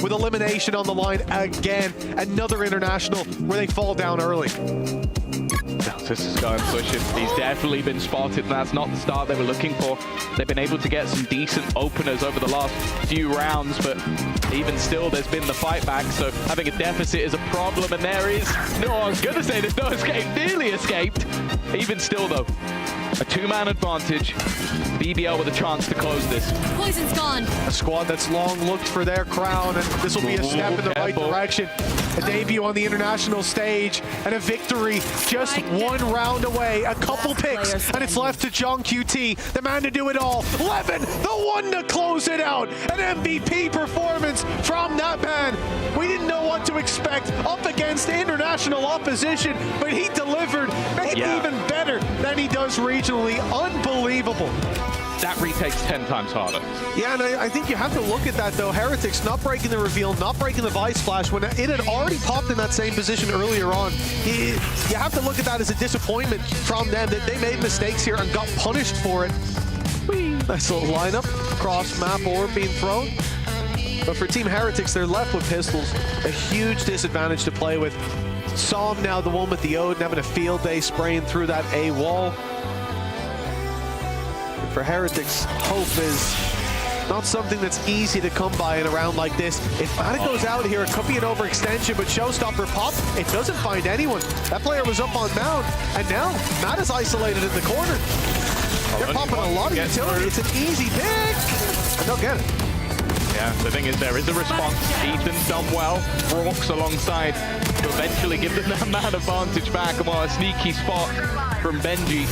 with elimination on the line again. Another international where they fall down early. This is going pushing. He's definitely been spotted, and that's not the start they were looking for. They've been able to get some decent openers over the last few rounds, but even still, there's been the fight back, so having a deficit is a problem, and there is no, I was going to say there's no escape, nearly escaped. Even still, though, a two-man advantage. BBL with a chance to close this. Poison's gone. A squad that's long looked for their crown, and this will be a step in the right direction. A debut on the international stage and a victory just one round away. A couple picks, and it's left to John QT, the man to do it all. Levin, the one to close it out. An MVP performance from that man. We didn't know what to expect up against international opposition, but he delivered maybe even better than he does regionally. Unbelievable. That retakes 10 times harder. Yeah, and I think you have to look at that, though. Heretics not breaking the reveal, not breaking the Vice Flash when it had already popped in that same position earlier on. You have to look at that as a disappointment from them, that they made mistakes here and got punished for it. Nice little lineup, cross-map orb being thrown. But for Team Heretics, they're left with pistols. A huge disadvantage to play with. Som now the one with the Odin, having a field day spraying through that A wall. For Heretics, hope is not something that's easy to come by in a round like this. If Mata goes out here, it could be an overextension, but Showstopper pop, it doesn't find anyone. That player was up on Mount, and now Mata's isolated in the corner. They're popping a lot of utility. It's an easy pick, and they'll get it. Yeah, the thing is, there is a response. Ethan's done well. Brooks alongside to eventually give them that man advantage back. And while a sneaky spot from Benji,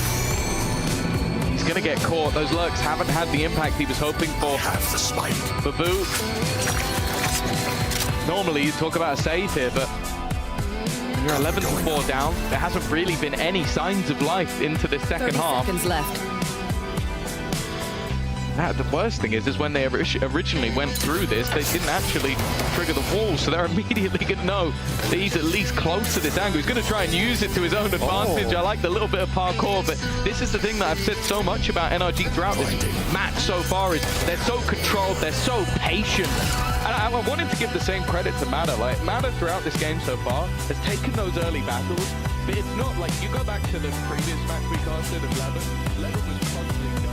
he's going to get caught. Those lurks haven't had the impact he was hoping for. Babu. Normally, you talk about a save here, but when you're 11-4 down, there hasn't really been any signs of life into the second half. 30 seconds left. The worst thing is when they originally went through this, they didn't actually trigger the wall, so they're immediately going to know that he's at least close to this angle. He's going to try and use it to his own advantage. I like the little bit of parkour, but this is the thing that I've said so much about NRG throughout this match so far, is they're so controlled, they're so patient. And I wanted to give the same credit to Mata. Like, Mata throughout this game so far has taken those early battles, but it's not like, you go back to the previous match we casted of Levin was constantly going.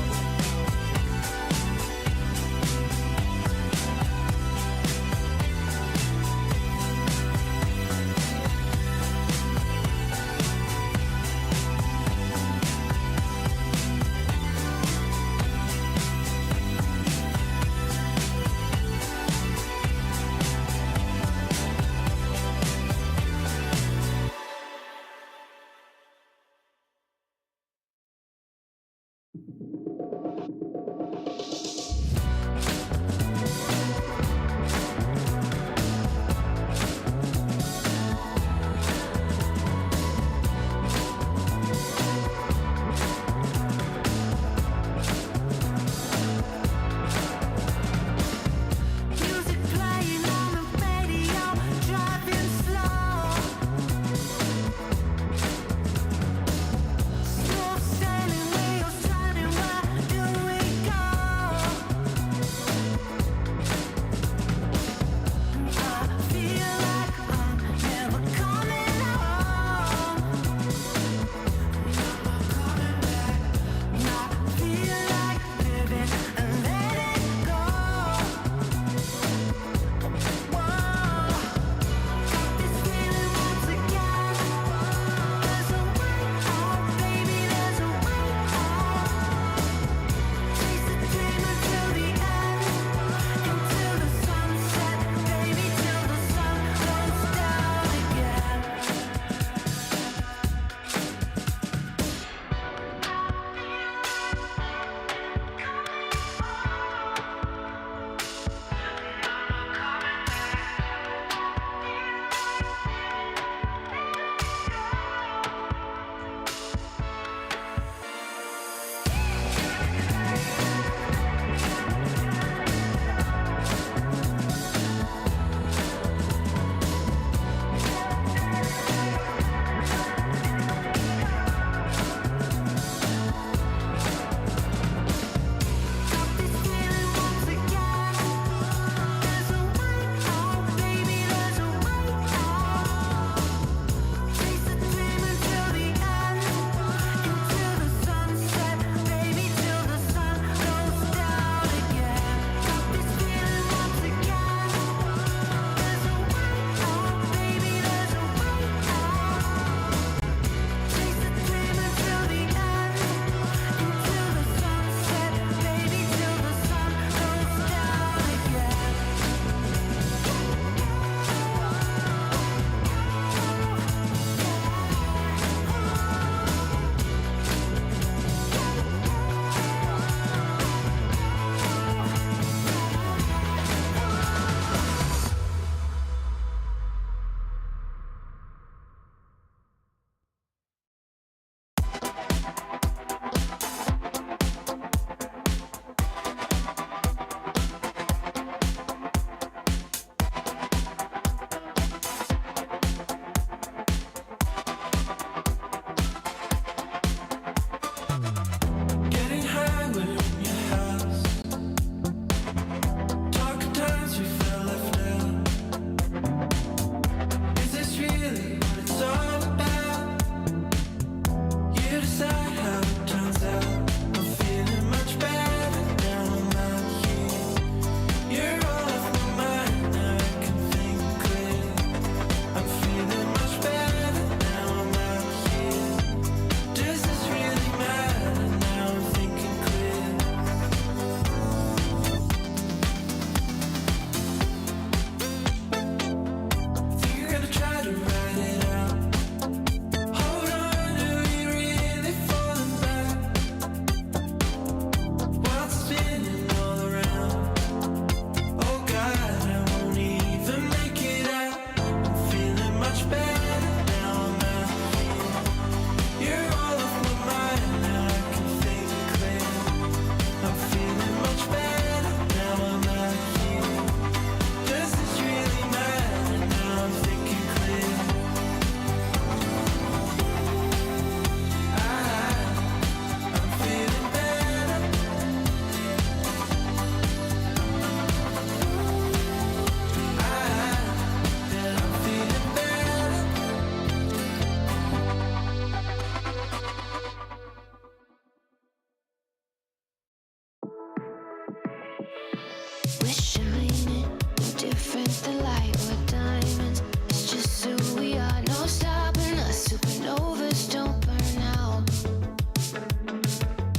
the light or diamonds. It's just who we are, no stopping us. Supernovas don't burn out.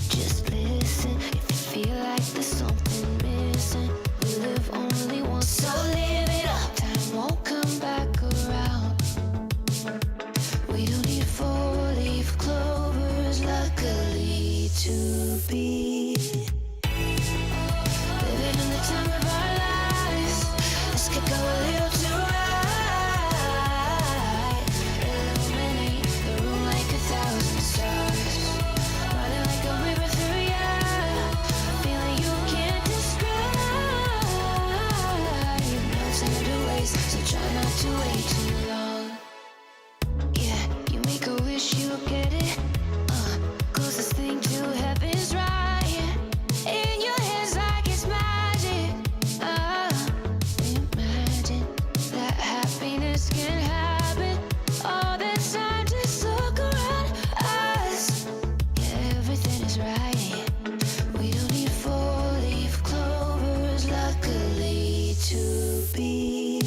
Just listen if you feel like there's something missing. We live only once, so live it up. Time won't come back around. We don't need four-leaf clovers, luckily to be living in the time of our lives. This could go a little too right. Illuminate the room like 1,000 stars, running like a river through ya, feeling you can't describe. You've no time to waste, so try not to wait too long. Yeah, you make a wish, you'll get it. Closest thing to heaven's right here in your hands like it's magic. Imagine that happiness can happen all the time. Just look around us. Yeah, everything is right. We don't need four-leaf clovers, luckily to be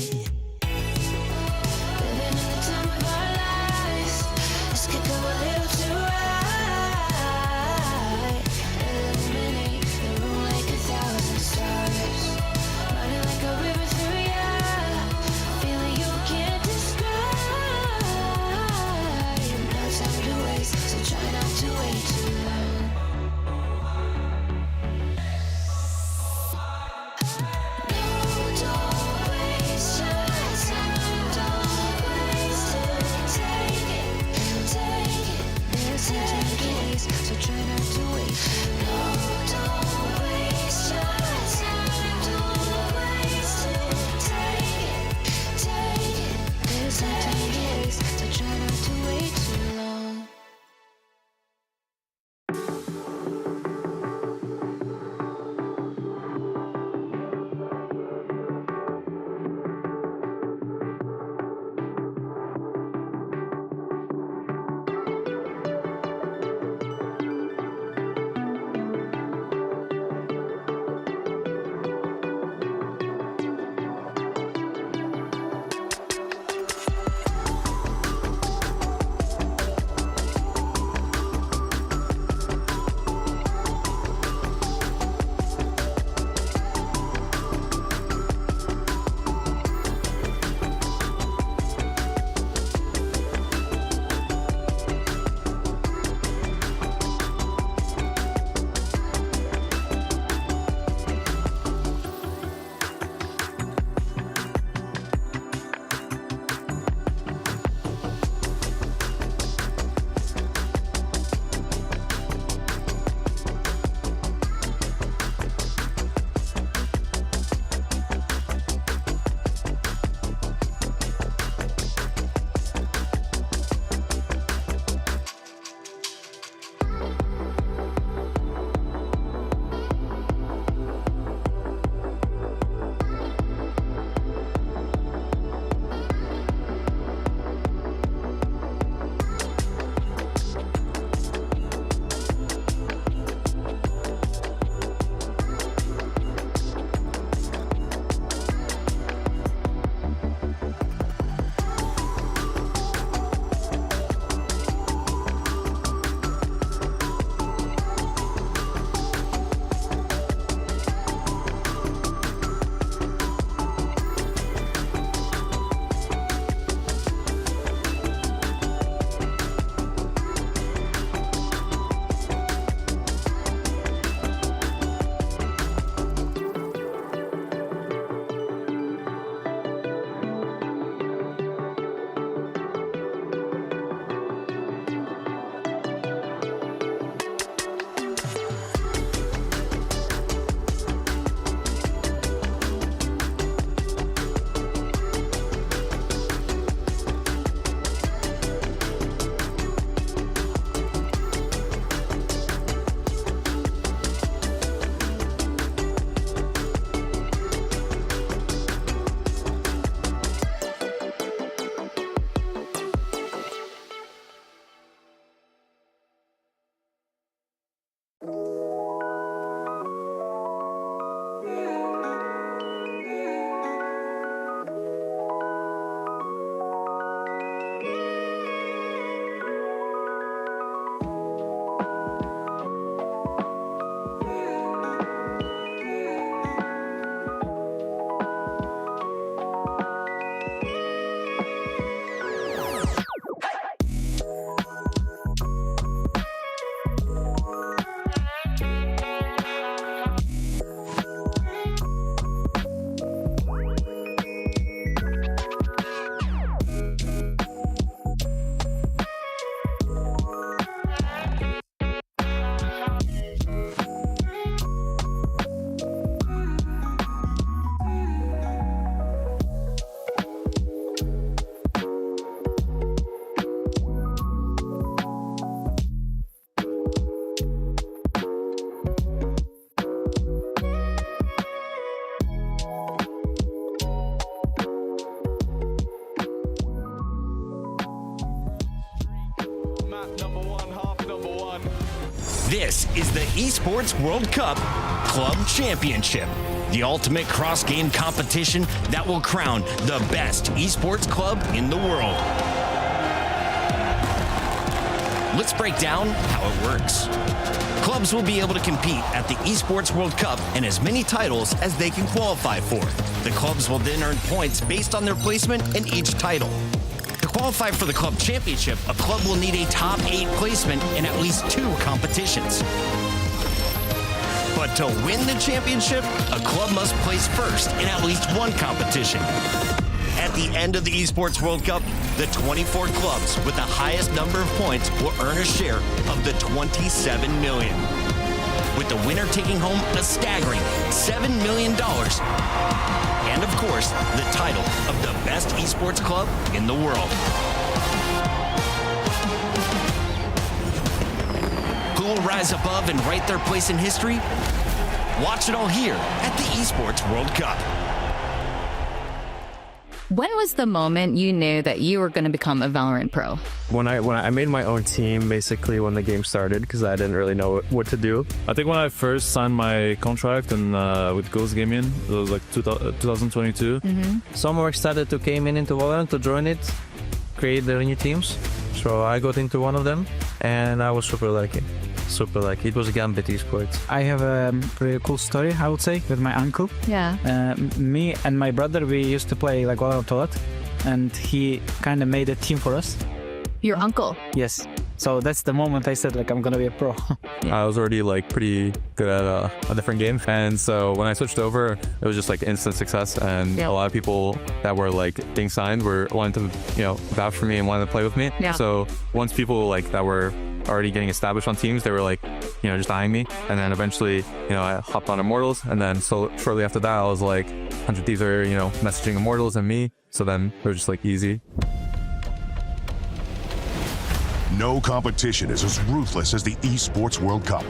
This is the Esports World Cup Club Championship, the ultimate cross-game competition that will crown the best esports club in the world. Let's break down how it works. Clubs will be able to compete at the Esports World Cup and as many titles as they can qualify for. The clubs will then earn points based on their placement in each title. To qualify for the Club Championship, a club will need a top 8 placement in at least 2 competitions. But to win the championship, a club must place first in at least 1 competition. At the end of the Esports World Cup, the 24 clubs with the highest number of points will earn a share of the 27 million, with the winner taking home a staggering $7 million. And of course, the title of the best esports club in the world. Who will rise above and write their place in history? Watch it all here at the Esports World Cup. When was the moment you knew that you were going to become a Valorant pro? When I made my own team, basically when the game started, because I didn't really know what to do. I think when I first signed my contract and with Ghost Gaming, it was like 2022. Some were excited to came into Valorant to join it, create their new teams. So I got into one of them, and I was super lucky. Super lucky. It was Gambit Esports. I have a pretty cool story, I would say, with my uncle. Yeah. Me and my brother, we used to play like Valorant a lot, and he kind of made a team for us. Your uncle? Yes. So that's the moment I said, like, I'm gonna be a pro. I was already like pretty good at a different game, and so when I switched over, it was just like instant success. And a lot of people that were like being signed were wanting to, vouch for me and wanted to play with me. Yeah. So once people like that were already getting established on teams, they were like, just eyeing me. And then eventually, I hopped on Immortals, and then so shortly after that, I was like, 100 Thieves are, messaging Immortals and me. So then it was just like easy. No competition is as ruthless as the Esports World Cup.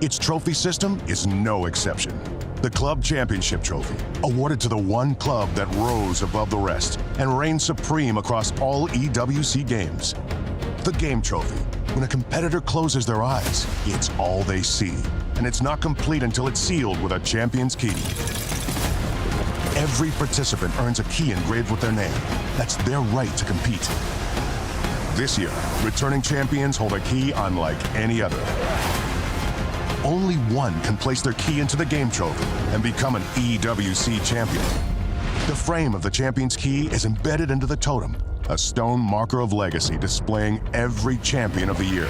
Its trophy system is no exception. The Club Championship Trophy, awarded to the one club that rose above the rest and reigned supreme across all EWC games. The Game Trophy, when a competitor closes their eyes, it's all they see, and it's not complete until it's sealed with a champion's key. Every participant earns a key engraved with their name. That's their right to compete. This year, returning champions hold a key unlike any other. Only one can place their key into the Game Trophy and become an EWC champion. The frame of the champion's key is embedded into the totem, a stone marker of legacy displaying every champion of the year.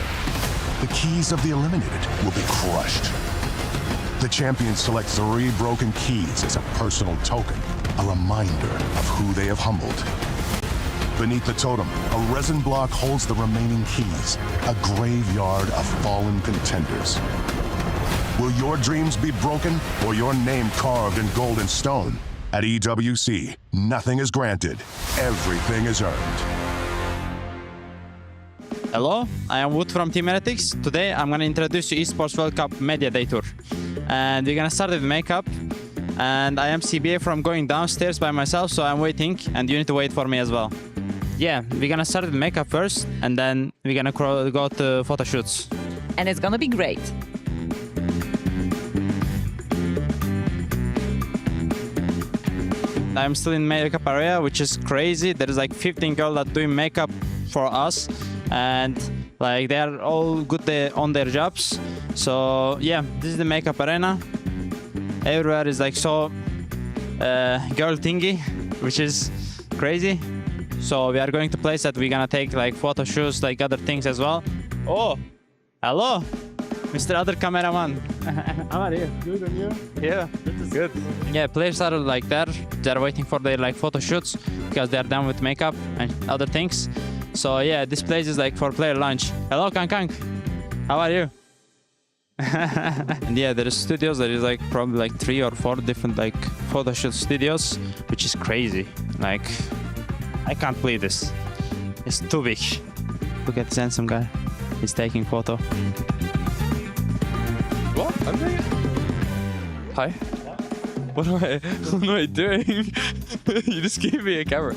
The keys of the eliminated will be crushed. The champions select 3 broken keys as a personal token, a reminder of who they have humbled. Beneath the totem, a resin block holds the remaining keys, a graveyard of fallen contenders. Will your dreams be broken or your name carved in gold and stone? At EWC, nothing is granted, everything is earned. Hello, I am Wood from Team Heretics. Today I'm going to introduce you Esports World Cup Media Day Tour. And we're going to start with makeup. And I am CBA from going downstairs by myself, so I'm waiting, and you need to wait for me as well. Yeah, we're gonna start with makeup first, and then we're gonna go to photo shoots. And it's gonna be great. I'm still in makeup area, which is crazy. There is like 15 girls that doing makeup for us, and like they are all good on their jobs. So yeah, this is the makeup arena. Everywhere is like so girl thingy, which is crazy. So we are going to place that we're gonna take like photo shoots, like other things as well. Oh, hello, Mr. Other Cameraman. How are you? Good, and you? Yeah, good. Yeah, players are like there. They're waiting for their like photo shoots because they're done with makeup and other things. So yeah, this place is like for player lunch. Hello, Kang. How are you? And yeah, there is studios. There is like probably like 3 or 4 different like photo shoot studios, which is crazy. Like, I can't believe this. It's too big. Look at this handsome guy. He's taking photo. What? I'm doing it. Hi. What am I doing? You just gave me a camera.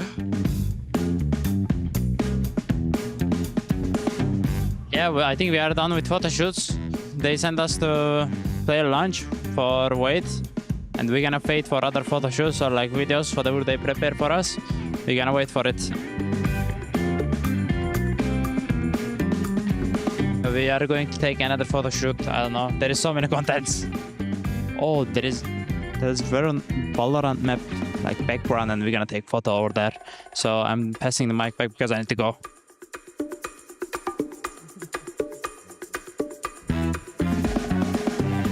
Yeah, well, I think we are done with photo shoots. they sent us to player lunch for wait, and we're gonna wait for other photo shoots or like videos, whatever they prepare for us. We're gonna wait for it. We are going to take another photo shoot. I don't know. There is so many contents. Oh, there's VALORANT map like background, and we're gonna take photo over there. So I'm passing the mic back because I need to go.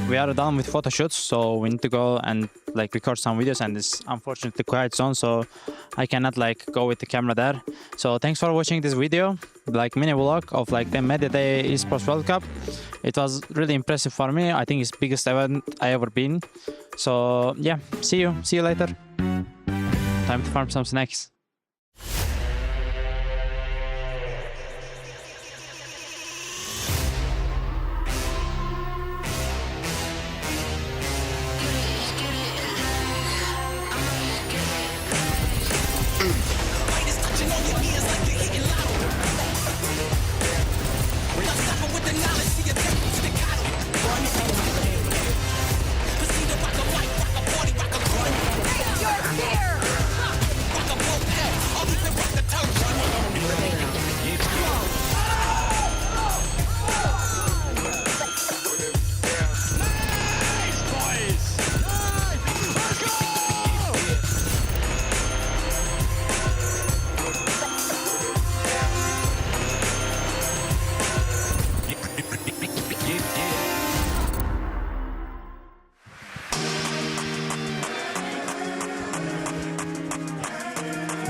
We are done with photo shoots, so we need to go and like record some videos, and it's unfortunately quiet zone, so I cannot like go with the camera there. So thanks for watching this video, like mini vlog of like the Media Day Esports World Cup. It was really impressive for me. I think it's biggest event I ever been. So yeah, see you later. Time to farm some snacks.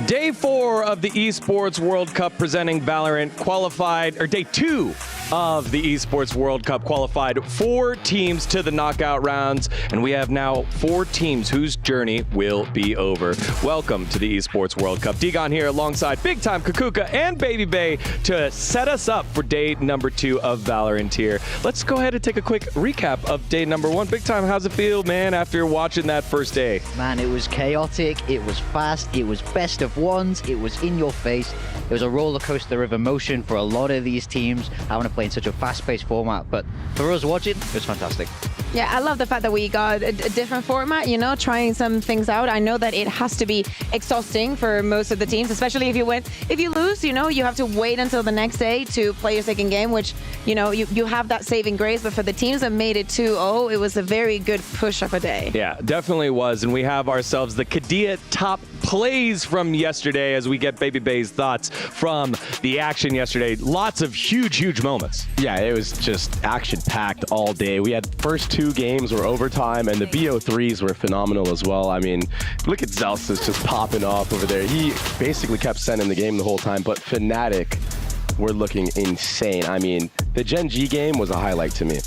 Day 4 of the Esports World Cup presenting VALORANT qualified, or day 2 of the Esports World Cup qualified 4 teams to the knockout rounds, and we have now 4 teams whose journey will be over. Welcome to the Esports World Cup. Digon here alongside Big Time Kukuka and Baby Bay to set us up for day number 2 of VALORANT here. Let's go ahead and take a quick recap of day number 1. Big Time, how's it feel, man, after watching that first day? Man, it was chaotic, it was fast, it was best of ones, it was in your face. It was a roller coaster of emotion for a lot of these teams. I want to play in such a fast-paced format, but for us watching, it was fantastic. Yeah, I love the fact that we got a different format, you know, trying some things out. I know that it has to be exhausting for most of the teams, especially if you win. If you lose, you know, you have to wait until the next day to play your second game, which, you know, you have that saving grace. But for the teams that made it 2-0, it was a very good push of a day. Yeah, definitely was. And we have ourselves the Kadia top plays from yesterday as we get Baby Bay's thoughts from the action yesterday. Lots of huge moments. Yeah, it was just action-packed all day. We had first 2 games were overtime, and the BO3s were phenomenal as well. I mean, look at Zelsis just popping off over there. He basically kept sending the game the whole time, but Fnatic were looking insane. I mean, the Gen G game was a highlight to me.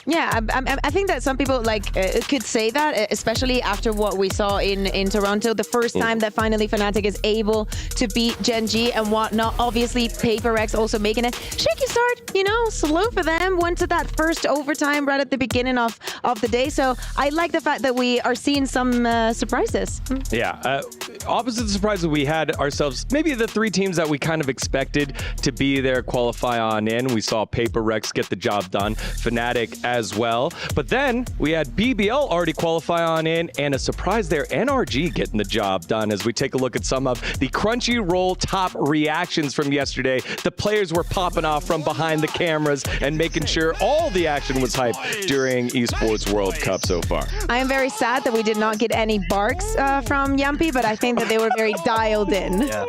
Yeah, I think that some people like could say that, especially after what we saw in Toronto, the first time that finally Fnatic is able to beat Gen G and whatnot. Obviously, PaperX also making a shaky start, you know, slow for them. Went to that first overtime right at the beginning of the day. So I like the fact that we are seeing some surprises. Yeah, opposite the surprises we had ourselves, maybe the 3 teams that we kind of expected to be there qualify on in. We saw PaperX get the job done, Fnatic as well. But then we had BBL already qualify on in, and a surprise there, NRG getting the job done. As we take a look at some of the Crunchyroll top reactions from yesterday, the players were popping off from behind the cameras and making sure all the action was hyped during Esports World Cup so far. I am very sad that we did not get any barks from Yumpy, but I think that they were very dialed in. Yeah.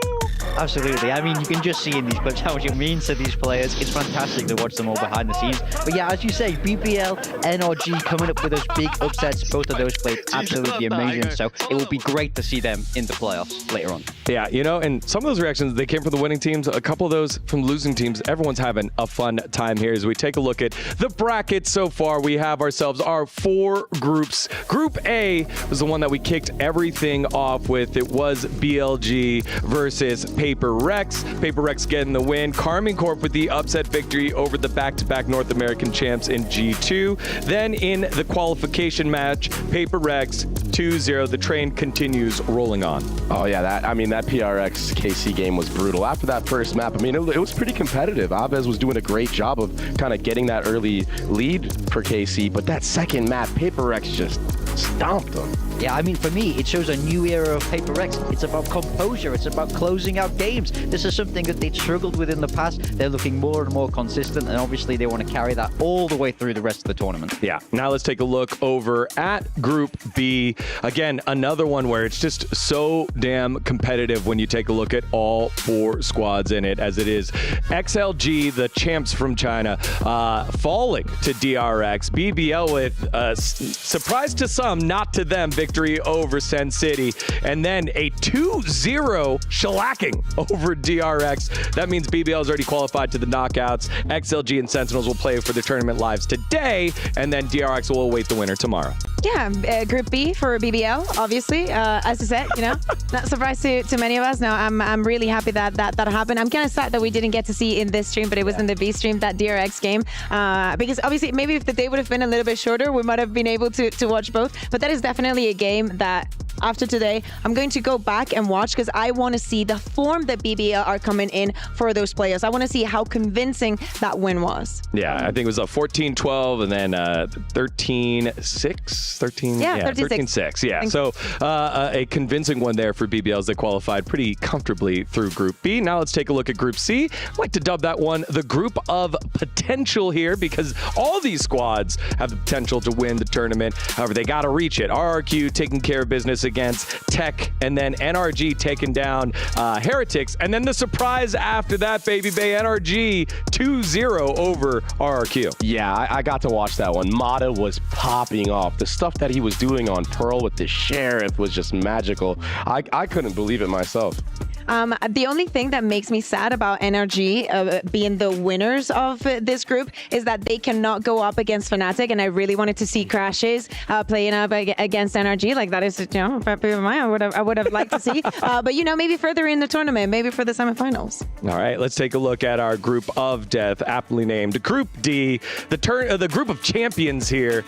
Absolutely. I mean, you can just see in these clips how much it means to these players. It's fantastic to watch them all behind the scenes. But yeah, as you say, BBL, NRG coming up with those big upsets. Both of those played absolutely amazing. So it will be great to see them in the playoffs later on. Yeah, you know, and some of those reactions, they came from the winning teams. A couple of those from losing teams. Everyone's having a fun time here as we take a look at the bracket so far. We have ourselves our 4 groups. Group A was the one that we kicked everything off with. It was BLG versus PaperX. PaperX getting the win. Carmine Corp with the upset victory over the back-to-back North American champs in G2. Then in the qualification match, PaperX 2-0. The train continues rolling on. Oh yeah, that PRX KC game was brutal. After that first map, I mean, it was pretty competitive. Abez was doing a great job of kind of getting that early lead for KC, but that second map, PaperX just stomped them. Yeah, I mean, for me, it shows a new era of PaperX. It's about composure. It's about closing out games. This is something that they'd struggled with in the past. They're looking more and more consistent, and obviously they want to carry that all the way through the rest of the tournament. Yeah, now let's take a look over at Group B. Again, another one where it's just so damn competitive when you take a look at all 4 squads in it, as it is XLG, the champs from China, falling to DRX. BBL with, surprise to some, not to them, victory over Sen City, and then a 2-0 shellacking over DRX. That means BBL is already qualified to the knockouts. XLG and Sentinels will play for the tournament lives today, and then DRX will await the winner tomorrow. Yeah, Group B for BBL, obviously. As I said, not surprised to many of us. No, I'm really happy that happened. I'm kind of sad that we didn't get to see in this stream, but it was in the B stream, that DRX game. Because obviously, maybe if the day would have been a little bit shorter, we might have been able to watch both. But that is definitely a game that, after today, I'm going to go back and watch, because I want to see the form that BBL are coming in for those players. I want to see how convincing that win was. Yeah, I think it was a 14-12 and then 13-6. 13-6. Yeah, so a convincing one there for BBL as they qualified pretty comfortably through Group B. Now let's take a look at Group C. I'd like to dub that one the Group of Potential here, because all these squads have the potential to win the tournament. However, they got to reach it. RRQ taking care of business against Tech, and then NRG taking down Heretics, and then the surprise after that, baby bay, NRG 2-0 over RRQ. Yeah, I got to watch that one. Mata was popping off. The stuff that he was doing on Pearl with the Sheriff was just magical. I couldn't believe it myself. The only thing that makes me sad about NRG being the winners of this group is that they cannot go up against Fnatic, and I really wanted to see Crashes playing up against NRG. Like, that is, I would have liked to see. But maybe further in the tournament, maybe for the semifinals. All right, let's take a look at our Group of Death, aptly named Group D, the group of champions here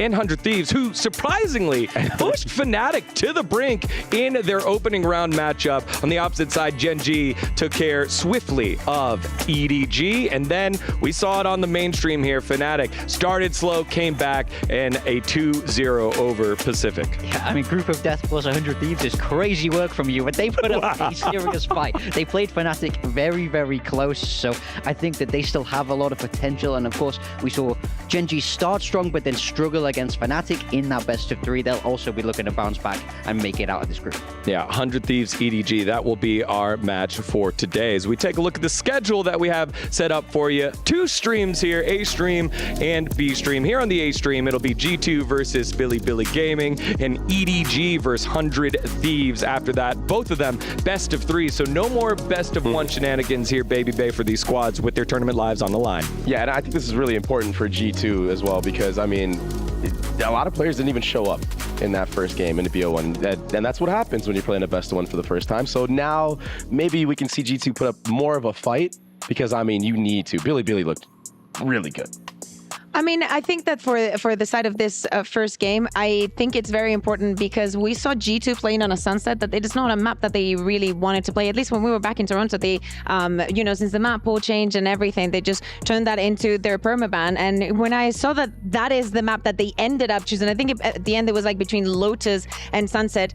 in 100 Thieves, who surprisingly pushed Fnatic to the brink in their opening round matchup. On the opposite side, Gen G took care swiftly of EDG, and then we saw it on the mainstream here. Fnatic started slow, came back, and a 2-0 over Pacific. Yeah, I mean, Group of Death plus 100 Thieves is crazy work from you, but they put up a serious fight. They played Fnatic very, very close, so I think that they still have a lot of potential, and of course, we saw Gen G start strong, but then struggle against Fnatic in that best of 3. They'll also be looking to bounce back and make it out of this group. Yeah, 100 Thieves EDG, that will be our match for today. As we take a look at the schedule that we have set up for you, 2 streams here, A stream and B stream. Here on the A stream, it'll be G2 versus Billy Gaming and EDG versus 100 Thieves. After that, both of them best of 3, so no more best of 1 shenanigans here, baby bay, for these squads with their tournament lives on the line. Yeah, and I think this is really important for G2 as well, because I mean, a lot of players didn't even show up in that first game in the BO1, and that's what happens when you're playing a best of 1 for the first time. So now maybe we can see G2 put up more of a fight, because I mean, you need to. Billy looked really good. I mean, I think that for the side of this first game, I think it's very important, because we saw G2 playing on a Sunset that it is not a map that they really wanted to play. At least when we were back in Toronto, they, since the map pool change and everything, they just turned that into their permaban. And when I saw that is the map that they ended up choosing, I think at the end it was like between Lotus and Sunset.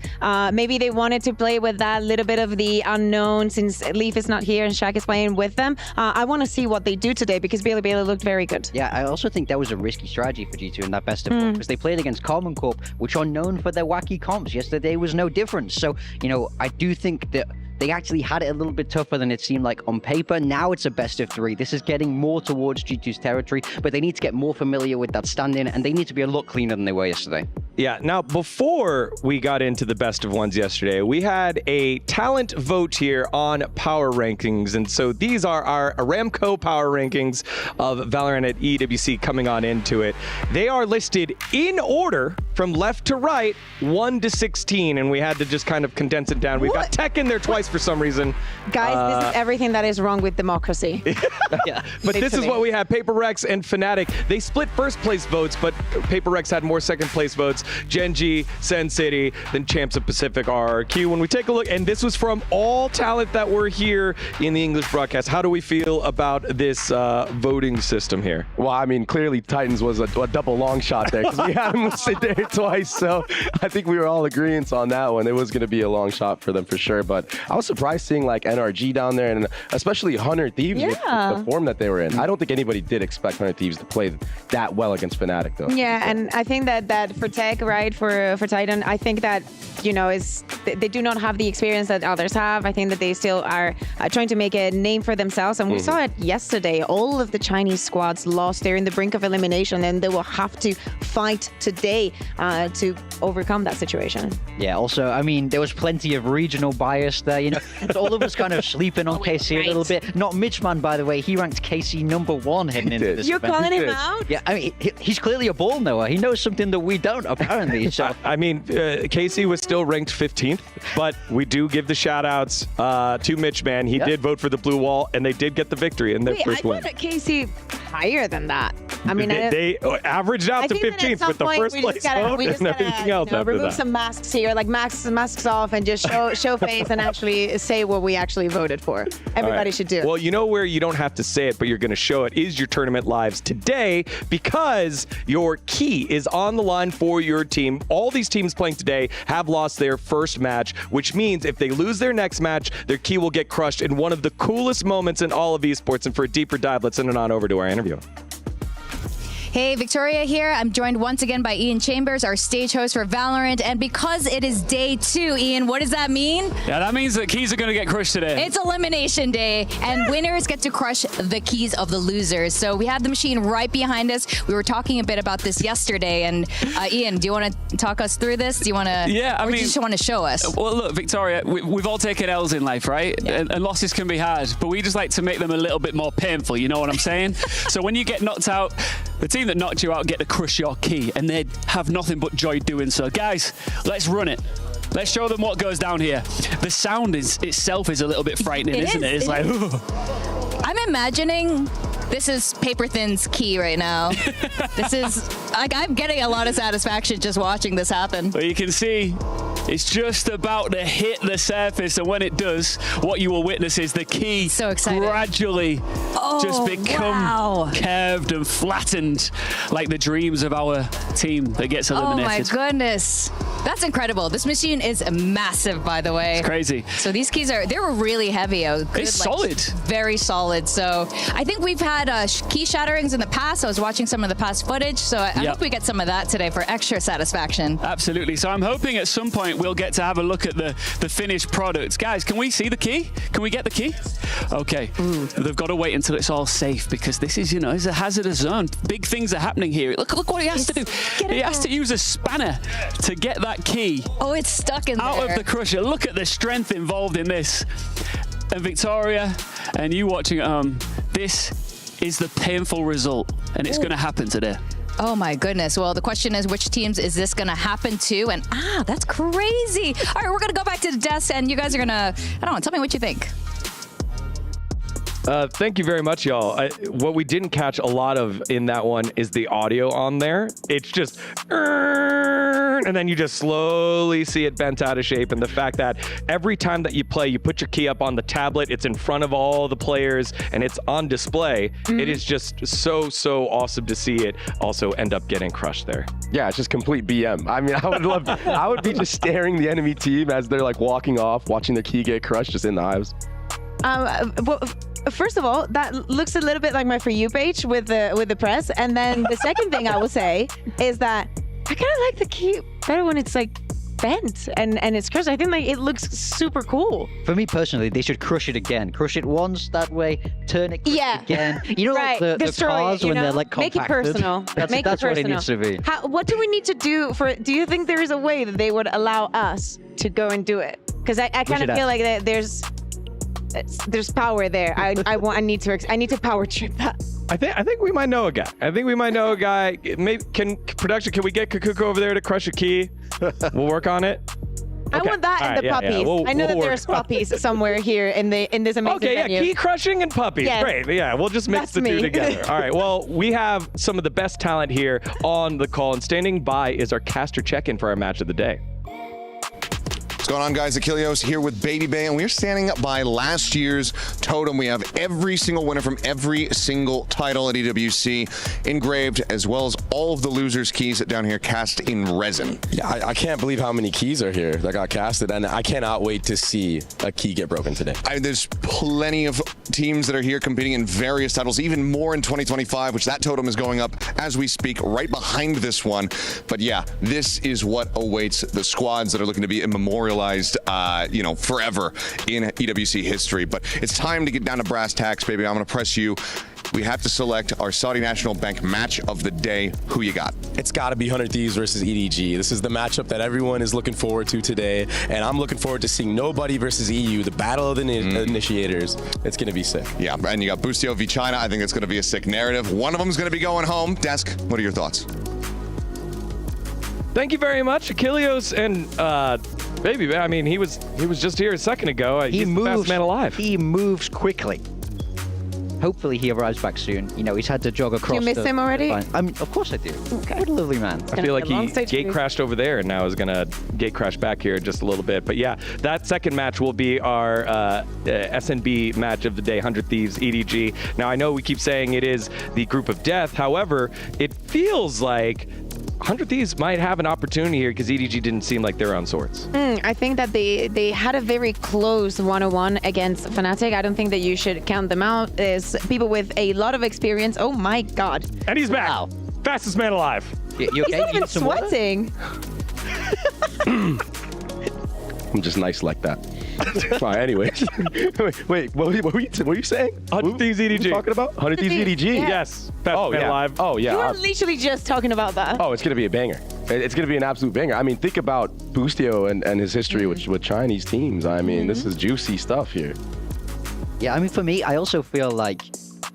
Maybe they wanted to play with that little bit of the unknown, since Leaf is not here and Shaq is playing with them. I want to see what they do today, because Bailey looked very good. Yeah, I also think that was a risky strategy for G2 in that best of 1, because they played against Common Corp, which are known for their wacky comps. Yesterday was no different. So, I do think that they actually had it a little bit tougher than it seemed like on paper. Now it's a best of 3. This is getting more towards G2's territory, but they need to get more familiar with that stand-in, and they need to be a lot cleaner than they were yesterday. Yeah, now before we got into the best of 1s yesterday, we had a talent vote here on power rankings, and so these are our Aramco power rankings of VALORANT at EWC coming on into it. They are listed in order from left to right, 1 to 16, and we had to just kind of condense it down. We've got Tech in there twice for some reason. Guys, this is everything that is wrong with democracy. Yeah. But this is what we have. Paper Rex and Fnatic, they split first place votes, but Paper Rex had more second place votes. Gen.G, Sen City, then Champs of Pacific, RRQ. When we take a look, and this was from all talent that were here in the English broadcast. How do we feel about this voting system here? Well, I mean, clearly Titans was a double long shot there because we had them sit there twice. So I think we were all agreeing on that one. It was going to be a long shot for them for sure. But I was surprised seeing like NRG down there, and especially Hunter Thieves with the form that they were in. I don't think anybody did expect Hunter Thieves to play that well against Fnatic, though. Yeah, and I think that for Tech, right, for Titan, I think that, you know, they do not have the experience that others have. I think that they still are trying to make a name for themselves, and we saw it yesterday. All of the Chinese squads lost. They're in the brink of elimination, and they will have to fight today to overcome that situation. Yeah, also, I mean, there was plenty of regional bias there, you know. All of us kind of sleeping on KC a little bit. Not Mitchman, by the way. He ranked KC #1 heading into this You're event. calling him out? Yeah, I mean, he's clearly a ball knower. He knows something that we don't, apparently. So I mean, KC was still ranked 15th, but we do give the shout outs to Mitchman. He did vote for the blue wall, and they did get the victory in their first win. I thought that Casey higher than that. I mean, they averaged out to 15th with the first place vote and everything else after remove that. some masks here, like masks off, and just show face and actually say what we actually voted for. Everybody should do it. Well, you know where you don't have to say it, but you're going to show it is your tournament lives today, because your key is on the line for your team. All these teams playing today have lost their first match, which means if they lose their next match, their key will get crushed in one of the coolest moments in all of esports. And for a deeper dive, let's send it on over to our interview. Hey, Victoria here. I'm joined once again by Ian Chambers, our stage host for Valorant. And because it is day 2, Ian, what does that mean? Yeah, that means that keys are going to get crushed today. It's elimination day, and winners get to crush the keys of the losers. So we have the machine right behind us. We were talking a bit about this yesterday. And Ian, do you want to talk us through this? Do you want to? Yeah, I mean, do you just want to show us? Well, look, Victoria, we've all taken L's in life, right? Yeah. And losses can be hard, but we just like to make them a little bit more painful. You know what I'm saying? So when you get knocked out, the team that knocked you out get to crush your key, and they have nothing but joy doing so. Guys, let's run it. Let's show them what goes down here. The sound itself is a little bit frightening, isn't it? It's like, I'm imagining this is Paper Thin's key right now. This is, like, I'm getting a lot of satisfaction just watching this happen. Well, you can see it's just about to hit the surface, and when it does, what you will witness is the key gradually just become curved and flattened, like the dreams of our team that gets eliminated. Oh my goodness. That's incredible. This machine is massive, by the way. It's crazy. So these keys they were really heavy. It's solid. Very solid. So I think we've had key shatterings in the past. I was watching some of the past footage, so I hope we get some of that today for extra satisfaction. Absolutely. So I'm hoping at some point we'll get to have a look at the finished product. Guys, can we see the key? Can we get the key? Okay. They've got to wait until it's all safe, because this is, it's a hazardous zone. Big things are happening here. Look what he has to do. He has to use a spanner to get that key. Oh, it's stuck in out there. Of the crusher. Look at the strength involved in this. And Victoria, and you watching at home, this is the painful result, and it's going to happen today. Oh my goodness. Well, the question is, which teams is this going to happen to? And that's crazy. All right, we're going to go back to the desk, and you guys are going to, I don't know, tell me what you think. Thank you very much, y'all. What we didn't catch a lot of in that one is the audio on there. It's just, and then you just slowly see it bent out of shape. And the fact that every time that you play, you put your key up on the tablet, it's in front of all the players, and it's on display. It is just so awesome to see it also end up getting crushed there. Yeah, it's just complete BM. I mean, I would be just staring the enemy team as they're like walking off, watching their key get crushed just in the hives. Well, first of all, that looks a little bit like my For You page with the press. And then the second thing I will say is that I kind of like the key better when it's like bent and it's crushed. I think like it looks super cool. For me personally, they should crush it again. Crush it once that way, turn it again. You know, right. like the Destroy cars it, when they're like compacted. Make it personal. That's what it needs to be. What do we need to do do you think there is a way that they would allow us to go and do it? Because I kind of feel like there's there's power there. I need to power trip that. I think we might know a guy. Maybe can we get Kakuko over there to crush a key? We'll work on it. I want that and the puppies. I know that there's puppies somewhere here in this amazing venue. Key crushing and puppies. Yes. Great. Yeah, we'll just mix the two together. All right. Well, we have some of the best talent here on the call, and standing by is our caster check-in for our match of the day. What's going on, guys? Achilleos here with Baby Bay, and we're standing up by last year's totem. We have every single winner from every single title at EWC engraved, as well as all of the losers' keys down here cast in resin. Yeah, I can't believe how many keys are here that got casted, and I cannot wait to see a key get broken today. There's plenty of teams that are here competing in various titles, even more in 2025, which that totem is going up as we speak, right behind this one. But yeah, this is what awaits the squads that are looking to be immemorialized, forever in EWC history. But it's time to get down to brass tacks, baby. I'm going to press you. We have to select our Saudi National Bank match of the day. Who you got? It's got to be 100 Thieves versus EDG. This is the matchup that everyone is looking forward to today, and I'm looking forward to seeing Nobody versus EU, the battle of the initiators. It's going to be sick. Yeah, and you got Boostio v China. I think it's going to be a sick narrative. One of them is going to be going home. Desk, what are your thoughts? Thank you very much, Achilleos, and Baby. I mean, he was just here a second ago. He's the best man alive. He moves quickly. Hopefully he arrives back soon. You know, he's had to jog across. Do you miss him already? Of course I do. Okay. What a lovely man. I feel like he gate crashed over there and now is going to gate crash back here in just a little bit. But yeah, that second match will be our SNB match of the day, 100 Thieves, EDG. Now, I know we keep saying it is the group of death. However, it feels like 100 Thieves might have an opportunity here because EDG didn't seem like they're on swords. I think that they had a very close 1-on-1 against Fnatic. I don't think that you should count them out as people with a lot of experience. Oh my God. And he's back. Wow. Fastest man alive. You okay? He's not even sweating. I'm just nice like that. Fine, anyway. wait, what were you saying? 100 Thieves EDG. Talking about 100 Thieves EDG? Yeah. Yes. Fastest man alive. Oh, yeah. You were literally just talking about that. Oh, it's going to be a banger. It's going to be an absolute banger. I mean, think about Boostio and his history with Chinese teams. I mean, this is juicy stuff here. Yeah, I mean, for me, I also feel like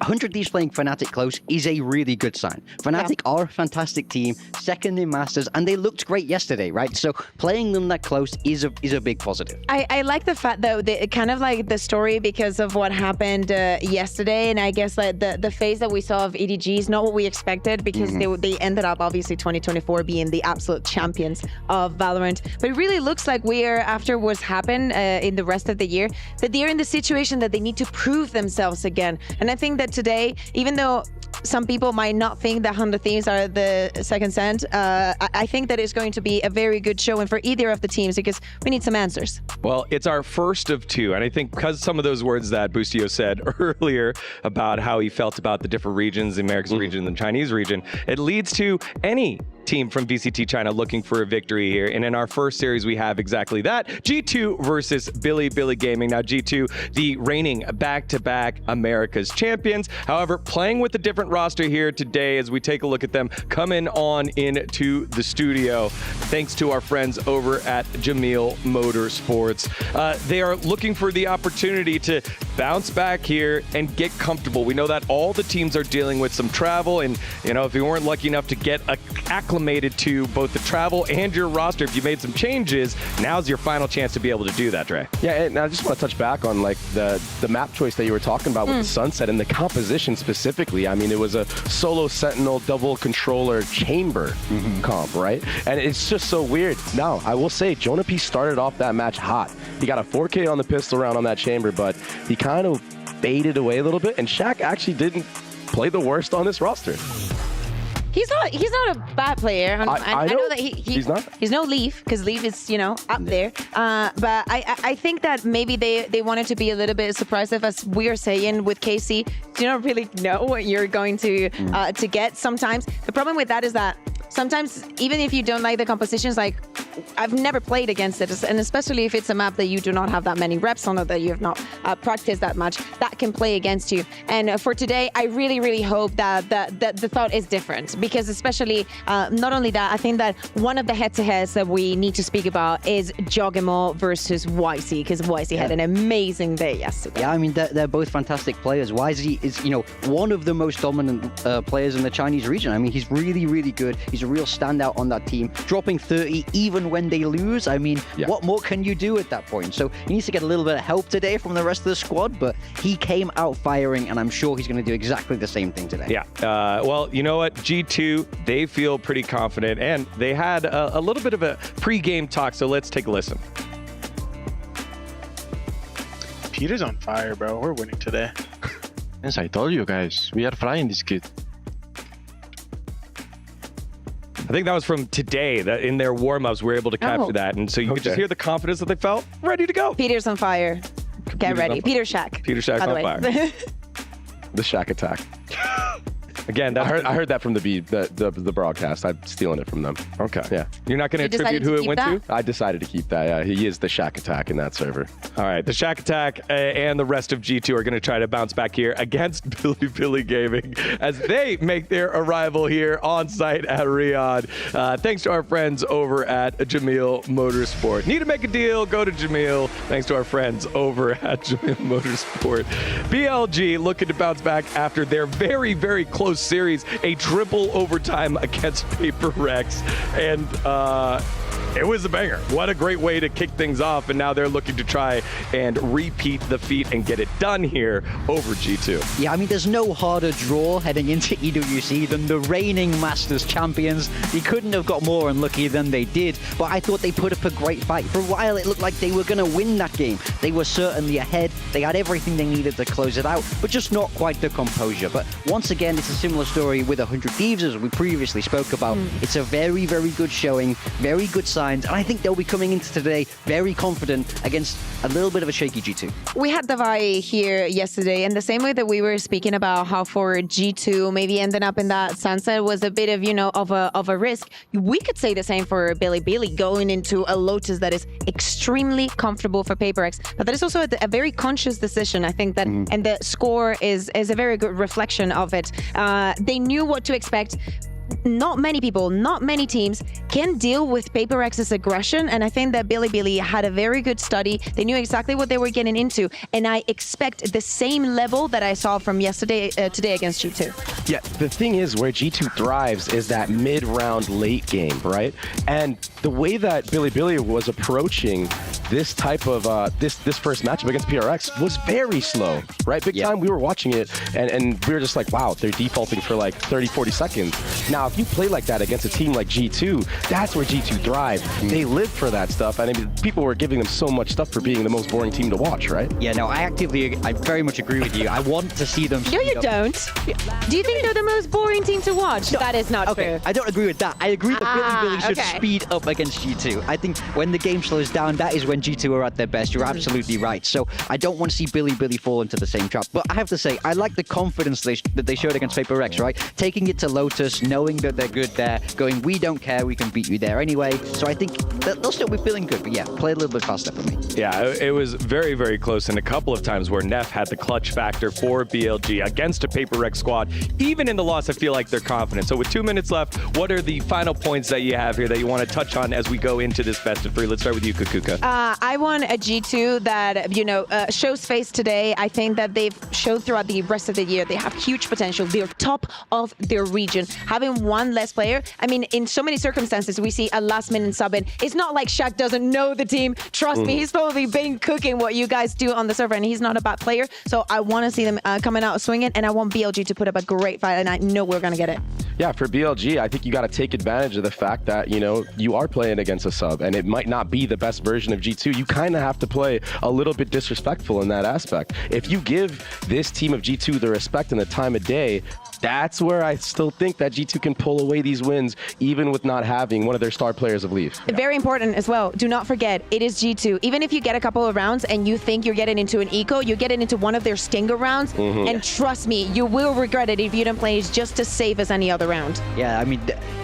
100 Thieves playing Fnatic close is a really good sign. Fnatic are a fantastic team, second in Masters, and they looked great yesterday, right? So playing them that close is a big positive. I like the fact, though, kind of like the story because of what happened yesterday, and I guess like the phase that we saw of EDG is not what we expected because they ended up, obviously, 2024 being the absolute champions of Valorant. But it really looks like we're, after what's happened in the rest of the year, that they're in the situation that they need to prove themselves again. And I think that today, even though some people might not think that 100 Thieves are the second send, I think that it's going to be a very good showing for either of the teams because we need some answers. Well, it's our first of two, and I think because some of those words that Boostio said earlier about how he felt about the different regions, the American region and the Chinese region, it leads to any team from VCT China looking for a victory here. And in our first series, we have exactly that. G2 versus Billy Gaming. Now, G2, the reigning back-to-back America's champions. However, playing with a different roster here today as we take a look at them coming on into the studio. Thanks to our friends over at Jamil Motorsports. They are looking for the opportunity to bounce back here and get comfortable. We know that all the teams are dealing with some travel, and you know, if you weren't lucky enough to get acclimated to both the travel and your roster, if you made some changes, now's your final chance to be able to do that, Dre. Yeah, and I just want to touch back on like the map choice that you were talking about with the Sunset and the composition specifically. I mean, it was a solo sentinel double controller chamber comp, right? And it's just so weird. Now, I will say, Jonah P started off that match hot. He got a 4K on the pistol round on that chamber, but he kind of faded away a little bit, and Shaq actually didn't play the worst on this roster. He's not a bad player. I know that he's not. He's no Leaf because Leaf is up there. But I think that maybe they wanted to be a little bit surprised as we are saying with KC. You don't really know what you're going to get sometimes. The problem with that is that sometimes even if you don't like the compositions, like I've never played against it, and especially if it's a map that you do not have that many reps on, or that you have not practiced that much, that can play against you. And for today, I really, really hope that the thought is different, because especially not only that, I think that one of the head-to-heads that we need to speak about is Jogemo versus YC, because YC had an amazing day yesterday. Yeah, I mean, they're both fantastic players. YZ is, one of the most dominant players in the Chinese region. I mean, he's really, really good. He's a real standout on that team, dropping 30 even when they lose. I mean, what more can you do at that point? So he needs to get a little bit of help today from the rest of the squad, but he came out firing, and I'm sure he's going to do exactly the same thing today. Yeah. Well, you know what? G2, they feel pretty confident, and they had a little bit of a pre-game talk, so let's take a listen. Peter's on fire, bro. We're winning today. Yes, I told you guys, we are flying this kid. I think that was from today, that in their warm-ups, we were able to capture that. And so you could just hear the confidence that they felt ready to go. Peter's on fire. Get ready. Peter Shack. Peter Shack's on fire. The Shack attack. Again, I heard that from the broadcast. I'm stealing it from them. Okay. Yeah. You're not going to attribute who it went to? I decided to keep that. Yeah, he is the Shack attack in that server. All right. The Shack attack and the rest of G2 are going to try to bounce back here against Billy Gaming as they make their arrival here on site at Riyadh. Thanks to our friends over at Jamil Motorsport. Need to make a deal? Go to Jamil. Thanks to our friends over at Jamil Motorsport. BLG looking to bounce back after their very, very close series, a triple overtime against Paper Rex, and it was a banger. What a great way to kick things off, and now they're looking to try and repeat the feat and get it done here over G2. Yeah, I mean, there's no harder draw heading into EWC than the reigning Masters champions. They couldn't have got more unlucky than they did, but I thought they put up a great fight. For a while, it looked like they were going to win that game. They were certainly ahead. They had everything they needed to close it out, but just not quite the composure. But once again, it's a similar story with 100 Thieves, as we previously spoke about. It's a very, very good showing, very good signs, and I think they'll be coming into today very confident against a little bit of a shaky G2. We had Davai here yesterday, and the same way that we were speaking about how for G2 maybe ending up in that sunset was a bit of, of a risk. We could say the same for Billy going into a Lotus that is extremely comfortable for PaperX, but that is also a very conscious decision, I think, that and the score is a very good reflection of it. They knew what to expect. Not many people, not many teams can deal with PaperX's aggression, and I think that Billy had a very good study. They knew exactly what they were getting into, and I expect the same level that I saw from yesterday today against G2. Yeah, the thing is, where G2 thrives is that mid-round late game, right? And the way that Billy was approaching this type of this first matchup against PRX was very slow, right? Big time, we were watching it, and we were just like, wow, they're defaulting for like 30-40 seconds. Now, if you play like that against a team like G2, that's where G2 thrive. They live for that stuff, and I mean, people were giving them so much stuff for being the most boring team to watch, right? Yeah, no, I very much agree with you. I want to see them. No, you don't. Do you think they're the most boring team to watch? No. That is not true. I don't agree with that. I agree that Billy should speed up against G2. I think when the game slows down, that is when G2 are at their best. You're absolutely right. So I don't want to see Billy fall into the same trap. But I have to say, I like the confidence that they showed against Paper Rex, right? Taking it to Lotus, knowing that they're good there, going, we don't care, we can beat you there anyway. So I think they'll still be feeling good. But yeah, play a little bit faster for me. Yeah, it was very, very close, and a couple of times where Neff had the clutch factor for BLG against a Paper Rex squad. Even in the loss, I feel like they're confident. So with 2 minutes left, what are the final points that you have here that you want to touch on as we go into this best of three? Let's start with you, Kukuka. I want a G2 that, shows face today. I think that they've showed throughout the rest of the year they have huge potential. They're top of their region. Having one less player, I mean, in so many circumstances, we see a last-minute sub in. It's not like Shaq doesn't know the team. Trust me, he's probably been cooking what you guys do on the server, and he's not a bad player. So I want to see them coming out swinging, and I want BLG to put up a great fight, and I know we're going to get it. Yeah, for BLG, I think you got to take advantage of the fact that, you are playing against a sub, and it might not be the best version of G2. You kind of have to play a little bit disrespectful in that aspect. If you give this team of G2 the respect and the time of day, that's where I still think that G2 can pull away these wins, even with not having one of their star players of leave. Very important as well. Do not forget, it is G2. Even if you get a couple of rounds and you think you're getting into an eco, you're getting into one of their stinger rounds, and trust me, you will regret it if you don't play just as safe as any other round. Yeah, I mean,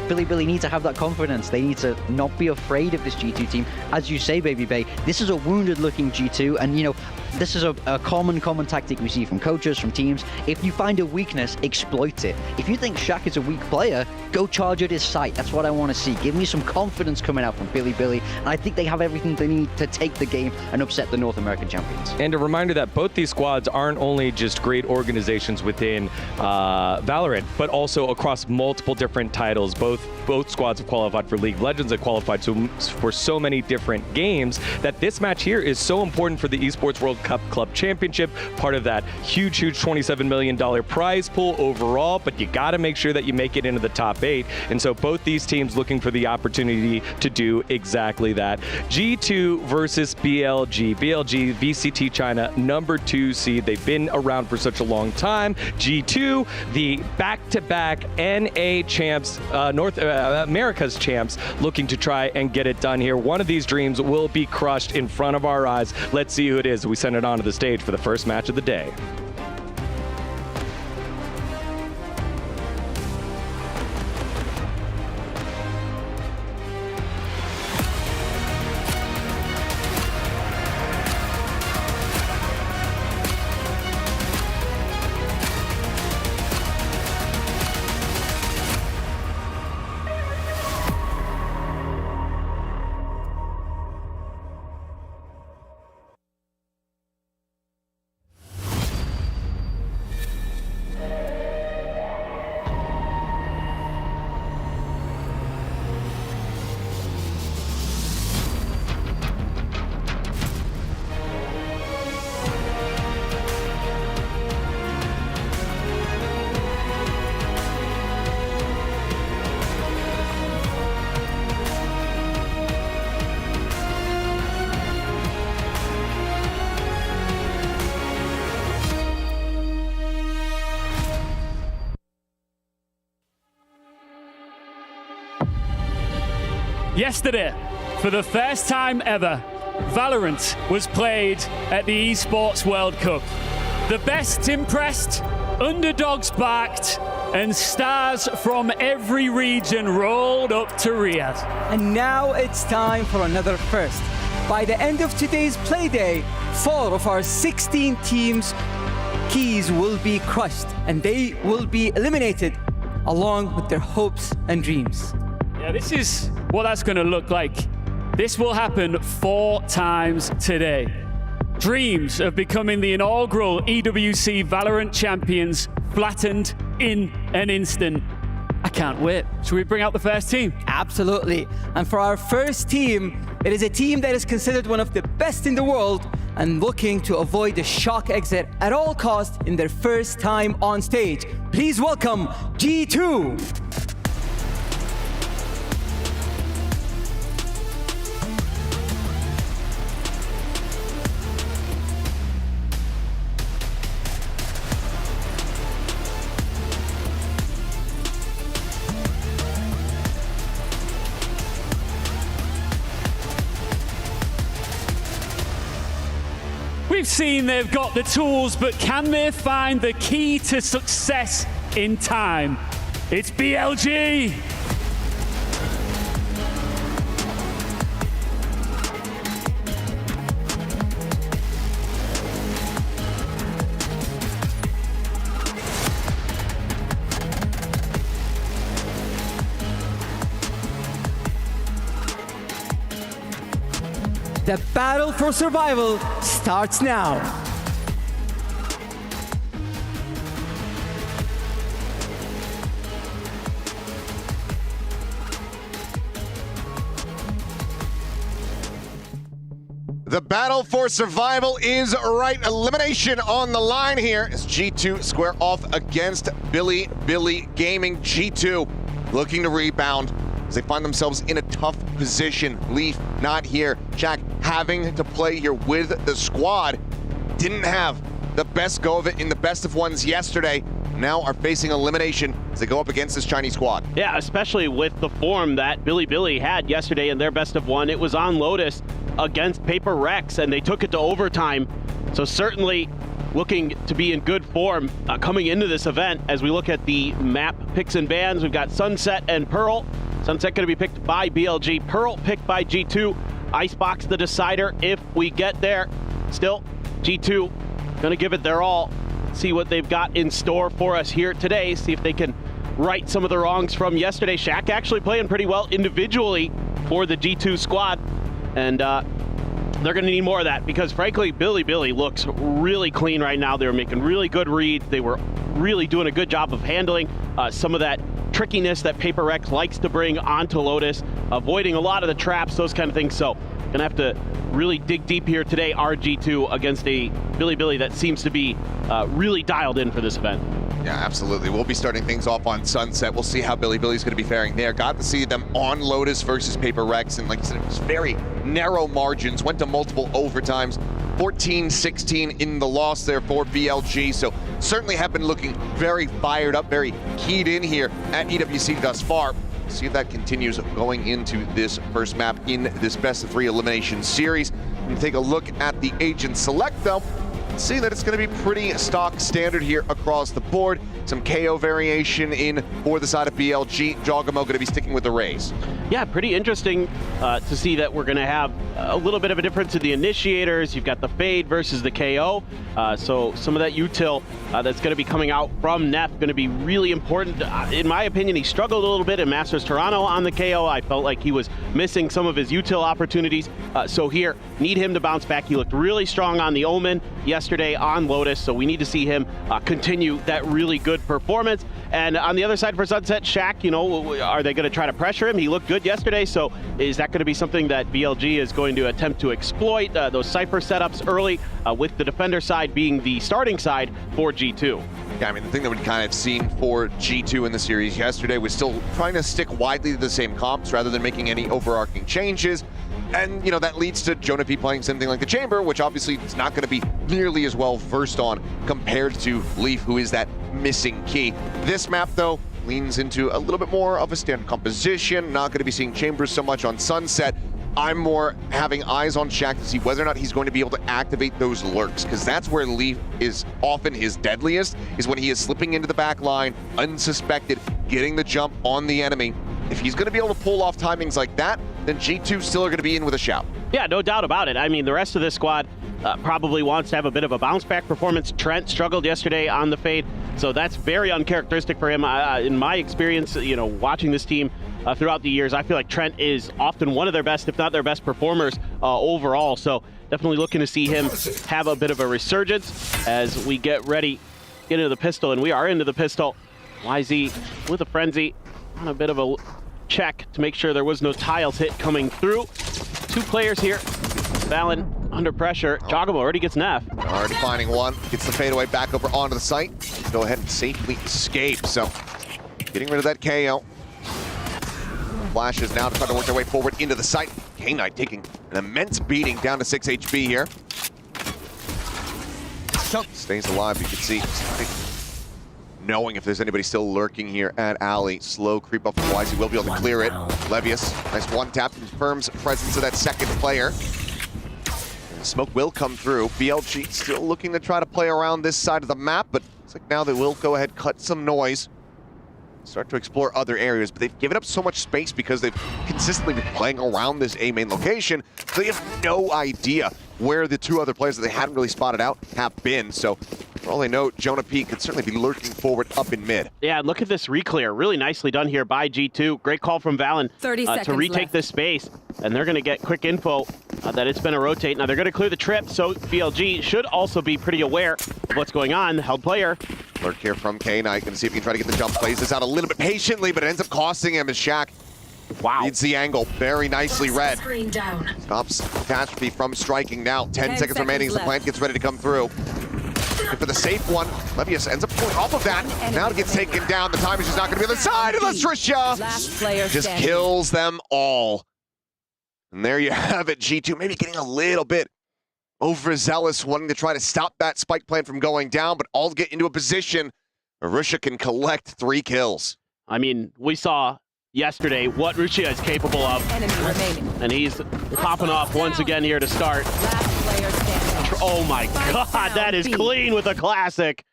Billy need to have that confidence. They need to not be afraid of this G2 team. As you say, Baby Bay, this is a wounded-looking G2, and, you know, this is a common tactic we see from coaches, from teams. If you find a weakness, exploit it. If you think Shaq is a weak player, go charge at his site. That's what I want to see. Give me some confidence coming out from Billy. And I think they have everything they need to take the game and upset the North American champions. And a reminder that both these squads aren't only just great organizations within Valorant, but also across multiple different titles. Both squads have qualified for League of Legends, have qualified for so many different games that this match here is so important for the Esports World Cup Club Championship, part of that huge $27 million prize pool overall, but you got to make sure that you make it into the top 8. And so both these teams looking for the opportunity to do exactly that. G2 versus BLG. BLG, VCT China, number 2 seed. They've been around for such a long time. G2, the back-to-back NA champs, North America's champs, looking to try and get it done here. One of these dreams will be crushed in front of our eyes. Let's see who it is. We send it onto the stage for the first match of the day. Yesterday, for the first time ever, Valorant was played at the Esports World Cup. The best impressed, underdogs backed, and stars from every region rolled up to Riyadh. And now it's time for another first. By the end of today's play day, 4 of our 16 teams' keys will be crushed, and they will be eliminated along with their hopes and dreams. Yeah, this is what that's going to look like. This will happen 4 times today. Dreams of becoming the inaugural EWC Valorant champions flattened in an instant. I can't wait. Should we bring out the first team? Absolutely. And for our first team, it is a team that is considered one of the best in the world and looking to avoid the shock exit at all costs in their first time on stage. Please welcome G2. We've seen they've got the tools, but can they find the key to success in time? It's BLG. The battle for survival starts now. The battle for survival is right. Elimination on the line here as G2 square off against Billy Gaming. G2 looking to rebound as they find themselves in a tough position. Leaf not here. Jack having to play here with the squad. Didn't have the best go of it in the best of ones yesterday. now are facing elimination as they go up against this Chinese squad. Yeah, especially with the form that Billy had yesterday in their best of one. It was on Lotus against Paper Rex, and they took it to overtime. So certainly looking to be in good form coming into this event. As we look at the map picks and bans, we've got Sunset and Pearl. Sunset going to be picked by BLG, Pearl picked by G2. Icebox the decider if we get there. Still, G2 going to give it their all. See what they've got in store for us here today. See if they can right some of the wrongs from yesterday. Shaq actually playing pretty well individually for the G2 squad. And they're going to need more of that because, frankly, Billy looks really clean right now. They were making really good reads. They were really doing a good job of handling some of that trickiness that Paper Rex likes to bring onto Lotus, avoiding a lot of the traps, those kind of things. So going to have to really dig deep here today, RG2 against a Billy that seems to be really dialed in for this event. Yeah, absolutely. We'll be starting things off on Sunset. We'll see how Billy's going to be faring there. Got to see them on Lotus versus Paper Rex, and like I said, it was very narrow margins, went to multiple overtimes. 14-16 in the loss there for BLG, so certainly have been looking very fired up, very keyed in here at EWC thus far. See if that continues going into this first map in this best of 3 elimination series. And take a look at the agent select though. See that it's going to be pretty stock standard here across the board. Some KO variation in for the side of BLG. Jogamo going to be sticking with the Rays. Yeah, pretty interesting to see that we're going to have a little bit of a difference in the initiators. You've got the Fade versus the KO. So some of that util that's going to be coming out from Neff going to be really important. In my opinion, he struggled a little bit in Masters Toronto on the KO. I felt like he was missing some of his util opportunities. So here, need him to bounce back. He looked really strong on the Omen yesterday on Lotus, so we need to see him continue that really good performance. And on the other side for Sunset, Shaq, you know, are they going to try to pressure him? He looked good yesterday, so is that going to be something that BLG is going to attempt to exploit, those Cypher setups early, with the defender side being the starting side for G2? Yeah, I mean, the thing that we kind of seen for G2 in the series yesterday was still trying to stick widely to the same comps rather than making any overarching changes. And, you know, that leads to Jonah P playing something like the Chamber, which obviously is not going to be nearly as well versed on compared to Leaf, who is that missing key. This map, though, leans into a little bit more of a standard composition. Not going to be seeing Chambers so much on Sunset. I'm more having eyes on Shaq to see whether or not he's going to be able to activate those lurks, because that's where Leaf is often his deadliest, is when he is slipping into the back line, unsuspected, getting the jump on the enemy. If he's going to be able to pull off timings like that, then G2 still are going to be in with a shout. Yeah, no doubt about it. I mean, the rest of this squad probably wants to have a bit of a bounce-back performance. Trent struggled yesterday on the Fade, so that's very uncharacteristic for him. In my experience, you know, watching this team throughout the years, I feel like Trent is often one of their best, if not their best performers overall. So definitely looking to see him have a bit of a resurgence as we get ready, get into the pistol, and we are into the pistol. YZ with a frenzy on a bit of a check to make sure there was no tiles hit coming through. 2 players here. Valen under pressure. Jogamo already gets Neff. Already finding one. Gets the fadeaway back over onto the site. Go ahead and safely escape. So getting rid of that KO. Flashes now to try to work their way forward into the site. K-Knight taking an immense beating down to 6 HP here. Stays alive, you can see. Knowing if there's anybody still lurking here at Alley. Slow creep up from Wise. He will be able to clear it. Levius, nice one tap, confirms presence of that second player. And the smoke will come through. BLG still looking to try to play around this side of the map, but it's like now they will go ahead, cut some noise. Start to explore other areas, but they've given up so much space because they've consistently been playing around this A main location. So they have no idea where the 2 other players that they hadn't really spotted out have been. So for all they know, Jonah P could certainly be lurking forward up in mid. Yeah, look at this reclear. Really nicely done here by G2. Great call from Valen to retake this space. And they're going to get quick info that it's been a rotate. Now they're going to clear the trip, so BLG should also be pretty aware of what's going on. Held player. Lurk here from K-Knight. Going to see if he can try to get the jump. Plays this out a little bit patiently, but it ends up costing him as Shaq reads the angle very nicely read. Stops Catastrophe from striking now. 10 seconds remaining as the plant gets ready to come through. And for the safe one, Levius ends up pulling off of that. Now it gets taken down. The time is just not going to be on the side. And Trisha just kills them all. And there you have it. G2 maybe getting a little bit overzealous, wanting to try to stop that spike plan from going down, but all get into a position Arusha can collect 3 kills. I mean, we saw yesterday what Ruchia is capable of. And he's popping off once again here to start. Oh my god, that is clean with a classic.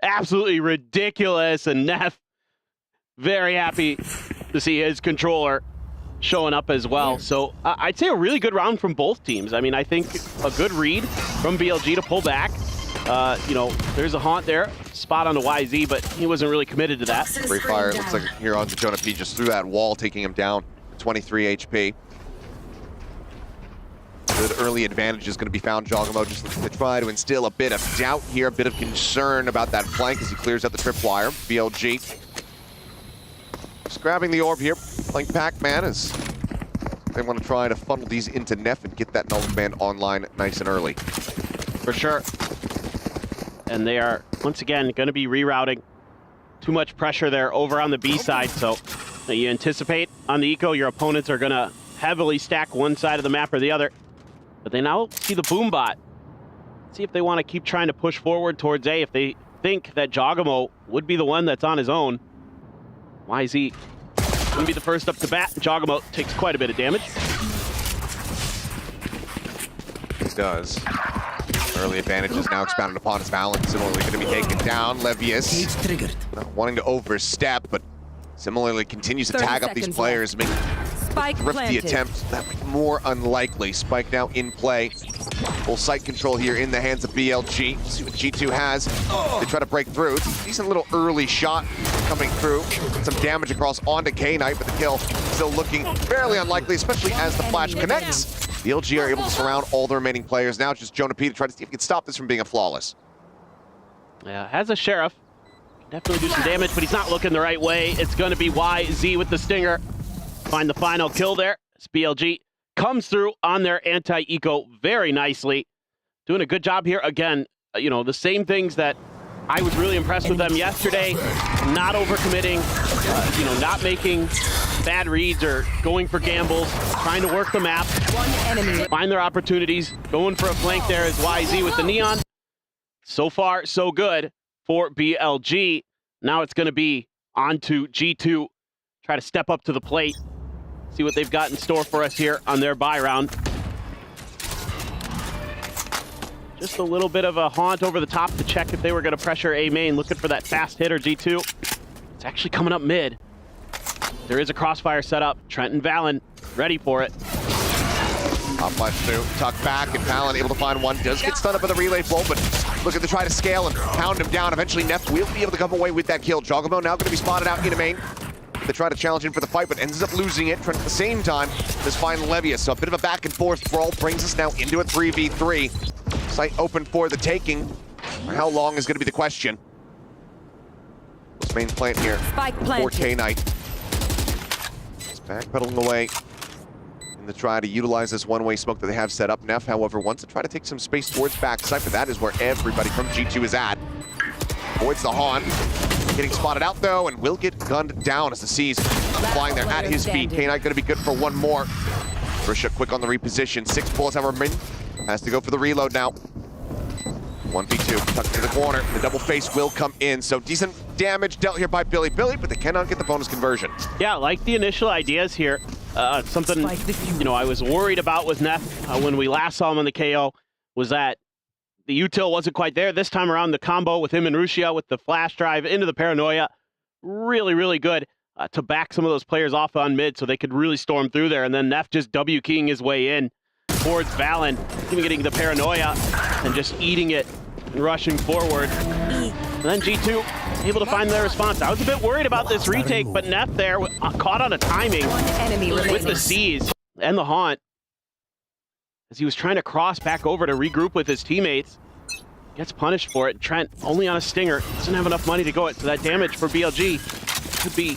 Absolutely ridiculous. And Neff, very happy to see his controller showing up as well. So I'd say a really good round from both teams. I mean, I think a good read from BLG to pull back. You know, there's a haunt there, spot on the YZ, but he wasn't really committed to that. Free fire, it looks like here on Jonah P just threw that wall, taking him down to 23 HP. Good early advantage is going to be found. Jogamo just looking to try to instill a bit of doubt here, a bit of concern about that flank as he clears out the tripwire. BLG just grabbing the orb here, playing Pac-Man as they want to try to funnel these into Neff and get that null command online nice and early. For sure. And they are, once again, going to be rerouting. Too much pressure there over on the B side, so you anticipate on the eco your opponents are going to heavily stack one side of the map or the other. But they now see the boom bot. See if they want to keep trying to push forward towards A, if they think that Jogamo would be the one that's on his own. YZ going to be the first up to bat. Jogamo takes quite a bit of damage. He does. Early advantage is now expounded upon his Valen. Similarly going to be taken down. Levius not wanting to overstep, but similarly continues to tag up these players, making thrifty attempts that make more unlikely. Spike now in play. Full sight control here in the hands of BLG. See what G2 has. They try to break through. It's a decent little early shot coming through. Some damage across onto K-Knight, but the kill still looking fairly unlikely, especially as the flash connects. BLG are able to surround all the remaining players. Now it's just Jonah P to try to see if he can stop this from being a flawless. Yeah, has a Sheriff. Definitely do some damage, but he's not looking the right way. It's going to be YZ with the Stinger. Find the final kill there. As BLG comes through on their anti-eco very nicely. Doing a good job here. Again, you know, the same things that I was really impressed with them yesterday. Not overcommitting, you know, not making bad reads or going for gambles, trying to work the map, find their opportunities, going for a flank there is YZ with the Neon. So far, so good for BLG. Now it's going to be on to G2. Try to step up to the plate, see what they've got in store for us here on their bye round. Just a little bit of a haunt over the top to check if they were going to pressure A main, looking for that fast hitter G2. It's actually coming up mid. There is a crossfire set up. Trent and Valen ready for it. Top flash through, tuck back, and Valen able to find one. Does get stunned up by the relay bolt, but looking to try to scale and pound him down. Eventually, Neff will be able to come away with that kill. Jogamo now going to be spotted out in a main. They try to challenge him for the fight, but ends up losing it. Trent at the same time, this final Levius. So a bit of a back and forth brawl brings us now into a 3v3. Site open for the taking. How long is going to be the question? This main plant here for K-Knight. Backpedaling away in the try to utilize this one-way smoke that they have set up. Neff, however, wants to try to take some space towards backside, but that is where everybody from G2 is at. Avoids the haunt. Getting spotted out, though, and will get gunned down as the C's flying there at his feet. K-Knight going to be good for one more. Risha quick on the reposition. 6 bullets have remained. Has to go for the reload now. 1v2, tucked to the corner. The double face will come in, so decent damage dealt here by Billy, but they cannot get the bonus conversion. Yeah, like the initial ideas here. Something, you know, I was worried about with Neff when we last saw him on the KO was that the util wasn't quite there. This time around, the combo with him and Ruchia with the flash drive into the paranoia, really, really good to back some of those players off on mid so they could really storm through there. And then Neff just W-keying his way in towards Valen, even getting the paranoia and just eating it and rushing forward. And then G2 able to find their response. I was a bit worried about this retake, but Neff there caught on a timing with the C's and the haunt as he was trying to cross back over to regroup with his teammates. Gets punished for it. Trent only on a stinger. Doesn't have enough money to go it, so that damage for BLG could be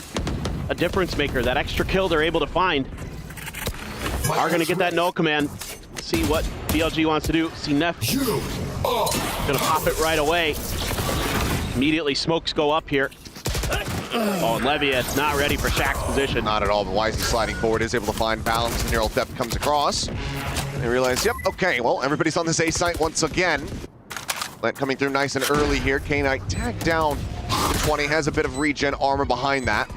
a difference maker. That extra kill they're able to find. Are going to get that null command. See what BLG wants to do. See Neff gonna pop it right away. Immediately smokes go up here. Oh, and Leviat's not ready for Shaq's position. Not at all, but Wisey sliding forward is able to find balance. And Neural Theft comes across. They realize, yep, okay, well, everybody's on this A site once again. Coming through nice and early here. K-Knight tagged down The 20 has a bit of regen armor behind that.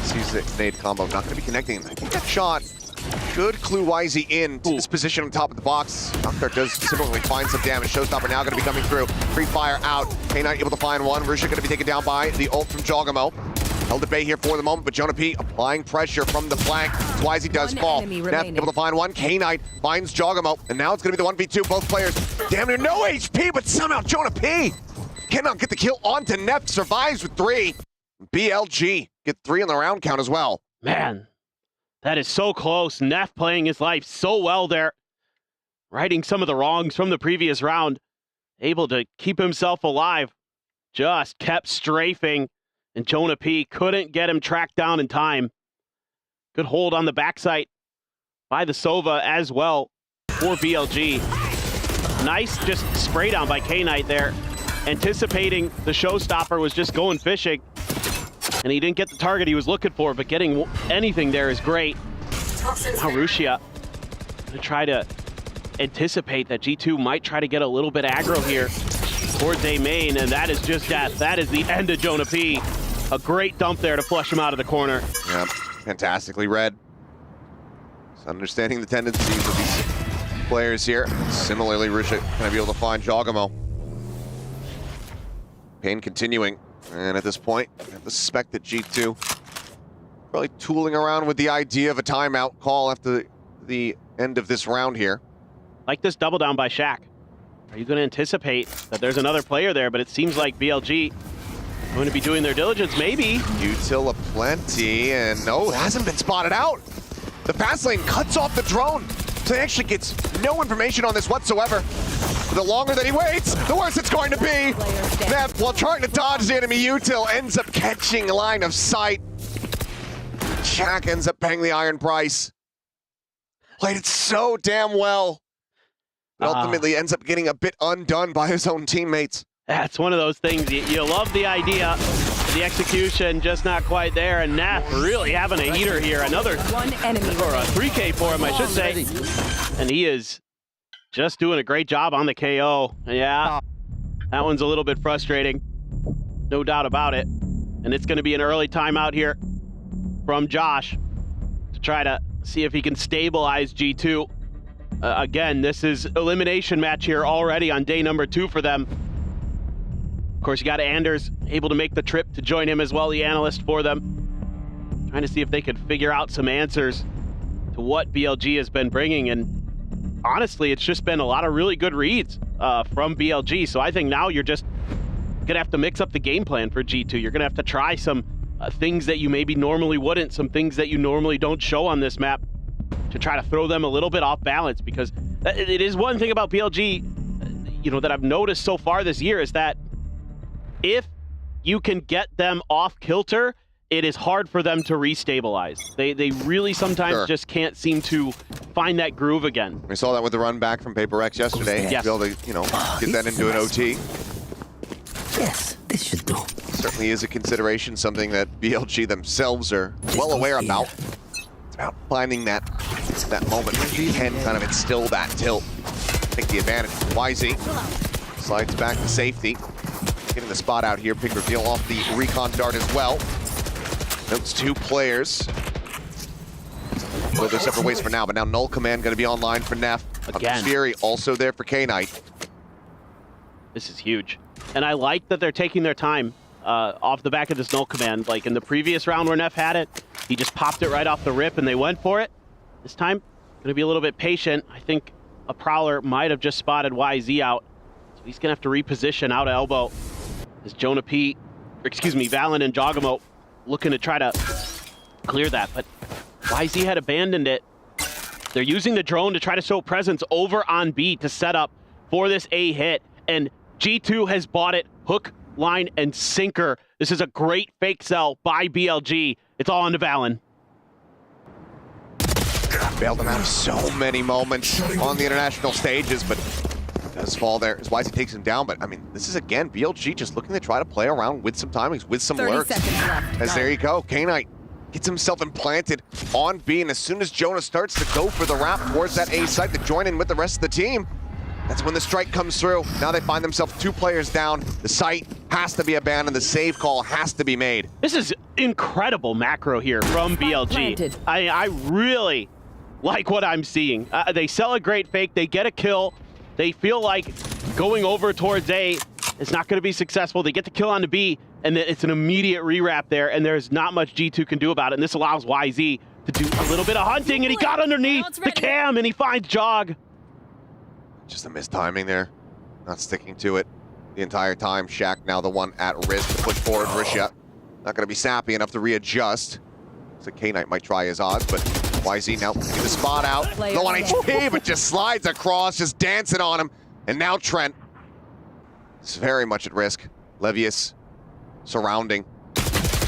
Sees the nade combo, not going to be connecting. I think that shot should clue Wisey in to this position on top of the box. Knockdart does similarly find some damage. Showstopper now going to be coming through. Free fire out. K9 able to find one. Russia going to be taken down by the ult from Jogamo. Held at bay here for the moment, but Jonah P applying pressure from the flank. Wisey does fall. Neff able to find one. K9 finds Jogamo, and now it's going to be the 1v2. Both players damn near no HP, but somehow Jonah P cannot get the kill onto Neff. Survives with 3. BLG get 3 on the round count as well. Man, that is so close. Neff playing his life so well there. Righting some of the wrongs from the previous round. Able to keep himself alive. Just kept strafing. And Jonah P couldn't get him tracked down in time. Good hold on the backside by the Sova as well for BLG. Nice just spray down by K-Knight there. Anticipating the showstopper was just going fishing. And he didn't get the target he was looking for, but getting anything there is great. Now Rushia gonna try to anticipate that G2 might try to get a little bit aggro here towards A main, and that is just death. That is the end of Jonah P. A great dump there to flush him out of the corner. Yeah, fantastically read. So understanding the tendencies of these players here. Similarly, Rushia gonna be able to find Jogamo. Pain continuing. And at this point, I have to suspect that G2 probably tooling around with the idea of a timeout call after the end of this round here. Like this double down by Shaq. Are you going to anticipate that there's another player there? But it seems like BLG going to be doing their diligence, maybe. Util aplenty, and no, it hasn't been spotted out. The fast lane cuts off the drone, so he actually gets no information on this whatsoever. The longer that he waits, the worse it's going to be. Neff, while trying to dodge the enemy Util, ends up catching line of sight. Shaq ends up paying the iron price. Played it so damn well. But ultimately ends up getting a bit undone by his own teammates. That's one of those things, you love the idea, the execution just not quite there, and Neff really having a heater here. Another one enemy, or a 3K for him, I should say. And he is just doing a great job on the KO. Yeah, that one's a little bit frustrating, no doubt about it. And it's gonna be an early timeout here from Josh to try to see if he can stabilize G2. Again, this is elimination match here already on day number 2 for them. Of course, you got Anders able to make the trip to join him as well, the analyst for them. Trying to see if they could figure out some answers to what BLG has been bringing. And honestly, it's just been a lot of really good reads from BLG. So I think now you're just going to have to mix up the game plan for G2. You're going to have to try some things that you maybe normally wouldn't, some things that you normally don't show on this map to try to throw them a little bit off balance. Because it is one thing about BLG, you know, that I've noticed so far this year is that if you can get them off kilter, it is hard for them to restabilize. They really sometimes just can't seem to find that groove again. We saw that with the run back from Paper X yesterday. Yes. Be able to, you know, get that into an OT. Yes, this should do. Certainly is a consideration, something that BLG themselves are well aware about. It's about finding that moment where you can kind of instill that tilt. Take the advantage. Wisey slides back to safety. Getting the spot out here. Big reveal off the recon dart as well. Those 2 players go their separate ways for now, but now Null Command going to be online for Neff. Again. Fury also there for K-Knight. This is huge. And I like that they're taking their time off the back of this Null Command. Like in the previous round where Neff had it, he just popped it right off the rip and they went for it. This time, going to be a little bit patient. I think a Prowler might have just spotted YZ out. So he's going to have to reposition out of elbow. As Jonah P, Valen and Jogamo looking to try to clear that, but YZ had abandoned it. They're using the drone to try to show presence over on B to set up for this A hit, and G2 has bought it hook, line, and sinker. This is a great fake sell by BLG. It's all on to Valen. Bailed him out of so many moments on the international stages, but does fall there as Wisey takes him down. But I mean, this is again BLG just looking to try to play around with some timings, with some lurks. As there you go, K-Knight gets himself implanted on B, and as soon as Jonah starts to go for the wrap towards that A site to join in with the rest of the team, that's when the strike comes through. Now they find themselves 2 players down. The site has to be abandoned. The save call has to be made. This is incredible macro here from BLG. I really like what I'm seeing. They sell a great fake, they get a kill, they feel like going over towards A is not going to be successful. They get the kill on the B, and then it's an immediate rewrap there, and there's not much G2 can do about it. And this allows YZ to do a little bit of hunting, and he got underneath the cam, and he finds Jog. Just a missed timing there. Not sticking to it the entire time. Shaq now the one at risk to push forward. Risha not going to be snappy enough to readjust. So K-Knight might try his odds, but YZ now getting the spot out. Low on HP, but just slides across, just dancing on him. And now Trent is very much at risk. Levius surrounding.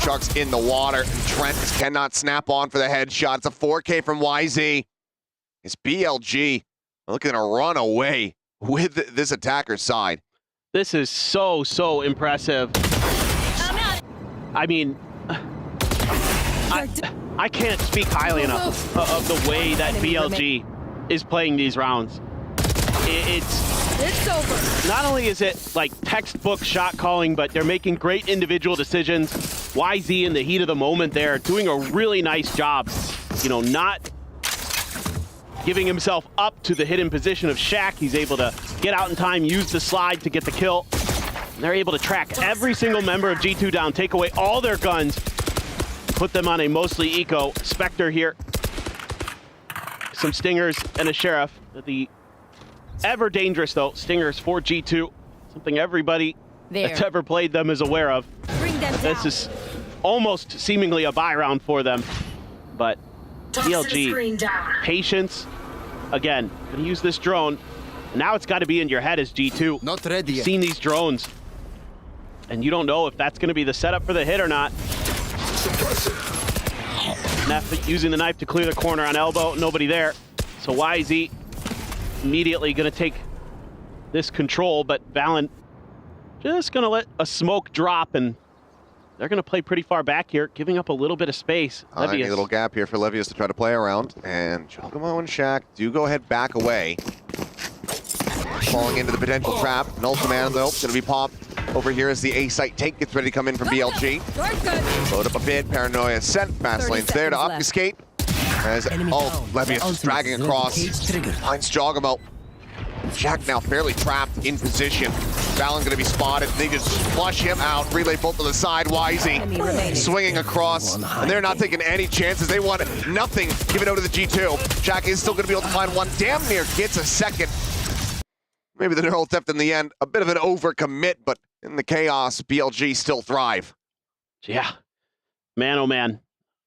Sharks in the water. Trent cannot snap on for the headshot. It's a 4K from YZ. It's BLG looking to run away with this attacker's side. This is so impressive. I mean, I can't speak highly enough of the way that BLG is playing these rounds. It's over. Not only is it like textbook shot calling, but they're making great individual decisions. YZ in the heat of the moment there, doing a really nice job, you know, not giving himself up to the hidden position of Shaq. He's able to get out in time, use the slide to get the kill. And they're able to track every single member of G2 down, take away all their guns, put them on a mostly eco. Spectre here. Some Stingers and a Sheriff. The ever dangerous, though, Stingers for G2. Something everybody that's ever played them is aware of. This is almost seemingly a buy round for them. But BLG, patience. Again, gonna use this drone. Now it's got to be in your head as G2. Not ready yet. Seen these drones, and you don't know if that's gonna be the setup for the hit or not. Neff using the knife to clear the corner on elbow. Nobody there. So YZ immediately gonna take this control, but Valen just gonna let a smoke drop, and they're going to play pretty far back here, giving up a little bit of space. Tiny little gap here for Levius to try to play around. And Giacomo and Shaq do go ahead back away. Falling into the potential trap. An Ultraman, though, going to be popped. Over here as the A-site tank gets ready to come in from BLG. Load up a bit. Paranoia sent. Fast lane's there to obfuscate. As, Levius is dragging across. Finds Giacomo. Shaq now fairly trapped in position. Valen gonna be spotted. They just flush him out. Relay bolt to the side. YZ swinging across. And they're not taking any chances. They want nothing. Give it over to the G2. Shaq is still gonna be able to find one. Damn near gets a second. Maybe the neural theft in the end. A bit of an overcommit, but in the chaos, BLG still thrive. Yeah. Man, oh man.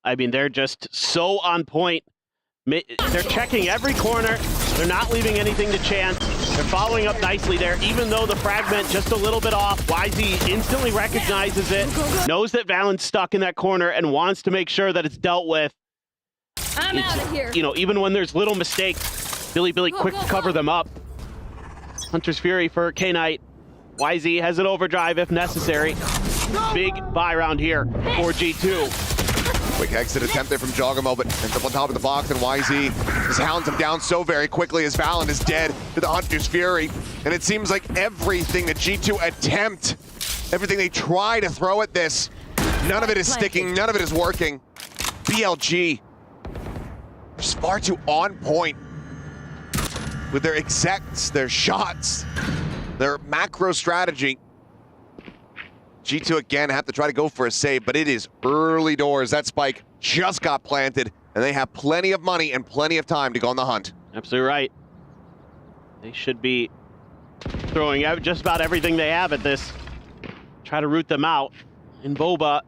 I mean, they're just so on point. They're checking every corner. They're not leaving anything to chance. They're following up nicely there, even though the fragment just a little bit off. YZ instantly recognizes it, knows that Valen's stuck in that corner, and wants to make sure that it's dealt with. I'm out of here. You know, even when there's little mistakes, Billy quick to cover them up. Hunter's Fury for K-Knight. YZ has an overdrive if necessary. Big buy round here for G2. Quick exit attempt there from Giacomo, but ends up on top of the box, and YZ just hounds him down so very quickly as Valen is dead to the Hunter's Fury. And it seems like everything that G2 attempt, everything they try to throw at this, none of it is sticking, none of it is working. BLG just far too on point with their execs, their shots, their macro strategy. G2 again have to try to go for a save, but it is early doors. That spike just got planted, and they have plenty of money and plenty of time to go on the hunt. Absolutely right. They should be throwing out just about everything they have at this. Try to root them out. And Boba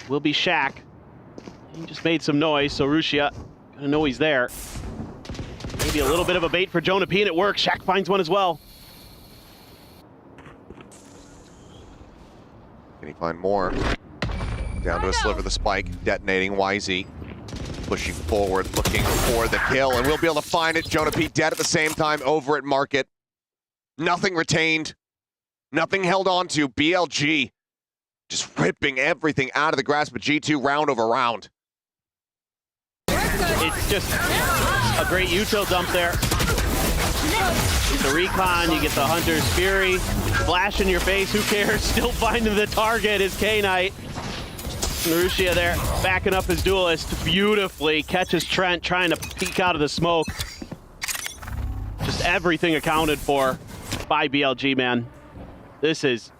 will be Shaq. He just made some noise, so Rushia gonna know he's there. Maybe a little bit of a bait for Jonah P, and it works. Shaq finds one as well. Can he find more? Down to a sliver of the spike, detonating. YZ pushing forward, looking for the kill, and we'll be able to find it. Jonah P dead at the same time over at Market. Nothing retained, nothing held on to. BLG just ripping everything out of the grasp of G2 round over round. It's just a great util dump there. get the recon, you get the Hunter's Fury. Flash in your face, who cares? Still finding the target is K-Knight. Marussia there, backing up his duelist beautifully. Catches Trent trying to peek out of the smoke. Just everything accounted for by BLG, man. This is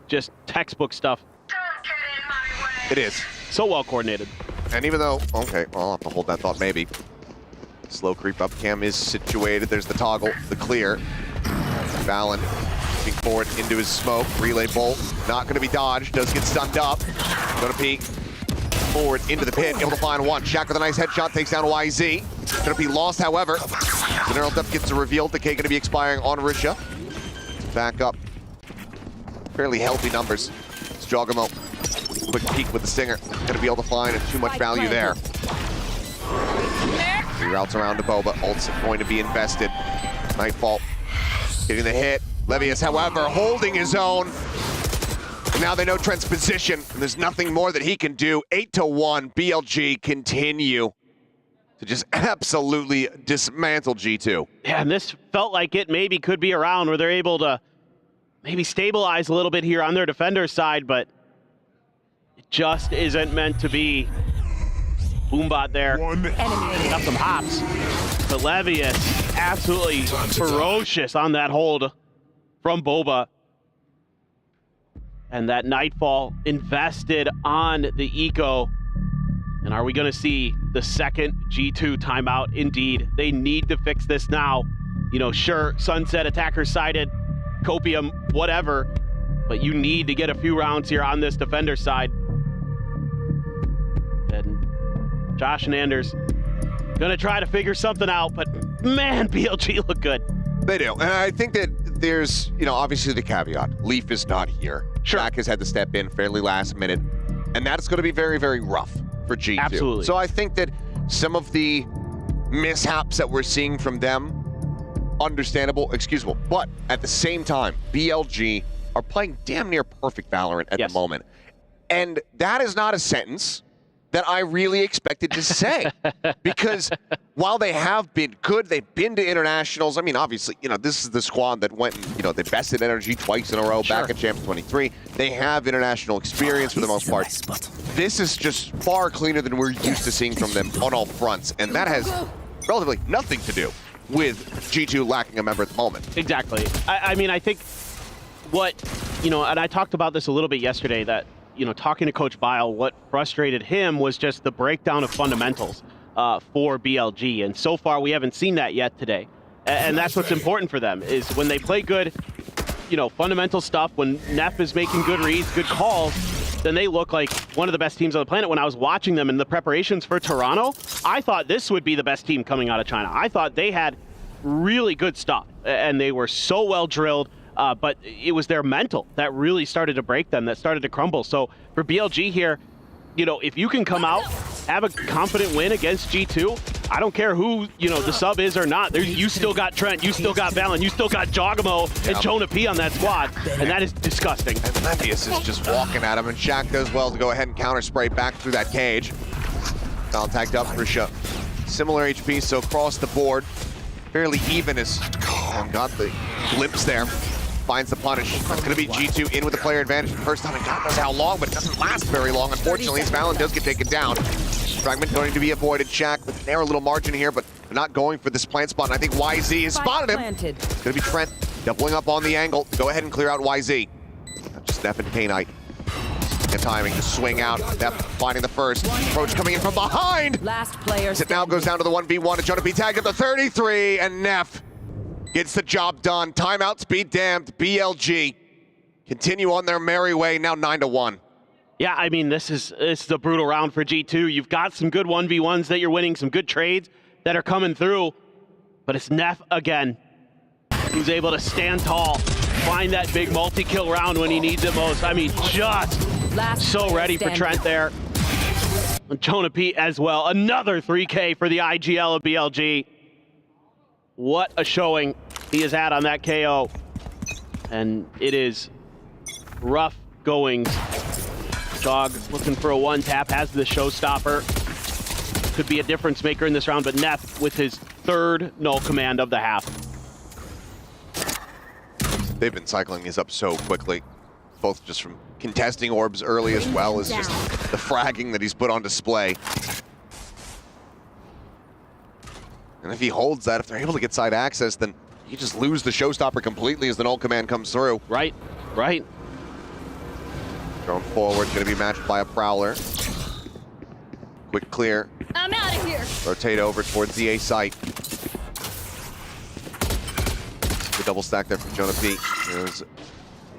just textbook stuff. It is. So well coordinated. And even though, okay, well, I'll have to hold that thought maybe. Slow creep up cam is situated. There's the toggle, the clear. Valen moving forward into his smoke. Relay bolt, not going to be dodged. Does get stunned up. Going to peek forward into the pit. Able to find one. Shaq with a nice headshot takes down YZ. Going to be lost, however. The neural depth gets revealed. Decay going to be expiring on Risha. Back up. Fairly healthy numbers. It's Jogamo. Quick peek with the Stinger. Going to be able to find too much value there. Reroutes around to Boba. Ult's going to be invested. Nightfall getting the hit. Levius, however, holding his own. And now they know Trent's position, and there's nothing more that he can do. 8-1, BLG continue to just absolutely dismantle G2. Yeah, and this felt like it maybe could be a round where they're able to maybe stabilize a little bit here on their defender side, but it just isn't meant to be. Boombot there. Got some hops. But Levius absolutely ferocious on that hold from Boba. And that Nightfall invested on the eco. And are we going to see the second G2 timeout? Indeed. They need to fix this now. You know, sure, Sunset attacker sided, Copium, whatever. But you need to get a few rounds here on this defender side. And Josh and Anders gonna try to figure something out, but man, BLG look good. They do, and I think that there's, you know, obviously the caveat. Leaf is not here. Shaq has had to step in fairly last minute, and that's going to be very, very rough for G2. Absolutely. So I think that some of the mishaps that we're seeing from them, understandable, excusable, but at the same time, BLG are playing damn near perfect Valorant at the moment. And that is not a sentence that I really expected to say. Because while they have been good, they've been to internationals. I mean, obviously, you know, this is the squad that went and, you know, they bested Energy twice in a row back at Champs 23. They have international experience for the most part. This is just far cleaner than we're used to seeing from them on all fronts. And that has relatively nothing to do with G2 lacking a member at the moment. Exactly. I mean, I think what, you know, and I talked about this a little bit yesterday, that, you know, talking to Coach Bile, what frustrated him was just the breakdown of fundamentals for BLG. And so far, we haven't seen that yet today. And that's what's important for them, is when they play good, you know, fundamental stuff, when Neff is making good reads, good calls, then they look like one of the best teams on the planet. When I was watching them in the preparations for Toronto, I thought this would be the best team coming out of China. I thought they had really good stuff, and they were so well drilled. But it was their mental that really started to break them, that started to crumble. So for BLG here, you know, if you can come out, have a confident win against G2, I don't care who, you know, the sub is or not. You still got Trent, you still got Valen, you still got Jogamo and Jonah P on that squad, and that is disgusting. And Levius is just walking at him, and Shaq does well to go ahead and counter spray back through that cage. Valen tagged up for Risha. Similar HP, so across the board, fairly even as got the glimpse there. Finds the punish. It's going to be G2 in with the player advantage for the first time, and God knows how long, but it doesn't last very long, unfortunately, as Valen does get taken down. Fragment going to be avoided. Shaq with a narrow little margin here, but they're not going for this plant spot, and I think YZ has spotted him. It's going to be Trent doubling up on the angle. Go ahead and clear out YZ. Not just Neff and K-Knight. The timing to swing out. Neff finding the first. Approach coming in from behind. Last player. It now goes down to the 1v1, and Jonah B tagged at the 33, and Neff gets the job done. Timeouts be damned. BLG continue on their merry way, now 9-1. Yeah, I mean, this is a brutal round for G2. You've got some good 1v1s that you're winning, some good trades that are coming through, but it's Neff again who's able to stand tall, find that big multi-kill round when he needs it most. I mean, just so ready for Trent there. And Jonah P as well. Another 3K for the IGL of BLG. What a showing he has had on that KO. And it is rough goings. Jog looking for a one tap, has the showstopper. Could be a difference maker in this round, but Neff with his third null command of the half. They've been cycling these up so quickly, both just from contesting orbs early as well as just the fragging that he's put on display. And if he holds that, if they're able to get side access, then you just lose the showstopper completely as the null command comes through. Right. Thrown forward, gonna be matched by a Prowler. Quick clear. I'm out of here. Rotate over towards the A site. The double stack there from Jonah P. As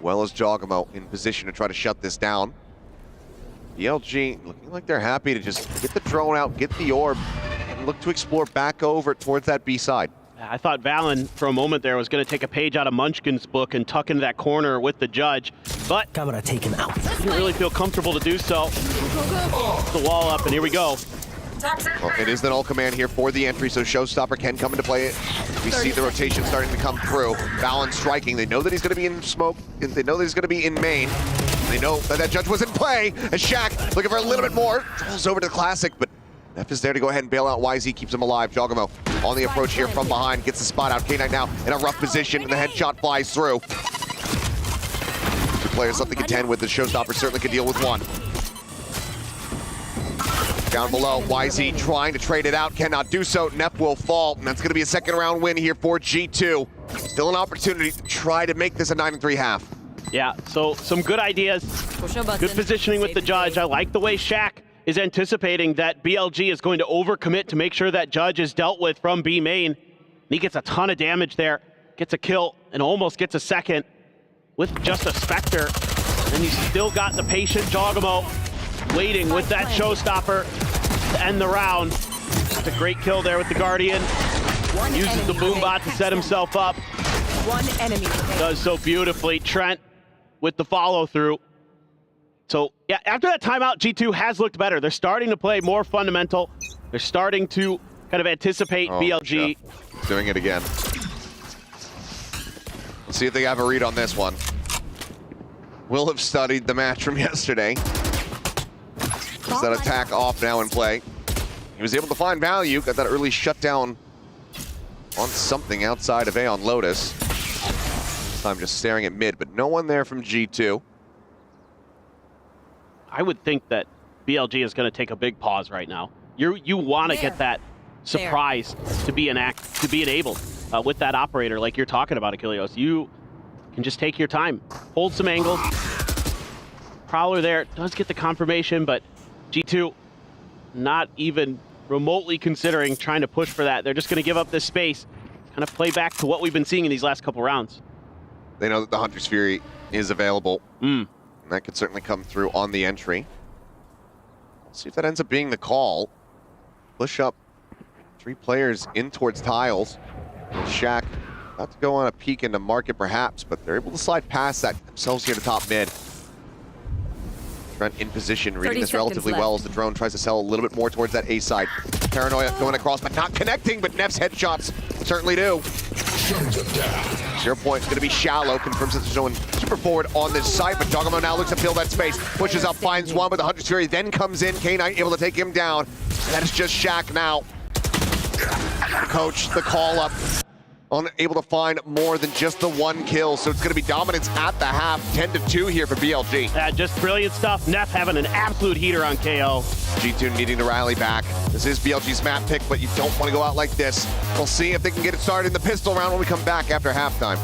well as Jogamo in position to try to shut this down. BLG looking like they're happy to just get the drone out, get the orb, and look to explore back over towards that B side. I thought Valen, for a moment there, was going to take a page out of Munchkin's book and tuck into that corner with the judge, but Camera taken out. Didn't really feel comfortable to do so. The wall up, and here we go. Well, it is the null command here for the entry, so Showstopper can come into play. We see the rotation starting to come through. Valen striking. They know that he's going to be in smoke. They know that he's going to be in main. They know that that judge was in play. As Shaq looking for a little bit more. Draws over to the Classic, but Neff is there to go ahead and bail out. YZ keeps him alive. Jogamo on the approach here from behind. Gets the spot out. K9 now in a rough position, and the headshot flies through. Two players left to contend with. The Showstopper certainly could deal with one. Down below, YZ trying to trade it out, cannot do so. Neff will fall, and that's going to be a second round win here for G2. Still an opportunity to try to make this a 9-3 half. Yeah, so some good ideas. Good positioning with the judge. I like the way Shaq is anticipating that BLG is going to overcommit to make sure that judge is dealt with from B main. And he gets a ton of damage there, gets a kill, and almost gets a second with just a Spectre. And he's still got the patient Jogamo waiting with that Showstopper to end the round. It's a great kill there with the Guardian. Uses the Boombot to set himself up. One enemy. Does so beautifully. Trent with the follow through. So yeah, after that timeout, G2 has looked better. They're starting to play more fundamental. They're starting to kind of anticipate BLG. Yeah. Doing it again. Let's see if they have a read on this one. Will have studied the match from yesterday. Is that attack off now in play? He was able to find value, got that early shutdown on something outside of A on Lotus. This time just staring at mid, but no one there from G2. I would think that BLG is going to take a big pause right now. You want to get that surprise to be enabled with that operator like you're talking about, Achilleos. You can just take your time, hold some angles. Prowler there does get the confirmation, but G2 not even remotely considering trying to push for that. They're just going to give up this space, kind of play back to what we've been seeing in these last couple rounds. They know that the Hunter's Fury is available. And that could certainly come through on the entry. Let's see if that ends up being the call. Push up 3 players in towards tiles. And Shaq about to go on a peek into market perhaps, but they're able to slide past that themselves here to top mid. Trent in position, reading this relatively well as the drone tries to sell a little bit more towards that A side. Paranoia going across, but not connecting, but Neff's headshots certainly do. 0 point, going to be shallow, confirms that there's no one super forward on this side, but Jogamo now looks to fill that space, pushes up, finds one, but the Hunter's Fury then comes in, K9 able to take him down. That is just Shaq now. Coach, the call up. Unable to find more than just the 1 kill, so it's going to be dominance at the half, 10-2 here for BLG. Just brilliant stuff. Neff having an absolute heater on KO. G2 needing to rally back. This is BLG's map pick, but you don't want to go out like this. We'll see if they can get it started in the pistol round when we come back after halftime.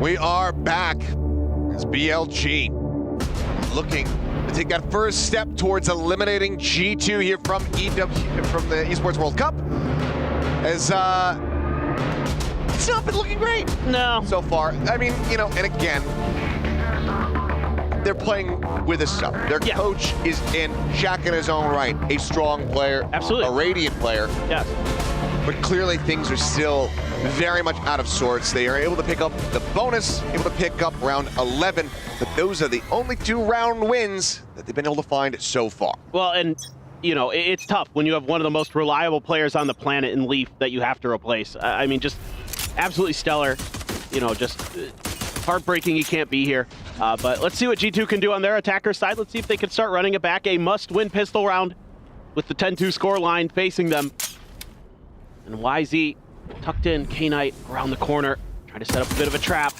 We are back as BLG looking to take that first step towards eliminating G2 here from the Esports World Cup. As it's not been looking great. No. So far. I mean, you know, and again, they're playing with a sub. Their coach is in Shaq in his own right, a strong player, absolutely, a radiant player. Yes. But clearly things are still very much out of sorts. They are able to pick up the bonus, able to pick up round 11, but those are the only 2 round wins that they've been able to find so far. Well, and you know, it's tough when you have one of the most reliable players on the planet in Leaf that you have to replace. I mean, just absolutely stellar. You know, just heartbreaking he can't be here. But let's see what G2 can do on their attacker side. Let's see if they can start running it back. A must-win pistol round with the 10-2 score line facing them. And YZ tucked in, K-Knight around the corner, trying to set up a bit of a trap.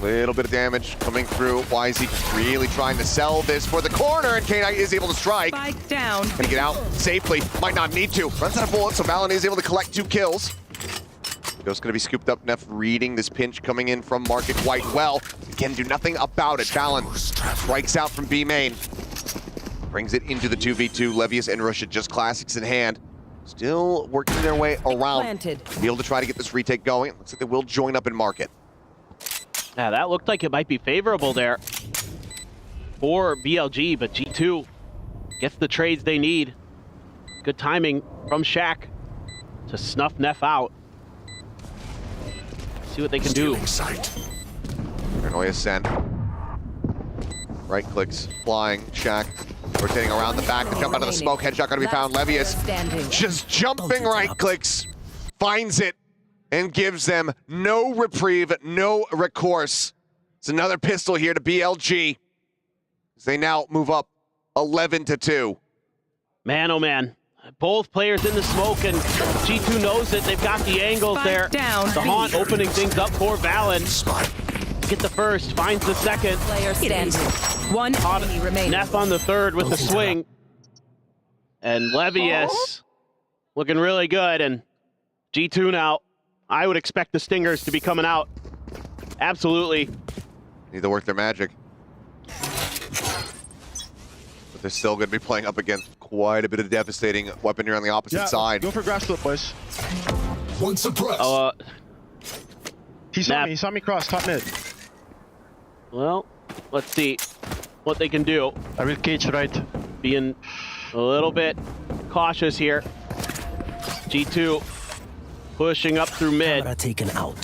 Little bit of damage coming through. YZ just really trying to sell this for the corner, and K-Knight is able to strike. Spike down. Gonna get out safely. Might not need to. Runs out of bullets, so VALORANT is able to collect 2 kills. Ghost gonna be scooped up. Neff reading this pinch coming in from Market quite well. Again, do nothing about it. VALORANT strikes out from B main. Brings it into the 2v2. Levius and Russia just classics in hand. Still working their way around. To be able to try to get this retake going. Looks like they will join up in Market. Yeah, that looked like it might be favorable there for BLG, but G2 gets the trades they need. Good timing from Shaq to snuff Neff out. See what they can do. Paranoia sent. Right clicks, flying, Shaq. Rotating around the back to jump out of the smoke. Headshot gonna be found. Levius just jumping right clicks. Finds it and gives them no reprieve, no recourse. It's another pistol here to BLG as they now move up 11-2. Man, oh man. Both players in the smoke, and G2 knows it. They've got the angles there. The Haunt opening things up for VALORANT. Get the first, finds the second. Player standing. One enemy remaining. Neff on the third with the swing. And Levius looking really good. And G2 now, I would expect the Stingers to be coming out. Absolutely. Need to work their magic. But they're still going to be playing up against quite a bit of devastating weaponry on the opposite side. Go for grass flip, boys. One suppressed. He saw me cross top mid. Well, let's see what they can do. I will cage right. Being a little bit cautious here. G2 pushing up through mid. Taken out.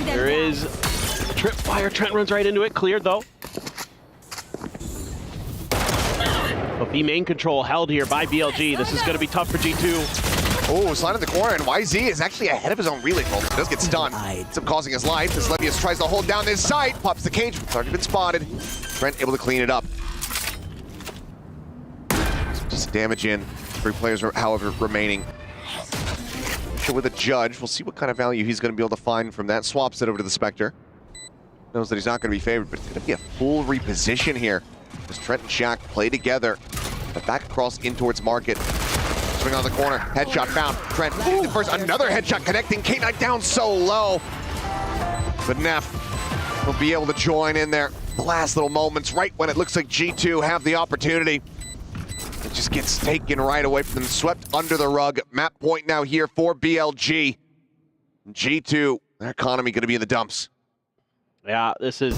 There is tripwire. Trent runs right into it. Cleared though. But B main control held here by BLG. This is going to be tough for G2. Oh, slide in the corner, and YZ is actually ahead of his own relay bolt. Does get stunned. Ends up causing his life as Levius tries to hold down this site. Pops the cage. It's already been spotted. Trent able to clean it up. Just damage in. 3 players, however, remaining. With a judge, we'll see what kind of value he's going to be able to find from that. Swaps it over to the Spectre. Knows that he's not going to be favored, but it's going to be a full reposition here as Trent and Shaq play together. But back across in towards Market. Swing on the corner. Headshot found. Trent the first. Another headshot connecting. K-Knight down so low. But Neff will be able to join in there. The last little moments, right when it looks like G2 have the opportunity. It just gets taken right away from them. Swept under the rug. Map point now here for BLG. G2, their economy going to be in the dumps. Yeah, this is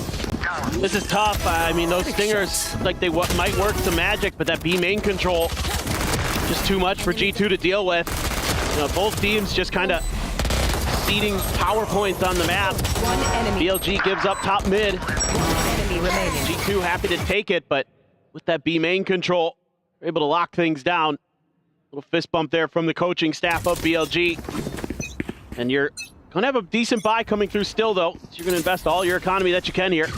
tough. I mean, those Stingers, like they might work some magic, but that B main control, just too much for G2 to deal with. You know, both teams just kind of ceding power points on the map. One enemy. BLG gives up top mid. One enemy remaining. G2 happy to take it, but with that B main control, they're able to lock things down. Little fist bump there from the coaching staff of BLG. And you're going to have a decent buy coming through still, though. So you're going to invest all your economy that you can here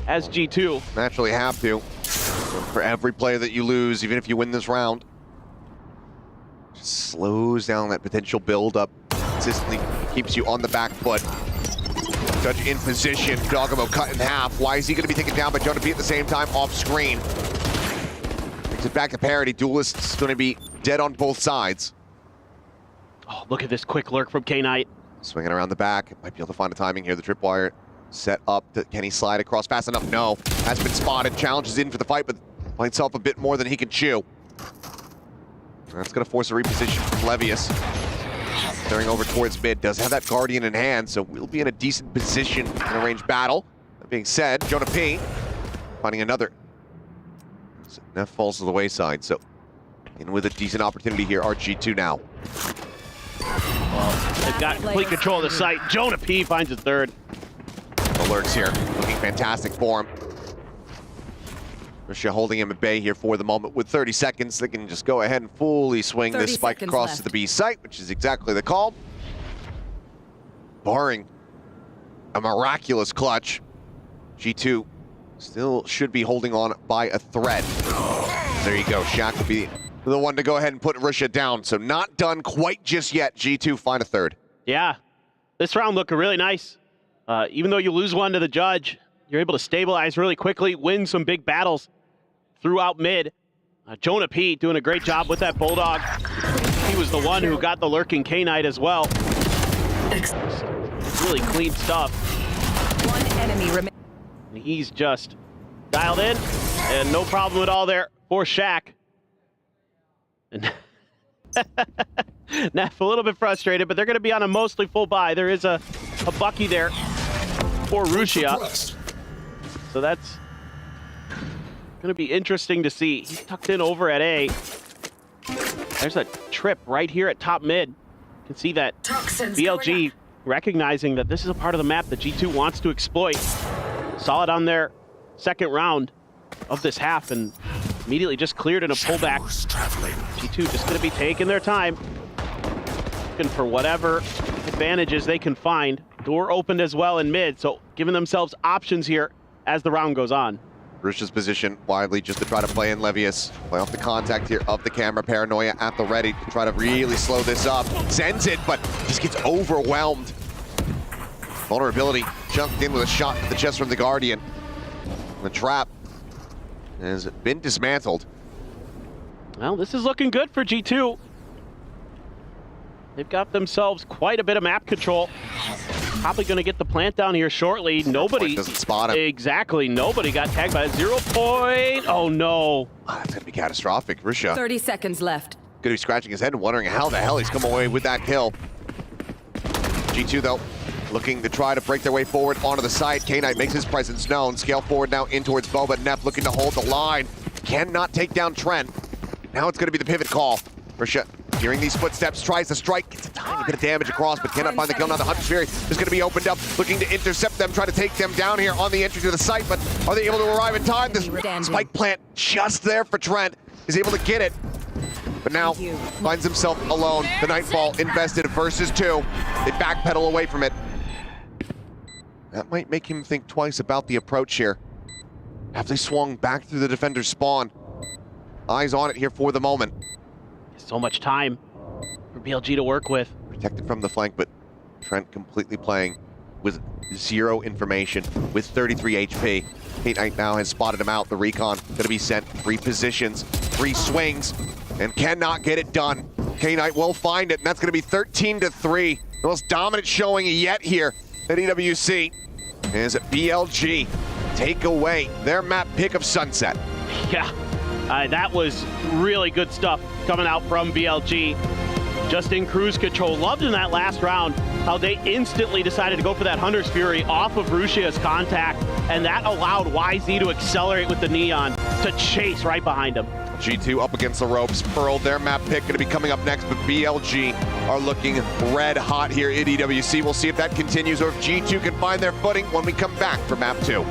as G2. Naturally have to. For every player that you lose, even if you win this round, just slows down that potential build-up. Consistently keeps you on the back foot. Judge in position. Dogamo cut in half. Why is he going to be taken down by Jonah P at the same time off screen? Brings it back to parity. Duelist's going to be dead on both sides. Oh, look at this quick lurk from K-Knight. Swinging around the back. Might be able to find a timing here. The tripwire set up. Can he slide across fast enough? No. Has been spotted. Challenges in for the fight, but finds himself a bit more than he can chew. That's going to force a reposition from Levius. Staring over towards mid. Does have that Guardian in hand, so we'll be in a decent position in a ranged battle. That being said, Jonah P. finding another. So Neff falls to the wayside, so in with a decent opportunity here. RG2 now. Well, they've got complete control of the site. Jonah P. finds a third. Alerts here, looking fantastic for him. Russia holding him at bay here for the moment. With 30 seconds, they can just go ahead and fully swing this spike across to the B site, which is exactly the call. Barring a miraculous clutch, G2 still should be holding on by a thread. There you go. Shaq will be the one to go ahead and put Russia down. So not done quite just yet. G2 find a third. Yeah, this round looking really nice. Even though you lose one to the judge, you're able to stabilize really quickly, win some big battles throughout mid. Jonah P. doing a great job with that Bulldog. He was the one who got the lurking K-Knight as well. Really clean stuff. One enemy remaining. He's just dialed in, and no problem at all there for Shaq. And Neff a little bit frustrated, but they're going to be on a mostly full buy. There is a Bucky there for Russia. So that's going to be interesting to see. He's tucked in over at A. There's a trip right here at top mid. You can see that BLG recognizing that this is a part of the map that G2 wants to exploit. Saw it on their second round of this half and immediately just cleared in a pullback. G2 just going to be taking their time, looking for whatever advantages they can find. Door opened as well in mid, so giving themselves options here as the round goes on. Russia's position widely just to try to play in Levius. Play off the contact here of the camera. Paranoia at the ready to try to really slow this up. Sends it, but just gets overwhelmed. Vulnerability jumped in with a shot to the chest from the Guardian. The trap has been dismantled. Well, this is looking good for G2. They've got themselves quite a bit of map control. Probably going to get the plant down here shortly. Nobody doesn't spot him. Exactly. Nobody got tagged by a 0 point. Oh no. That's going to be catastrophic. Russia 30 seconds left. going to be scratching his head and wondering how the hell he's come away with that kill. G2 though, looking to try to break their way forward onto the side. K-Knight makes his presence known. Scale forward now in towards Boba. Neff looking to hold the line. Cannot take down Trent. Now it's going to be the pivot call. Russia hearing these footsteps, tries to strike, gets a tiny bit of damage across, but cannot find the kill. Now the Hunter's Fury is going to be opened up, looking to intercept them, try to take them down here on the entry to the site, but are they able to arrive in time? This spike plant just there for Trent. Is able to get it, but now finds himself alone. The Nightfall invested versus 2. They backpedal away from it. That might make him think twice about the approach here. Have they swung back through the defender's spawn? Eyes on it here for the moment. So much time for BLG to work with. Protected from the flank, but Trent completely playing with 0 information with 33 HP. K-Knight now has spotted him out. The recon going to be sent. 3 positions, 3 swings, and cannot get it done. K-Knight will find it, and that's going to be 13-3. The most dominant showing yet here at EWC is BLG take away their map pick of Sunset. Yeah, that was really good stuff coming out from BLG. Just in cruise control. Loved in that last round how they instantly decided to go for that Hunter's Fury off of Russia's contact, and that allowed YZ to accelerate with the Neon to chase right behind him. G2 up against the ropes. Pearl, their map pick going to be coming up next, but BLG are looking red hot here at EWC. We'll see if that continues or if G2 can find their footing when we come back for map 2.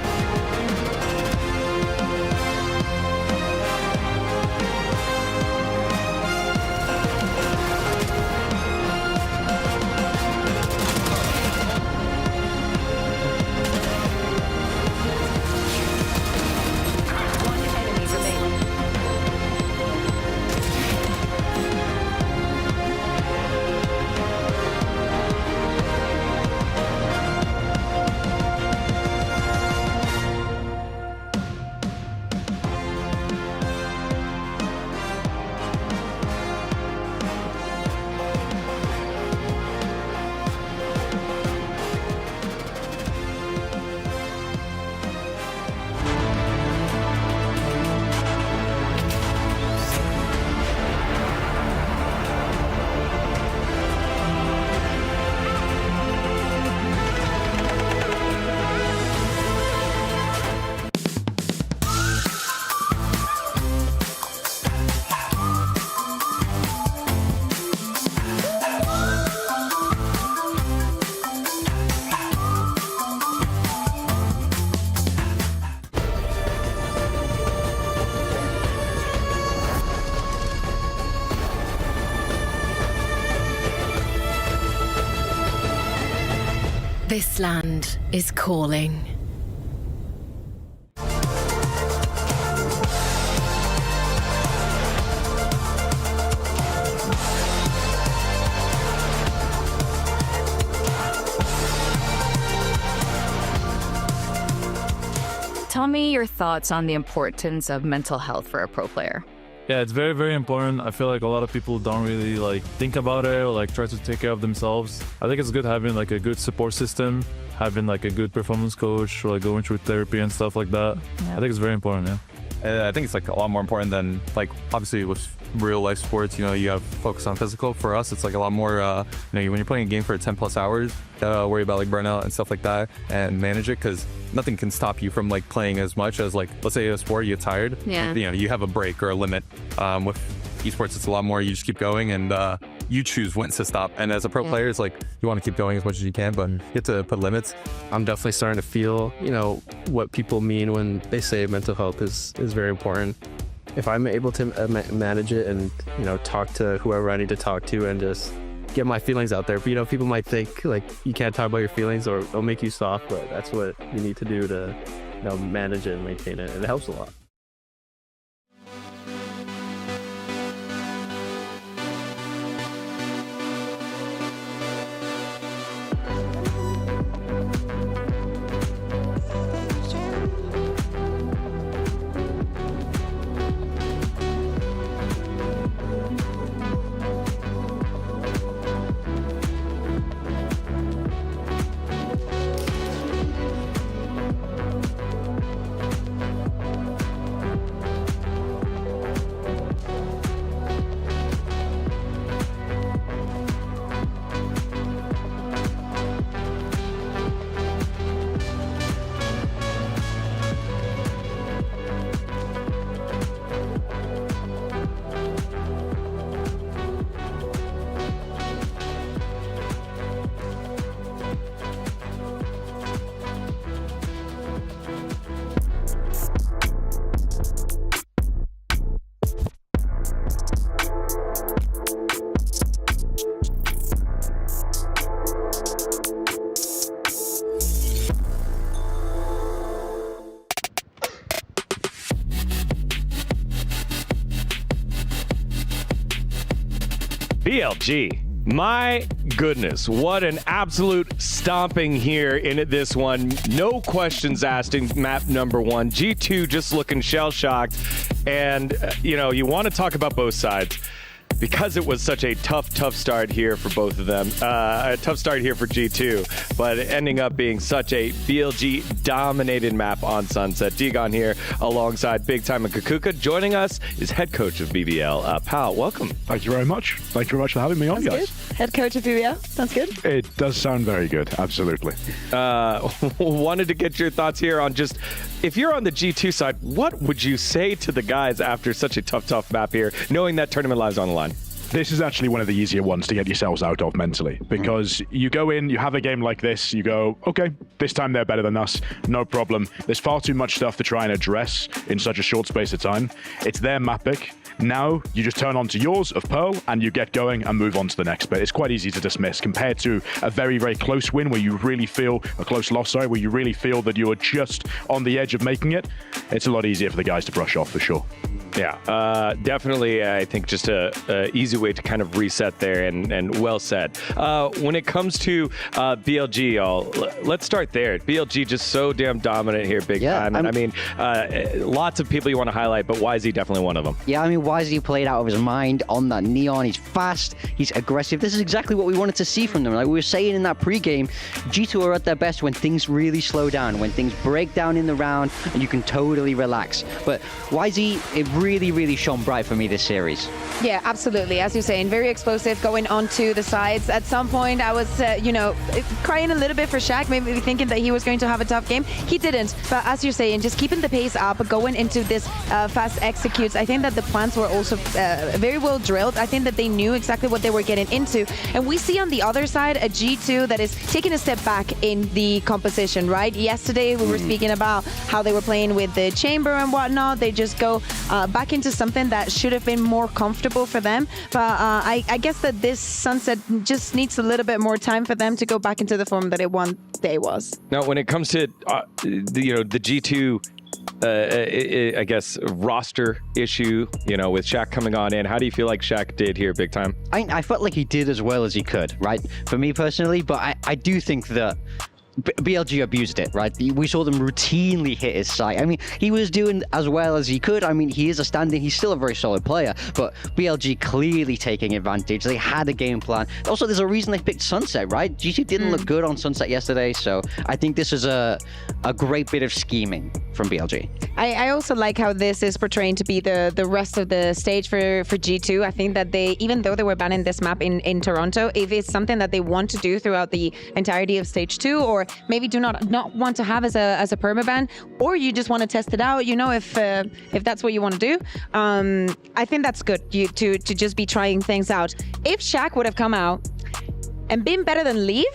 This land is calling. Tell me your thoughts on the importance of mental health for a pro player. Yeah, it's very, very important. I feel like a lot of people don't really think about it or try to take care of themselves. I think it's good having a good support system, having a good performance coach, or going through therapy and stuff like that. Yeah. I think it's very important, yeah. I think it's a lot more important than obviously with real life sports, you have to focus on physical. For us, it's a lot more, when you're playing a game for 10+ hours, you gotta worry about burnout and stuff like that and manage it, because nothing can stop you from playing as much as let's say a sport, you get tired. Yeah. You have a break or a limit. With esports, it's a lot more, you just keep going and you choose when to stop. And as a pro player, it's you want to keep going as much as you can, but you have to put limits. I'm definitely starting to feel, what people mean when they say mental health is very important. If I'm able to manage it and, talk to whoever I need to talk to and just get my feelings out there. But, people might think you can't talk about your feelings or it'll make you soft, but that's what you need to do to, manage it and maintain it. And it helps a lot. BLG. My goodness, what an absolute stomping here in this one. No questions asked in map number 1. G2 just looking shell-shocked. And, you want to talk about both sides. Because it was such a tough start here for both of them. A tough start here for G2, but ending up being such a BLG-dominated map on Sunset. Digon here alongside Big Time and Kakuka. Joining us is head coach of BBL. Pal, welcome. Thank you very much. Thank you very much for having me on, guys. Good. Head coach of BBL. Sounds good. It does sound very good, absolutely. Wanted to get your thoughts here on just, if you're on the G2 side, what would you say to the guys after such a tough map here, knowing that tournament lives on the line? This is actually one of the easier ones to get yourselves out of mentally, because you go in, you have a game like this, you go, okay, this time they're better than us, no problem. There's far too much stuff to try and address in such a short space of time. It's their map pick. Now you just turn on to yours of Pearl and you get going and move on to the next bit. It's quite easy to dismiss compared to a very, very close win where you really feel, a close loss, sorry, where you really feel that you're just on the edge of making it. It's a lot easier for the guys to brush off for sure. Yeah, definitely, I think just a easy way to kind of reset there, and well said. When it comes to BLG, y'all, let's start there. BLG just so damn dominant here, big time. And I mean, lots of people you want to highlight, but YZ definitely one of them. Yeah, I mean, YZ played out of his mind on that Neon. He's fast, he's aggressive. This is exactly what we wanted to see from them. Like we were saying in that pregame, G2 are at their best when things really slow down, when things break down in the round, and you can totally relax. But YZ, it really shone bright for me this series. Yeah, absolutely. As you're saying, very explosive going onto the sides. At some point, I was, crying a little bit for Shaq, maybe thinking that he was going to have a tough game. He didn't. But as you're saying, just keeping the pace up, going into this fast executes. I think that the plans were also very well drilled. I think that they knew exactly what they were getting into. And we see on the other side a G2 that is taking a step back in the composition, right? Yesterday, we were speaking about how they were playing with the chamber and whatnot. They just go back into something that should have been more comfortable for them. But I guess that this Sunset just needs a little bit more time for them to go back into the form that day was. Now, when it comes to the G2, I guess roster issue, with Shaq coming on in, how do you feel like Shaq did here, big time? I felt like he did as well as he could, right? For me personally, but I do think that BLG abused it, right? We saw them routinely hit his site. I mean, he was doing as well as he could. I mean, he is a stand-in. He's still a very solid player, but BLG clearly taking advantage. They had a game plan. Also, there's a reason they picked Sunset, right? G2 didn't look good on Sunset yesterday, so I think this is a great bit of scheming from BLG. I also like how this is portraying to be the rest of the stage for G2. I think that they, even though they were banning this map in Toronto, if it's something that they want to do throughout the entirety of stage 2, or maybe do not want to have as a permaban, or you just want to test it out, if that's what you want to do, I think that's good to just be trying things out. If Shaq would have come out and been better than Leave,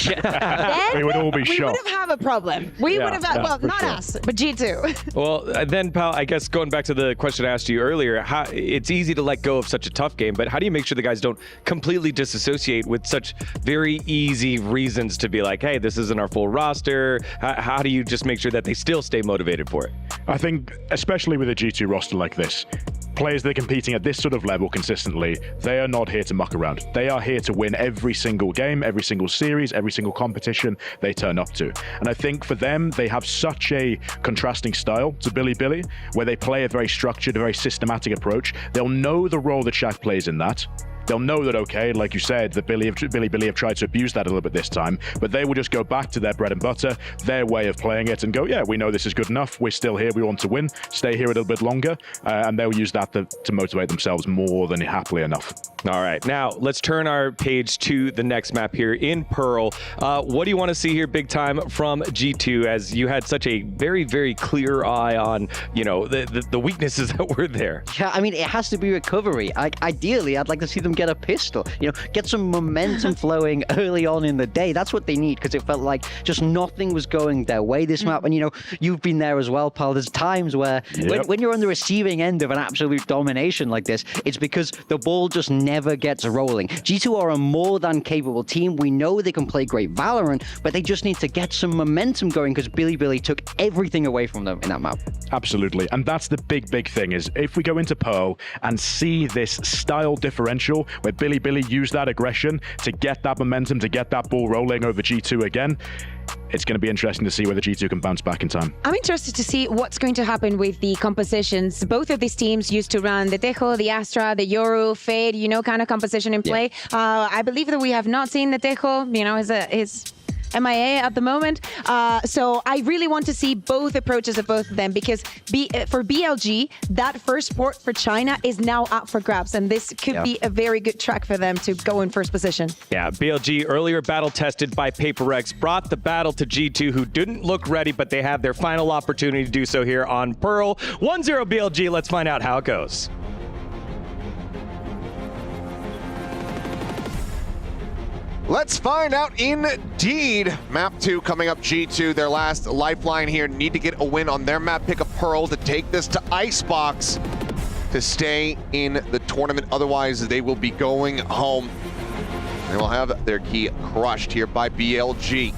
then we would all be shocked. We would have a problem. We would have, well, not us, but G2. Well, then, pal, I guess going back to the question I asked you earlier, it's easy to let go of such a tough game, but how do you make sure the guys don't completely disassociate with such very easy reasons to be like, hey, this isn't our full roster? How do you just make sure that they still stay motivated for it? I think, especially with a G2 roster like this, players that are competing at this sort of level consistently, they are not here to muck around. They are here to win every single game, every single series, every single competition they turn up to. And I think for them, they have such a contrasting style to Billy, where they play a very structured, very systematic approach. They'll know the role that Shaq plays in that. They'll know that, okay, like you said, that Billy have tried to abuse that a little bit this time, but they will just go back to their bread and butter, their way of playing it, and go, yeah, we know this is good enough. We're still here. We want to win. Stay here a little bit longer. And they'll use that to motivate themselves more than happily enough. All right. Now, let's turn our page to the next map here in Pearl. What do you want to see here big time from G2, as you had such a very, very clear eye on, the weaknesses that were there? Yeah, I mean, it has to be recovery. Ideally, I'd like to see them get a pistol, get some momentum flowing early on in the day. That's what they need, because it felt like just nothing was going their way this map. And you've been there as well, pal. There's times where when you're on the receiving end of an absolute domination like this, it's because the ball just never gets rolling. G2 are a more than capable team. We know they can play great Valorant, but they just need to get some momentum going, because Billy took everything away from them in that map. Absolutely. And that's the big thing, is if we go into Pearl and see this style differential where Billy used that aggression to get that momentum, to get that ball rolling over G2 again, it's going to be interesting to see whether G2 can bounce back in time. I'm interested to see what's going to happen with the compositions. Both of these teams used to run the Tejo, the Astra, the Yoru, Fade, kind of composition in play. Yeah. I believe that we have not seen the Tejo, his MIA at the moment. So I really want to see both approaches of both of them, because for BLG, that first port for China is now up for grabs, and this could be a very good track for them to go in first position. Yeah, BLG, earlier battle tested by PaperX, brought the battle to G2, who didn't look ready, but they have their final opportunity to do so here on Pearl. 1-0 BLG, let's find out how it goes. Let's find out indeed. Map 2 coming up, G2, their last lifeline here. Need to get a win on their map. Pick up Pearl to take this to Icebox to stay in the tournament. Otherwise, they will be going home. They will have their key crushed here by BLG.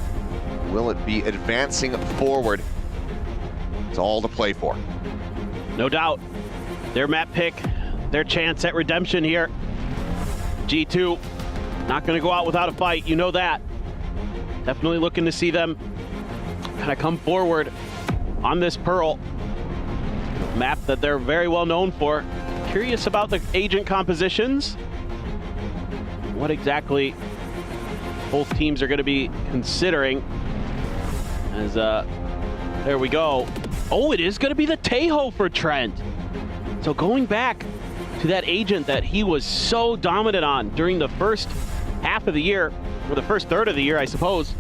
Will it be advancing forward? It's all to play for. No doubt. Their map pick, their chance at redemption here. G2. Not going to go out without a fight, you know that. Definitely looking to see them kind of come forward on this Pearl map that they're very well known for. Curious about the agent compositions. What exactly both teams are going to be considering. As there we go. Oh, it is going to be the Tejo for Trent. So going back to that agent that he was so dominant on during the first half of the year, or the first third of the year, I suppose.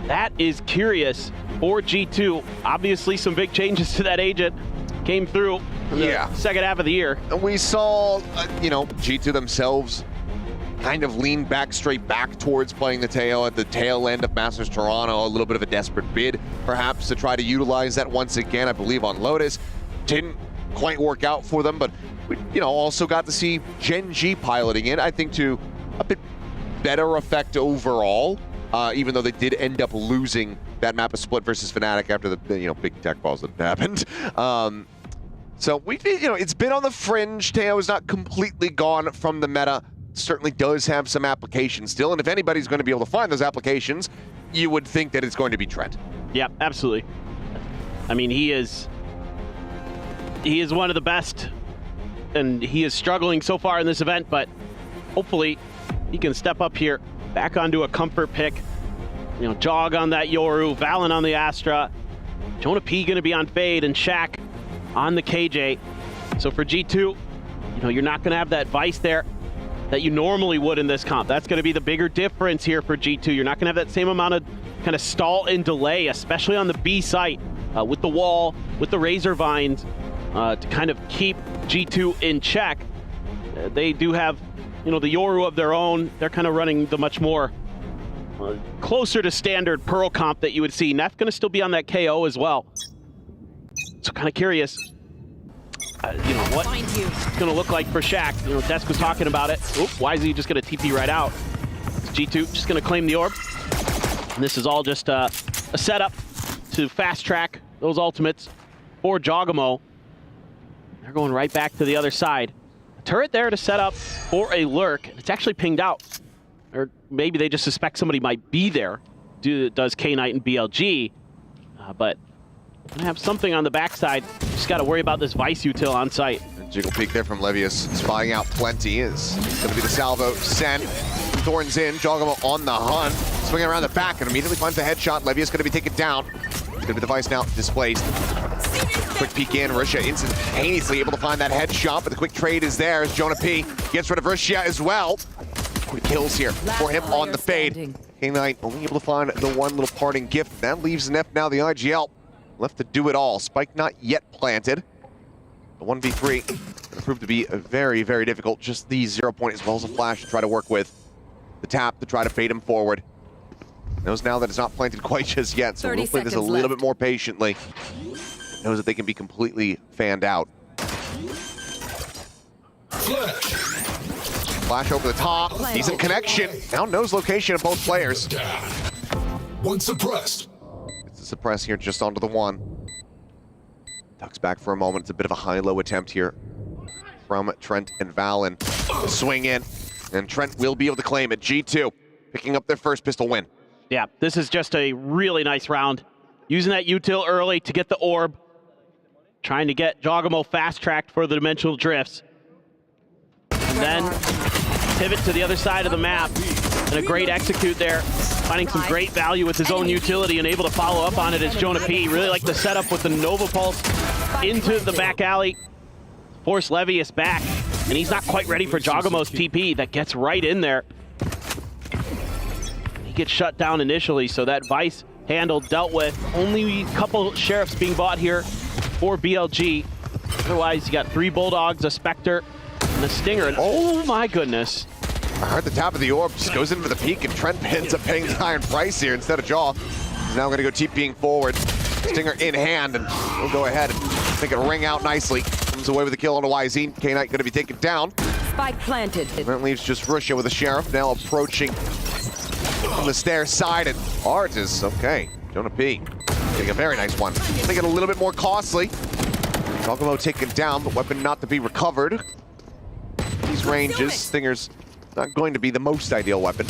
That is curious for G2. Obviously, some big changes to that agent came through in the second half of the year. And we saw, G2 themselves kind of lean straight back towards playing the Tejo at the tail end of Masters Toronto. A little bit of a desperate bid, perhaps, to try to utilize that once again, I believe, on Lotus. Didn't quite work out for them, but we, also got to see Gen G piloting it, I think, to a bit better effect overall. even though they did end up losing that map of Split versus Fnatic after the big tech balls that happened. So it's been on the fringe. Teo is not completely gone from the meta. Certainly does have some applications still, and if anybody's going to be able to find those applications, you would think that it's going to be Trent. Yeah, absolutely. I mean, he is one of the best, and he is struggling so far in this event, but hopefully he can step up here, back onto a comfort pick. Jog on that Yoru, Valen on the Astra, Jonah P going to be on Fade, and Shaq on the KJ. So for G2, you're not going to have that Vice there that you normally would in this comp. That's going to be the bigger difference here for G2. You're not going to have that same amount of kind of stall and delay, especially on the B site, with the wall, with the Razor Vines, to kind of keep G2 in check. They do have, the Yoru of their own. They're kind of running the much more closer to standard Pearl comp that you would see. Neff going to still be on that KO as well. So kind of curious, what it's going to look like for Shaq. Desk was talking about it. Oop, why is he just going to TP right out? G2 just going to claim the orb. And this is all just a setup to fast track those ultimates for Jogamo. They're going right back to the other side. A turret there to set up for a lurk. It's actually pinged out. Or maybe they just suspect somebody might be there. Does K-Knight and BLG. But gonna have something on the backside. Just got to worry about this Vice util on site. Jiggle peek there from Levius, spying out plenty. Is gonna be the salvo. Send. Thorns in. Jogamo on the hunt. Swinging around the back and immediately finds a headshot. Levius gonna be taken down. It's gonna be the Vice now displaced. Quick peek in. Russia instantaneously able to find that headshot, but the quick trade is there as Jonah P gets rid of Russia as well. Quick kills here for him on the Fade. K-Knight only able to find the one little parting gift. That leaves Neff now the IGL. Left to do it all. Spike not yet planted. The 1v3 gonna prove to be very, very difficult. Just the 0 point as well as a flash to try to work with. The tap to try to fade him forward. Knows now that it's not planted quite just yet, so we'll play this a little bit more patiently. Knows that they can be completely fanned out. Flash over the top. Decent connection. Now knows location of both players. One suppressed. It's a suppress here just onto the one. Ducks back for a moment. It's a bit of a high-low attempt here from Trent and Valen. Swing in, and Trent will be able to claim it. G2 picking up their first pistol win. Yeah, this is just a really nice round. Using that util early to get the orb. Trying to get Jogamo fast-tracked for the dimensional drifts. And then pivot to the other side of the map. And a great execute there. Finding some great value with his own utility and able to follow up on it as Jonah P. Really like the setup with the Nova Pulse into the back alley. Force Levius back. And he's not quite ready for Jogamo's TP that gets right in there. He gets shut down initially, so that Vice handled, dealt with. Only a couple Sheriffs being bought here for BLG. Otherwise, you got 3 Bulldogs, a Spectre, and a Stinger. And oh my goodness. I heard the top of the orb just goes in for the peak, and Trent ends up paying the iron price here instead of Jaw. He's now going to go TPing forward. Stinger in hand, and we'll go ahead and make it ring out nicely. Comes away with a kill on a YZ. K-Knight going to be taken down. Spike planted. That leaves just Russia with a Sheriff now approaching from the stair side, and Artis, okay. Jonah P getting a very nice one. Make it a little bit more costly. Jogamo taken down, but weapon not to be recovered. These ranges, Stinger's not going to be the most ideal weapon.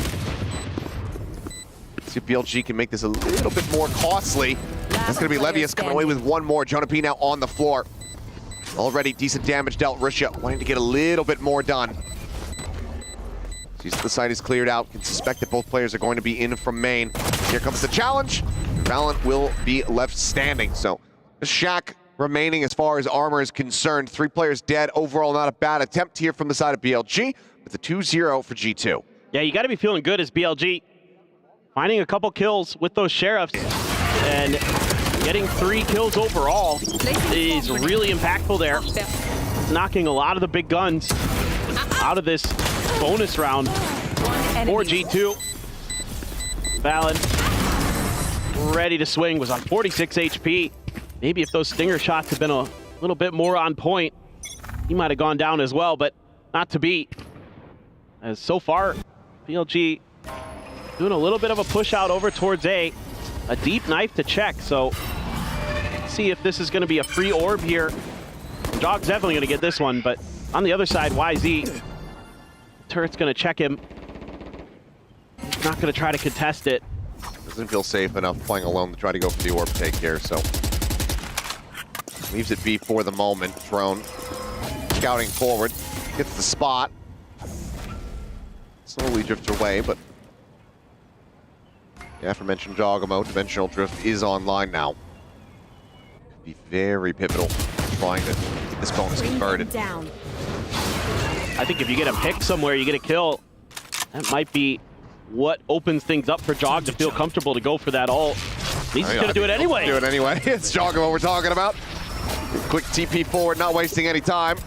See if BLG can make this a little bit more costly. That's going to be Levius coming away with one more. Jonah P now on the floor. Already decent damage dealt. Russia wanting to get a little bit more done. Sees the site is cleared out. Can suspect that both players are going to be in from main. Here comes the challenge. Valen will be left standing. So Shaq remaining as far as armor is concerned. 3 players dead. Overall, not a bad attempt here from the side of BLG with the 2-0 for G2. Yeah, you got to be feeling good as BLG. Finding a couple kills with those Sheriffs and getting 3 kills overall is really impactful there. Knocking a lot of the big guns out of this bonus round for G2. Valen ready to swing, was on 46 HP. Maybe if those Stinger shots had been a little bit more on point, he might have gone down as well, but not to be. As so far, BLG doing a little bit of a push out over towards A. A deep knife to check, so let's see if this is going to be a free orb here. Jog's definitely going to get this one, but on the other side, YZ. Turret's going to check him. He's not going to try to contest it. Doesn't feel safe enough playing alone to try to go for the orb take here, so leaves it B for the moment. Drone scouting forward, gets the spot. Slowly drifts away, but the aforementioned Jogamo, Dimensional Drift is online now. Could be very pivotal trying to get this bonus converted. I think if you get a pick somewhere, you get a kill, that might be what opens things up for Jog to feel comfortable to go for that ult. He's just gonna do it anyway. Do it anyway. It's Jogamo we're talking about. Quick TP forward, not wasting any time.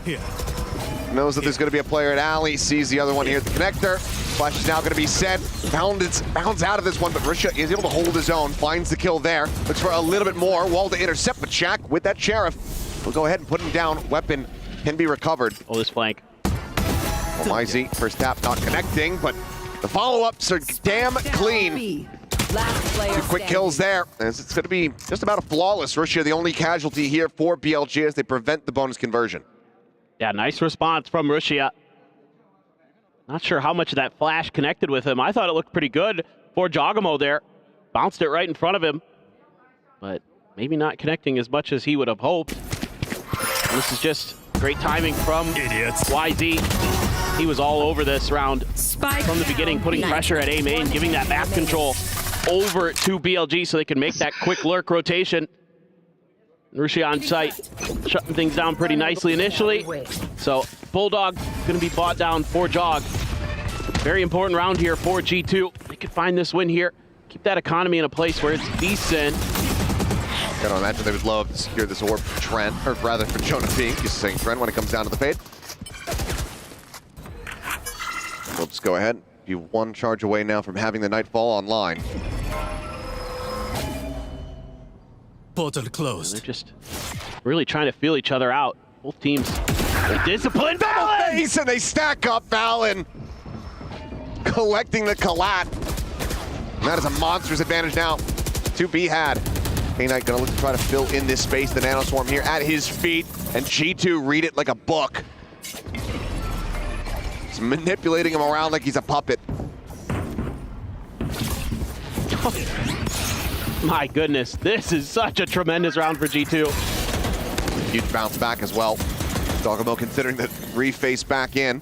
Knows that there's going to be a player at alley, sees the other one here at the connector. Flash is now going to be set. Bounds out of this one, but Risha is able to hold his own, finds the kill there. Looks for a little bit more. Wall to intercept, but Shaq with that Sheriff will go ahead and put him down. Weapon can be recovered. Oh, this flank. Well, YZ, first tap not connecting, but the follow-ups are damn clean. Two quick kills there, as it's going to be just about a flawless. Russia, the only casualty here for BLG as they prevent the bonus conversion. Yeah, nice response from Russia. Not sure how much of that flash connected with him. I thought it looked pretty good for Jogamo there. Bounced it right in front of him, but maybe not connecting as much as he would have hoped. And this is just great timing from YZ. He was all over this round from the beginning, putting pressure at A main, giving that map control over to BLG so they can make that quick lurk rotation. Rushi on site, shutting things down pretty nicely initially. So Bulldog gonna be bought down for Jog. Very important round here for G2. They could find this win here, keep that economy in a place where it's decent. Gotta imagine they would love to secure this orb for Trent, or rather for Jonah Pink. He's saying Trent when it comes down to the fade. We'll just go ahead, be one charge away now from having the Nightfall online. Portal closed. They're just really trying to feel each other out. Both teams disciplined. Face and they stack up. Valen collecting the collat. And that is a monstrous advantage now to be had. K-Knight gonna look to try to fill in this space. The Nanoswarm here at his feet, and G2 read it like a book. He's manipulating him around like he's a puppet. My goodness, this is such a tremendous round for G2. Huge bounce back as well. Jogamo considering the reface back in.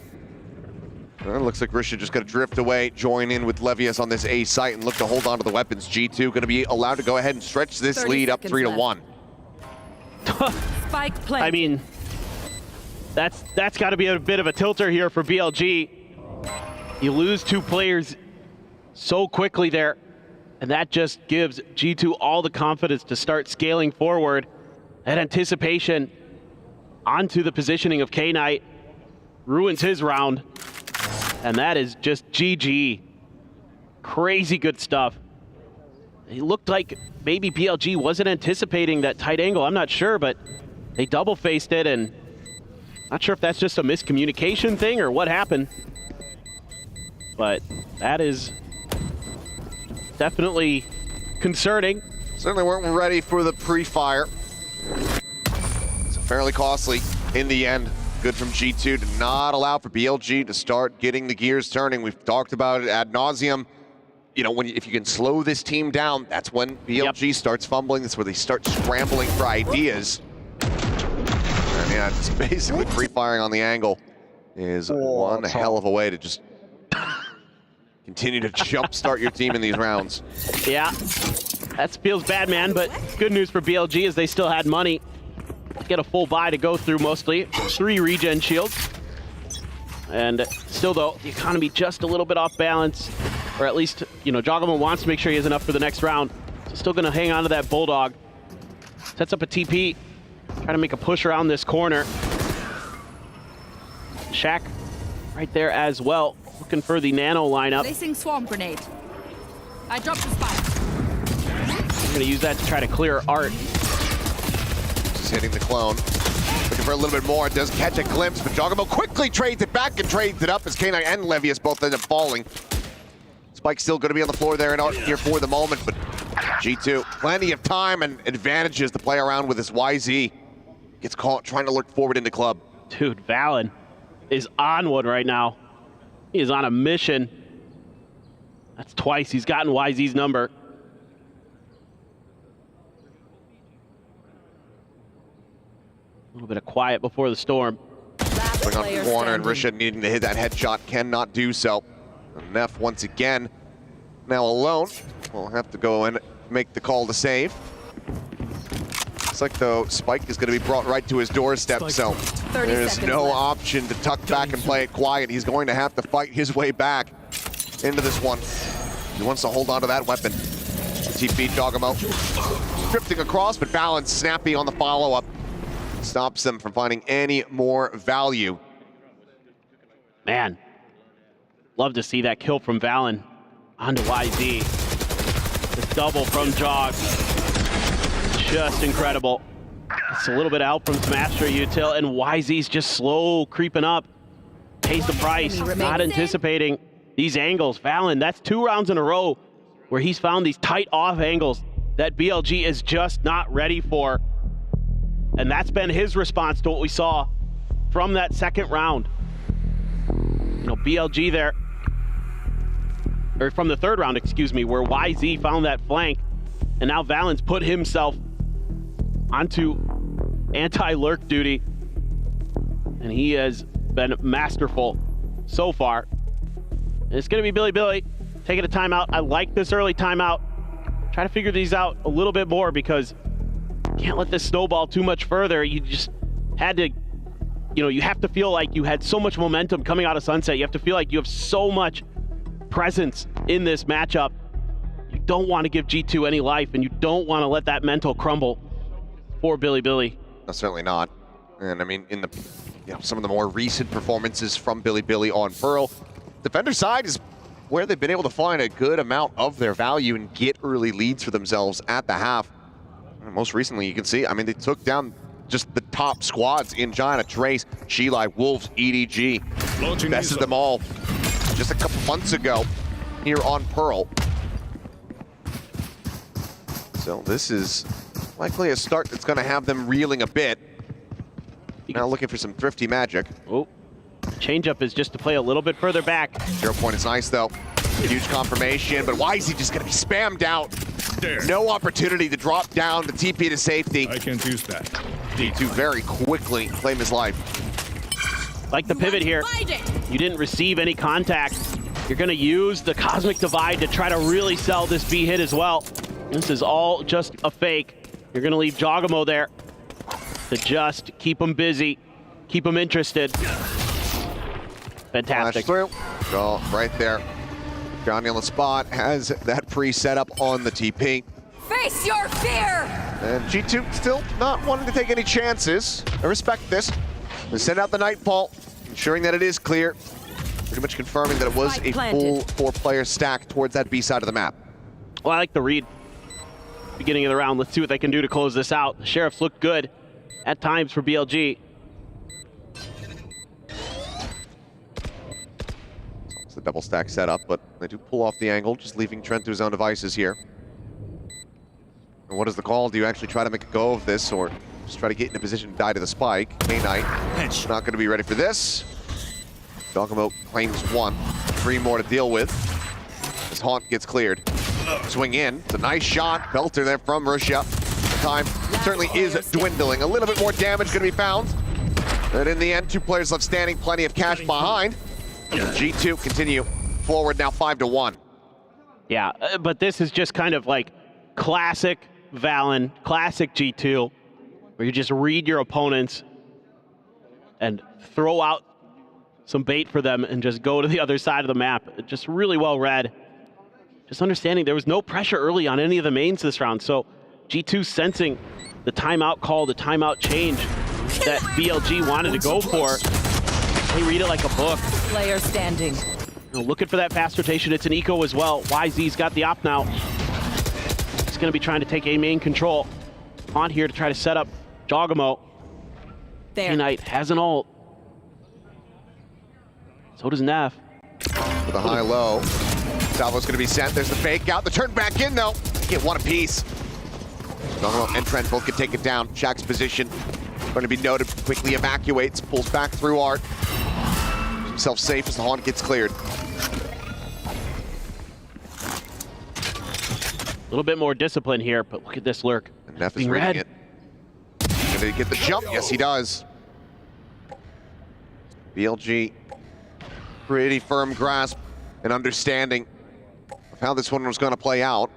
It looks like Risha just going to drift away, join in with Levius on this A site and look to hold on to the weapons. G2 going to be allowed to go ahead and stretch this lead up 3-1. Spike play. I mean, that's got to be a bit of a tilter here for BLG. You lose two players so quickly there, and that just gives G2 all the confidence to start scaling forward. That anticipation onto the positioning of K-Knight ruins his round. And that is just GG. Crazy good stuff. It looked like maybe BLG wasn't anticipating that tight angle. I'm not sure, but they double-faced it, and not sure if that's just a miscommunication thing or what happened. But that is definitely concerning. Certainly weren't ready for the pre-fire. It's fairly costly in the end. Good from G2 to not allow for BLG to start getting the gears turning. We've talked about it ad nauseum. You know, if you can slow this team down, that's when BLG starts fumbling. That's where they start scrambling for ideas. And yeah, just basically pre-firing on the angle is one hell of a way to just continue to jumpstart your team in these rounds. Yeah, that feels bad, man, but good news for BLG is they still had money. Get a full buy to go through mostly. 3 regen shields. And still though, the economy just a little bit off balance. Or at least, you know, Jogamo wants to make sure he has enough for the next round. So still gonna hang on to that Bulldog. Sets up a TP. Try to make a push around this corner. Shaq right there as well. Looking for the Nano lineup. Placing swarm grenade. I dropped the spike. I'm gonna use that to try to clear Art. Hitting the clone. Looking for a little bit more. Does catch a glimpse, but Jogamo quickly trades it back and trades it up as K9 and Levius both end up falling. It's Spike's still going to be on the floor there and out here for the moment, but G2, plenty of time and advantages to play around with this YZ. Gets caught trying to lurk forward into club. Dude, Valen is on one right now. He is on a mission. That's twice he's gotten YZ's number. A little bit of quiet before the storm. Swing off the corner, and Riyadh needing to hit that headshot, cannot do so. And Neff once again, now alone. We'll have to go and make the call to save. Looks like, though, Spike is going to be brought right to his doorstep, so there's no option to tuck back and play it quiet. He's going to have to fight his way back into this one. He wants to hold on to that weapon. TP Jogamo drifting across, but Valen snappy on the follow-up. Stops them from finding any more value. Man, love to see that kill from Valen onto YZ. The double from Jog. Just incredible. It's a little bit of help from Smasher Util, and YZ's just slow creeping up. Pays the price, not anticipating these angles. Valen, that's 2 rounds in a row where he's found these tight off angles that BLG is just not ready for. And that's been his response to what we saw from that second round. You know, BLG there, or from the third round, excuse me, where YZ found that flank, and now Valen's put himself onto anti-lurk duty, and he has been masterful so far. And it's gonna be Billy taking a timeout. I like this early timeout. Try to figure these out a little bit more, because can't let this snowball too much further. You just had to, you know, you have to feel like you had so much momentum coming out of Sunset. You have to feel like you have so much presence in this matchup. You don't want to give G2 any life, and you don't want to let that mental crumble for Billy. No, certainly not. And I mean, in the, you know, some of the more recent performances from Billy on Pearl, defender side is where they've been able to find a good amount of their value and get early leads for themselves at the half. Most recently, you can see, I mean, they took down just the top squads in China. Trace, Shilai, Wolves, EDG. Bested them all just a couple months ago here on Pearl. So this is likely a start that's going to have them reeling a bit. Now looking for some thrifty magic. Oh, changeup is just to play a little bit further back. 0 point is nice, though. Huge confirmation, but why is he just going to be spammed out? There. No opportunity to drop down the TP to safety. I can't use that. D2 very quickly claim his life. Like the pivot here, you didn't receive any contact. You're gonna use the Cosmic Divide to try to really sell this B hit as well. This is all just a fake. You're gonna leave Jogamo there to just keep him busy, keep him interested. Fantastic. Flash through. Go right there. Johnny on the spot has that pre-set up on the TP. Face your fear! And G2 still not wanting to take any chances. I respect this. They send out the Nightfall, ensuring that it is clear. Pretty much confirming that it was a full 4-player stack towards that B side of the map. Well, I like the read. Beginning of the round, let's see what they can do to close this out. The Sheriffs look good at times for BLG. It's the double stack setup, but they do pull off the angle, just leaving Trent to his own devices here. And what is the call? Do you actually try to make a go of this, or just try to get in a position to die to the spike? K-Knight not going to be ready for this. Jogamo claims 1. 3 more to deal with. This Haunt gets cleared. Swing in. It's a nice shot. Belter there from Russia. Time certainly is dwindling. A little bit more damage going to be found. But in the end, 2 players left standing. Plenty of cash behind. G2 continue forward now 5-1. Yeah, but this is just kind of like classic Valen, classic G2, where you just read your opponents and throw out some bait for them and just go to the other side of the map. Just really well read. Just understanding there was no pressure early on any of the mains this round, so G2 sensing the timeout call, the timeout change that BLG wanted to go for. They read it like a book. Player standing. Looking for that fast rotation. It's an eco as well. YZ's got the op now. He's going to be trying to take A main control. On here to try to set up Jogamo. K-Knight has an ult. So does Neff. With a high-low. Salvo's going to be sent. There's the fake out. The turn back in, though. Get one apiece. Donalo and Trent both can take it down. Shaq's position going to be noted. Quickly evacuates. Pulls back through Art. Himself safe as the haunt gets cleared. A little bit more discipline here, but look at this lurk. And Neff is reading it. Did he get the jump? Yes, he does. BLG, pretty firm grasp and understanding of how this one was going to play out.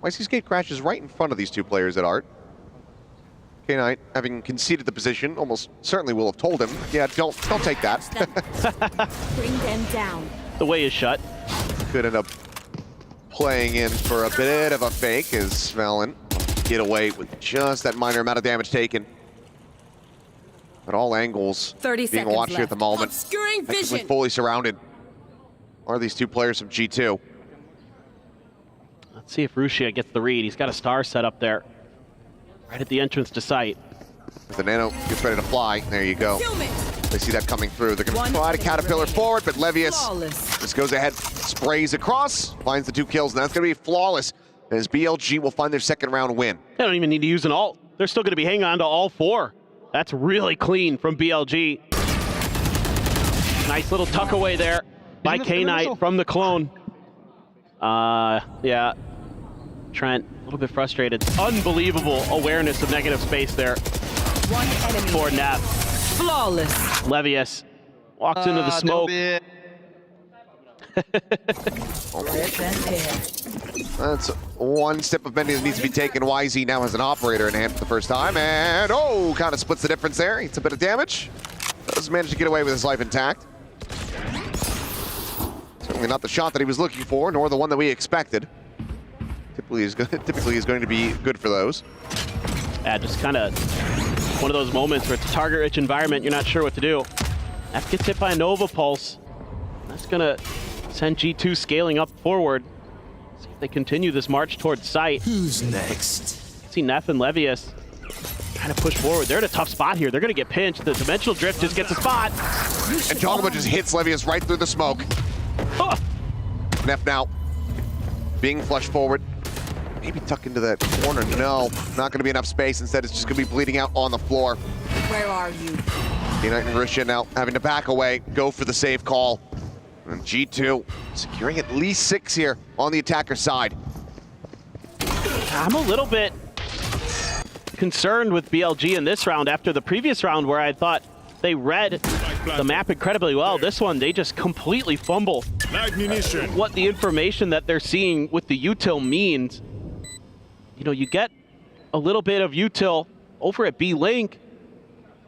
YC's gate crashes right in front of these two players at Art. K-Knight, having conceded the position, almost certainly will have told him, yeah, don't take that. Bring them down. The way is shut. Could end up playing in for a bit of a fake as Valen get away with just that minor amount of damage taken. At all angles, 30 being watched here at the moment. Obscuring vision. Fully surrounded are these two players from G2. Let's see if Rushia gets the read. He's got a star set up there, right at the entrance to site. The Nano gets ready to fly. There you go. They see that coming through. They're going to try to caterpillar forward, but Levius just goes ahead, sprays across, finds the 2 kills, and that's going to be flawless as BLG will find their second round win. They don't even need to use an ult. They're still going to be hanging on to all 4. That's really clean from BLG. Nice little tuck away there by K-Knight from the clone. Yeah. Trent, a little bit frustrated. Unbelievable awareness of negative space there. One enemy for Nap. Flawless. Levius walks into the smoke. That's one step of many that needs to be taken. YZ now has an operator in hand for the first time, and kind of splits the difference there. Eats a bit of damage. Does manage to get away with his life intact. Certainly not the shot that he was looking for, nor the one that we expected. Typically is going to be good for those. Yeah, just kind of one of those moments where it's a target-rich environment. You're not sure what to do. F gets hit by a Nova Pulse. That's going to send G2 scaling up forward. See if they continue this march towards site. Who's next? See Neff and Levius trying to push forward. They're in a tough spot here. They're going to get pinched. The Dimensional Drift just gets a spot. And Jogama just hits Levius right through the smoke. Neff now being flushed forward. Maybe tuck into that corner. No, not going to be enough space. Instead, it's just going to be bleeding out on the floor. Where are you? K-Knight and Russia now having to back away, go for the save call. And G2 securing at least 6 here on the attacker side. I'm a little bit concerned with BLG in this round after the previous round where I thought they read the map incredibly well. This one, they just completely fumble what the information that they're seeing with the util means. You know, you get a little bit of util over at B-Link,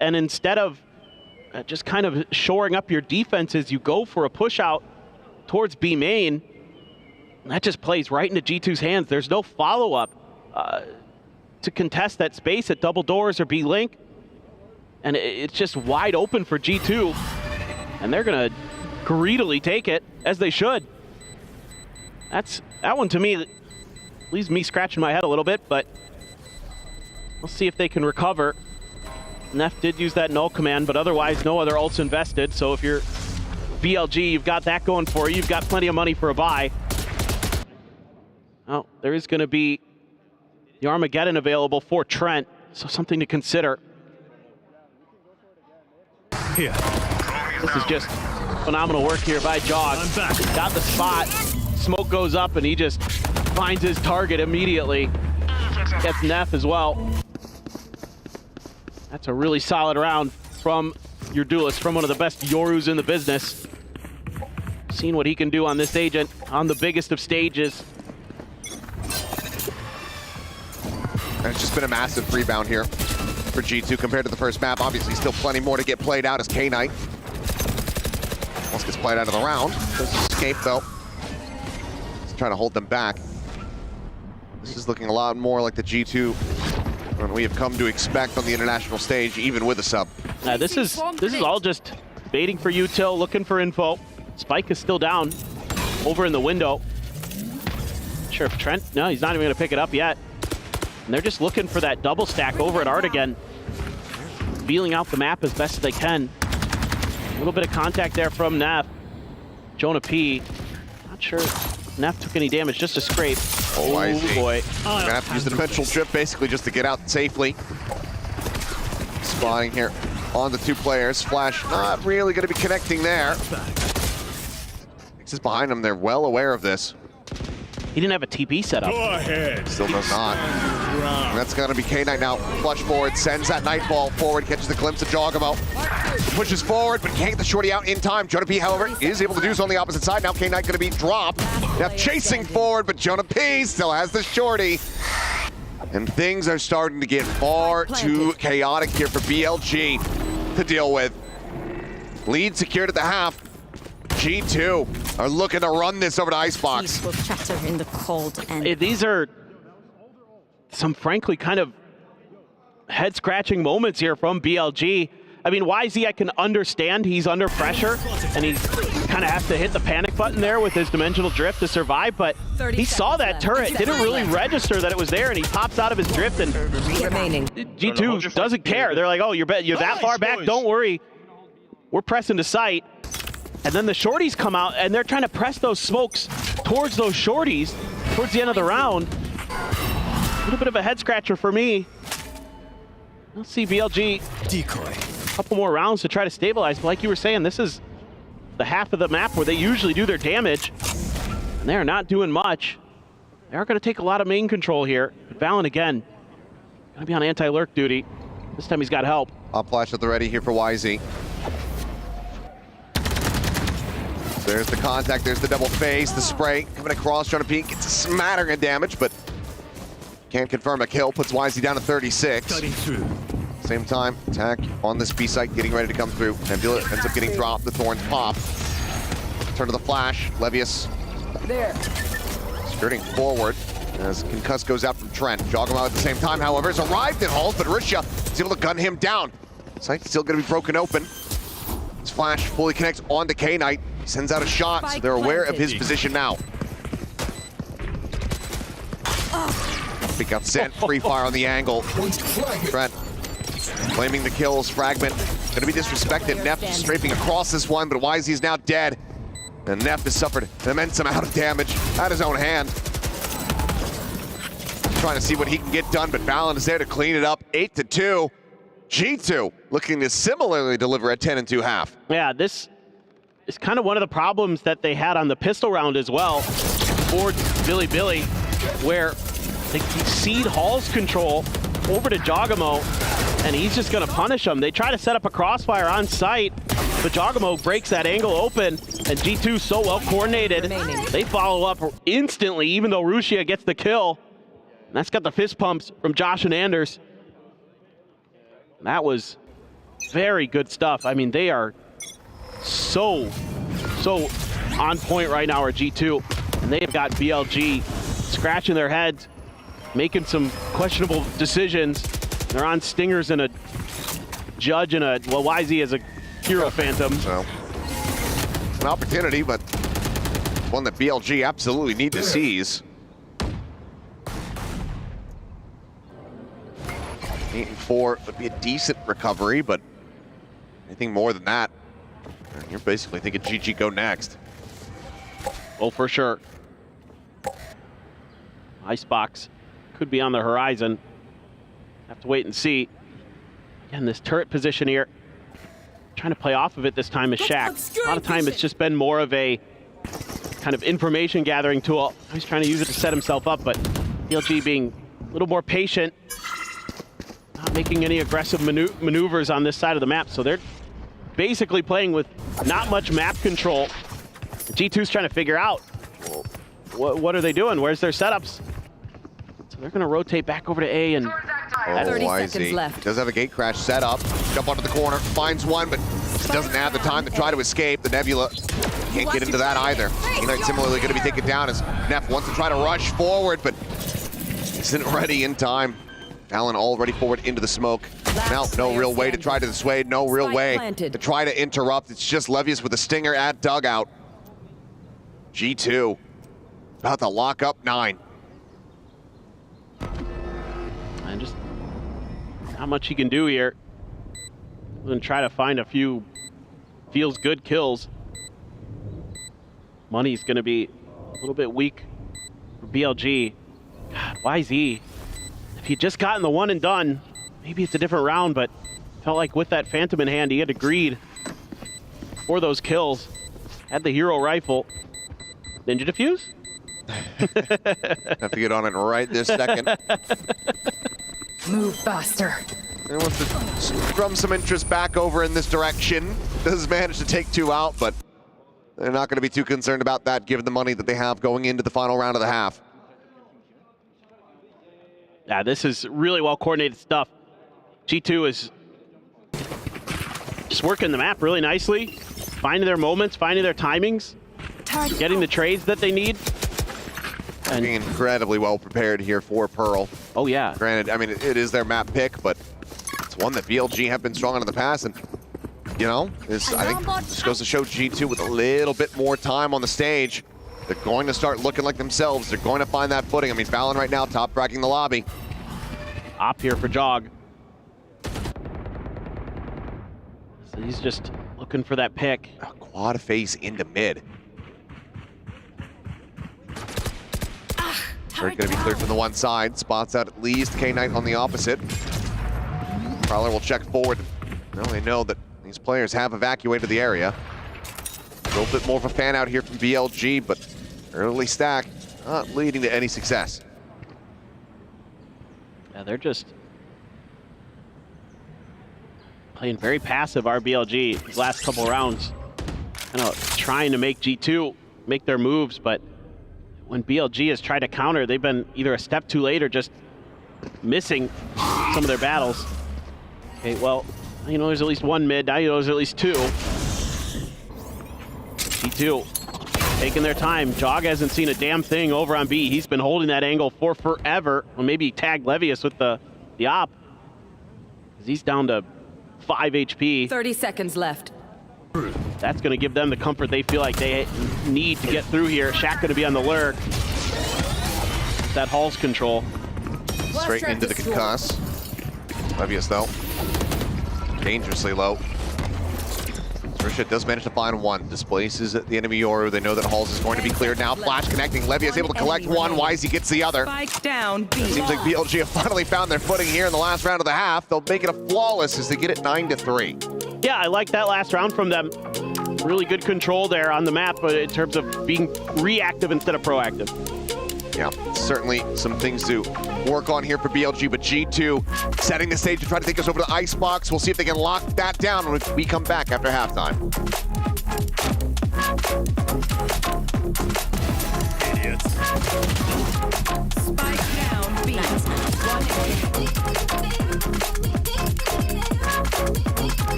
and instead of just kind of shoring up your defenses, you go for a push out towards B main. That just plays right into G2's hands. There's no follow-up to contest that space at double doors or B-Link. And it's just wide open for G2. And they're gonna greedily take it, as they should. That one to me leaves me scratching my head a little bit, but we'll see if they can recover. Neff did use that null command, but otherwise no other ults invested. So if you're BLG, you've got that going for you. You've got plenty of money for a buy. Oh, there is going to be the Armageddon available for Trent, so something to consider. Here. This is just phenomenal work here by Jog. Got the spot. Smoke goes up, and he just finds his target immediately. Gets Neff as well. That's a really solid round from your duelist, from one of the best Yorus in the business. Seen what he can do on this agent on the biggest of stages. And it's just been a massive rebound here for G2 compared to the first map. Obviously, still plenty more to get played out as K-Knight almost gets played out of the round. Does escape, though. He's trying to hold them back. This is looking a lot more like the G2 that we have come to expect on the international stage, even with a sub. This is all just baiting for util, looking for info. Spike is still down over in the window. Not sure if Trent, no, he's not even going to pick it up yet. And they're just looking for that double stack over at Art again. Feeling out the map as best as they can. A little bit of contact there from Neff. Jonah P. Not sure Neff took any damage, just a scrape. Oh boy. Gonna have to use the dimensional drift basically just to get out safely. Spotting here on the two players. Flash not really gonna be connecting there. Is behind him, they're well aware of this. He didn't have a TP set up. Go ahead. Still does not. And that's gonna be K-Knight now. Flush forward, sends that Nightfall forward, catches the glimpse of Jogamo. Pushes forward, but can't get the shorty out in time. Jonah P, however, is able to do so on the opposite side. Now K-Knight gonna be dropped. Now chasing forward, but Jonah P still has the shorty. And things are starting to get far too chaotic here for BLG to deal with. Lead secured at the half. G2 are looking to run this over to Icebox. Will chatter in the cold end. These are some frankly kind of head-scratching moments here from BLG. I mean, YZ, I can understand he's under pressure and he kind of has to hit the panic button there with his dimensional drift to survive, but he saw that turret, didn't really register that it was there, and he pops out of his drift, and G2 doesn't care. They're like, oh, you're that far back, don't worry. We're pressing to sight. And then the shorties come out, and they're trying to press those smokes towards those shorties towards the end of the round. A little bit of a head-scratcher for me. Let's see BLG. Decoy. A couple more rounds to try to stabilize, but like you were saying, this is the half of the map where they usually do their damage, and they're not doing much. They are going to take a lot of main control here. But Valen, again, going to be on anti-lurk duty. This time he's got help. Up flash at the ready here for YZ. There's the contact, there's the double phase, the spray coming across, trying to peek, gets a smattering of damage, but can't confirm a kill, puts YZ down to 36. Same time, attack on this B site, getting ready to come through. Nebula ends up getting dropped, the Thorns pop. Turn to the flash, Levius skirting forward as Concuss goes out from Trent. Jogamo at the same time, however, has arrived in Halls, but Risha is able to gun him down. Site's still gonna be broken open. His flash fully connects onto K-Knight. He sends out a shot, so they're aware of his position now. Pick up sent, free fire on the angle. Trent claiming the kills, fragment. Gonna be disrespected. Neff strafing across this one, but YZ's now dead. And Neff has suffered an immense amount of damage at his own hand. Trying to see what he can get done, but Valen is there to clean it up. 8-2. G2 looking to similarly deliver a 10-2 half. Yeah, this is kind of one of the problems that they had on the pistol round as well for Billy, where they cede Hall's control over to Jogamo, and he's just going to punish them. They try to set up a crossfire on site, but Jogamo breaks that angle open, and G2 so well coordinated. They follow up instantly, even though Rushia gets the kill. And that's got the fist pumps from Josh and Anders. That was very good stuff. I mean, they are so on point right now, our G2. And they've got BLG scratching their heads, making some questionable decisions. They're on stingers and a judge and a, well, YZ is a hero phantom. So, an opportunity, but one that BLG absolutely need to seize. 8-4 would be a decent recovery, but anything more than that, you're basically thinking GG go next. Oh, for sure. Icebox could be on the horizon. Have to wait and see. Again, this turret position here, trying to play off of it this time is Shaq. A lot of time it's just been more of a kind of information gathering tool. He's trying to use it to set himself up, but BLG being a little more patient, not making any aggressive maneuvers on this side of the map. So they're basically playing with not much map control. G2's trying to figure out what are they doing? Where's their setups? So they're going to rotate back over to A and 30 seconds left. Does have a gate crash set up. Jump onto the corner, finds one, but doesn't have the time to try to escape. The Nebula can't get into that either. K-Knight similarly going to be taken down as Neff wants to try to rush forward, but isn't ready in time. Valen already forward into the smoke. Now, no real way to try to dissuade, no real way to try to interrupt. It's just Levius with a stinger at dugout. G2 about to lock up 9. And just not much he can do here. And try to find a few feels good kills. Money's going to be little bit weak for BLG. God, YZ, if he'd just gotten the one and done, maybe it's a different round, but felt like with that Phantom in hand, he had agreed for those kills. Had the hero rifle. Ninja defuse? Have to get on it right this second. Move faster. He wants to drum some interest back over in this direction. Does manage to take 2 out, but they're not going to be too concerned about that given the money that they have going into the final round of the half. Yeah, this is really well coordinated stuff. G2 is just working the map really nicely, finding their moments, finding their timings, getting the trades that they need. And being incredibly well prepared here for Pearl. Oh yeah. Granted, I mean, it is their map pick, but it's one that BLG have been strong on in the past, and you know, I think this goes to show G2 with a little bit more time on the stage. They're going to start looking like themselves. They're going to find that footing. I mean, Fallon right now top fracking the lobby. Op here for Jog. So he's just looking for that pick. A quad phase into mid. They're going to be cleared from the one side. Spots out at least K-Knight on the opposite. Prowler will check forward. Well, they know that these players have evacuated the area. A little bit more of a fan out here from BLG, but early stack not leading to any success. Yeah, they're just playing very passive, RBLG, these last couple rounds. You know, trying to make G2 make their moves, but when BLG has tried to counter, they've been either a step too late or just missing some of their battles. Okay, well, you know there's at least one mid, now you know there's at least 2. G2 taking their time. Jog hasn't seen a damn thing over on B. He's been holding that angle for forever. Well, maybe he tagged Levius with the op. He's down to 5 HP. 30 seconds left. That's going to give them the comfort they feel like they need to get through here. Shaq going to be on the lurk. That Hall's control. Straight into the concuss. Levius, though, dangerously low. Risha does manage to find one. Displaces the enemy Yoru. They know that Halls is going to be cleared now. Flash connecting. Levius is able to collect one. Wisey gets the other. Spike down. It seems like BLG have finally found their footing here in the last round of the half. They'll make it a flawless as they get it 9-3. Yeah, I like that last round from them. Really good control there on the map, but in terms of being reactive instead of proactive. Yeah, certainly some things to work on here for BLG, but G2 setting the stage to try to take us over to Icebox. We'll see if they can lock that down when we come back after halftime. Idiots. Spike down, B.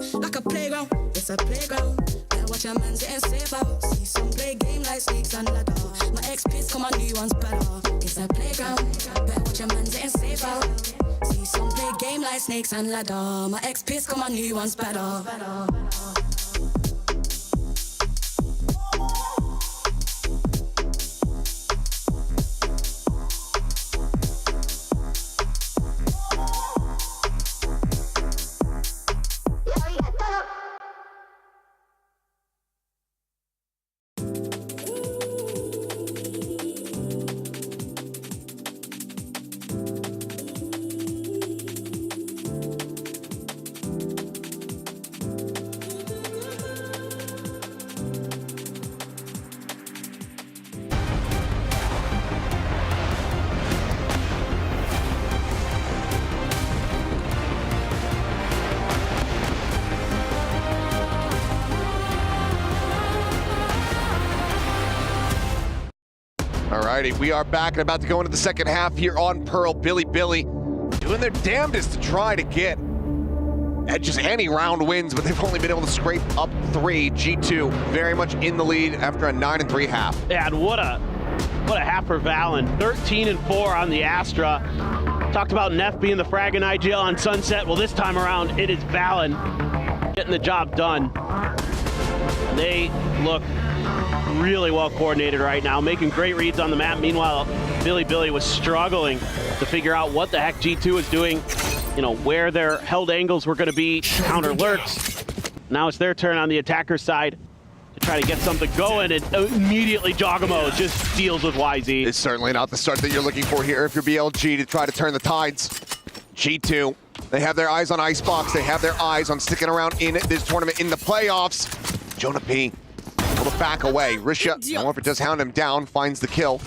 It's a playground. Better watch your man getting safe out. See some play game like snakes and ladder. My ex-piss come on new ones better. It's a playground. Better watch your man getting safe out. See some play game like snakes and ladder. My ex-piss come on new ones better. Alrighty, we are back and about to go into the second half here on Pearl. Billy doing their damnedest to try to get just any round wins, but they've only been able to scrape up 3. G2 very much in the lead after a 9-3 half. Yeah, and what a half for Valen. 13-4 on the Astra. Talked about Neff being the frag in IGL on Sunset. Well, this time around, it is Valen getting the job done. They look really well coordinated right now, making great reads on the map. Meanwhile, Billy was struggling to figure out what the heck G2 was doing, you know, where their held angles were going to be, counter lurks. Now it's their turn on the attacker side to try to get something going, and immediately Jogamo just deals with YZ. It's certainly not the start that you're looking for here if you're BLG to try to turn the tides. G2, they have their eyes on Icebox. They have their eyes on sticking around in this tournament in the playoffs. Jonah P able to back away. Risha, however, does hound him down, finds the kill.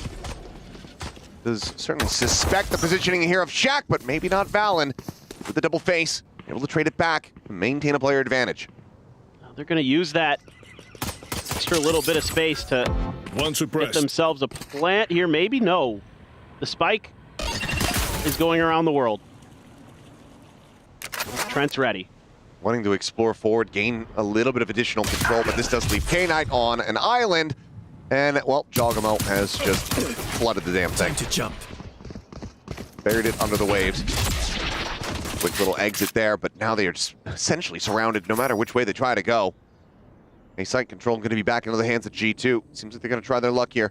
Does certainly suspect the positioning here of Shaq, but maybe not Valen. With the double face, able to trade it back and maintain a player advantage. They're going to use that extra little bit of space to get themselves a plant here. Maybe no. The spike is going around the world. Trent's ready. Wanting to explore forward, gain a little bit of additional control, but this does leave K-Knight on an island. And, well, Jogamo has just flooded the damn thing. Time to jump. Buried it under the waves. Quick little exit there, but now they are just essentially surrounded no matter which way they try to go. A site control going to be back into the hands of G2. Seems like they're going to try their luck here.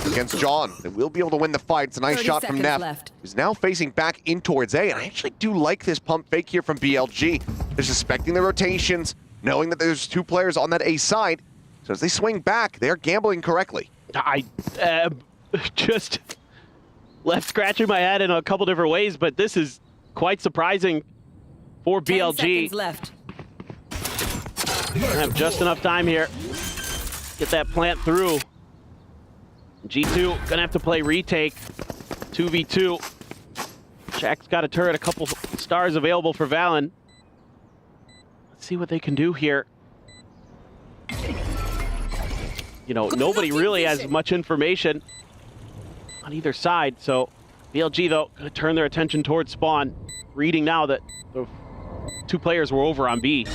Against John, they will be able to win the fight. It's a nice shot from Neff. He's now facing back in towards A, and I actually do like this pump fake here from BLG. They're suspecting the rotations, knowing that there's 2 players on that A side. So as they swing back, they're gambling correctly. I just left scratching my head in a couple different ways, but this is quite surprising for BLG. 10 seconds left. I have just enough time here. Get that plant through. G2 gonna have to play retake. 2v2. Shaq's got a turret, a couple stars available for Valen. Let's see what they can do here. You know, nobody really has much information on either side, so BLG, though, gonna turn their attention towards spawn, reading now that the 2 players were over on B.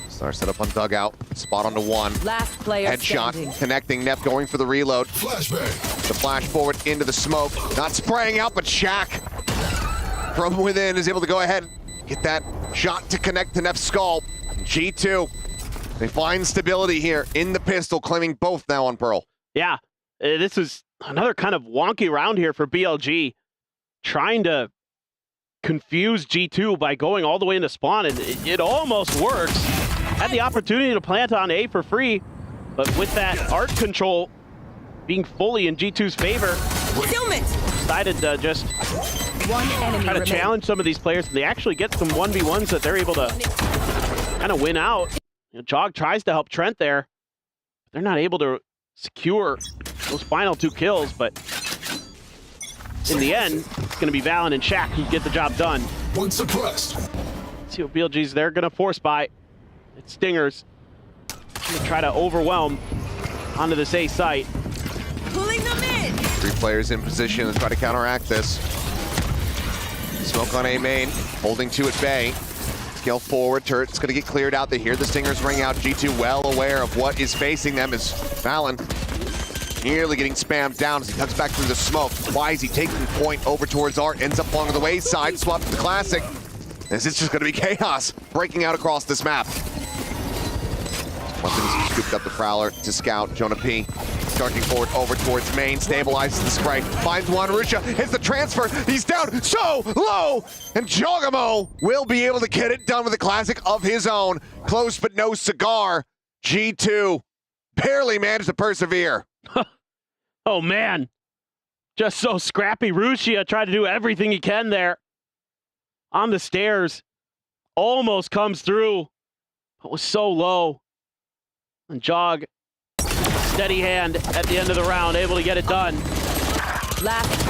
Star set up on dugout, spot onto 1. Last player Headshot, standing. connecting, Neff going for the reload. Flashbang. The flash forward into the smoke, not spraying out, but Shaq from within is able to go ahead, get that shot to connect to Neff's skull. G2, they find stability here in the pistol, claiming both now on Pearl. Yeah, this is another kind of wonky round here for BLG, trying to confuse G2 by going all the way into spawn, and it almost works. Had the opportunity to plant on A for free, but with that art control being fully in G2's favor, decided to just try to challenge some of these players, and they actually get some 1v1s that they're able to kind of win out. You know, Jog tries to help Trent there. They're not able to secure those final 2 kills, but in the end, it's going to be Valen and Shaq who get the job done. One suppressed. Let's see what BLG's they're going to force buy. It's Stingers. Gonna try to overwhelm onto this A site. Pulling them in. 3 players in position to try to counteract this. Smoke on A main, holding 2 at bay. Scale forward, turret's gonna get cleared out. They hear the Stingers ring out. G2 well aware of what is facing them as Valen nearly getting spammed down as he cuts back through the smoke. Why is he taking point over towards Art? Ends up along the wayside, swap to the Classic. This is just gonna be chaos breaking out across this map. Once he's scooped up the Prowler to scout, Jonah P. Charging forward over towards main, stabilizes the spray, finds one, Rusha hits the transfer, he's down so low! And Jogamo will be able to get it done with a Classic of his own. Close but no cigar. G2 barely managed to persevere. Oh man, just so scrappy. Rushia tried to do everything he can there. On the stairs, almost comes through, but was so low. And Jog, steady hand at the end of the round, able to get it done.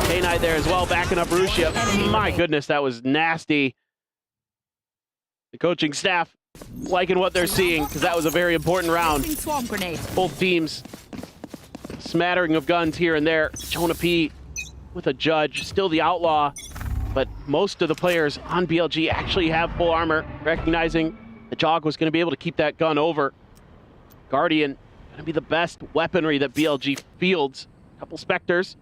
K-Knight there as well, backing up Rushia. My goodness, that was nasty. The coaching staff liking what they're seeing, because that was a very important round. Both teams, smattering of guns here and there. Jonah P with a judge, still the outlaw, but most of the players on BLG actually have full armor, recognizing the Jog was going to be able to keep that gun over. Guardian going to be the best weaponry that BLG fields. A couple Spectres.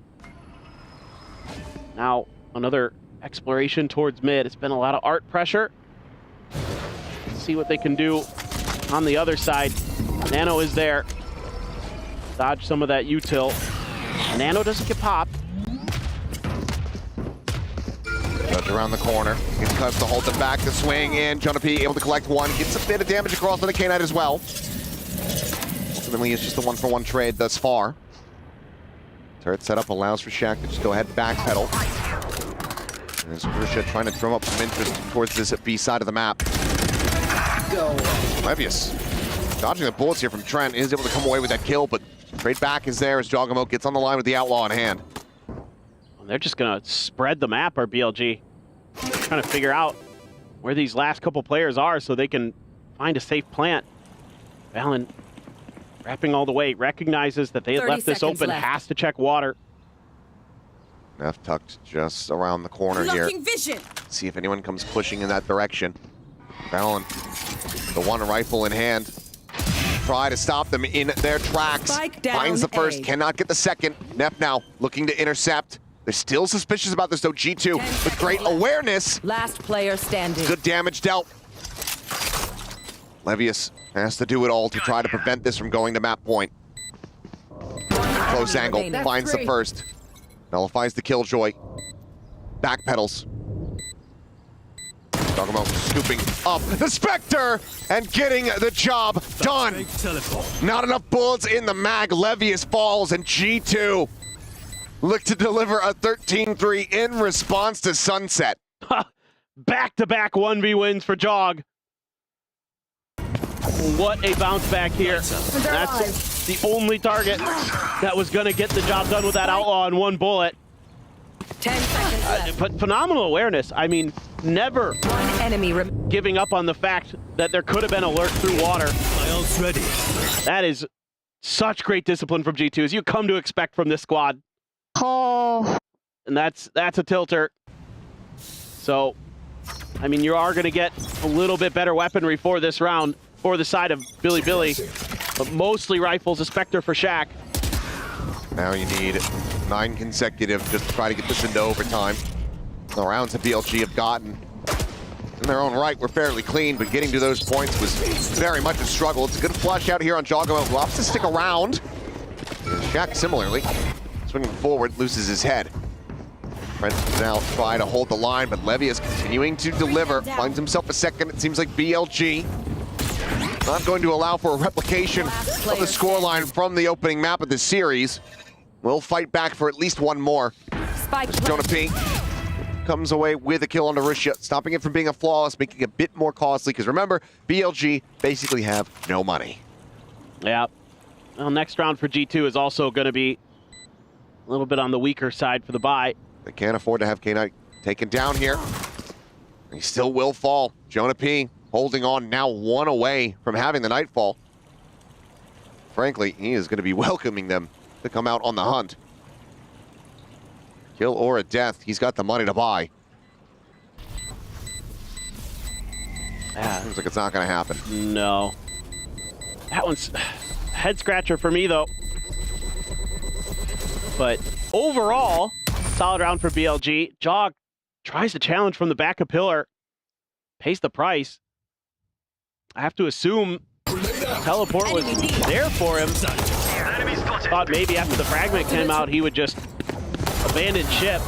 Now another exploration towards mid. It's been a lot of art pressure. Let's see what they can do on the other side. Nano is there. Dodge some of that util. Nano doesn't get popped. Judge around the corner. Gets Cuz to hold them back. The swing in. Jonah P able to collect one. Gets a bit of damage across on the K-Knight as well. Ultimately, it's just a one-for-one trade thus far. Turret setup allows for Shaq to just go ahead and backpedal. And as Grusha trying to drum up some interest towards this B side of the map. Levius dodging the bullets here from Trent, is able to come away with that kill, but trade back is there as Jogamo gets on the line with the Outlaw in hand. They're just gonna spread the map, our BLG. Trying to figure out where these last couple players are so they can find a safe plant. Valen wrapping all the way, recognizes that they had left this open, has to check water. Neff tucked just around the corner here. Vision. See if anyone comes pushing in that direction. Valen, the one rifle in hand. Try to stop them in their tracks. Finds the first, cannot get the second. Neff now looking to intercept. They're still suspicious about this though. G2 with great awareness. Last player standing. Good damage dealt. Levius has to do it all to try to prevent this from going to map point. Close angle, finds the first. Nullifies the Killjoy. Backpedals. Talking about scooping up the Spectre and getting the job done. Not enough bullets in the mag. Levius falls and G2 look to deliver a 13-3 in response to Sunset. Back-to-back 1v wins for Jog. What a bounce back here. That's the only target that was going to get the job done with that Outlaw in one bullet. 10 seconds left. But phenomenal awareness. I mean, never giving up on the fact that there could have been a lurk through water. My ult's ready. That is such great discipline from G2, as you come to expect from this squad. Oh. And that's a tilter. So, I mean, you are going to get a little bit better weaponry for this round for the side of Billy, but mostly rifles, a Spectre for Shaq. Now you need 9 consecutive just to try to get this into overtime. The rounds that BLG have gotten in their own right were fairly clean, but getting to those points was very much a struggle. It's a good flush out here on Jogamo, who opts to stick around. Shaq similarly, swinging forward, loses his head. Trent now try to hold the line, but Levy is continuing to deliver. Finds himself a second. It seems like BLG not going to allow for a replication of the scoreline from the opening map of this series. We'll fight back for at least one more. Jonah P comes away with a kill on Narusha, stopping it from being a flawless, making it a bit more costly, because remember, BLG basically have no money. Yeah. Well, next round for G2 is also going to be a little bit on the weaker side for the buy. They can't afford to have K-Knight taken down here. He still will fall. Jonah P holding on, now one away from having the Nightfall. Frankly, he is going to be welcoming them to come out on the hunt. Kill or a death, he's got the money to buy. Seems like it's not going to happen. No. That one's head scratcher for me, though. But overall, solid round for BLG. Jog tries to challenge from the back of pillar. Pays the price. I have to assume teleport was there for him. Thought maybe after the fragment came out, he would just abandon ship.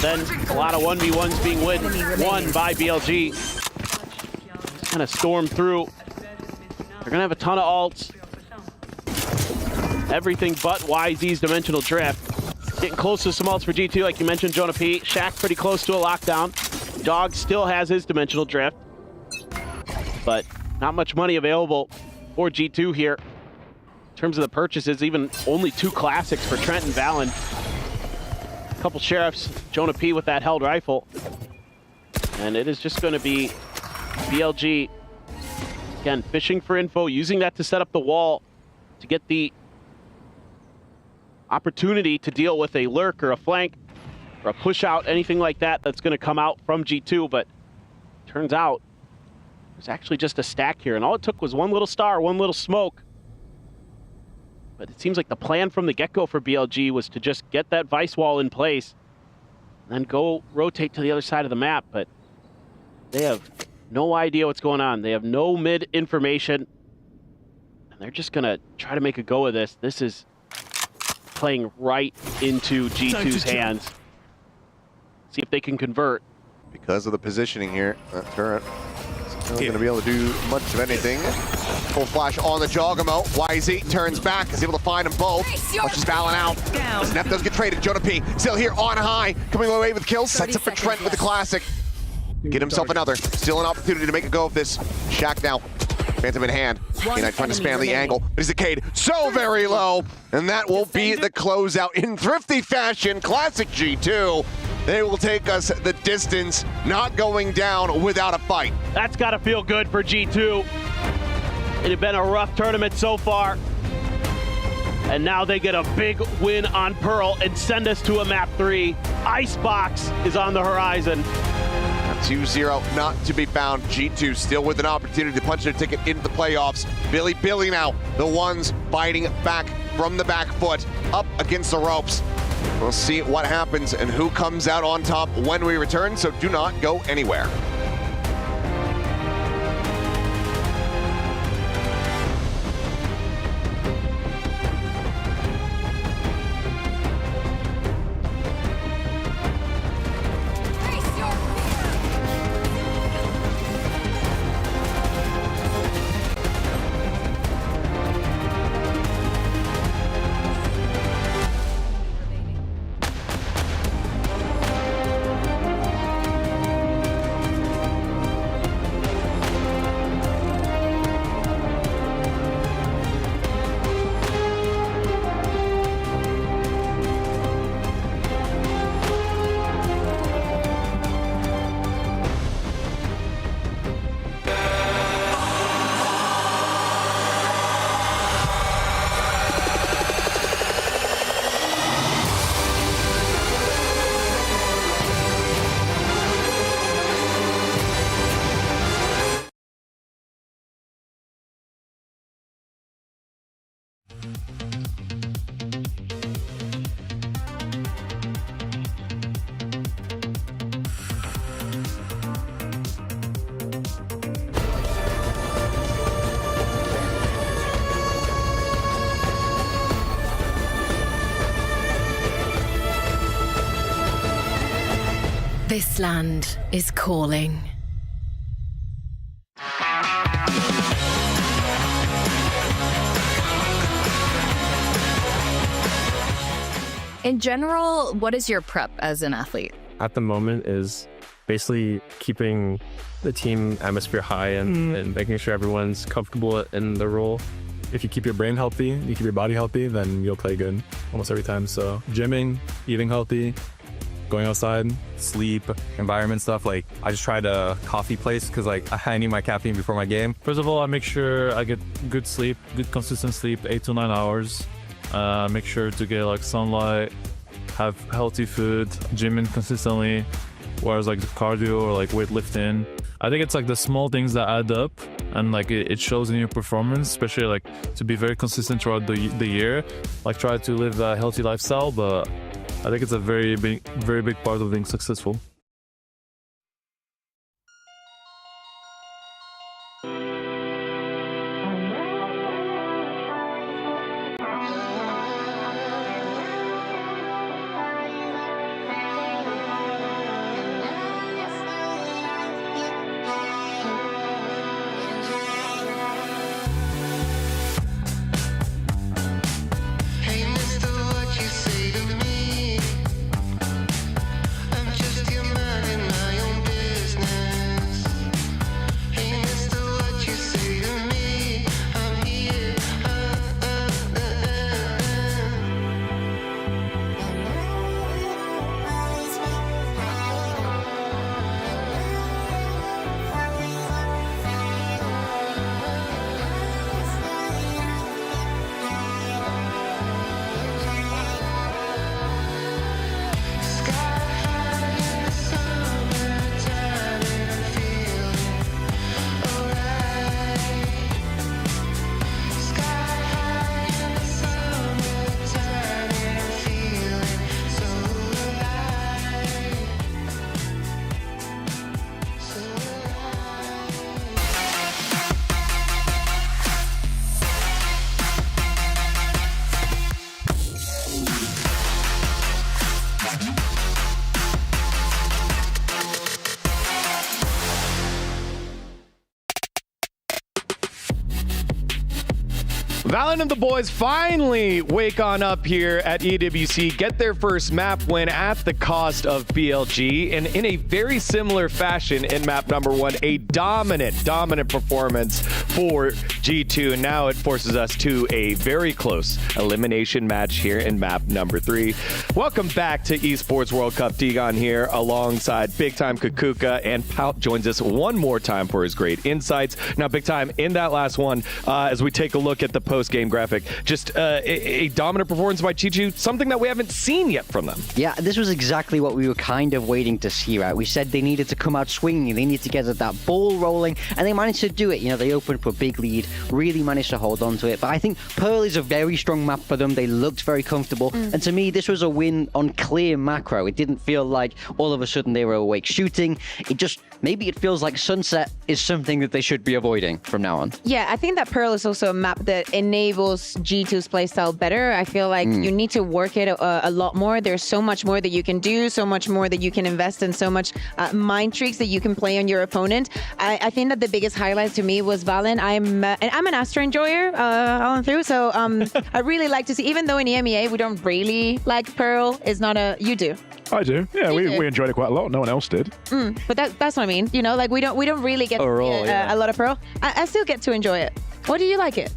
Then a lot of 1v1s being won by BLG. Just kind of storm through. They're going to have a ton of ults. Everything but YZ's Dimensional Drift. Getting close to some ults for G2, like you mentioned, Jonah P. Shaq pretty close to a lockdown. Dog still has his Dimensional Drift. But not much money available for G2 here. In terms of the purchases, even only 2 classics for Trent and Valen. A couple sheriffs, Jonah P with that held rifle. And it is just going to be BLG, again, fishing for info, using that to set up the wall to get the opportunity to deal with a lurk or a flank or a push out, anything like that that's going to come out from G2, but turns out there's actually just a stack here, and all it took was one little star, one little smoke. But it seems like the plan from the get-go for BLG was to just get that Vice wall in place and then go rotate to the other side of the map, but they have no idea what's going on. They have no mid information, and they're just going to try to make a go of this. This is playing right into G2's hands. See if they can convert. Because of the positioning here, that turret not going to be able to do much of anything. Full flash on the Jogamo. YZ turns back, is able to find them both. Watches Valen out. Snap does get traded. Jonah P still here on high, coming away with kills. Sets up for Trent with the classic. Get himself another. Still an opportunity to make a go of this. Shaq now. Phantom in hand. K9 trying to spam the angle. But he's decayed so very low. And that will be the closeout in thrifty fashion. Classic G2. They will take us the distance, not going down without a fight. That's got to feel good for G2. It had been a rough tournament so far. And now they get a big win on Pearl and send us to a map 3. Icebox is on the horizon. 2-0, not to be found. G2 still with an opportunity to punch their ticket into the playoffs. Billy now, the ones fighting back from the back foot, up against the ropes. We'll see what happens and who comes out on top when we return, so do not go anywhere. This land is calling. In general, what is your prep as an athlete? At the moment is basically keeping the team atmosphere high and making sure everyone's comfortable in the role. If you keep your brain healthy, you keep your body healthy, then you'll play good almost every time. So gymming, eating healthy, going outside, sleep, environment stuff. Like I just tried a coffee place because like I need my caffeine before my game. First of all, I make sure I get good sleep, good consistent sleep, 8 to 9 hours. Make sure to get like sunlight, have healthy food, gymming consistently, whereas like the cardio or like weightlifting. I think it's like the small things that add up and like it shows in your performance, especially like to be very consistent throughout the year. Like try to live a healthy lifestyle, but I think it's a very big part of being successful. Hey, mister, what you say to me? I'm just your Valen and the boys finally wake on up here at EWC, get their first map win at the cost of BLG, and in a very similar fashion in map number 1, a dominant performance for G2, and now it forces us to a very close elimination match here in map number 3. Welcome back to Esports World Cup. Degon here alongside Big Time Kukuka, and Pout joins us one more time for his great insights. Now, Big Time, in that last one, as we take a look at the post-game graphic, just a dominant performance by G2, something that we haven't seen yet from them. Yeah, this was exactly what we were kind of waiting to see, right? We said they needed to come out swinging, they needed to get that ball rolling, and they managed to do it. You know, they opened up a big lead, really managed to hold on to it. But I think Pearl is a very strong map for them. They looked very comfortable, and to me, this was a win on clear macro. It didn't feel like all of a sudden they were awake shooting. It just, maybe it feels like Sunset is something that they should be avoiding from now on. Yeah, I think that Pearl is also a map that enables G2's playstyle better. I feel like you need to work it a lot more. There's so much more that you can do, so much more that you can invest in, so much mind tricks that you can play on your opponent. I think that the biggest highlight to me was Valen. I'm an Astra enjoyer all and through, so I really like to see, even though in EMEA we don't really like Pearl, it's not a, you do. I do. Yeah, we enjoyed it quite a lot. No one else did. But that's what I mean. You know, like we don't really get a lot of Pearl. I still get to enjoy it. What do you like it?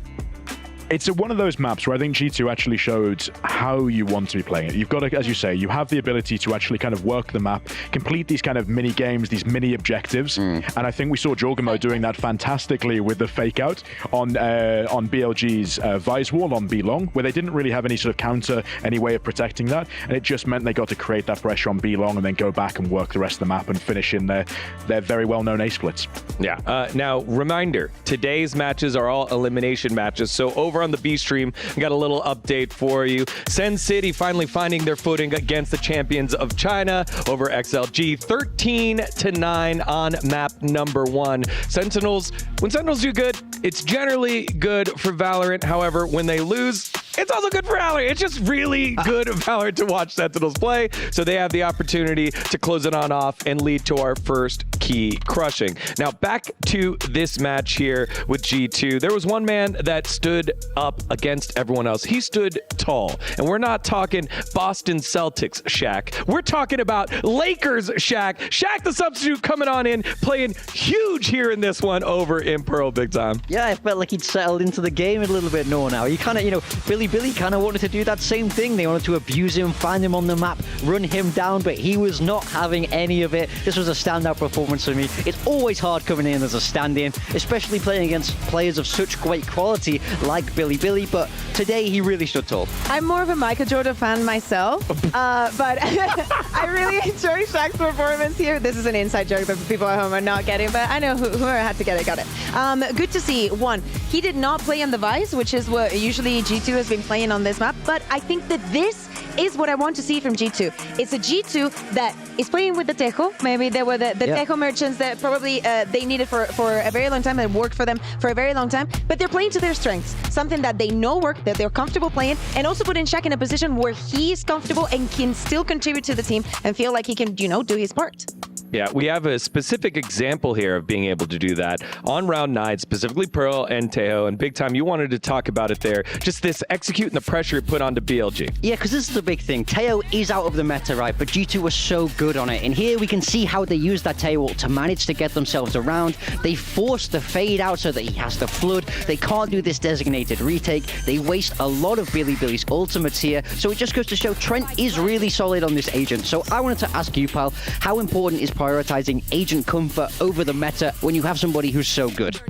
It's one of those maps where I think G2 actually showed how you want to be playing it. You've got to, as you say, you have the ability to actually kind of work the map, complete these kind of mini games, these mini objectives. And I think we saw Jorgamo doing that fantastically with the fake out on BLG's Vise wall on B long, where they didn't really have any sort of counter, any way of protecting that. And it just meant they got to create that pressure on B long and then go back and work the rest of the map and finish in their very well-known A splits. Yeah. Now, reminder, today's matches are all elimination matches. So over on the B stream, we got a little update for you. Sen City finally finding their footing against the champions of China over XLG, 13-9 on map number 1. Sentinels, when Sentinels do good, it's generally good for Valorant. However, when they lose, it's also good for Valorant. It's just really good Valorant to watch Sentinels play. So they have the opportunity to close it on off and lead to our first key crushing. Now back to this match here with G2. There was one man that stood up against everyone else. He stood tall. And we're not talking Boston Celtics Shaq. We're talking about Lakers Shaq. Shaq the substitute coming on in, playing huge here in this one over in Pearl Big Time. Yeah, I felt like he'd settled into the game a little bit more now. He kind of, you know, Billy kind of wanted to do that same thing. They wanted to abuse him, find him on the map, run him down, but he was not having any of it. This was a standout performance for me. It's always hard coming in as a stand-in, especially playing against players of such great quality like Billy, but today he really stood tall. I'm more of a Michael Jordan fan myself, but I really enjoy Shaq's performance here. This is an inside joke that people at home are not getting, but I know whoever had to get it got it. Good to see. One, he did not play on the Vice, which is what usually G2 has been playing on this map, but I think that this is what I want to see from G2. It's a G2 that is playing with the Tejo. Maybe they were the Tejo merchants that probably they needed for a very long time, that worked for them for a very long time, but they're playing to their strengths, something that they know work, that they're comfortable playing, and also putting Shaq in a position where he's comfortable and can still contribute to the team and feel like he can, you know, do his part. Yeah, we have a specific example here of being able to do that on round 9, specifically Pearl and Tejo. And Big Time, you wanted to talk about it there. Just this executing the pressure it put onto BLG. Yeah, because this is the big thing. Tejo is out of the meta, right? But G2 was so good on it. And here we can see how they use that Tejo ult to manage to get themselves around. They force the fade out so that he has the flood. They can't do this designated retake. They waste a lot of Billy's ultimates here. So it just goes to show Trent is really solid on this agent. So I wanted to ask you, pal, how important is prioritizing agent comfort over the meta when you have somebody who's so good?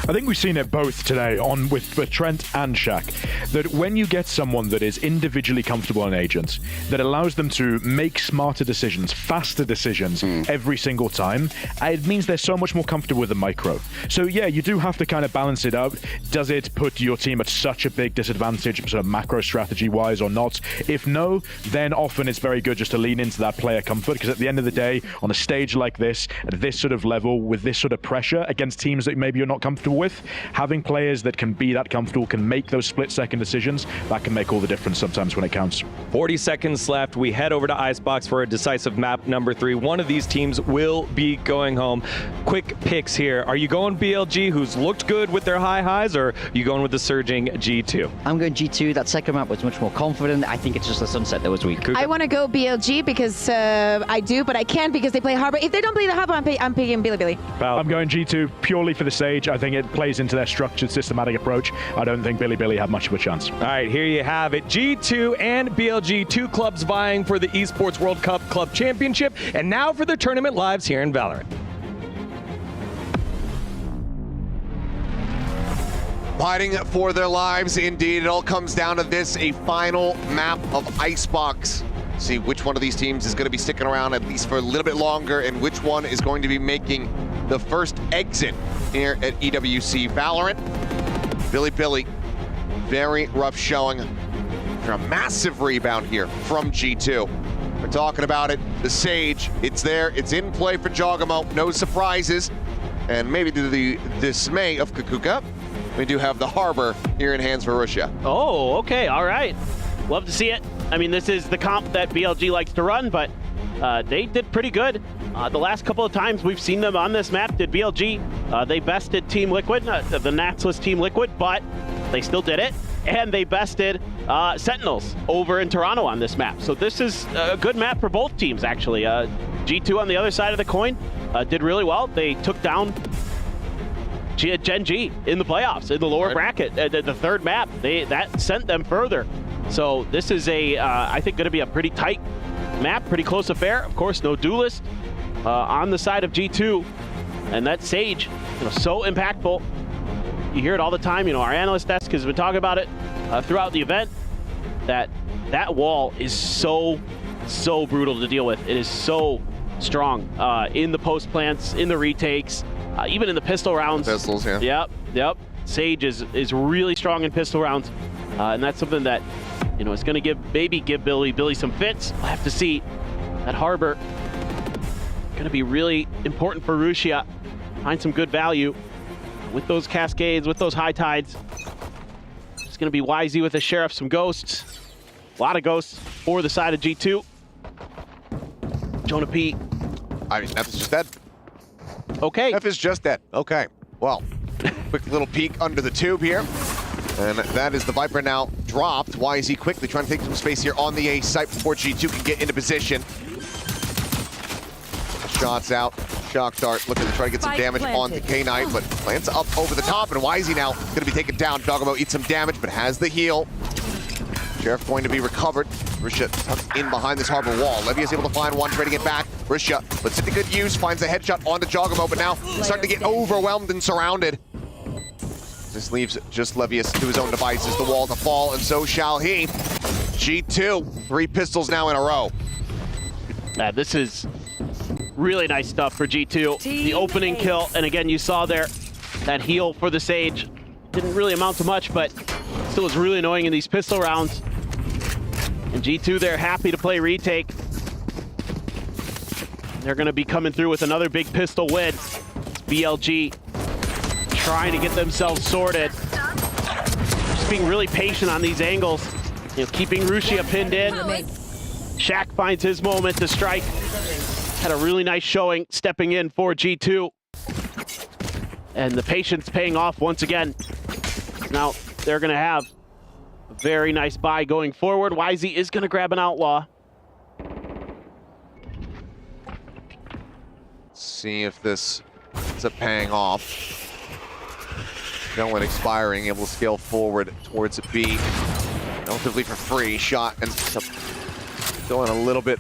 I think we've seen it both today with Trent and Shaq, that when you get someone that is individually comfortable on agents, that allows them to make smarter decisions, faster decisions every single time, it means they're so much more comfortable with the micro. So yeah, you do have to kind of balance it out. Does it put your team at such a big disadvantage, sort of macro strategy wise or not? If no, then often it's very good just to lean into that player comfort, because at the end of the day, on a stage like this, at this sort of level, with this sort of pressure against teams that maybe you're not comfortable comfortable with. Having players that can be that comfortable, can make those split-second decisions, that can make all the difference sometimes when it counts. 40 seconds left. We head over to Icebox for a decisive map number 3. One of these teams will be going home. Quick picks here. Are you going BLG, who's looked good with their high highs, or are you going with the surging G2? I'm going G2. That second map was much more confident. I think it's just the sunset that was weak. I want to go BLG because I do, but I can't because they play Harbor. If they don't play the Harbor, I'm picking Billy. I'm going G2 purely for the Sage. I think it plays into their structured, systematic approach. I don't think Billy have much of a chance. All right, here you have it. G2 and BLG, two clubs vying for the Esports World Cup Club Championship, and now for the tournament lives here in Valorant. Fighting for their lives, indeed. It all comes down to this, a final map of Icebox. See which one of these teams is going to be sticking around at least for a little bit longer, and which one is going to be making the first exit here at EWC Valorant. Billy, very rough showing. A massive rebound here from G2. We're talking about it. The Sage, it's there. It's in play for Jogamo. No surprises. And maybe to the dismay of Kakuka, we do have the Harbor here in hands for Russia. Oh, okay. All right. Love to see it. I mean, this is the comp that BLG likes to run, but they did pretty good. The last couple of times we've seen them on this map did BLG. They bested Team Liquid, the Natsless Team Liquid, but they still did it. And they bested Sentinels over in Toronto on this map. So this is a good map for both teams, actually. G2 on the other side of the coin did really well. They took down Gen G in the playoffs, in the lower bracket, the third map. That sent them further. So this is I think, going to be a pretty tight map, pretty close affair. Of course, no duelist on the side of G2. And that Sage, so impactful. You hear it all the time. Our analyst desk has been talking about it throughout the event. That wall is so brutal to deal with. It is so strong in the post plants, in the retakes, even in the pistol rounds. Pistols, yeah. Yep. Sage is really strong in pistol rounds, and that's something that is going to give Billy some fits. We'll have to see. That Harbor going to be really important for Russia. Find some good value with those cascades, with those high tides. It's going to be YZ with a Sheriff, some ghosts. A lot of ghosts for the side of G2. Jonah P. I mean, F is just dead. Okay. F is just dead. Okay. Well, quick little peek under the tube here. And that is the Viper now dropped. YZ quickly trying to take some space here on the A site before G2 can get into position. Shots out. Shock Dart looking to try to get some damage on the K-Knight, but lands up over the top, and YZ now going to be taken down. Jogamo eats some damage, but has the heal. Sheriff going to be recovered. Risha tucked in behind this Harbor wall. Levy is able to find one, trading it back. Risha puts it to good use, finds a headshot onto Jogamo, but now starting to get overwhelmed and surrounded. This leaves just Levius to his own devices, the wall to fall, and so shall he. G2, 3 pistols now in a row. This is really nice stuff for G2. The opening kill, and again, you saw there that heal for the Sage. Didn't really amount to much, but still is really annoying in these pistol rounds. And G2, they're happy to play retake. They're going to be coming through with another big pistol win. It's BLG trying to get themselves sorted. Just being really patient on these angles. Keeping Russia pinned in. Shaq finds his moment to strike. Had a really nice showing stepping in for G2. And the patience paying off once again. Now they're going to have a very nice buy going forward. YZ is going to grab an Outlaw. See if this ends up paying off. Gentleman expiring, able to scale forward towards a B. Relatively for free. Shot and going a little bit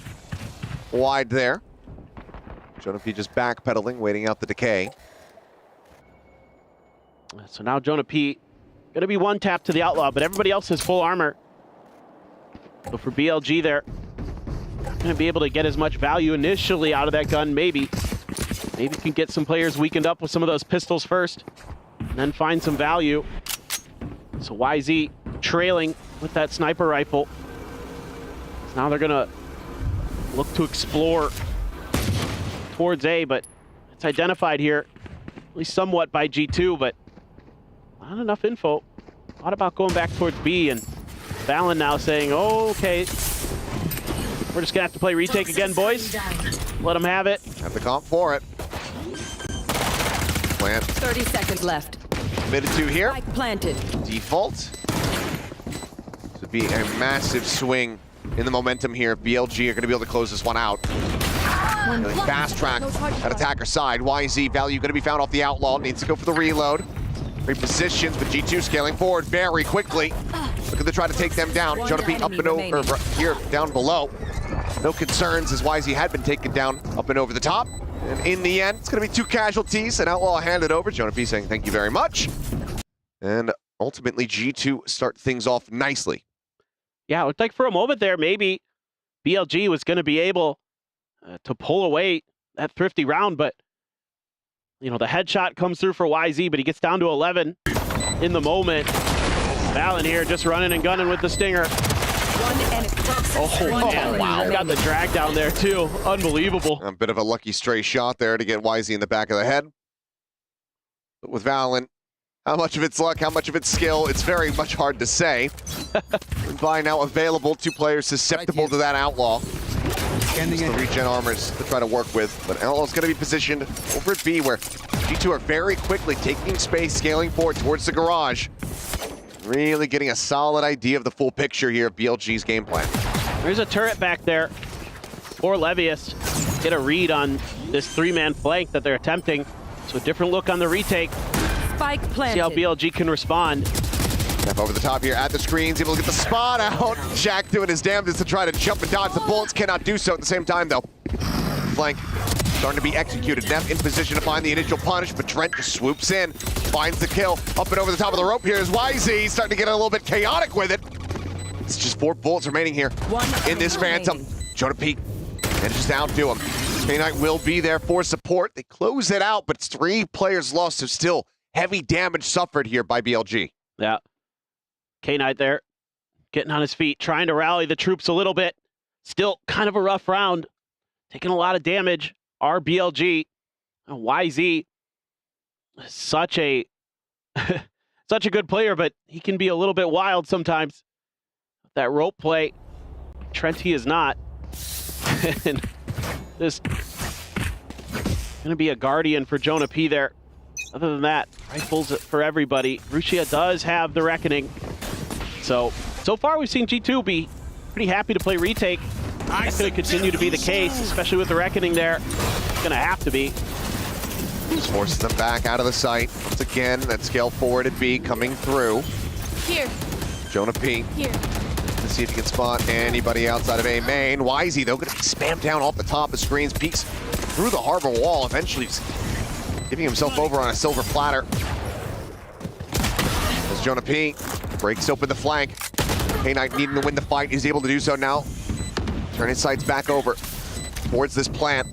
wide there. Jonah P just backpedaling, waiting out the decay. So now Jonah P going to be one tap to the Outlaw, but everybody else has full armor. So for BLG there, going to be able to get as much value initially out of that gun, maybe. Maybe can get some players weakened up with some of those pistols first, and then find some value. So YZ trailing with that sniper rifle. So now they're going to look to explore towards A, but it's identified here, at least somewhat by G2, but Not enough info. Thought about going back towards B, and Valen now saying, oh, okay, we're just gonna have to play retake again, boys. Let them have it. Have the comp for it. Plant. 30 seconds left. Committed to here. Spike planted. Default. This would be a massive swing in the momentum here. If BLG are going to be able to close this one out. Really fast track at attacker side. YZ value going to be found off the outlaw. Needs to go for the reload. Repositions, but G2 scaling forward very quickly. Looking to try to take them down. Jonah P up and over here, down below. No concerns as YZ had been taken down up and over the top. And in the end, it's going to be 2 casualties. And Outlaw handed over. Jonah P saying thank you very much. And ultimately, G2 start things off nicely. Yeah, it looked like for a moment there, maybe BLG was going to be able to pull away that thrifty round, but you know, the headshot comes through for YZ, but he gets down to 11 in the moment. Valen here just running and gunning with the stinger. Oh, man. Wow. Got the drag down there, too. Unbelievable. A bit of a lucky stray shot there to get YZ in the back of the head. But with Valen, how much of it's luck, how much of it's skill, it's very much hard to say. By now available, 2 players susceptible to that Outlaw. Just the regen armors to try to work with. But Outlaw's going to be positioned over at B, where G2 are very quickly taking space, scaling forward towards the garage. Really getting a solid idea of the full picture here of BLG's game plan. There's a turret back there for Levius. Get a read on this 3-man flank that they're attempting. So a different look on the retake. Spike planted. See how BLG can respond. Step over the top here at the screens, able to get the spot out. Jack doing his damnedest to try to jump and dodge the bullets. Cannot do so at the same time, though. Flank starting to be executed. Neff in position to find the initial punish, but Trent just swoops in, finds the kill. Up and over the top of the rope here is YZ, starting to get a little bit chaotic with it. It's just 4 bullets remaining here in this Phantom. Jonah P manages to outdo him. K-Knight will be there for support. They close it out, but it's 3 players lost, so still heavy damage suffered here by BLG. Yeah. K-Knight there, getting on his feet, trying to rally the troops a little bit. Still kind of a rough round, taking a lot of damage. BLG, YZ, such a such a good player, but he can be a little bit wild sometimes. That rope play, Trent, he is not. And just gonna be a guardian for Jonah P there. Other than that, rifles for everybody. Rushia does have the Reckoning. So far we've seen G2 be pretty happy to play retake. That's going to continue to be the case, especially with the Reckoning there. It's going to have to be. Just forces them back out of the sight. Once again, that scale forward at B coming through. Here. Jonah P. Here. Let's see if he can spot anybody outside of A main. YZ, though, going to be spammed down off the top of screens. Peeks through the harbor wall, eventually giving himself over on a silver platter. As Jonah P breaks open the flank. K-Knight needing to win the fight is able to do so now. Turn his sights back over towards this plant.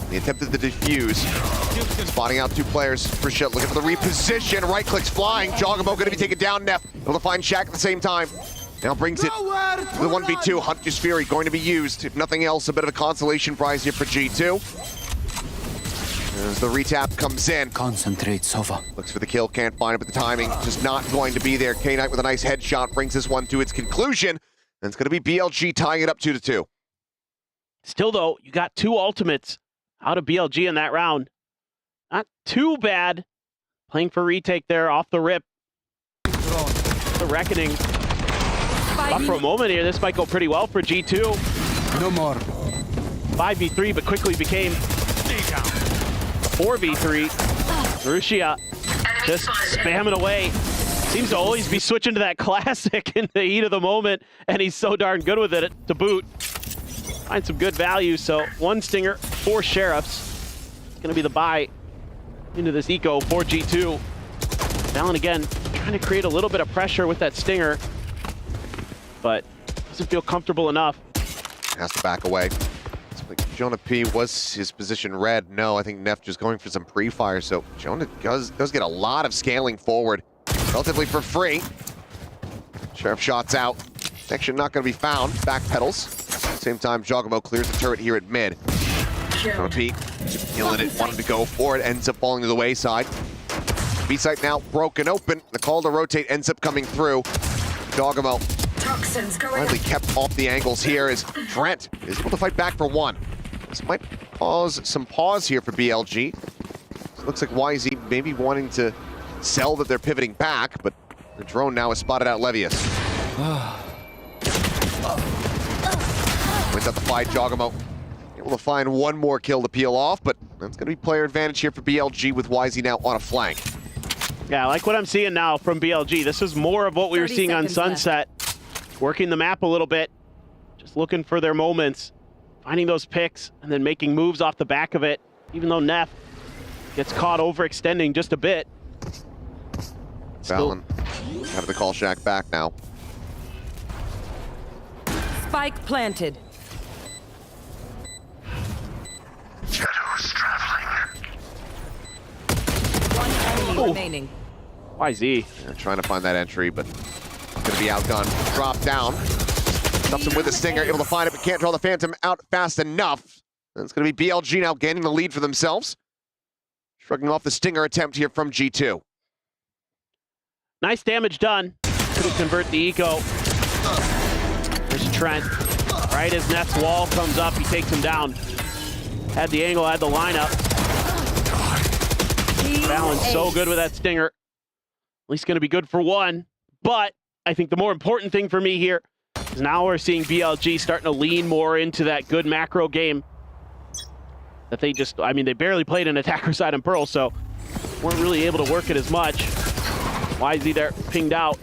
He attempted to defuse. Spotting out 2 players for shit. Looking for the reposition. Right clicks flying. Jogamo going to be taken down. Neff able to find Shaq at the same time. Now brings it to the 1v2. Hunter's Fury going to be used. If nothing else, a bit of a consolation prize here for G2. As the retap comes in. Concentrate, Sova. Looks for the kill, can't find it, but the timing just not going to be there. K-Knight with a nice headshot brings this one to its conclusion. And it's going to be BLG tying it up 2-2. Still, though, you got 2 ultimates out of BLG in that round. Not too bad. Playing for retake there off the rip. The Reckoning. Thought for a moment here, this might go pretty well for G2. No more. 5v3, but quickly became 4v3. Rushia just spamming away. Seems to always be switching to that classic in the heat of the moment, and he's so darn good with it to boot. Find some good value, so 1 stinger, 4 sheriffs. It's gonna be the buy into this eco for G2. Valen again, trying to create a little bit of pressure with that stinger, but doesn't feel comfortable enough. Has to back away. Jonah P, was his position red? No, I think Neff just going for some pre-fire, so Jonah does get a lot of scaling forward, relatively for free. Sheriff shots out. Connection not going to be found. Backpedals. Same time, Jogamo clears the turret here at mid. Jonah P, killing it, wanted to go for it, ends up falling to the wayside. B-site now broken open. The call to rotate ends up coming through. Dogamo finally kept off the angles here as Trent is able to fight back for one. This might cause some pause here for BLG. It looks like YZ maybe wanting to sell that they're pivoting back, but the drone now has spotted out Levius. Wins out the fight, Jogamo. Able to find one more kill to peel off, but that's going to be player advantage here for BLG with YZ now on a flank. Yeah, I like what I'm seeing now from BLG. This is more of what we were seeing on Sunset. Working the map a little bit, just looking for their moments, finding those picks, and then making moves off the back of it, even though Neff gets caught overextending just a bit. Fallon out of the call shack back now. Spike planted. Shadows traveling. One enemy remaining. YZ. They're trying to find that entry, but going to be outgunned. Drop down. Stuffs him with a stinger, able to find it, but can't draw the Phantom out fast enough. And it's going to be BLG now gaining the lead for themselves. Shrugging off the stinger attempt here from G2. Nice damage done. Couldn't convert the eco. There's Trent. Right as Neff's wall comes up, he takes him down. Had the angle, had the lineup. Fallon's so good with that stinger. At least going to be good for one. But I think the more important thing for me here is now we're seeing BLG starting to lean more into that good macro game. That they just, I mean, they barely played an attacker side on Pearl, so weren't really able to work it as much. YZ there, pinged out.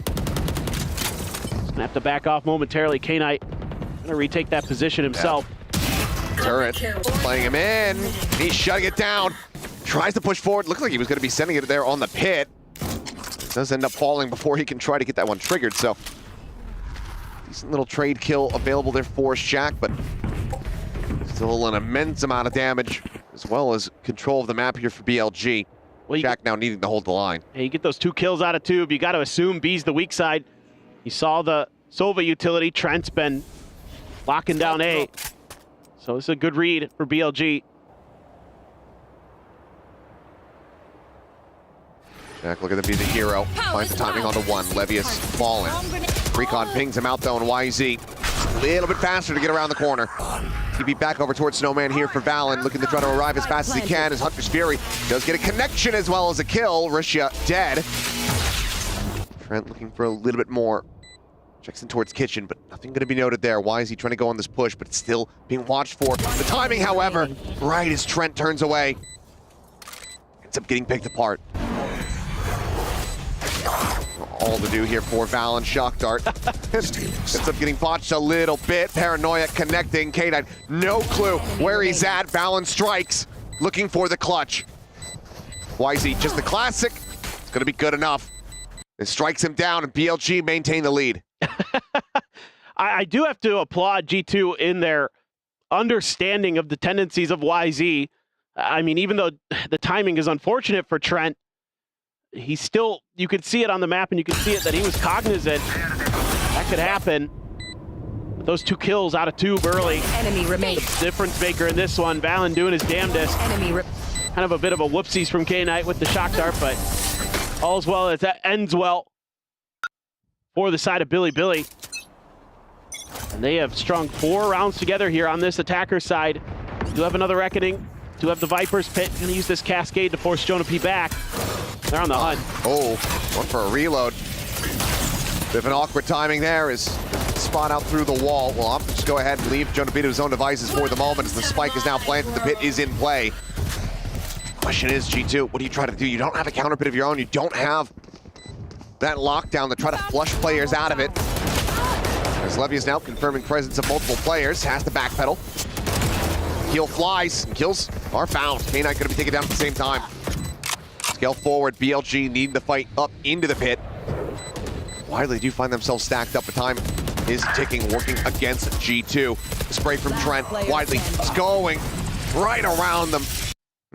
Gonna have to back off momentarily. K-Knight gonna retake that position himself. Turret playing him in. He's shutting it down. Tries to push forward. Looks like he was gonna be sending it there on the pit. Does end up falling before he can try to get that one triggered, so decent little trade kill available there for Shaq, but still an immense amount of damage, as well as control of the map here for BLG. Well, Shaq now needing to hold the line. Hey, you get those 2 kills out of tube, you got to assume B's the weak side. You saw the Sova utility. Trent's been locking down A, so it's a good read for BLG. Shaq looking to be the hero. Finds the timing onto one. Levius falling. Recon pings him out though, and YZ a little bit faster to get around the corner. TB back over towards Snowman here for Valen, looking to try to arrive as fast as he can as Hunter's Fury does get a connection as well as a kill. Rishia dead. Trent looking for a little bit more. Checks in towards Kitchen, but nothing going to be noted there. Why is he trying to go on this push, but it's still being watched for. The timing, however, right as Trent turns away, ends up getting picked apart. All to do here for Valen. Shock dart. Ends up getting botched a little bit. Paranoia connecting. K-Knight, no clue where he's at. Valen strikes, looking for the clutch. YZ, just the classic. It's going to be good enough. It strikes him down, and BLG maintain the lead. I do have to applaud G2 in their understanding of the tendencies of YZ. I mean, even though the timing is unfortunate for Trent, he's still, you could see it on the map and you could see it that he was cognizant that could happen. But those 2 kills out of tube early. Enemy remains. Difference maker in this one. Valen doing his damnedest. Kind of a bit of a whoopsies from K-Knight with the shock dart, but all's well as that ends well for the side of Billy. And they have strung 4 rounds together here on this attacker side. Do have another Reckoning. Do have the Viper's Pit. Gonna use this Cascade to force Jonah P back. They're on the hunt. Oh, one for a reload. Bit of an awkward timing there as spot out through the wall. Well, I'm just go ahead and leave Jonah P to his own devices for the moment as the spike is now planted. The pit is in play. Question is, G2, what do you try to do? You don't have a counter pit of your own. You don't have that lockdown to try to flush players out of it. As Levy is now confirming presence of multiple players, has to backpedal. Heal flies, and kills are found. K-Knight gonna be taken down at the same time. Scale forward, BLG needing to fight up into the pit. Why they do find themselves stacked up, but time is ticking, working against G2. Spray from Trent, Widely is going right around them.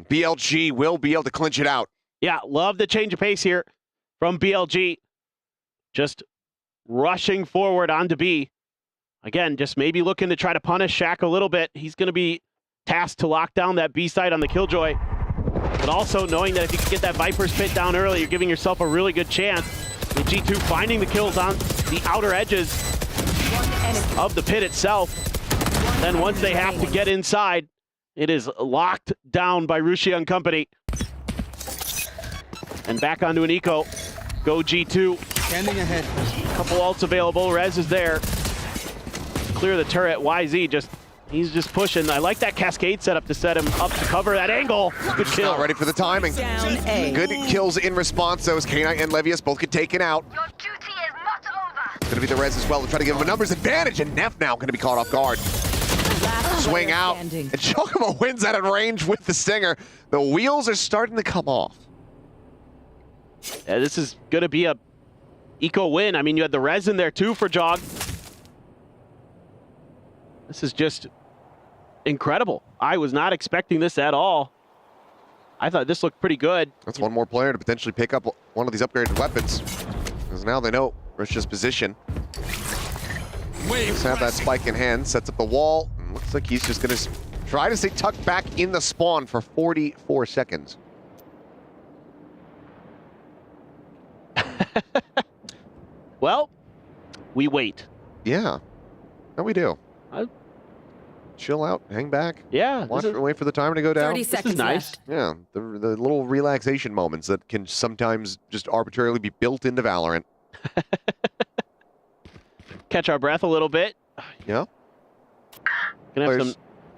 BLG will be able to clinch it out. Yeah, love the change of pace here from BLG. Just rushing forward onto B. Again, just maybe looking to try to punish Shaq a little bit. He's going to be tasked to lock down that B side on the Killjoy. but also knowing that if you can get that Viper's pit down early, you're giving yourself a really good chance. With G2 finding the kills on the outer edges of the pit itself. Then once they have to get inside, it is locked down by Rushi and company. And back onto an eco. Go G2. Standing ahead. Couple ults available. Rez is there. Clear the turret. YZ he's just pushing. I like that cascade setup to set him up to cover that angle. Good kill. Not ready for the timing. Good kills in response. Those K9 and Levius both get taken out. Your duty is not over. It's gonna be the Rez as well to try to give him a numbers advantage, and Neff now gonna be caught off guard. Swing out, and Chocobo wins out of range with the Stinger. The wheels are starting to come off. Yeah, this is gonna be a eco win. I mean, you had the Rez in there too for Jog. This is just incredible. I was not expecting this at all. I thought this looked pretty good. That's one more player to potentially pick up one of these upgraded weapons. Because now they know Russia's position. Just have that spike in hand, sets up the wall. And looks like he's just gonna try to stay tucked back in the spawn for 44 seconds. Well, we wait. Yeah, no, we do. Chill out, hang back. Yeah, wait for the timer to go down. 30 seconds nice. Left. Yeah, the little relaxation moments that can sometimes just arbitrarily be built into Valorant. Catch our breath a little bit. Yeah. Gonna have some.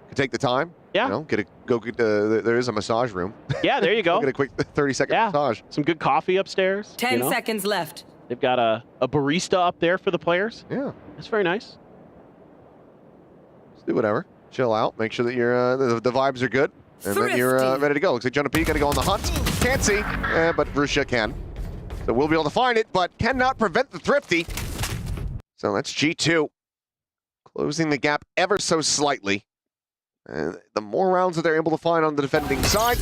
Can take the time. Yeah. You know, there is a massage room. Yeah, there you go. Get a quick 30-second massage. Some good coffee upstairs. 10 seconds left. They've got a barista up there for the players. Yeah. That's very nice. Just do whatever. Chill out. Make sure that you're the vibes are good. And then you're ready to go. Looks like Jonah P got to go on the hunt. Can't see, but Russia can. So we'll be able to find it, but cannot prevent the Thrifty. So that's G2. Closing the gap ever so slightly. The more rounds that they're able to find on the defending side,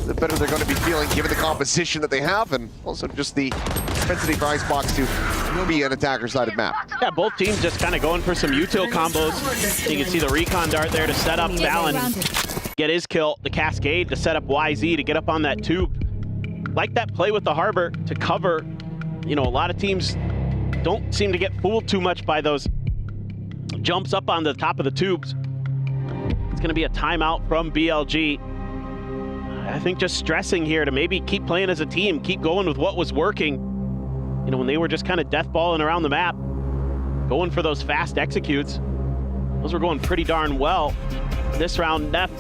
the better they're going to be feeling given the composition that they have, and also just the propensity for Icebox to be an attacker-sided map. Yeah, both teams just kind of going for some util combos. You can see the recon dart there to set up Valen, get his kill, the cascade to set up YZ to get up on that tube. Like that play with the Harbor to cover. You know, a lot of teams don't seem to get fooled too much by those jumps up on the top of the tubes. It's going to be a timeout from BLG. I think just stressing here to maybe keep playing as a team, keep going with what was working. You know, when they were just kind of deathballing around the map, going for those fast executes, those were going pretty darn well. This round, Neff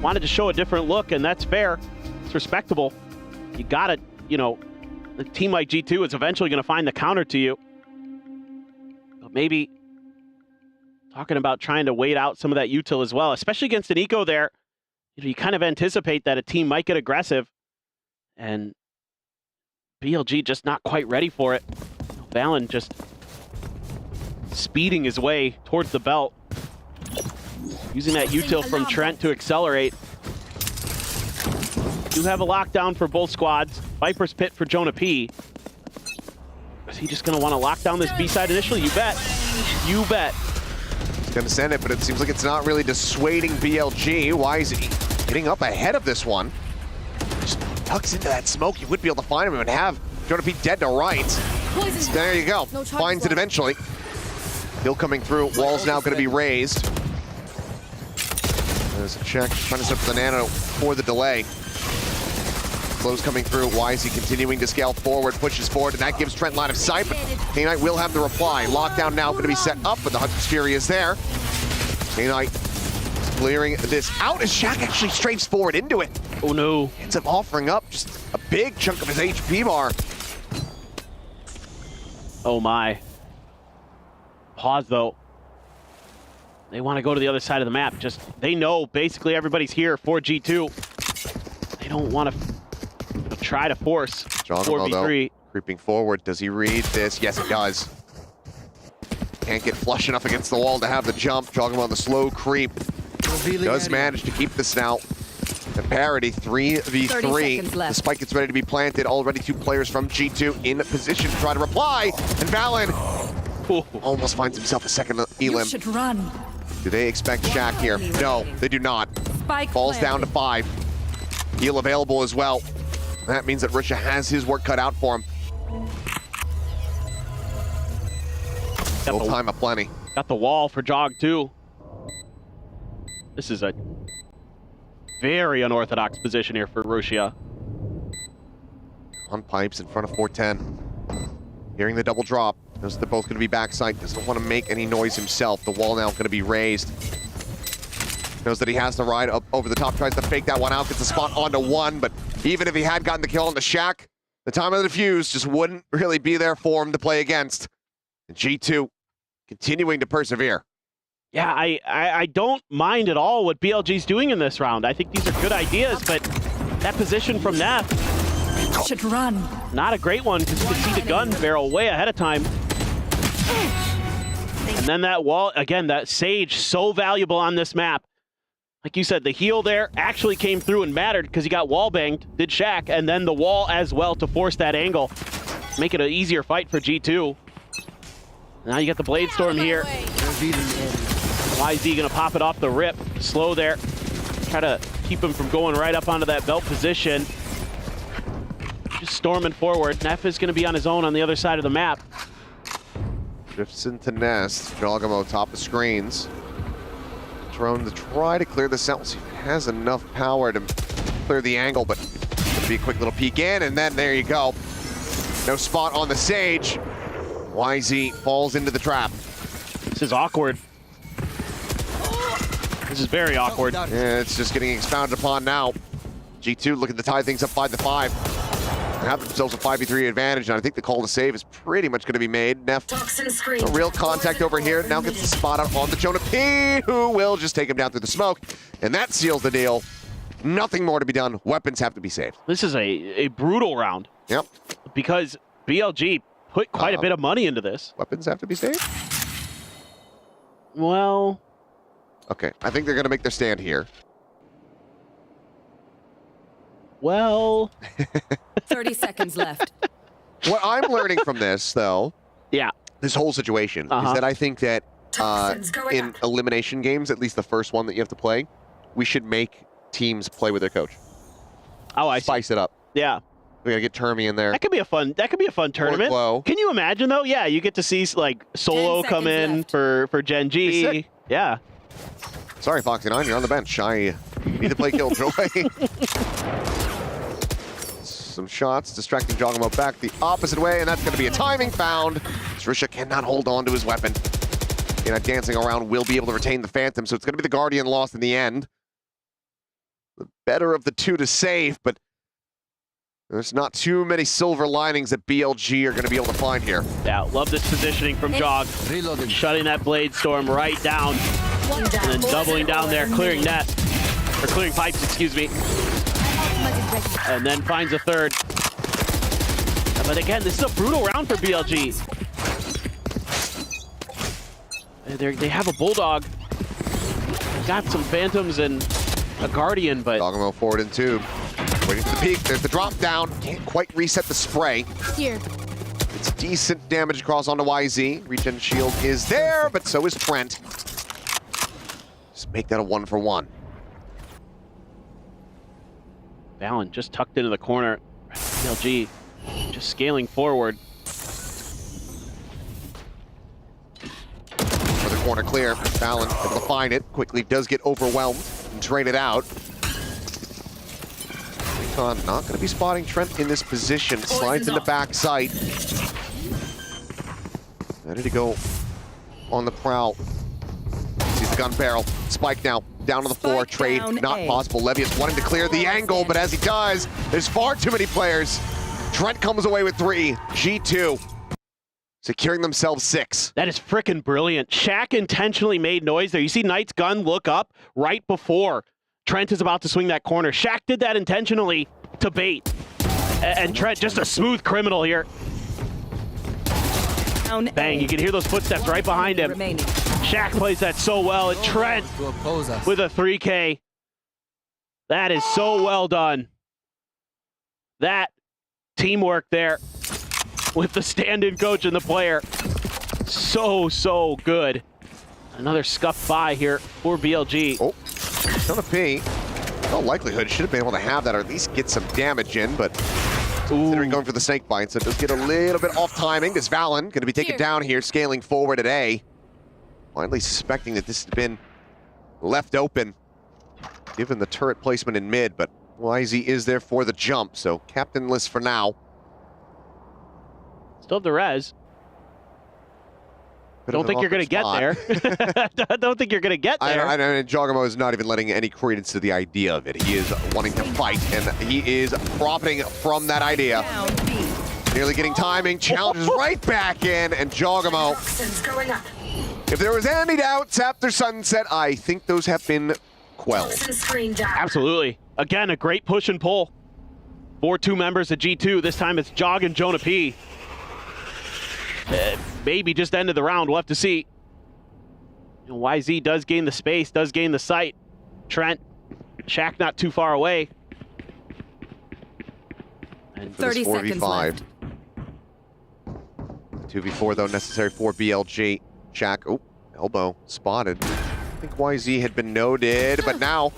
wanted to show a different look, and that's fair. It's respectable. You got it. You know, a team like G2 is eventually going to find the counter to you. But maybe talking about trying to wait out some of that util as well, especially against an eco there. You know, you kind of anticipate that a team might get aggressive, and BLG just not quite ready for it. Valen just speeding his way towards the belt, using that util from Trent to accelerate. Do have a lockdown for both squads. Viper's Pit for Jonah P. Is he just going to want to lock down this B side initially? You bet. You bet. He's going to send it, but it seems like it's not really dissuading BLG. Why is he getting up ahead of this one? Just tucks into that smoke. You would be able to find him and have Jonah P dead to right. There you go. Finds it eventually. Hill coming through. Wall's now going to be raised. There's a check. Trying to set up the nano for the delay. Close coming through. YZ continuing to scale forward, pushes forward, and that gives Trent line of sight, but K-Knight will have the reply. Lockdown now going to be set up, but the Hunter's Fury is there. K-Knight clearing this out as Shaq actually strafes forward into it. Oh no. Ends up offering up just a big chunk of his HP bar. Oh my. Pause though. They want to go to the other side of the map. Just, they know basically everybody's here for G2. They don't want to try to force 4v3. Creeping forward. Does he read this? Yes, he does. Can't get flush enough against the wall to have the jump. Talking about the slow creep. Does manage to keep this now. The parity, 3v3. The spike gets ready to be planted. Already 2 players from G2 in position to try to reply. And Valen almost finds himself a second elim. You should run. Do they expect Shaq here? No, they do not. Spike Falls planted. down to 5. Heal available as well. That means that Russia has his work cut out for him. Full time aplenty. Got the wall for Jog too. This is a very unorthodox position here for Russia. On pipes in front of 410. Hearing the double drop. Knows they're both going to be backside. Doesn't want to make any noise himself. The wall now going to be raised. Knows that he has to ride up over the top. Tries to fake that one out. Gets a spot onto one. But even if he had gotten the kill on the Shack, the time of the defuse just wouldn't really be there for him to play against. And G2 continuing to persevere. Yeah, I don't mind at all what BLG's doing in this round. I think these are good ideas, but that position from Neff should run. Not a great one because you can see the gun barrel way ahead of time. And then that wall, again, that Sage, so valuable on this map. Like you said, the heal there actually came through and mattered because he got wall banged, did Shack, and then the wall as well to force that angle. Make it an easier fight for G2. Now you got the Blade Storm here. YZ gonna pop it off the rip. Slow there. Try to keep him from going right up onto that belt position. Just storming forward. Neff is gonna be on his own on the other side of the map. Drifts into nest. Jogamo top of screens. Drone to try to clear this out. See if it has enough power to clear the angle, but it'll be a quick little peek in, and then there you go. No spot on the Sage. YZ falls into the trap. This is awkward. This is very awkward. Yeah, it's just getting expounded upon now. G2 looking to tie things up 5-5. They have themselves a 5v3 advantage, and I think the call to save is pretty much going to be made. Neff, a real contact over here. Now gets the spot out on the Jonah P, who will just take him down through the smoke. And that seals the deal. Nothing more to be done. Weapons have to be saved. This is a brutal round. Yep. Because BLG put quite a bit of money into this. Weapons have to be saved? Well... Okay, I think they're going to make their stand here. Well... 30 seconds left. What I'm learning from this, though, this whole situation, is that I think that in elimination games, at least the first one that you have to play, we should make teams play with their coach. Oh, I Spice it up. Yeah. We gotta get Termy in there. That could be a fun tournament. Glow. Can you imagine though? Yeah, you get to see like Solo come in for Gen G. Yeah. Sorry, Foxy9, you're on the bench. I need to play Killjoy. Some shots distracting Jogamo back the opposite way, and that's going to be a timing found. Trisha cannot hold on to his weapon. Dancing around will be able to retain the Phantom, so it's going to be the Guardian lost in the end. The better of the two to save, but there's not too many silver linings that BLG are going to be able to find here. Yeah, love this positioning from Jog. Shutting that Blade Storm right down. And then doubling down there, clearing net. Or clearing pipes, excuse me. And then finds a third. But again, this is a brutal round for BLG. They have a Bulldog. Got some Phantoms and a Guardian, but... Dogamo forward in tube. Waiting for the peak. There's the drop down. Can't quite reset the spray. Here. It's decent damage across onto YZ. Regen shield is there, but so is Trent. Just make that a 1-for-1. Valen just tucked into the corner. BLG just scaling forward. For the corner clear. Valen able to find it. Quickly does get overwhelmed and traded out. Not going to be spotting Trent in this position. Slides in the backside. Ready to go on the prowl. Sees the gun barrel. Spike now. Down on the floor. Trade not possible. Levius wanting to clear the angle, but as he does, there's far too many players. Trent comes away with 3. G2 securing themselves 6. That is frickin' brilliant. Shaq intentionally made noise there. You see Knight's gun look up right before Trent is about to swing that corner. Shaq did that intentionally to bait. And Trent, just a smooth criminal here. Bang, you can hear those footsteps right behind him. Shaq plays that so well, and Trent with a 3K. That is so well done. That teamwork there with the stand-in coach and the player. So good. Another scuffed by here for BLG. Oh, Jonah P No likelihood, should have been able to have that or at least get some damage in, but considering going for the snake bite, so it does get a little bit off timing. This Valen going to be taken down here, scaling forward at A. Finally suspecting that this has been left open, given the turret placement in mid, but YZ is there for the jump, so captainless for now. Still have the res. Don't think you're going to get there. Don't think you're going to get there. I know, Jogamo is not even letting any credence to the idea of it. He is wanting to fight, and he is profiting from that idea. Nearly getting timing, challenges right back in, and Jogamo. If there was any doubts after sunset, I think those have been quelled. Absolutely. Again, a great push and pull for two members of G2. This time it's Jog and Jonah P. Maybe just ended the round. We'll have to see. And YZ does gain the space, does gain the sight. Trent, Shaq not too far away. And 30 seconds left. 2v4 though necessary for BLG. Shaq, oh, elbow spotted. I think YZ had been noted, but now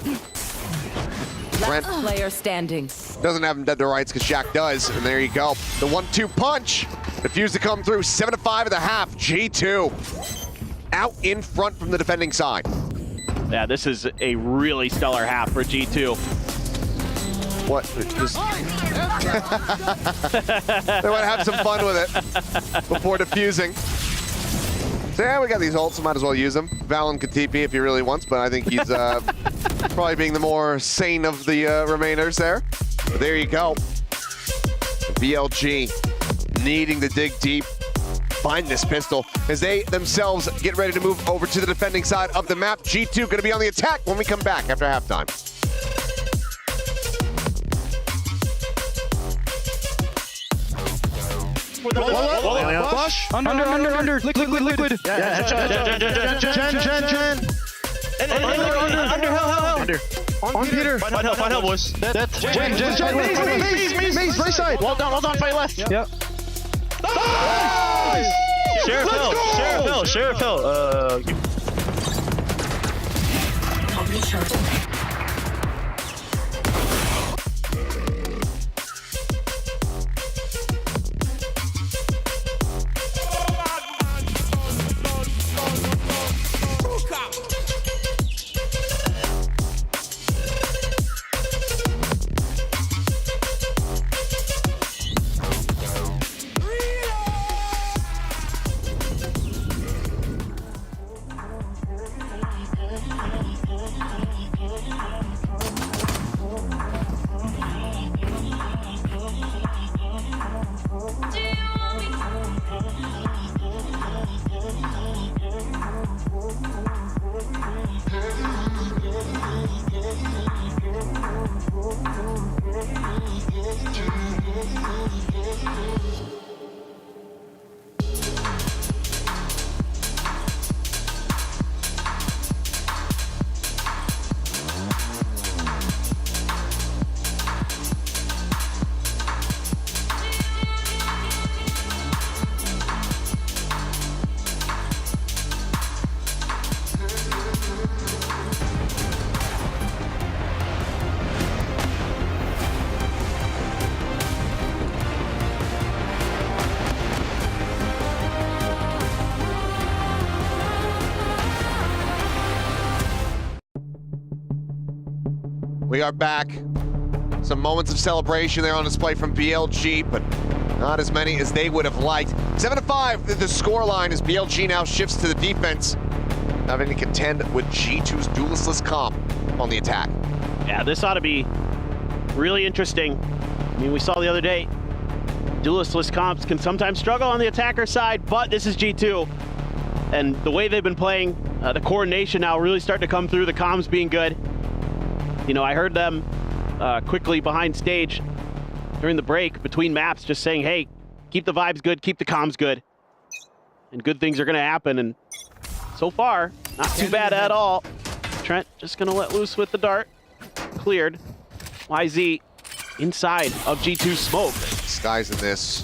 Trent player standing. doesn't have him dead to rights because Shaq does, and there you go. The 1-2 punch refused to come through. 7-5 at the half. G2 out in front from the defending side. Yeah, this is a really stellar half for G2. What? Just they want to have some fun with it before defusing. So yeah, we got these ults, so might as well use them. Valen could TP if he really wants, but I think he's probably being the more sane of the remainers there. But there you go. BLG needing to dig deep, find this pistol as they themselves get ready to move over to the defending side of the map. G2 going to be on the attack when we come back after halftime. Flush. Under. Liquid. Yeah. Gen. Under. On Peter. Find help, boys. Gen. Maze, right side. Well done, fight left. Yep. Nice! Sheriff Hill. We are back. Some moments of celebration there on display from BLG, but not as many as they would have liked. 7-5, the scoreline as BLG now shifts to the defense, having to contend with G2's duelistless comp on the attack. Yeah, this ought to be really interesting. I mean, we saw the other day, duelistless comps can sometimes struggle on the attacker side, but this is G2. And the way they've been playing, the coordination now really starting to come through, the comms being good. You know, I heard them quickly behind stage during the break between maps just saying, hey, keep the vibes good, keep the comms good. And good things are going to happen. And so far, not too bad at all. Trent just going to let loose with the dart. Cleared. YZ inside of G2 smoke. Skies in this.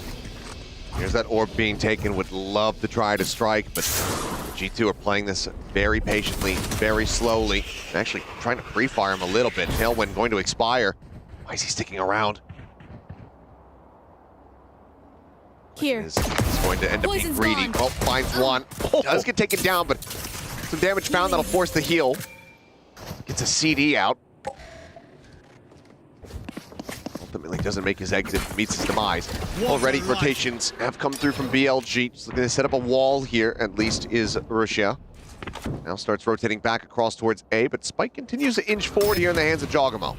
Here's that orb being taken. Would love to try to strike, but G2 are playing this very patiently, very slowly. Actually trying to pre-fire him a little bit. Tailwind going to expire. Why is he sticking around? Here. He's going to end up being greedy. Oh, finds one. Does get taken down, but some damage found that'll force the heal. Gets a CD out. Ultimately doesn't make his exit, meets his demise. Already rotations have come through from BLG. Just looking to set up a wall here, at least is Russia. Now starts rotating back across towards A, but Spike continues to inch forward here in the hands of Jogamo.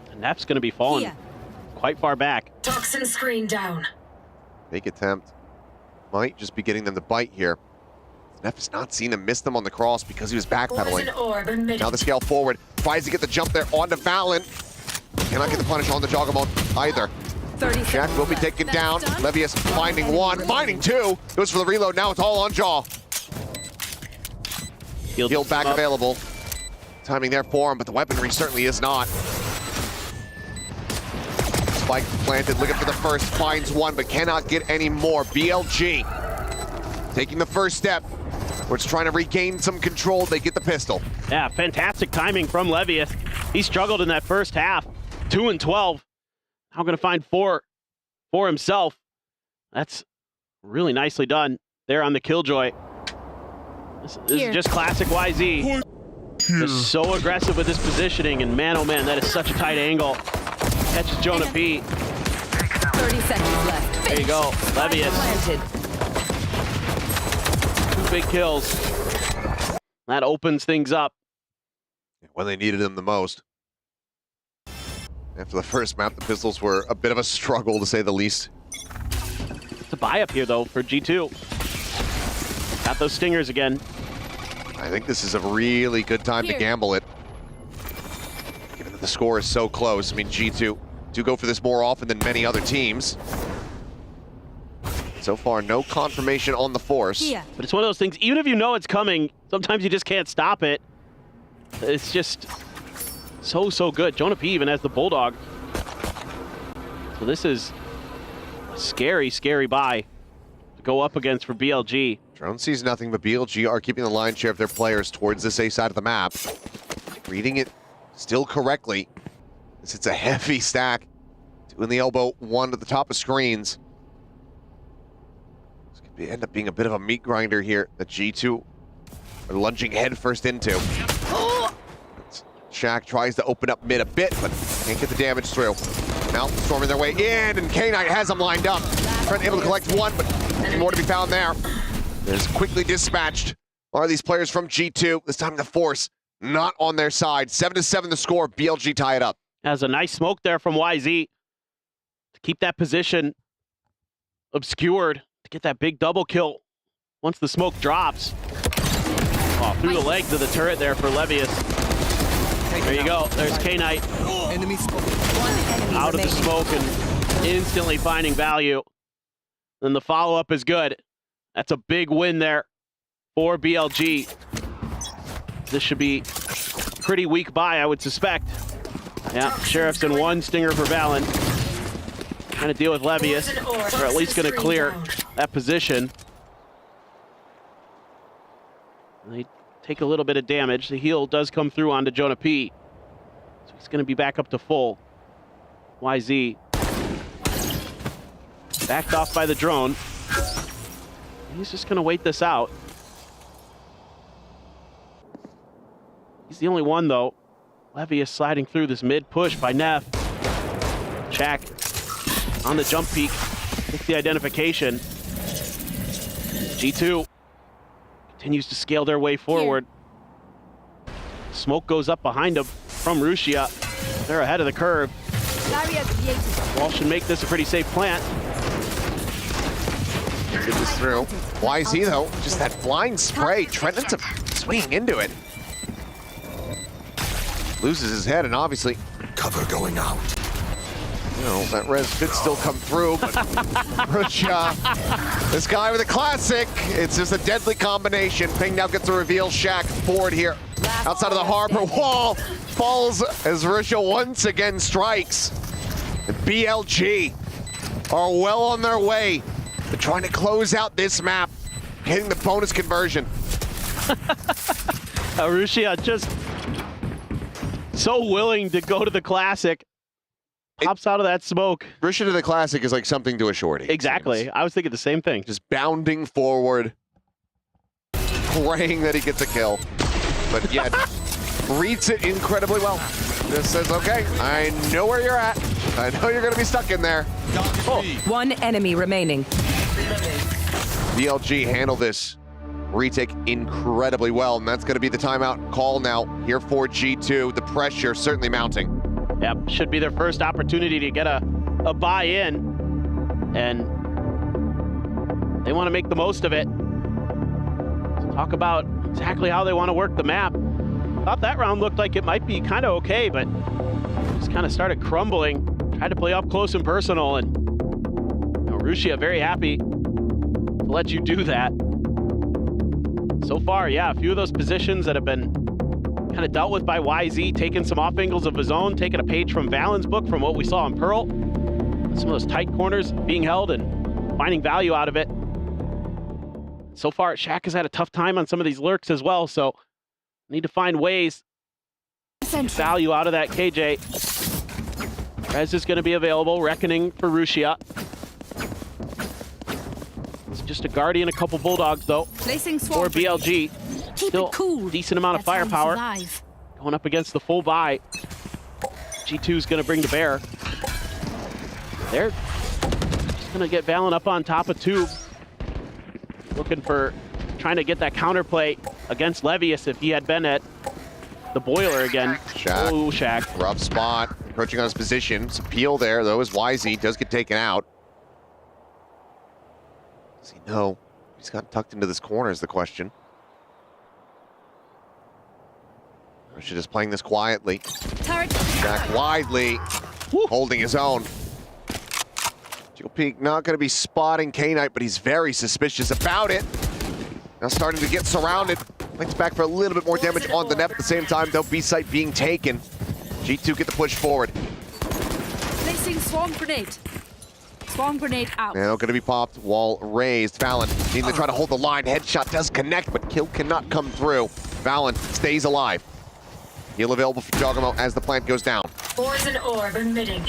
And Neff's going to be falling quite far back. Toxin screen down. Big attempt. Might just be getting them to bite here. Neff has not seen him miss them on the cross because he was backpedaling. Now the scale forward. Tries to get the jump there onto Valorant. Cannot get the punish on the Jogamo either. Jack will be taken down. Levius finding one, finding two. Goes for the reload. Now it's all on Jaw. Heal back available. Timing there for him, but the weaponry certainly is not. Spike planted, looking for the first, finds one, but cannot get any more. BLG taking the first step. We're just trying to regain some control. They get the pistol. Yeah, fantastic timing from Levius. He struggled in that first half. 2 and 12. Now going to find 4 for himself. That's really nicely done there on the Killjoy. This is just classic YZ. Just so aggressive with his positioning, and man, oh man, that is such a tight angle. Catches Jonah P. 30 seconds left. There you go, Levius. Planted. 2 big kills. That opens things up. When they needed him the most. After the first map, the pistols were a bit of a struggle, to say the least. It's a buy up here, though, for G2. Got those stingers again. I think this is a really good time to gamble it. Given that the score is so close, I mean, G2 do go for this more often than many other teams. So far, no confirmation on the force. But it's one of those things, even if you know it's coming, sometimes you just can't stop it. It's just so good. Jonah P even has the Bulldog. So this is a scary buy to go up against for BLG. Drone sees nothing, but BLG are keeping the lion's share of their players towards this A side of the map. Reading it still correctly. It's a heavy stack. 2 in the elbow, 1 at the top of screens. This could end up being a bit of a meat grinder here that G2 are lunging headfirst into. Shaq tries to open up mid a bit, but can't get the damage through. Now storming their way in, and K-Knight has them lined up. Able to collect 1, but more to be found there. There's quickly dispatched. Are these players from G2? This time the force not on their side. 7-7 the score. BLG tie it up. Has a nice smoke there from YZ to keep that position obscured, to get that big double kill once the smoke drops. Oh, through the legs of the turret there for Levius. There you go. There's K-Knight. Out of the smoke and instantly finding value. Then the follow-up is good. That's a big win there for BLG. This should be a pretty weak buy, I would suspect. Yeah, Sheriff's in 1 stinger for Valen. Trying to deal with Levius, or at least going to clear that position. They take a little bit of damage. The heal does come through onto Jonah P. So he's going to be back up to full. YZ. Backed off by the drone. He's just going to wait this out. He's the only one, though. Levius sliding through this mid push by Neff. Shaq on the jump peak. Gets the identification. G2 continues to scale their way forward. Smoke goes up behind them from Rusia. They're ahead of the curve. Wall should make this a pretty safe plant. Get this through. YZ, though, just that blind spray. Trent ends up swinging into it. Loses his head, and obviously... Cover going out. You know, that res could still come through, but Russia, this guy with a classic. It's just a deadly combination. Ping now gets a reveal. Shaq forward here. Outside of the harbor wall. Falls as Russia once again strikes. The BLG are well on their way to trying to close out this map. getting the bonus conversion. Arusha just so willing to go to the Classic. Pops out of that smoke. Arusha to the Classic is like something to a shorty. Exactly. I was thinking the same thing. Just bounding forward, praying that he gets a kill. But yet, reads it incredibly well. Just says, okay, I know where you're at. I know you're going to be stuck in there. Oh. One enemy remaining. BLG handle this retake incredibly well, and that's going to be the timeout call now here for G2. The pressure certainly mounting. Yep, should be their first opportunity to get a buy-in, and they want to make the most of it. So talk about exactly how they want to work the map. Thought that round looked like it might be kind of okay, but just kind of started crumbling. Tried to play up close and personal, and Arusha very happy to let you do that. So far, yeah, a few of those positions that have been kind of dealt with by YZ, taking some off angles of his own, taking a page from Valen's book from what we saw in Pearl. Some of those tight corners being held and finding value out of it. So far, Shaq has had a tough time on some of these lurks as well, so need to find ways to get value out of that KJ. Rez is going to be available, Reckoning for Rushia. It's just a Guardian, a couple Bulldogs though. Placing for BLG. Keep Still it cool. Decent amount of firepower. Going up against the full buy. G2's going to bring the bear. They're just going to get Valen up on top of Tube. Looking for, trying to get that counterplay against Levius if he had been at the boiler again. Shaq. Oh, Shaq. Rough spot. Approaching on his position. Some peel there, though, as YZ does get taken out. Does he know he's got tucked into this corner is the question. Russia just playing this quietly. Shaq widely, holding his own. Jiggle Peak not going to be spotting K-Knight, but he's very suspicious about it. Now starting to get surrounded. Lights back for a little bit more damage on the net at the same time, though. B-site being taken. G2 get the push forward. Placing swarm grenade. Swarm grenade out. Now going to be popped, wall raised. Valen needing to try to hold the line. Headshot does connect, but kill cannot come through. Valen stays alive. Heal available for Jogamo as the plant goes down. Poison orb emitting.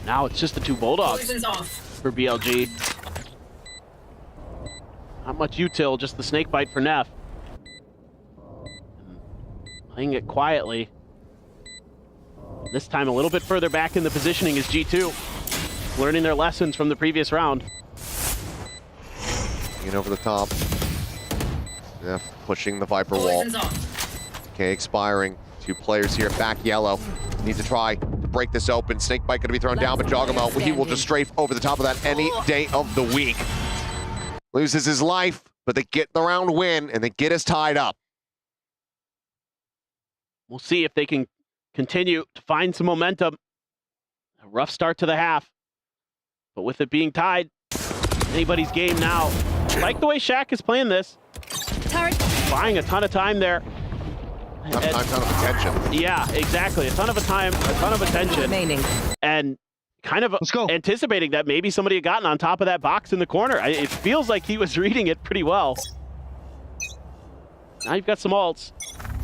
Now it's just the two Bulldogs Poison's off. for BLG. Not much util, just the snake bite for Neff. Playing it quietly. This time a little bit further back in the positioning is G2. Learning their lessons from the previous round. Getting over the top. Neff pushing the Viper wall. Okay, expiring. Two players here, back yellow. Need to try to break this open. Snakebite gonna be thrown down, but Jogamo, he will just strafe over the top of that any day of the week. Loses his life, but they get the round win, and they get us tied up. We'll see if they can continue to find some momentum. A rough start to the half, but with it being tied, anybody's game now. Like the way Shaq is playing this. Buying a ton of time there. Ton of attention. Yeah, exactly. A ton of attention. Remaining. And kind of anticipating that maybe somebody had gotten on top of that box in the corner. It feels like he was reading it pretty well. Now you've got some ults.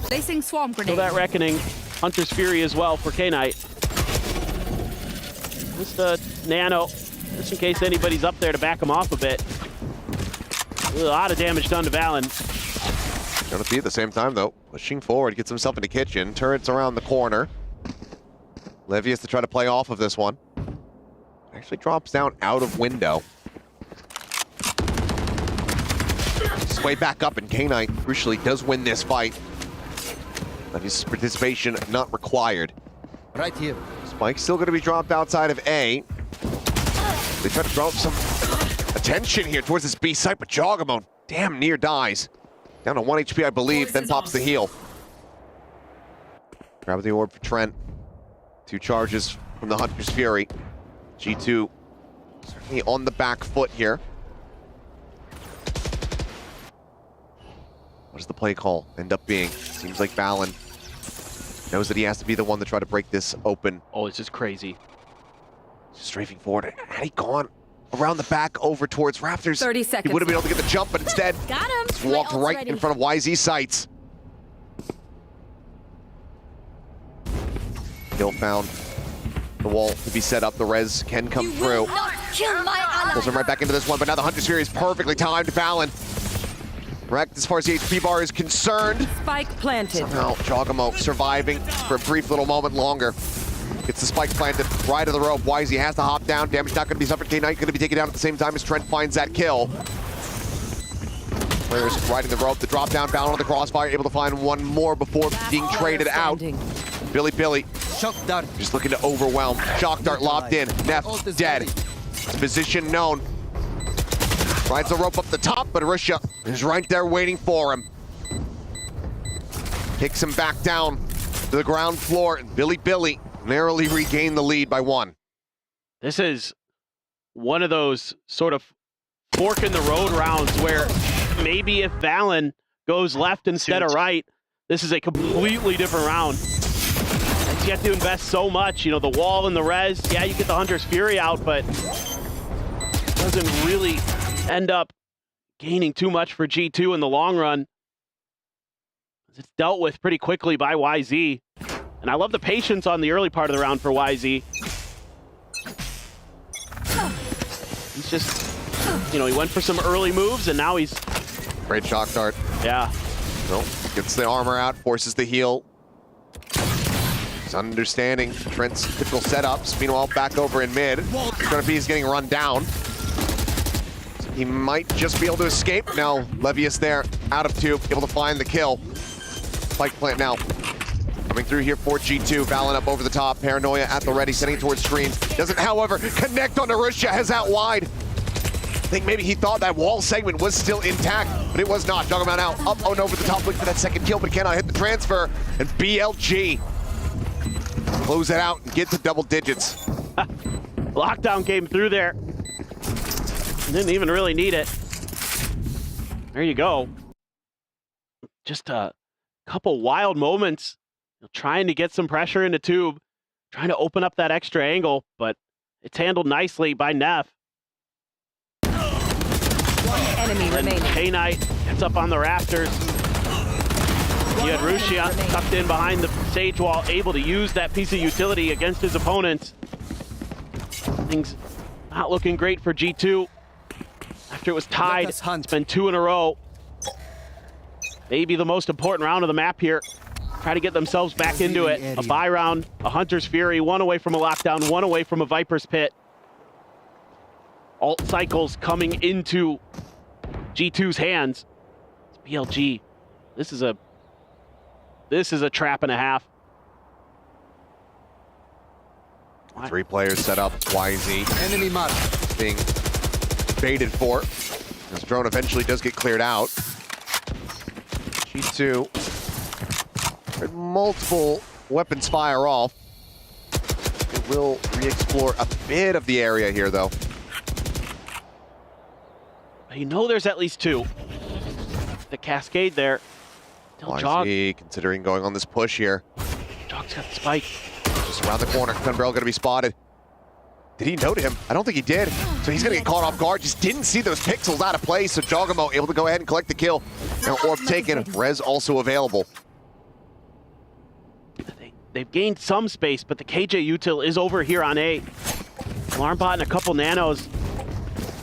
Placing swarm grenade. Still that Reckoning. Hunter's Fury as well for K-Knight. Just a nano, just in case anybody's up there to back him off a bit. A lot of damage done to Valen. Gonna be at the same time, though. Pushing forward, gets himself into kitchen. Turrets around the corner. Levy has to try to play off of this one. Actually drops down out of window. His way back up, and K-Knight crucially does win this fight. But his participation not required. Right here. Spike's still gonna be dropped outside of A. They try to drop some attention here towards this B site, but Jogamo damn near dies. Down to 1 HP, I believe, then pops the heal. Grab the orb for Trent. 2 charges from the Hunter's Fury. G2 certainly on the back foot here. What does the play call end up being? Seems like Valen knows that he has to be the one to try to break this open. Oh, this is crazy. Just strafing forward. Had he gone around the back over towards Rafters. 30 seconds. He would have been able to get the jump, but instead Got him. just walked right in front of YZ sights. Kill found. The wall to be set up. The res can come through. Kill my ally. Pulls him right back into this one, but now the Hunter's Fury is perfectly timed. Valen wrecked as far as the HP bar is concerned. Spike planted. Somehow Jogamo surviving for a brief little moment longer. Gets the spike planted right of the rope. YZ has to hop down. Damage not going to be suffered. K-Knight going to be taken down at the same time as Trent finds that kill. Players riding the rope. The drop down, Valen on the crossfire. Able to find one more before being traded out. Billy. Just looking to overwhelm. Shock dart lobbed in. Neff dead. Position known. Rides the rope up the top, but Arusha is right there waiting for him. Kicks him back down to the ground floor. And Billy narrowly regained the lead by 1. This is one of those sort of fork in the road rounds where maybe if Valen goes left instead of right, this is a completely different round. You have to invest so much, you know, the wall and the res. Yeah, you get the Hunter's Fury out, but it doesn't really end up gaining too much for G2 in the long run. It's dealt with pretty quickly by YZ. And I love the patience on the early part of the round for YZ. He's just, you know, he went for some early moves and now he's... Great shock dart. Yeah. Well, gets the armor out, forces the heal. He's understanding Trent's typical setups. Meanwhile, back over in mid, Gonna is getting run down. He might just be able to escape. No, Levius there, out of tube, able to find the kill. Spike plant now. Coming through here for G2, Valen up over the top. Paranoia at the ready, sending towards screens. Doesn't, however, connect on Arusha, has out wide. I think maybe he thought that wall segment was still intact, but it was not. Juggernaut now, up and over the top, looking for that second kill, but cannot hit the transfer. And BLG close it out and get to double digits. Lockdown came through there. Didn't even really need it. There you go. Just a couple wild moments. Trying to get some pressure into tube. Trying to open up that extra angle, but it's handled nicely by Neff. One enemy remaining. K-Knight gets up on the rafters. You had Rushia tucked in behind the stage wall, able to use that piece of utility against his opponents. Things not looking great for G2. After it was tied, it's been 2 in a row. Maybe the most important round of the map here. Try to get themselves back into it. A buy round, a Hunter's Fury, 1 away from a lockdown, 1 away from a Viper's Pit. Alt cycles coming into G2's hands. It's BLG. This is a trap and a half. 3 players set up. YZ. Enemy mark. Being baited for. This drone eventually does get cleared out. G2. Heard multiple weapons fire off. It will re-explore a bit of the area here, though. You know there's at least 2. The cascade there. YZ considering going on this push here. Jog's got the spike. Just around the corner. Gunbarrel gonna be spotted. Did he note him? I don't think he did. So he's gonna get caught off guard. Just didn't see those pixels out of place. So Jogamo able to go ahead and collect the kill. Now Orb taken. Res also available. They've gained some space, but the KJ util is over here on A. Alarmbot and a couple nanos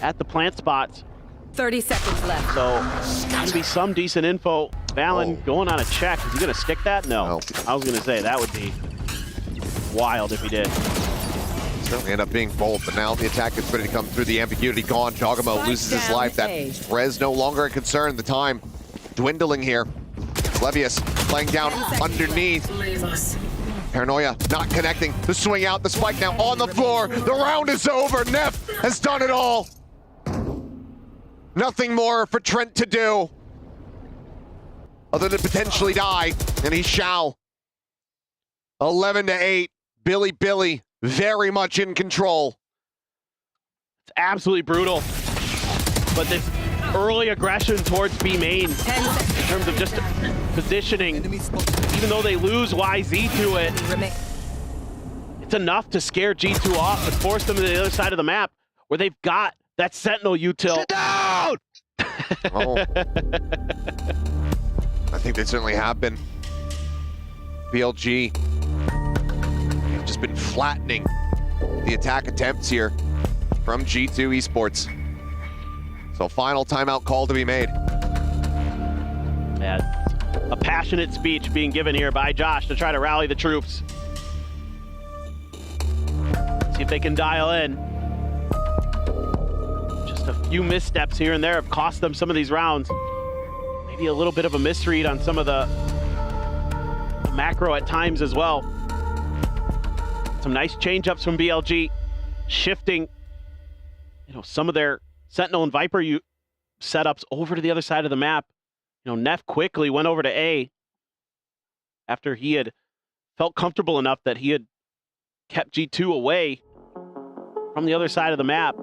at the plant spots. 30 seconds left. So, gonna be some decent info. Valen going on a check. Is he gonna stick that? No. I was gonna say, that would be wild if he did. Certainly end up being bold, but now the attack is ready to come through. The ambiguity gone. Jogamo loses his life. That res no longer a concern. The time dwindling here. Levius playing down underneath. Paranoia not connecting. The swing out, the spike now on the floor. The round is over. Neff has done it all. Nothing more for Trent to do other than potentially die, and he shall. 11-8. Billy very much in control. It's absolutely brutal. But this early aggression towards B main in terms of just positioning, even though they lose YZ to it, it's enough to scare G2 off and force them to the other side of the map. where they've got that Sentinel util. Sit down! Oh. I think they certainly have been. BLG have just been flattening the attack attempts here from G2 Esports. So final timeout call to be made. Yeah, a passionate speech being given here by Josh to try to rally the troops. See if they can dial in. Just a few missteps here and there have cost them some of these rounds. Maybe a little bit of a misread on some of the macro at times as well. Some nice change-ups from BLG, shifting, some of their Sentinel and Viper setups over to the other side of the map. Neff quickly went over to A after he had felt comfortable enough that he had kept G2 away from the other side of the map.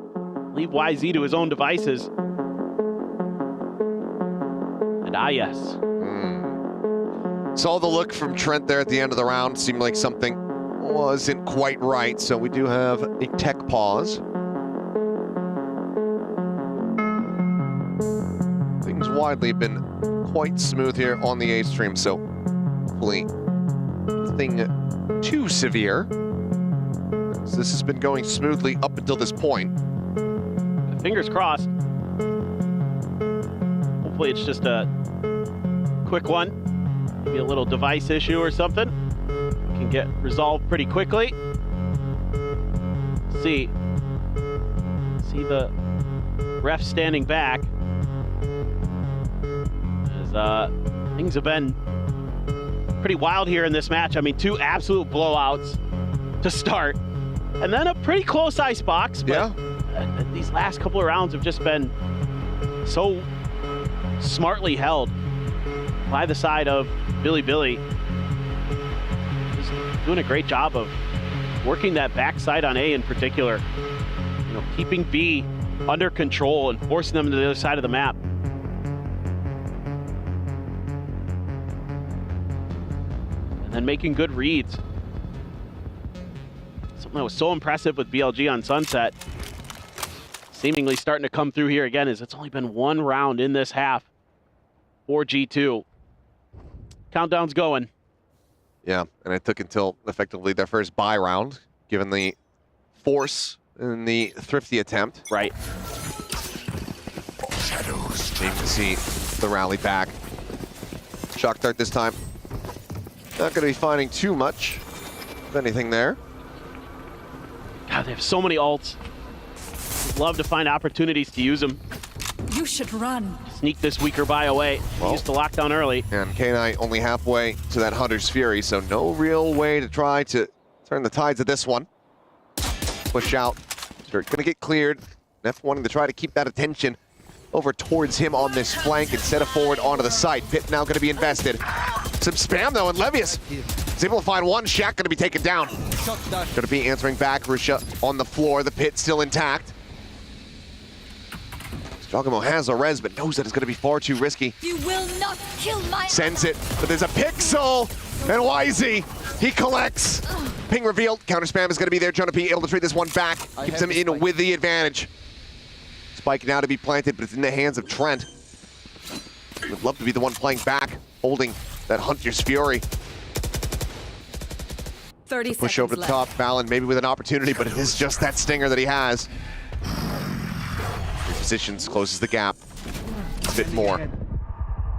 Leave YZ to his own devices. And yes. Saw the look from Trent there at the end of the round. Seemed like something wasn't quite right, so we do have a tech pause. Things widely have been quite smooth here on the A stream, so hopefully nothing too severe. This has been going smoothly up until this point. Fingers crossed. Hopefully it's just a quick one. Maybe a little device issue or something. Can get resolved pretty quickly. See the ref standing back. As things have been pretty wild here in this match. I mean, 2 absolute blowouts to start. And then a pretty close icebox, but these last couple of rounds have just been so smartly held by the side of Billy. He's doing a great job of working that backside on A in particular. Keeping B under control and forcing them to the other side of the map. And then making good reads. Something that was so impressive with BLG on Sunset, seemingly starting to come through here again, is it's only been 1 round in this half for G2. Countdown's going. Yeah, and it took until effectively their first buy round, given the force in the thrifty attempt. Right. Need to see the rally back. Shock dart this time. Not going to be finding too much of anything there. God, they have so many ults. Love to find opportunities to use them. You should run. Sneak this weaker buy away. Used the lockdown early. And K9 only halfway to that Hunter's Fury, so no real way to try to turn the tides of this one. Push out. They're going to get cleared. Neff wanting to try to keep that attention over towards him on this flank instead of forward onto the site. Pit now going to be invested. Some spam though, and Levius is able to find one. Shaq going to be taken down. Going to be answering back. Rusha on the floor. The pit still intact. Strogamo has a res, but knows that it's going to be far too risky. You will not kill my... Sends it, but there's a pixel, and YZ, he collects. Ping revealed, counter spam is going to be there. Jonah P able to trade this one back, keeps him in with the advantage. Spike now to be planted, but it's in the hands of Trent. Would love to be the one playing back, holding that Hunter's Fury. 30 seconds push over the top, Valen maybe with an opportunity, but it is just that stinger that he has. Positions, closes the gap a bit more.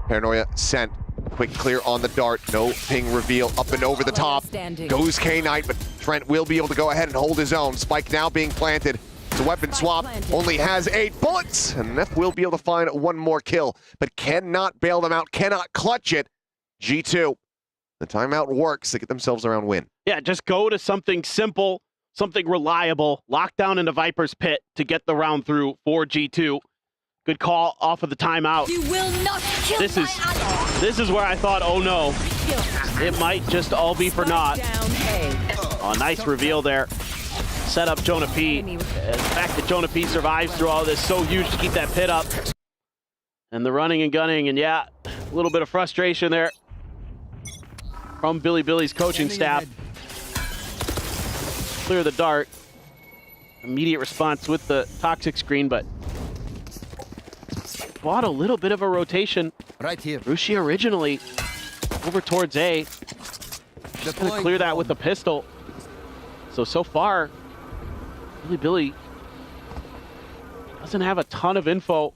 Paranoia sent, quick clear on the dart, no ping reveal, up and over the top. Goes K9, but Trent will be able to go ahead and hold his own. Spike now being planted. The weapon swap only has 8 bullets, and Neff will be able to find one more kill, but cannot bail them out, cannot clutch it. G2, the timeout works to get themselves around win. Yeah, just go to something simple, something reliable, lock down into Viper's pit to get the round through for G2. Good call off of the timeout. You will not kill this is where I thought, oh no, it might just all be for naught. Oh, nice reveal there. Set up Jonah P. The fact that Jonah P survives through all this, so huge to keep that pit up. And the running and gunning, and yeah, a little bit of frustration there from Billy's coaching staff. Clear the dart. immediate response with the toxic screen, but bought a little bit of a rotation. Right here. Rushi originally over towards A. Just gonna clear that with the pistol. So far, Billy doesn't have a ton of info.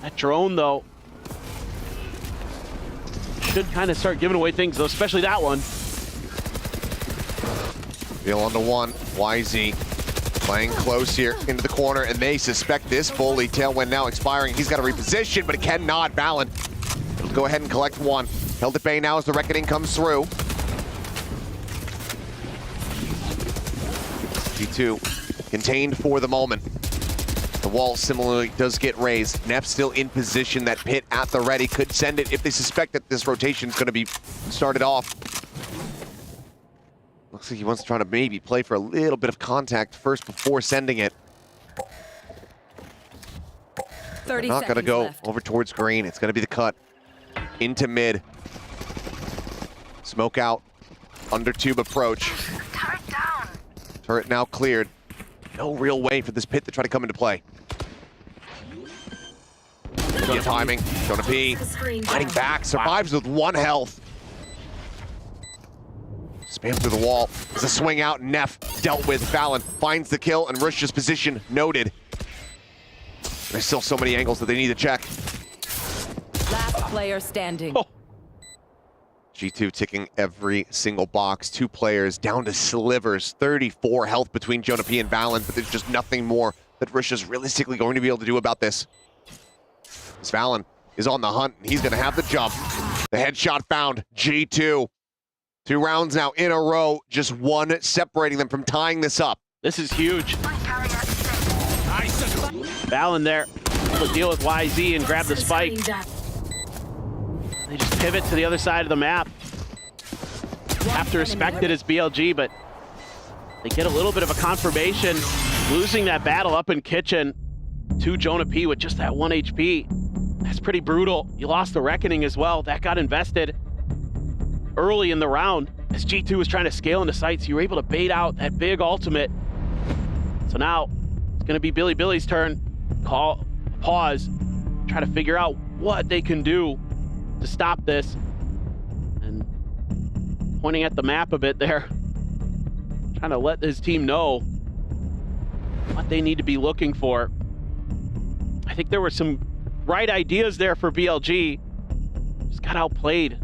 That drone, though, should kind of start giving away things, though, especially that one. Bill on the one. YZ playing close here into the corner, and they suspect this bully. Tailwind now expiring. He's got to reposition, but it cannot. Valen will go ahead and collect one. Held at bay now as the reckoning comes through. G2 contained for the moment. The wall similarly does get raised. Neff still in position. That pit at the ready could send it if they suspect that this rotation is going to be started off. Looks like he wants to try to maybe play for a little bit of contact first before sending it. 30 Not going to go left. over towards green. It's going to be the cut into mid. Smoke out. Under tube approach. Turret now cleared. No real way for this pit to try to come into play. Good timing. Jonah P. Fighting back. Survives with 1 health. Spam through the wall. There's a swing out. Neff dealt with. Valen finds the kill and Rush's position noted. There's still so many angles that they need to check. Last player standing. G2 ticking every single box. 2 players down to slivers. 34 health between Jonah P and Valen, but there's just nothing more that Rush is realistically going to be able to do about this. As Valen is on the hunt, and he's going to have the jump. The headshot found. G2. 2 rounds now in a row. Just 1 separating them from tying this up. This is huge. Valen there to deal with YZ and grab the spike. They just pivot to the other side of the map. Have to respect it as BLG, but they get a little bit of a confirmation. Losing that battle up in kitchen to Jonah P with just that 1 HP. That's pretty brutal. You lost the reckoning as well. That got invested early in the round as G2 was trying to scale into sights. You were able to bait out that big ultimate. So now it's going to be Billy's turn. Call, pause, try to figure out what they can do to stop this. And pointing at the map a bit there, trying to let his team know what they need to be looking for. I think there were some right ideas there for BLG. Just got outplayed.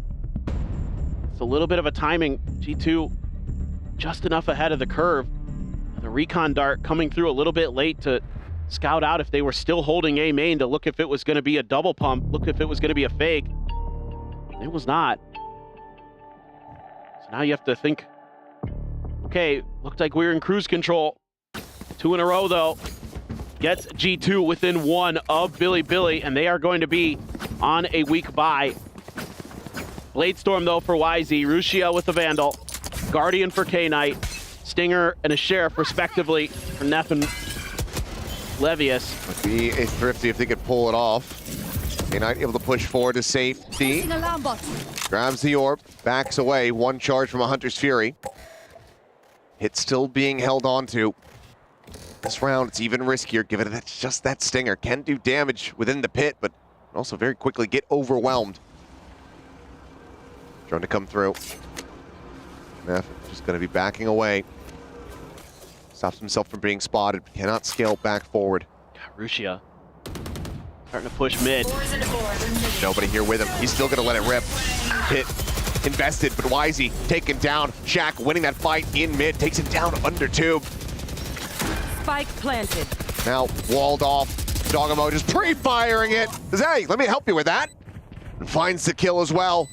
It's a little bit of a timing. G2 just enough ahead of the curve. The recon dart coming through a little bit late to scout out if they were still holding A main to look if it was going to be a double pump, look if it was going to be a fake. It was not. So now you have to think, okay, looked like we were in cruise control. 2 in a row though. Gets G2 within 1 of Billy, and they are going to be on a weak bye. Blade Storm though for YZ, Rushia with the Vandal, Guardian for K-Knight, Stinger and a Sheriff respectively for Neff and Levius. Would be a thrifty if they could pull it off. K-Knight able to push forward to safety. Grabs the orb, backs away. 1 charge from a Hunter's Fury. Hit still being held onto. This round, it's even riskier, given that it's just that Stinger. Can do damage within the pit, but also very quickly get overwhelmed. Drone to come through. Neff just going to be backing away. Stops himself from being spotted, cannot scale back forward. Rushia starting to push mid. Nobody here with him. He's still going to let it rip. Pit invested, but YZ taken down. Shaq winning that fight in mid, takes him down under tube. Spike planted. Now walled off. Dogamo just pre-firing it. Says, hey, let me help you with that. And finds the kill as well.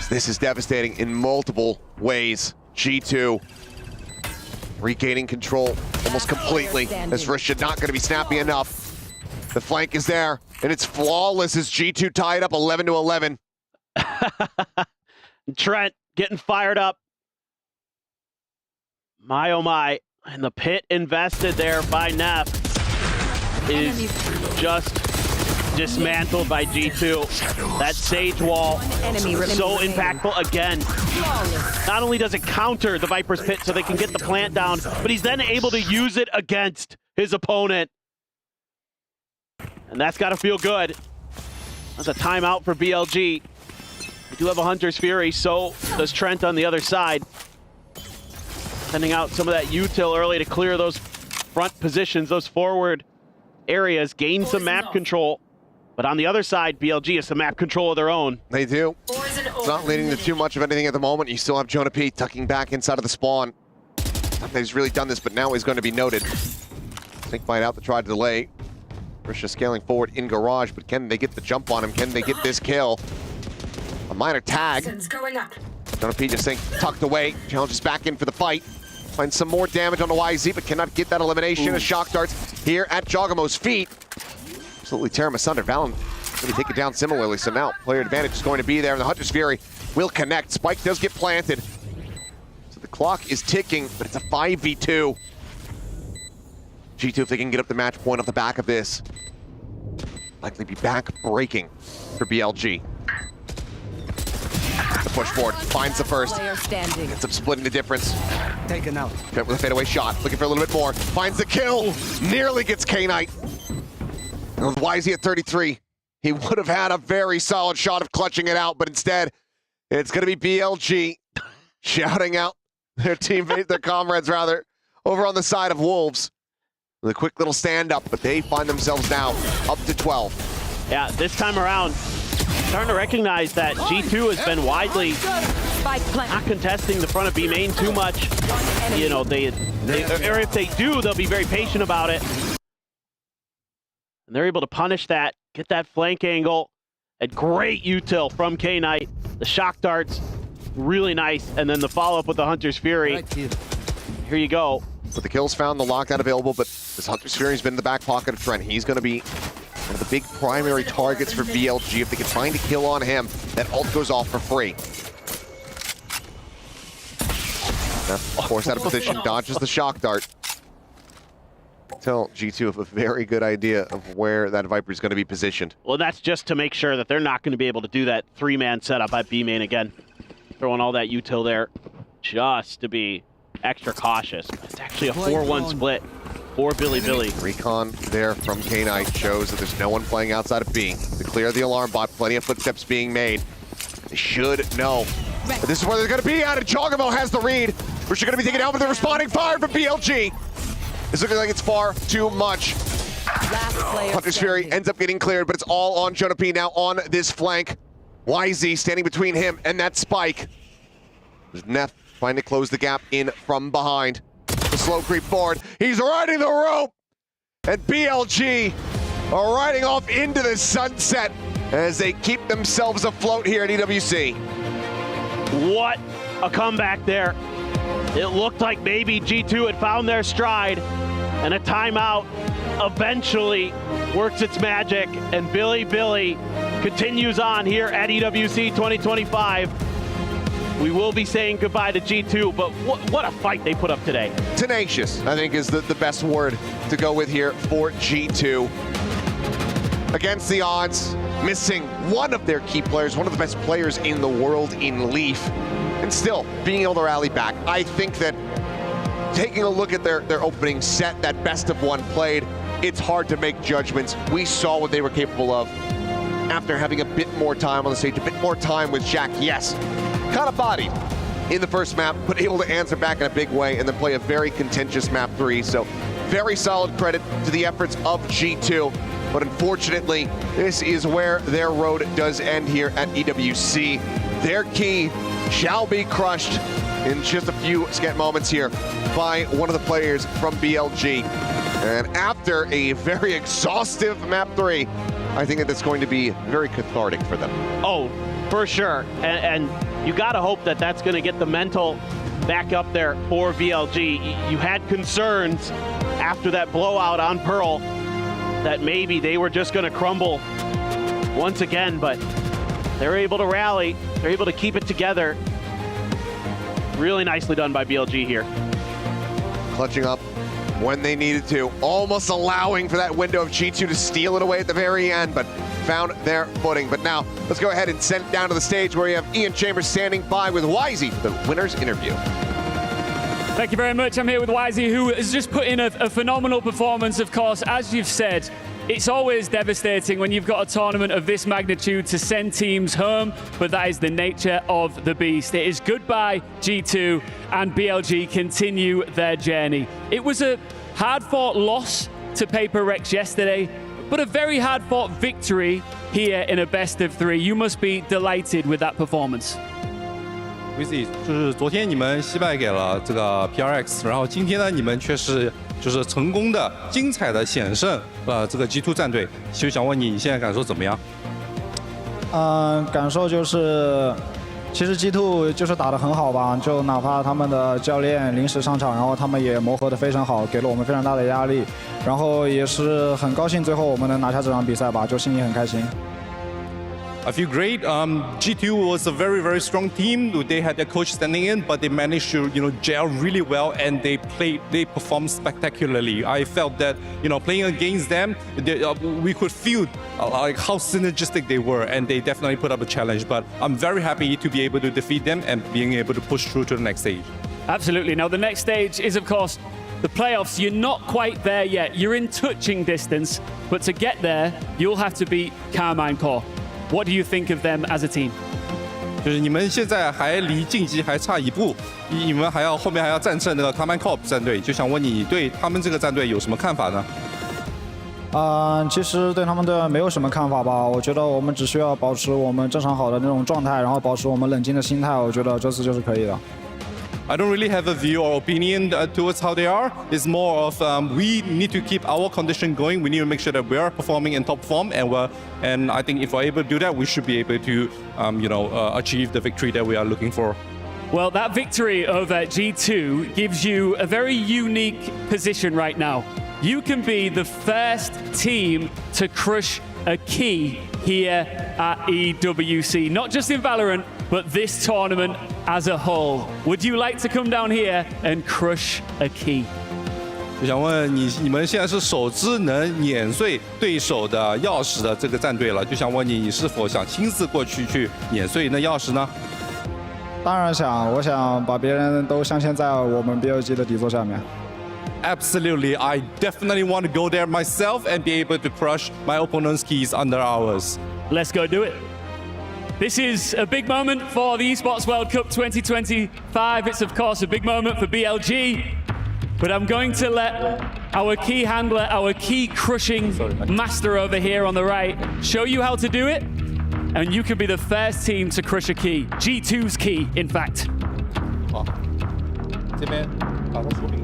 This is devastating in multiple ways. G2 regaining control almost completely as Russia not going to be snappy enough. The flank is there, and it's flawless as G2 tied up 11-11. Trent getting fired up. My oh my, and the pit invested there by Neff is just dismantled by G2. That Sage wall, so impactful again. Not only does it counter the Viper's Pit so they can get the plant down, but he's then able to use it against his opponent. And that's got to feel good. That's a timeout for BLG. We do have a Hunter's Fury, so does Trent on the other side. Sending out some of that util early to clear those front positions, those forward areas, gain some map control. But on the other side, BLG has some map control of their own. They do. It's not leading to too much of anything at the moment. You still have Jonah P tucking back inside of the spawn. He's really done this, but now he's going to be noted. Snake fight out to try to delay. Risha scaling forward in garage, but can they get the jump on him? Can they get this kill? A minor tag. Jonah P just saying tucked away. Challenges back in for the fight. Finds some more damage on the YZ, but cannot get that elimination. As shock darts here at Jogamo's feet. Absolutely tear him asunder. Valen really take it down similarly. So now player advantage is going to be there, and the Hunter's Fury will connect. Spike does get planted. So the clock is ticking, but it's a 5v2. G2, if they can get up the match point off the back of this, likely be back breaking for BLG. The push forward, finds the first. Ends up splitting the difference. Taken out. With a fadeaway shot, looking for a little bit more. Finds the kill, nearly gets K-Knight. And with YZ at 33, he would have had a very solid shot of clutching it out, but instead, it's going to be BLG shouting out their teammate, their comrades rather, over on the side of Wolves. With a quick little stand up, but they find themselves now up to 12. Yeah, this time around, starting to recognize that G2 has been widely not contesting the front of B main too much. You know, or if they do, they'll be very patient about it. And they're able to punish that, get that flank angle, and great util from K-Knight. The shock darts, really nice, and then the follow-up with the Hunter's Fury. Right here you go. But the kills found, the lockdown available, but this Hunter's Fury has been in the back pocket of Trent. He's going to be one of the big primary targets for BLG. If they can find a kill on him, that ult goes off for free. Forced out of position, dodges the shock dart. Tell G2 have a very good idea of where that Viper is going to be positioned. Well, that's just to make sure that they're not going to be able to do that three-man setup at B main again. Throwing all that util there just to be extra cautious. It's actually a 4-1 split for Billy. Recon there from K-Knight shows that there's no one playing outside of B. To clear the alarm bot, plenty of footsteps being made. They should know. But this is where they're going to be at, and Jogamo has the read. We're going to be taken out, but they're responding fire from BLG. It's looking like it's far too much. Hunter's Fury ends up getting cleared, but it's all on Jonah P now on this flank. YZ standing between him and that spike. There's Neff trying to close the gap in from behind. The slow creep forward. He's riding the rope. And BLG are riding off into the sunset as they keep themselves afloat here at EWC. What a comeback there. It looked like maybe G2 had found their stride, and a timeout eventually works its magic, and Billy continues on here at EWC 2025. We will be saying goodbye to G2, but what a fight they put up today. Tenacious, I think, is the best word to go with here for G2. Against the odds, missing one of their key players, one of the best players in the world in Leaf, and still being able to rally back. I think that taking a look at their opening set, that best of one played, it's hard to make judgments. We saw what they were capable of after having a bit more time on the stage, a bit more time with Jack. Yes, kind of bodied in the first map, but able to answer back in a big way and then play a very contentious map 3. So very solid credit to the efforts of G2. But unfortunately, this is where their road does end here at EWC. Their key shall be crushed in just a few scant moments here by one of the players from BLG. And after a very exhaustive map 3, I think that it's going to be very cathartic for them. Oh, for sure. And you got to hope that that's going to get the mental back up there for BLG. You had concerns after that blowout on Pearl that maybe they were just going to crumble once again, but they're able to rally. They're able to keep it together. Really nicely done by BLG here. Clutching up when they needed to, almost allowing for that window of G2 to steal it away at the very end, but found their footing. But now, let's go ahead and send it down to the stage where you have Ian Chambers standing by with Wisey for the winner's interview. Thank you very much. I'm here with Wisey, who has just put in a phenomenal performance. Of course, as you've said, it's always devastating when you've got a tournament of this magnitude to send teams home, but that is the nature of the beast. It is goodbye G2, and BLG continue their journey. It was a hard-fought loss to Paper Rex yesterday, but a very hard-fought victory here in a best-of-3. You must be delighted with that performance. Wisey, 就是昨天你们惜败给了这个 PRX， 然后今天呢，你们却是就是成功的、精彩的险胜这个 G2 战队。就想问你现在感受怎么样？感受就是，其实 G2 就是打得很好吧，就哪怕他们的教练临时上场，然后他们也磨合得非常好，给了我们非常大的压力，然后也是很高兴最后我们能拿下这场比赛吧，就心里很开心。I feel great. G2 was a very, very strong team. They had their coach standing in, but they managed to, gel really well, and they performed spectacularly. I felt that, playing against them, we could feel like how synergistic they were, and they definitely put up a challenge. But I'm very happy to be able to defeat them and being able to push through to the next stage. Absolutely. Now, the next stage is, of course, the playoffs. You're not quite there yet. You're in touching distance, but to get there, you'll have to beat Carmine Core. What do you think of them as a team? 就是你们现在还离晋级还差一步，你们后面还要战胜那个 Carmine Corp 战队，就想问你对他们这个战队有什么看法呢？其实对他们队没有什么看法吧，我觉得我们只需要保持我们正常好的那种状态，然后保持我们冷静的心态，我觉得这次就是可以的。I don't really have a view or opinion towards how they are. It's more of we need to keep our condition going. We need to make sure that we are performing in top form, and I think if we're able to do that, we should be able to, achieve the victory that we are looking for. Well, that victory over G2 gives you a very unique position right now. You can be the first team to crush a key here at EWC, not just in Valorant, but this tournament as a whole. Would you like to come down here and crush a key? 就想问你们现在是首支能碾碎对手的钥匙的这个战队了，就想问你是否想亲自过去碾碎那钥匙呢？当然想，我想把别人都镶嵌在我们 BLG 的底座下面。Absolutely, I definitely want to go there myself and be able to crush my opponent's keys under ours. Let's go do it. This is a big moment for the Esports World Cup 2025. It's, of course, a big moment for BLG. But I'm going to let our key handler, our key crushing master over here on the right, show you how to do it. And you can be the first team to crush a key. G2's key, in fact. 好，这边把它锁定。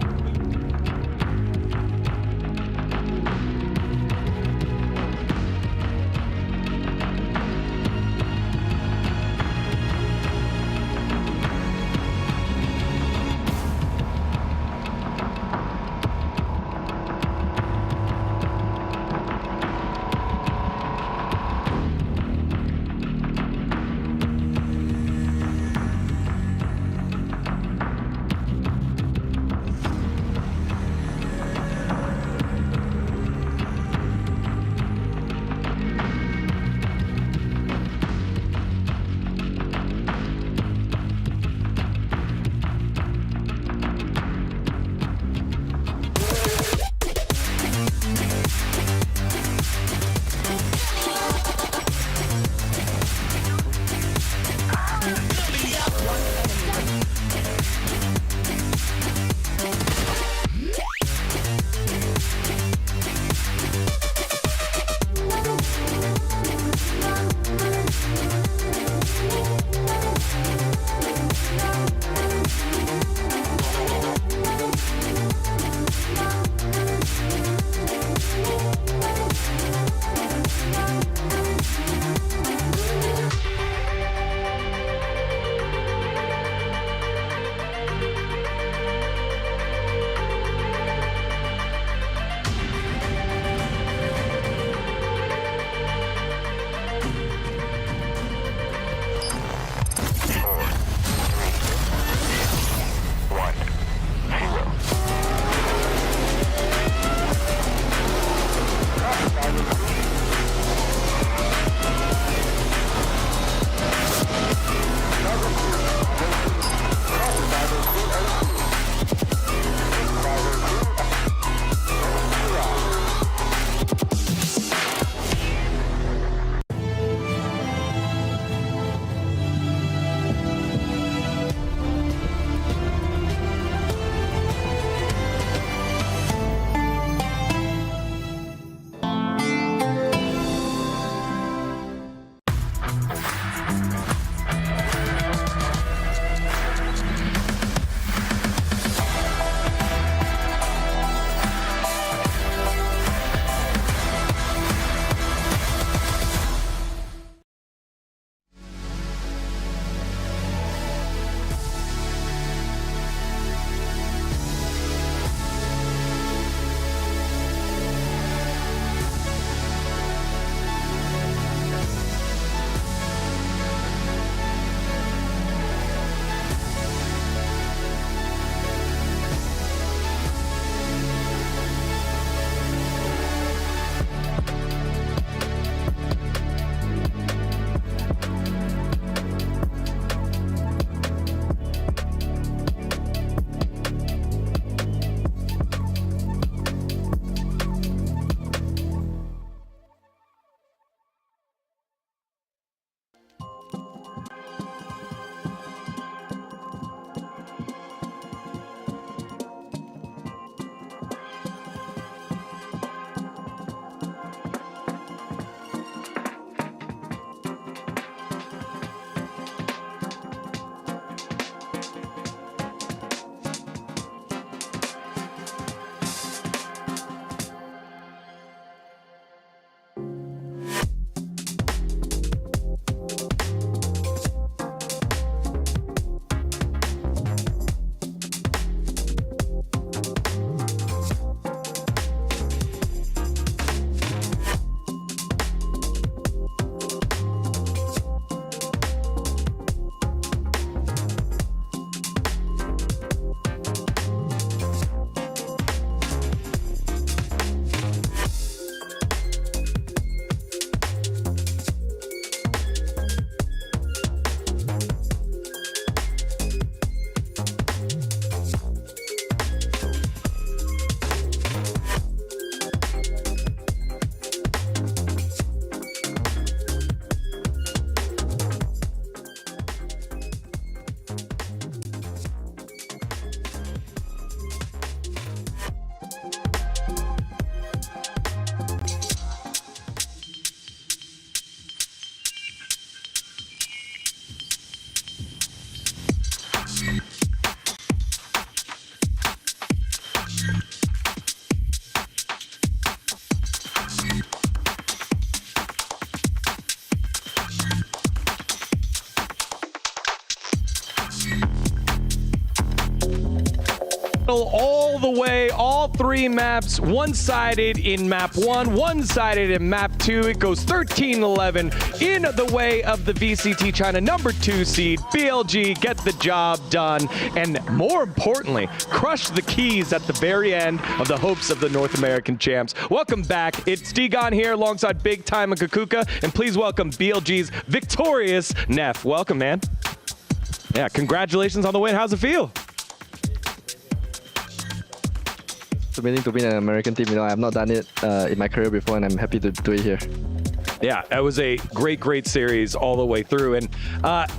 battle all the way, all 3 maps, one-sided in map 1, one-sided in map 2. It goes 13-11 in the way of the VCT China number 2 seed. BLG get the job done, and more importantly, crush the keys at the very end of the hopes of the North American champs. Welcome back. It's Digon here alongside Big Time and Kakuka, and please welcome BLG's victorious Neff. Welcome, man. Yeah, congratulations on the win. How's it feel? It's amazing to win an American team. You know, I have not done it in my career before, and I'm happy to do it here. Yeah, that was a great series all the way through. And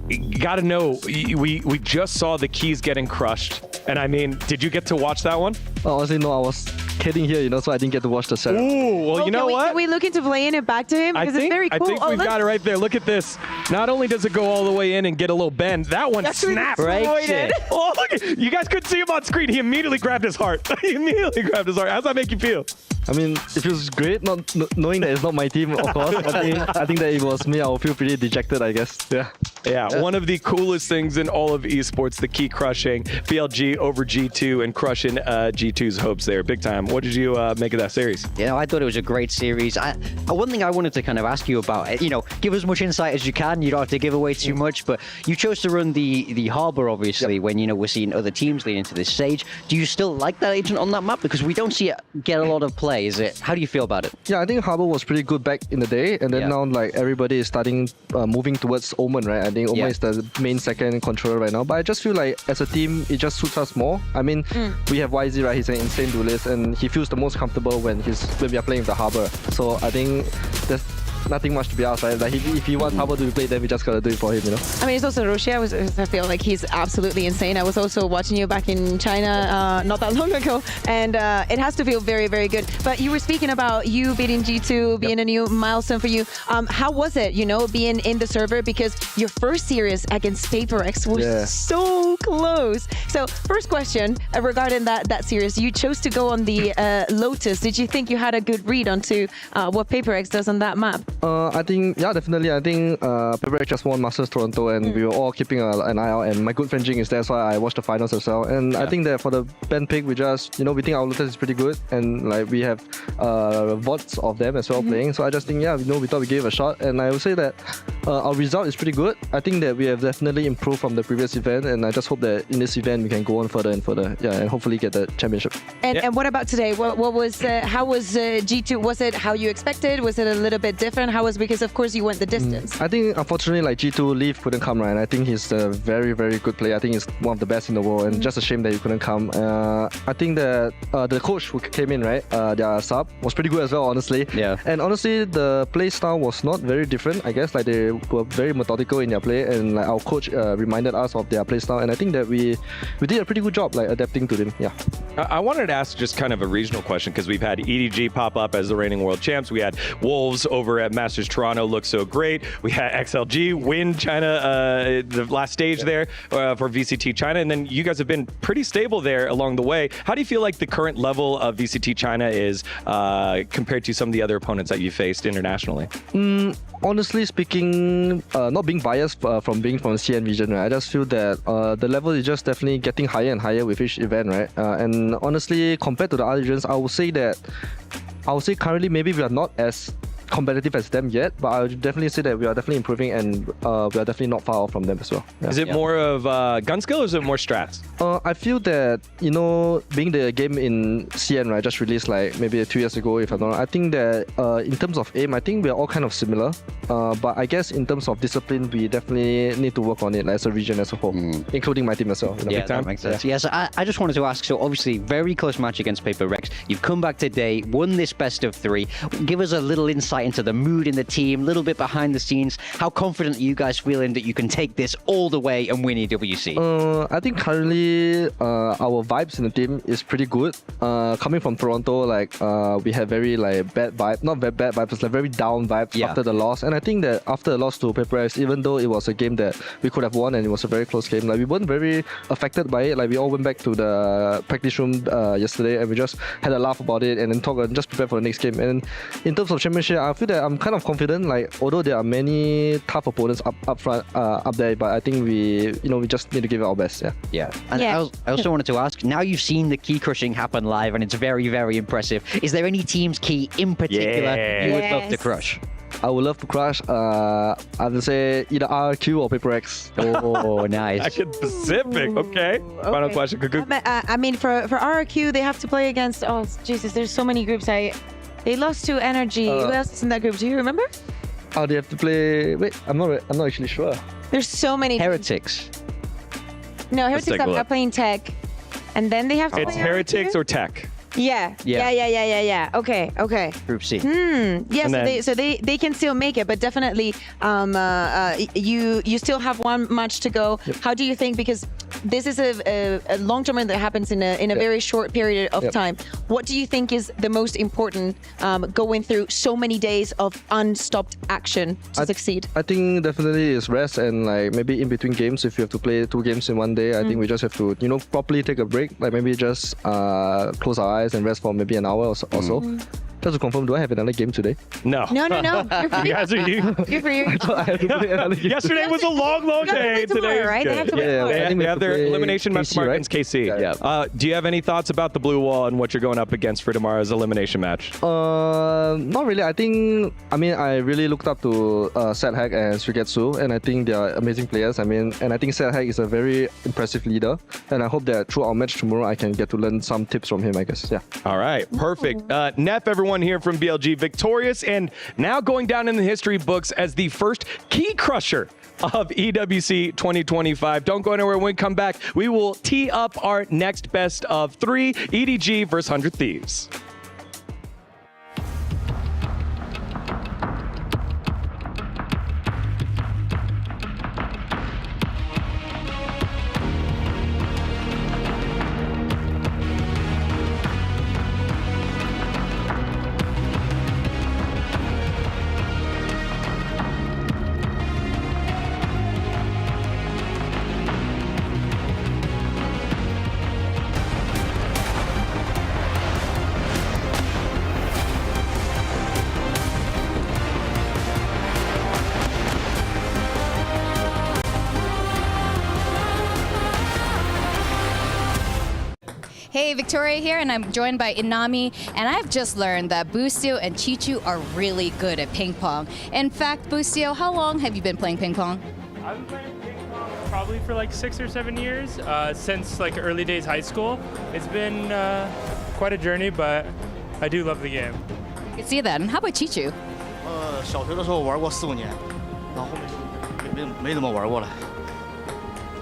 you got to know, we just saw the keys getting crushed. And I mean, did you get to watch that one? Oh, honestly, no, I was kidding here, you know, so I didn't get to watch the set. Ooh, well, you know what? Can we look into playing it back to him? Because it's very cool. I think we've got it right there. Look at this. Not only does it go all the way in and get a little bend, that one snaps. Right. Oh, look at, you guys couldn't see him on screen. He immediately grabbed his heart. He immediately grabbed his heart. How's that make you feel? I mean, it feels great, not knowing that it's not my team, of course. I think that it was me. I will feel pretty dejected, I guess. Yeah, one of the coolest things in all of esports, the key crushing. BLG over G2 and crushing G2's hopes there. Big Time. What did you make of that series? Yeah, I thought it was a great series. One thing I wanted to kind of ask you about, you know, give as much insight as you can. You don't have to give away too much, but you chose to run the Harbor, obviously, when, you know, we're seeing other teams leading to this stage. Do you still like that agent on that map? Because we don't see it get a lot of play. Is it? How do you feel about it? Yeah, I think Harbor was pretty good back in the day, and then now like everybody is starting moving towards Omen, right? I think Omen is the main second controller right now, but I just feel like as a team, it just suits us more. I mean, we have YZ, right? He's an insane duelist, and he feels the most comfortable when we are playing with the Harbor. So I think there's nothing much to be asked, right? Like if he wants Harbor to be played, then we just gotta do it for him, you know? I mean, it's also Roshi. I feel like he's absolutely insane. I was also watching you back in China not that long ago, and it has to feel very, very good. But you were speaking about you beating G2, being a new milestone for you. How was it, you know, being in the server? Because your first series against PaperX was so close. So first question regarding that series, you chose to go on the Lotus. Did you think you had a good read onto what PaperX does on that map? I think, yeah, definitely. I think PaperX just won Masters Toronto, and we were all keeping an eye out. And my good friend Jing is there, so I watched the finals as well. And I think that for the band pick, we just, you know, we think our Lotus is pretty good, and like we have VODs of them as well playing. So I just think, yeah, you know, we thought we gave it a shot, and I would say that our result is pretty good. I think that we have definitely improved from the previous event, and I just hope that in this event we can go on further and further, and hopefully get the championship. And what about today? What was how was G2? Was it how you expected? Was it a little bit different? How was, because of course you went the distance? I think unfortunately like G2 Leaf couldn't come, right? And I think he's a very, very good player. I think he's one of the best in the world, and just a shame that he couldn't come. I think that the coach who came in, right, their sub was pretty good as well, honestly. Yeah. And honestly, the play style was not very different. I guess like they were very methodical in their play, and like our coach reminded us of their play style, and I think that we did a pretty good job like adapting to them. Yeah. I wanted to ask just kind of a regional question, because we've had EDG pop up as the reigning world champs. We had Wolves over at Masters Toronto look so great. We had XLG win China the last stage there for VCT China, and then you guys have been pretty stable there along the way. How do you feel like the current level of VCT China is compared to some of the other opponents that you faced internationally? Honestly speaking, not being biased from being from the CN region, right, I just feel that the level is just definitely getting higher and higher with each event, right? And honestly, compared to the other regions, I would say currently maybe we are not as competitive as them yet, but I would definitely say that we are definitely improving, and we are definitely not far off from them as well. Yeah. Is it more of gun skill, or is it more strats? I feel that, you know, being the game in CN, right, just released like maybe 2 years ago, if I'm not wrong, I think that in terms of aim, I think we are all kind of similar. But I guess in terms of discipline, we definitely need to work on it, like, as a region as a whole, including my team as well. You know? Yeah, that makes sense. Yeah, so I just wanted to ask, so obviously very close match against PaperX. You've come back today, won this best of 3. Give us a little insight into the mood in the team, a little bit behind the scenes. How confident are you guys feeling that you can take this all the way and win EWC? I think currently our vibes in the team is pretty good. Coming from Toronto, like we have very like bad vibe, not very bad vibes, like very down vibes after the loss. And I think that after the loss to PaperX, even though it was a game that we could have won and it was a very close game, like we weren't very affected by it. Like we all went back to the practice room yesterday, and we just had a laugh about it and then talk and just prepare for the next game. And in terms of championship, I feel that I'm kind of confident. Like, although there are many tough opponents up front, up there, but I think we just need to give it our best. Yeah. Yeah. And I also wanted to ask. Now you've seen the key crushing happen live, and it's very, very impressive. Is there any team's key in particular you would love to crush? I would love to crush. I would say either RQ or Paper X. Oh, nice. Action Pacific. Okay. Final question. I mean, for RRQ, they have to play against. Oh Jesus, there's so many groups. They lost to Energy. Who else is in that group? Do you remember? Oh, they have to play. Wait, I'm not actually sure. There's so many. Heretics. No, Heretics are playing Tech, and then they have to. It's Heretics or Tech. Yeah. Okay. Group C. Yeah. So they can still make it, but definitely, you still have one match to go. Yep. How do you think? Because this is a long tournament that happens in a very short period of time. What do you think is the most important going through so many days of unstopped action to succeed? I think definitely is rest and like maybe in between games. If you have to play 2 games in one day, I think we just have to properly take a break. Like maybe just close our eyes and rest for maybe an hour or so. Just to confirm, do I have another game today? No. No. You're free. You're free. I thought I had to play another game. Yesterday was a long day. Today, right? They have to play They have their elimination match tomorrow against KC. Yeah. Do you have any thoughts about the Blue Wall and what you're going up against for tomorrow's elimination match? Not really. I really looked up to Sadhack and Suigetsu, and I think they are amazing players. And I think Sadhack is a very impressive leader, and I hope that through our match tomorrow, I can get to learn some tips from him, I guess. Yeah. All right. Perfect. Neff, everyone here from BLG victorious and now going down in the history books as the first key crusher of EWC 2025. Don't go anywhere. When we come back, we will tee up our next best of 3, EDG versus 100 Thieves. Hey, Victoria here, and I'm joined by Inami, and I've just learned that Boostio and Chichu are really good at ping pong. In fact, Boostio, how long have you been playing ping pong? I've been playing ping pong probably for like 6 or 7 years, since like early days high school. It's been quite a journey, but I do love the game. I can see that. And how about Chichu? 小学的时候玩过4、5年，然后后面没怎么玩过了。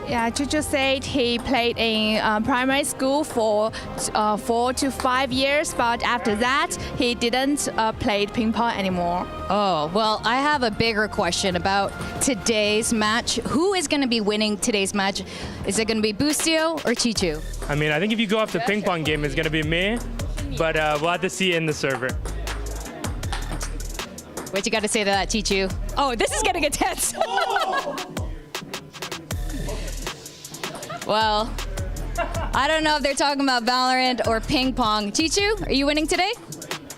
Yeah, Chichu said he played in primary school for 4 to 5 years, but after that, he didn't play ping pong anymore. Oh, well, I have a bigger question about today's match. Who is going to be winning today's match? Is it going to be Boostio or Chichu? I mean, I think if you go off the ping pong game, it's going to be me, but we'll have to see it in the server. What you got to say to that, Chichu? Oh, this is getting intense. Well, I don't know if they're talking about Valorant or ping pong. Chichu, are you winning today?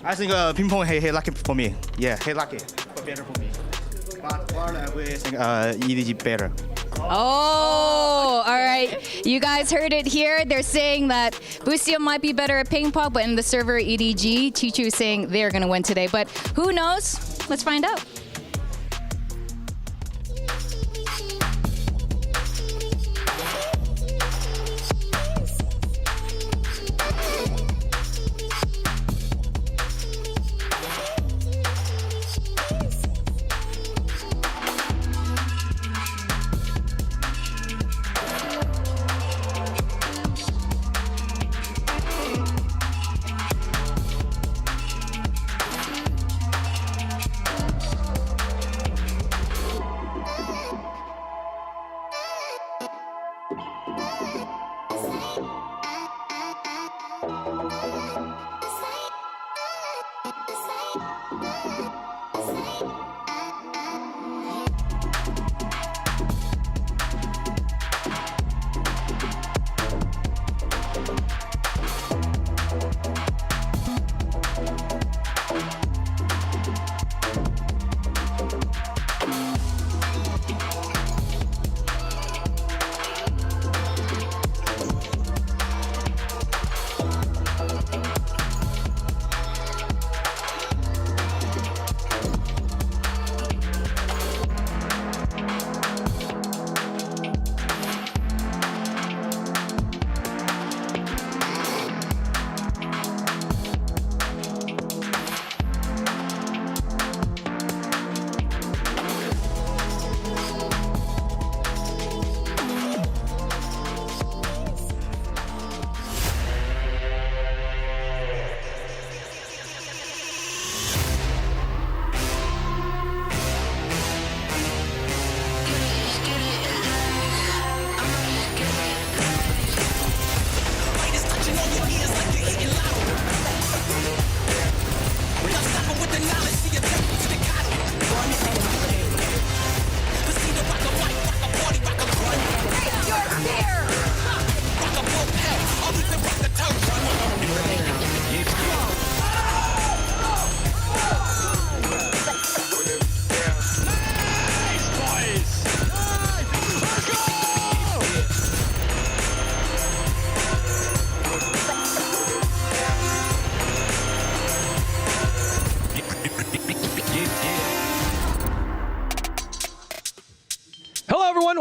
I think ping pong hey lucky for me. Yeah, hey lucky, but better for me. But Valorant I think EDG better. Oh, all right. You guys heard it here. They're saying that Boostio might be better at ping pong, but in the server EDG, Chichu is saying they're going to win today. But who knows? Let's find out.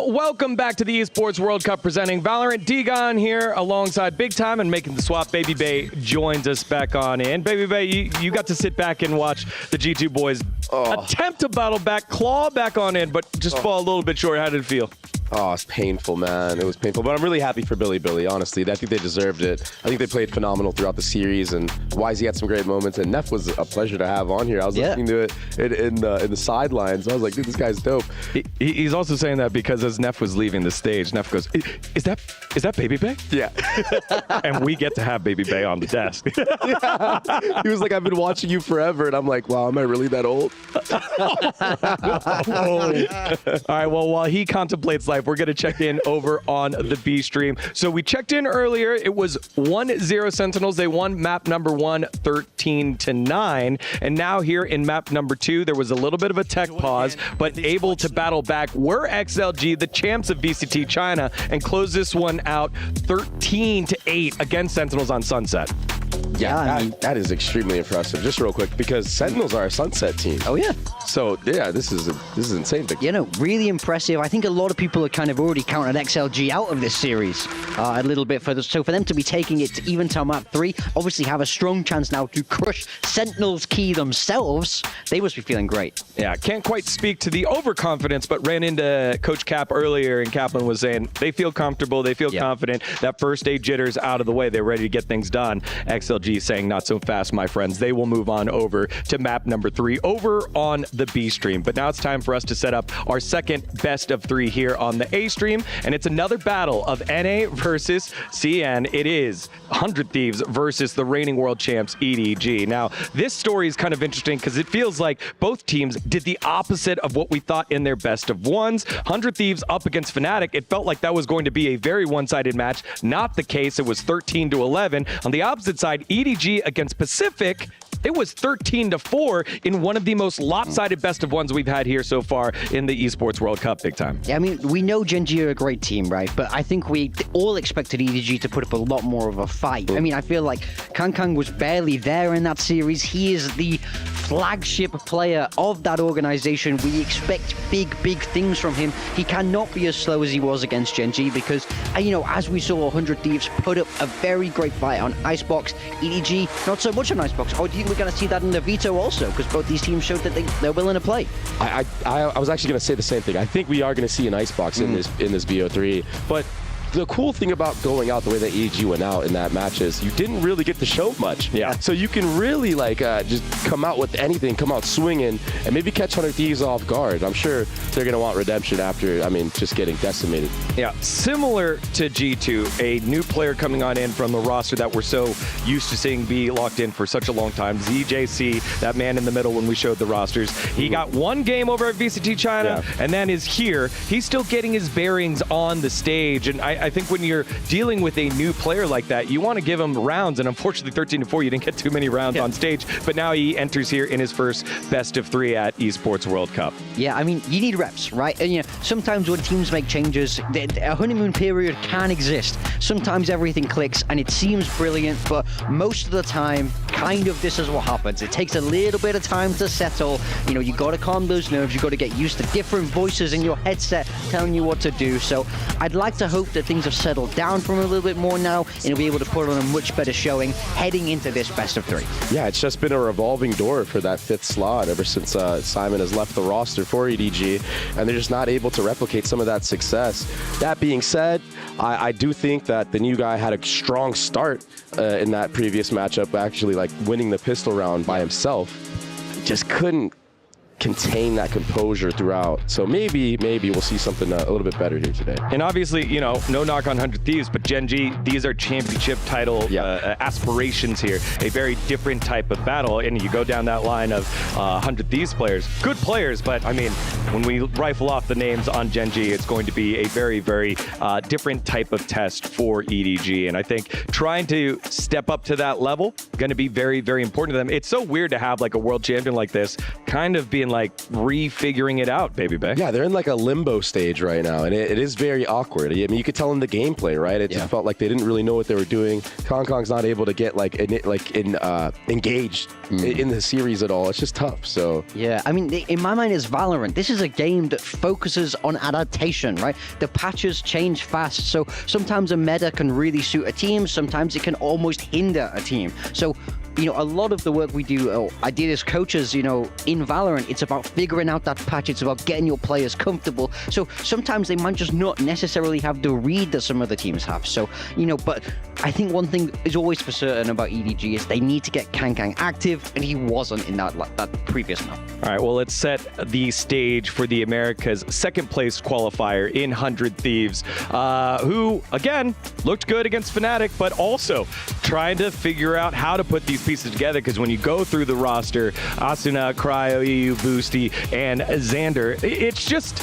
Welcome back to the Esports World Cup presenting Valorant. D-Gon here alongside Big Time and making the swap. Baby Bay joins us back on in. Baby Bay, you got to sit back and watch the G2 boys attempt to battle back, claw back on in, but just fall a little bit short. How did it feel? Oh, it's painful, man. It was painful, but I'm really happy for Billy, honestly. I think they deserved it. I think they played phenomenal throughout the series, and YZ had some great moments, and Neff was a pleasure to have on here. I was listening to it in the sidelines. I was like, dude, this guy's dope. He's also saying that because as Neff was leaving the stage, Neff goes, is that Baby Bay? Yeah. And we get to have Baby Bay on the desk. Yeah. He was like, I've been watching you forever, and I'm like, wow, am I really that old? All right, well, while he contemplates life, we're going to check in over on the B stream. So we checked in earlier. It was 1-0 Sentinels. They won map number 1, 13-9. And now here in map number 2, there was a little bit of a tech pause, but able to battle back were XLG, the champs of VCT China, and close this one out 13-8 against Sentinels on Sunset. Yeah, that is extremely impressive. Just real quick, because Sentinels are a Sunset team. Oh, yeah. So, yeah, this is insane. You know, really impressive. I think a lot of people are kind of already counted XLG out of this series a little bit further. So for them to be taking it to even to map 3, obviously have a strong chance now to crush Sentinels key themselves. They must be feeling great. Yeah, can't quite speak to the overconfidence, but ran into Coach Cap earlier, and Kaplan was saying they feel comfortable, they feel confident. That first 8 jitters out of the way, they're ready to get things done. XLG saying not so fast, my friends. They will move on over to map number 3 over on the B stream. But now it's time for us to set up our second best of 3 here on the A stream, and it's another battle of NA versus CN. It is 100 Thieves versus the reigning world champs EDG. Now, this story is kind of interesting because it feels like both teams did the opposite of what we thought in their best of ones. 100 Thieves up against Fnatic. It felt like that was going to be a very one-sided match. Not the case. It was 13-11. On the opposite side, EDG against Pacific. It was 13-4 in one of the most lopsided best of ones we've had here so far in the Esports World Cup, Big Time. Yeah, I mean, we know Gen G are a great team, right? But I think we all expected EDG to put up a lot more of a fight. I mean, I feel like Kang was barely there in that series. He is the flagship player of that organization. We expect big things from him. He cannot be as slow as he was against Gen G because, you know, as we saw 100 Thieves put up a very great fight on Icebox, EDG, not so much on Icebox. Or do you think we're going to see that in the Veto also? Because both these teams showed that they're willing to play. I was actually going to say the same thing. I think we are going to see an Icebox in this BO3, but the cool thing about going out the way that EDG went out in that match is you didn't really get to show much. Yeah. So you can really just come out with anything, come out swinging, and maybe catch 100 Thieves off guard. I'm sure they're going to want redemption after, just getting decimated. Yeah, similar to G2, a new player coming on in from the roster that we're so used to seeing be locked in for such a long time. ZJC, that man in the middle when we showed the rosters. He got one game over at VCT China and then is here. He's still getting his bearings on the stage, and I think when you're dealing with a new player like that, you want to give him rounds, and unfortunately 13-4, you didn't get too many rounds on stage, but now he enters here in his first best of 3 at Esports World Cup. Yeah, I mean, you need reps, right? And sometimes when teams make changes, a honeymoon period can exist. Sometimes everything clicks and it seems brilliant, but most of the time, kind of this is what happens. It takes a little bit of time to settle. You got to calm those nerves. You got to get used to different voices in your headset telling you what to do. So I'd like to hope that things have settled down for him a little bit more now, and he'll be able to put on a much better showing heading into this best of 3. Yeah, it's just been a revolving door for that 5th slot ever since Simon has left the roster for EDG, and they're just not able to replicate some of that success. That being said, I do think that the new guy had a strong start in that previous matchup, actually winning the pistol round by himself. Just couldn't contain that composure throughout. So maybe we'll see something a little bit better here today. And obviously, you know, no knock on 100 Thieves, but Gen G, these are championship title aspirations here. A very different type of battle. And you go down that line of 100 Thieves players, good players, but I mean, when we rifle off the names on Gen G, it's going to be a very, very different type of test for EDG. And I think trying to step up to that level, going to be very, very important to them. It's so weird to have like a world champion like this kind of being like refiguring it out, Baby Bay. Yeah, they're in like a limbo stage right now, and it is very awkward. I mean, you could tell in the gameplay, right? It just felt like they didn't really know what they were doing. Kong's not able to get engaged in the series at all. It's just tough. So yeah, I mean, in my mind, it's Valorant. This is a game that focuses on adaptation, right? The patches change fast, so sometimes a meta can really suit a team. Sometimes it can almost hinder a team. So, you know, a lot of the work we do, or I did as coaches, you know, in Valorant, it's about figuring out that patch. It's about getting your players comfortable. So sometimes they might just not necessarily have the read that some other teams have. So, you know, but I think one thing is always for certain about EDG is they need to get Kang active, and he wasn't in that previous map. All right, well, let's set the stage for the Americas second place qualifier in 100 Thieves, who, again, looked good against Fnatic, but also trying to figure out how to put these pieces together, because when you go through the roster, Asuna, Cryo, EU, Boosty, and Xander, it's just...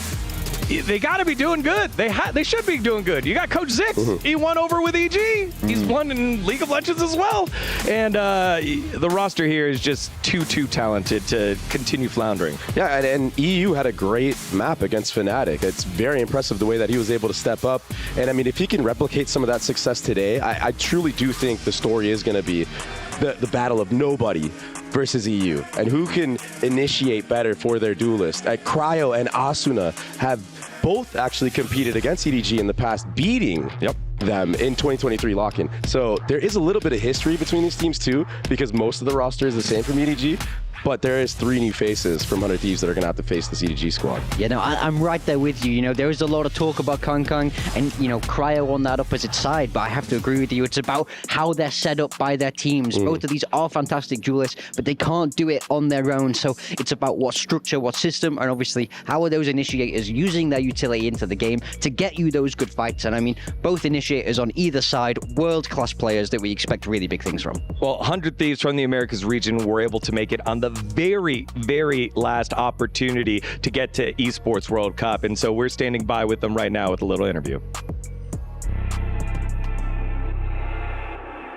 they got to be doing good. They should be doing good. You got Coach Zix. He won over with EG. He's won in League of Legends as well. And the roster here is just too talented to continue floundering. Yeah, and EU had a great map against Fnatic. It's very impressive the way that he was able to step up. And I mean, if he can replicate some of that success today, I truly do think the story is going to be the battle of nobody versus EU, and who can initiate better for their duelist. Cryo and Asuna have both actually competed against EDG in the past, beating them in 2023 lock-in. So there is a little bit of history between these teams too, because most of the roster is the same from EDG. But there is 3 new faces from 100 Thieves that are going to have to face this EDG squad. Yeah, no, I'm right there with you. You know, there is a lot of talk about Kong, and, you know, Cryo on that opposite side, but I have to agree with you. It's about how they're set up by their teams. Both of these are fantastic duelists, but they can't do it on their own. So it's about what structure, what system, and obviously how are those initiators using their utility into the game to get you those good fights. And I mean, both initiators on either side, world-class players that we expect really big things from. Well, 100 Thieves from the Americas region were able to make it on the very, very last opportunity to get to Esports World Cup. And so we're standing by with them right now with a little interview.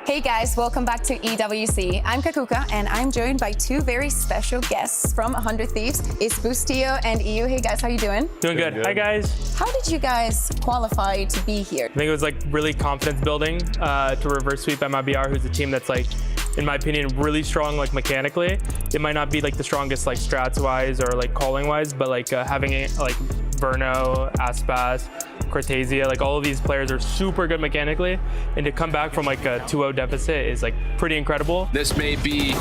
Hey guys, welcome back to EWC. I'm Kakuka, and I'm joined by 2 very special guests from 100 Thieves. It's Boostio and EU. Hey guys, how you doing? Doing good. Hi guys. How did you guys qualify to be here? I think it was like really confidence building to reverse sweep MIBR, who's a team that's like, in my opinion, really strong like mechanically. It might not be like the strongest like strats wise or like calling wise, but like having like Verno, Aspas, Cortesia, like all of these players are super good mechanically, and to come back from like a 2-0 deficit is like pretty incredible. This may be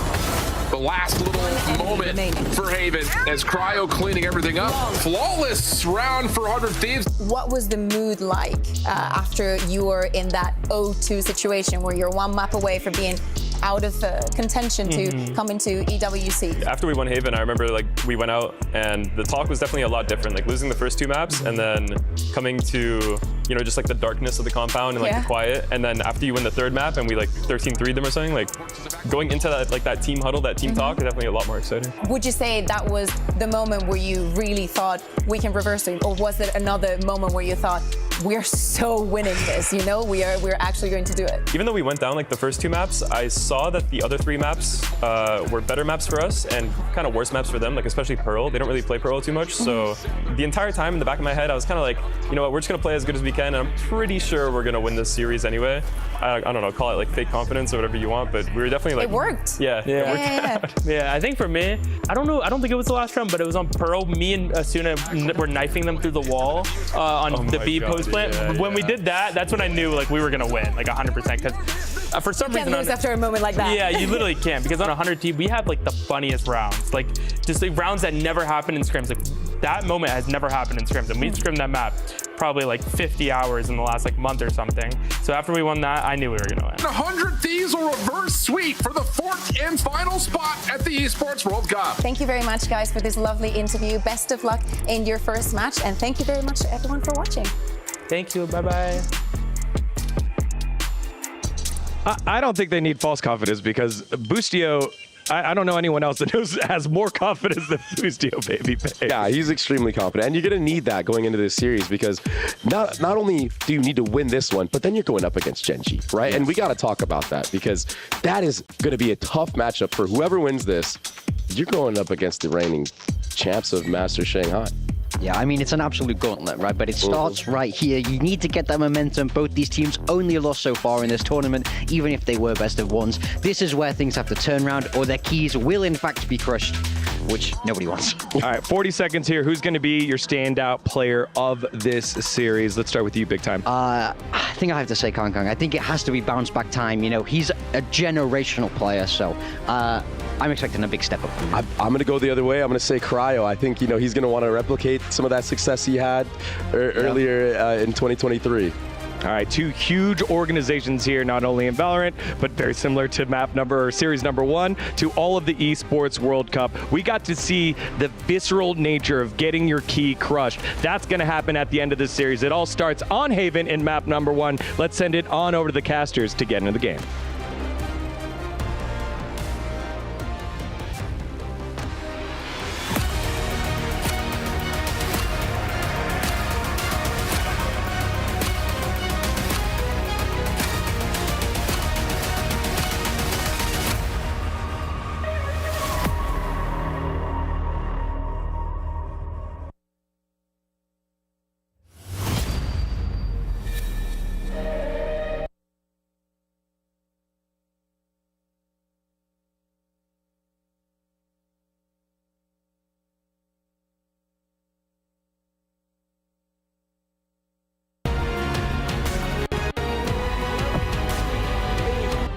the last little moment for Haven as Cryo cleaning everything up. Flawless round for 100 Thieves. What was the mood like after you were in that 0-2 situation where you're 1 map away from being out of contention to come into EWC? After we won Haven, I remember like we went out and the talk was definitely a lot different. Like losing the first 2 maps and then coming to, you know, just like the darkness of the compound and like the quiet. And then after you win the 3rd map and we like 13-3'd them or something, like going into that like that team huddle, that team talk is definitely a lot more exciting. Would you say that was the moment where you really thought we can reverse it, or was it another moment where you thought we're so winning this, you know, we're actually going to do it? Even though we went down like the first 2 maps, I saw that the other 3 maps were better maps for us and kind of worse maps for them, like especially Pearl. They don't really play Pearl too much, so the entire time in the back of my head, I was kind of like, you know what, we're just gonna play as good as we can, and I'm pretty sure we're gonna win this series anyway. I don't know, call it like fake confidence or whatever you want, but we were definitely like... It worked. Yeah, it worked out. Yeah, I think for me, I don't think it was the last round, but it was on Pearl. Me and Asuna were knifing them through the wall on the B post plant. Yeah, when we did that, that's when I knew like we were gonna win, like 100%, because For some You can't reason, lose after a moment like that. Yeah, you literally can't, because on 100 team, we have like the funniest rounds, like just like rounds that never happen in scrims. Like that moment has never happened in scrims, and we've scrimmed that map probably like 50 hours in the last like month or something. So after we won that, I knew we were gonna win. 100 Thieves will reverse sweep for the 4th and final spot at the Esports World Cup. Thank you very much, guys, for this lovely interview. Best of luck in your first match, and thank you very much to everyone for watching. Thank you. Bye-bye. I don't think they need false confidence, because Boostio, I don't know anyone else that has more confidence than Boostio, baby. Yeah, he's extremely confident, and you're going to need that going into this series, because not only do you need to win this one, but then you're going up against Gen G, right? Yes. And we got to talk about that, because that is going to be a tough matchup for whoever wins this. You're going up against the reigning champs of Master Shanghai. Yeah, I mean, it's an absolute gauntlet, right? But it starts right here. You need to get that momentum. Both these teams only lost so far in this tournament, even if they were best of ones. This is where things have to turn around, or their keys will, in fact, be crushed, which nobody wants. All right, 40 seconds here. Who's going to be your standout player of this series? Let's start with you, Big Time. I think I have to say Kong Kong. I think it has to be bounce back time. You know, he's a generational player, so I'm expecting a big step up. I'm going to go the other way. I'm going to say Cryo. I think, he's going to want to replicate some of that success he had earlier in 2023. All right, two huge organizations here, not only in Valorant, but very similar to series number 1, to all of the Esports World Cup. We got to see the visceral nature of getting your key crushed. That's going to happen at the end of this series. It all starts on Haven in map number 1. Let's send it on over to the casters to get into the game.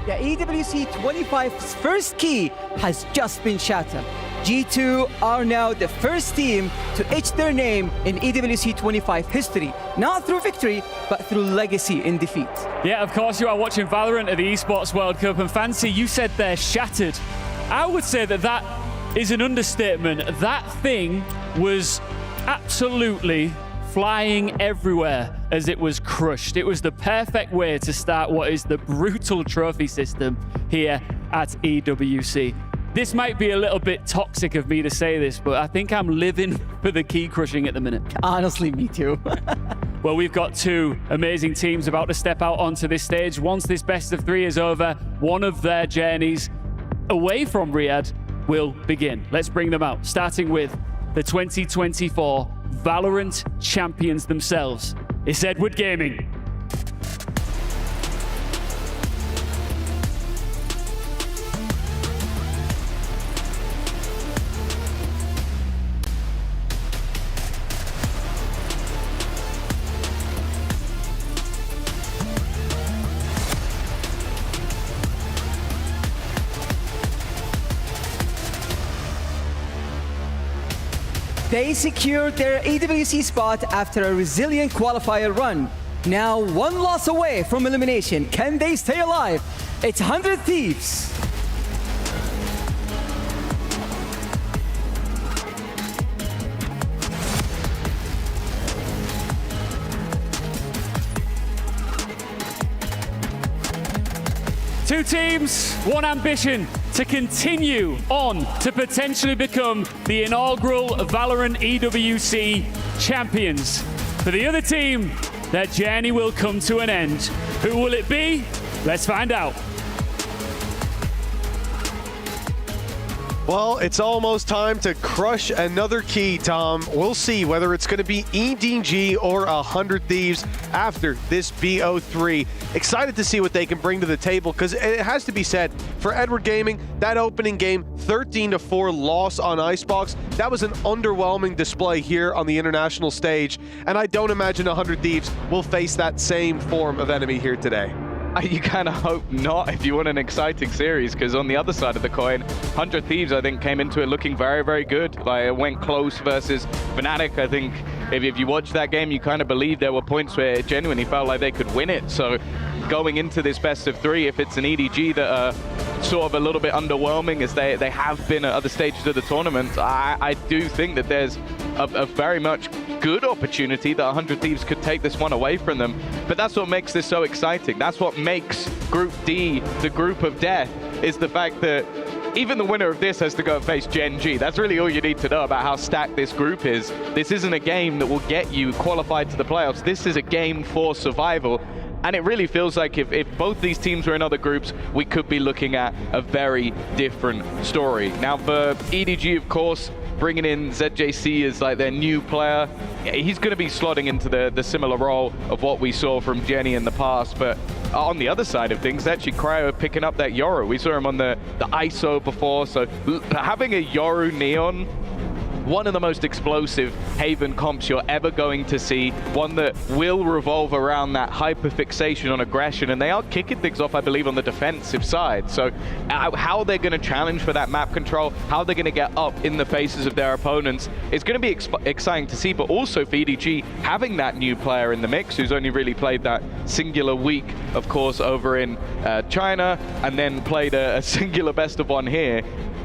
The EWC 25's first key has just been shattered. G2 are now the first team to etch their name in EWC 25 history, not through victory, but through legacy in defeat. Yeah, of course, you are watching Valorant at the Esports World Cup, and Fancy, you said they're shattered. I would say that is an understatement. That thing was absolutely flying everywhere as it was crushed. It was the perfect way to start what is the brutal trophy system here at EWC. This might be a little bit toxic of me to say this, but I think I'm living for the key crushing at the minute. Honestly, me too. Well, we've got two amazing teams about to step out onto this stage. Once this best of 3 is over, one of their journeys away from Riyadh will begin. Let's bring them out, starting with the 2024 Valorant champions themselves. It's Edward Gaming. They secured their EWC spot after a resilient qualifier run. Now 1 loss away from elimination. Can they stay alive? It's 100 Thieves. Two teams, one ambition, to continue on to potentially become the inaugural Valorant EWC champions. For the other team, their journey will come to an end. Who will it be? Let's find out. Well, it's almost time to crush another key, Tom. We'll see whether it's going to be EDG or 100 Thieves after this BO3. Excited to see what they can bring to the table, because it has to be said, for Edward Gaming, that opening game, 13-4 loss on Icebox, that was an underwhelming display here on the international stage, and I don't imagine 100 Thieves will face that same form of enemy here today. You kind of hope not if you want an exciting series, because on the other side of the coin, 100 Thieves, I think, came into it looking very, very good. Like, it went close versus Fnatic. I think if you watched that game, you kind of believed there were points where it genuinely felt like they could win it. So going into this best of 3, if it's an EDG that are sort of a little bit underwhelming as they have been at other stages of the tournament, I do think that there's a very much good opportunity that 100 Thieves could take this one away from them. But that's what makes this so exciting. That's what makes Group D the group of death, is the fact that even the winner of this has to go and face Gen G. That's really all you need to know about how stacked this group is. This isn't a game that will get you qualified to the playoffs. This is a game for survival. And it really feels like if both these teams were in other groups, we could be looking at a very different story. Now for EDG, of course, bringing in ZJC as like their new player, he's going to be slotting into the similar role of what we saw from Jenny in the past. But on the other side of things, actually Cryo picking up that Yoru. We saw him on the ISO before, so having a Yoru Neon, one of the most explosive Haven comps you're ever going to see, one that will revolve around that hyperfixation on aggression, and they are kicking things off, I believe, on the defensive side. So how they're going to challenge for that map control, how they're going to get up in the faces of their opponents, is going to be exciting to see. But also for EDG, having that new player in the mix who's only really played that singular week, of course, over in China, and then played a singular best of 1 here,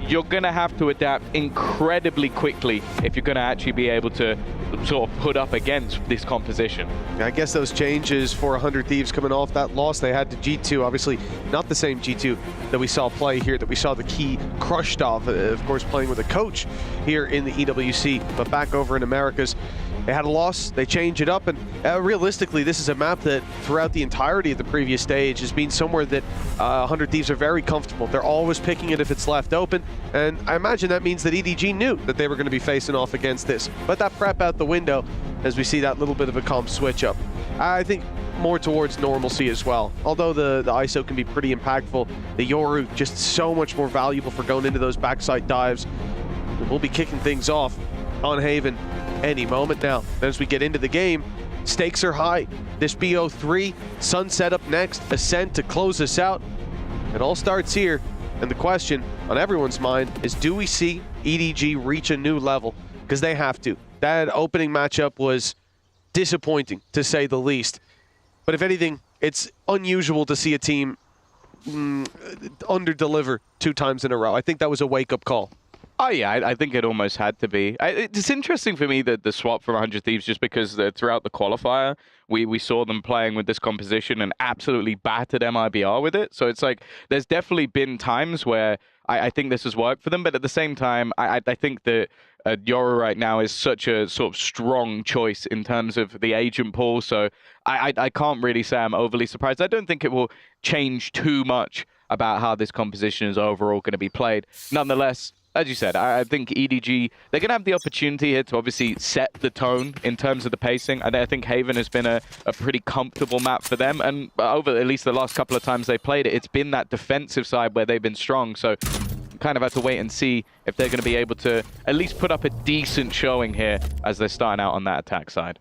you're going to have to adapt incredibly quickly if you're going to actually be able to sort of put up against this composition. I guess those changes for 100 Thieves coming off that loss they had to G2, obviously not the same G2 that we saw play here, that we saw the key crushed off, of course playing with a coach here in the EWC, but back over in Americas. They had a loss, they change it up, and realistically, this is a map that throughout the entirety of the previous stage has been somewhere that 100 Thieves are very comfortable. They're always picking it if it's left open, and I imagine that means that EDG knew that they were going to be facing off against this. But that prep out the window as we see that little bit of a comp switch up. I think more towards normalcy as well. Although the ISO can be pretty impactful, the Yoru just so much more valuable for going into those backside dives. We'll be kicking things off on Haven any moment now. As we get into the game, stakes are high. This BO3, Sunset up next, Ascent to close us out. It all starts here, and the question on everyone's mind is, do we see EDG reach a new level? Because they have to. That opening matchup was disappointing, to say the least. But if anything, it's unusual to see a team under-deliver 2 times in a row. I think that was a wake-up call. Oh yeah, I think it almost had to be. It's interesting for me that the swap from 100 Thieves, just because throughout the qualifier, we saw them playing with this composition and absolutely battered MIBR with it. So it's like, there's definitely been times where I think this has worked for them, but at the same time, I think that Yoru right now is such a sort of strong choice in terms of the agent pool, so I can't really say I'm overly surprised. I don't think it will change too much about how this composition is overall going to be played. Nonetheless, as you said, I think EDG, they're going to have the opportunity here to obviously set the tone in terms of the pacing. I think Haven has been a pretty comfortable map for them, and over at least the last couple of times they played it, it's been that defensive side where they've been strong. So kind of have to wait and see if they're going to be able to at least put up a decent showing here as they're starting out on that attack side.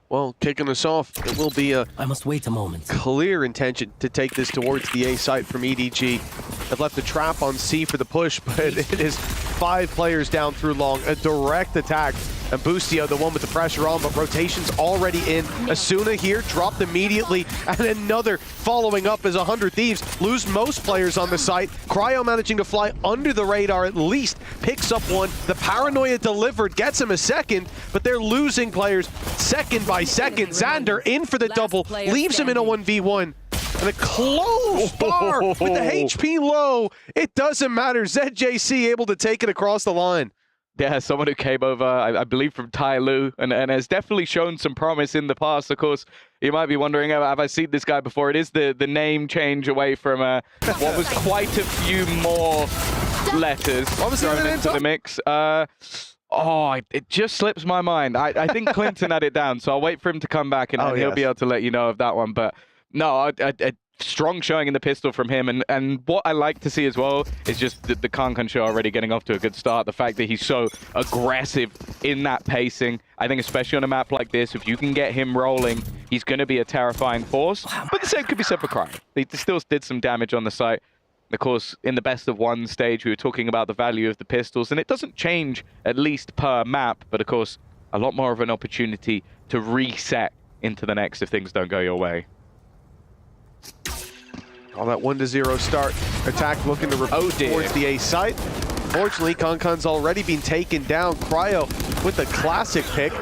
Well, kicking us off, it will be I must wait a moment. Clear intention to take this towards the A site from EDG. They've left a trap on C for the push, but it is 5 players down through long. A direct attack. And Boostio, the one with the pressure on, but rotation's already in. Asuna here, dropped immediately, and another following up as 100 Thieves lose most players on the site. Cryo managing to fly under the radar at least, picks up one. The Paranoia delivered, gets him a second, but they're losing players second by second. Xander in for the double, leaves him in a 1v1. And a close bar with the HP low. It doesn't matter. ZJC able to take it across the line. Yeah, someone who came over, I believe, from Tyloo, and has definitely shown some promise in the past. Of course, you might be wondering, have I seen this guy before? It is the name change away from what was quite a few more letters thrown into the mix. It just slips my mind. I think Clinton had it down, so I'll wait for him to come back, and he'll be able to let you know of that one. But no, a strong showing in the pistol from him, and what I like to see as well is just the Kankan show already getting off to a good start. The fact that he's so aggressive in that pacing. I think especially on a map like this, if you can get him rolling he's going to be a terrifying force. But the same could be said for Cryo. They still did some damage on the site. Of course, in the best of one stage, we were talking about the value of the pistols, and it doesn't change, at least per map, but of course, a lot more of an opportunity to reset into the next if things don't go your way. All that 1-0 start. Attack looking to towards the A site. Fortunately, Kankan's already been taken down. Cryo with the classic pick.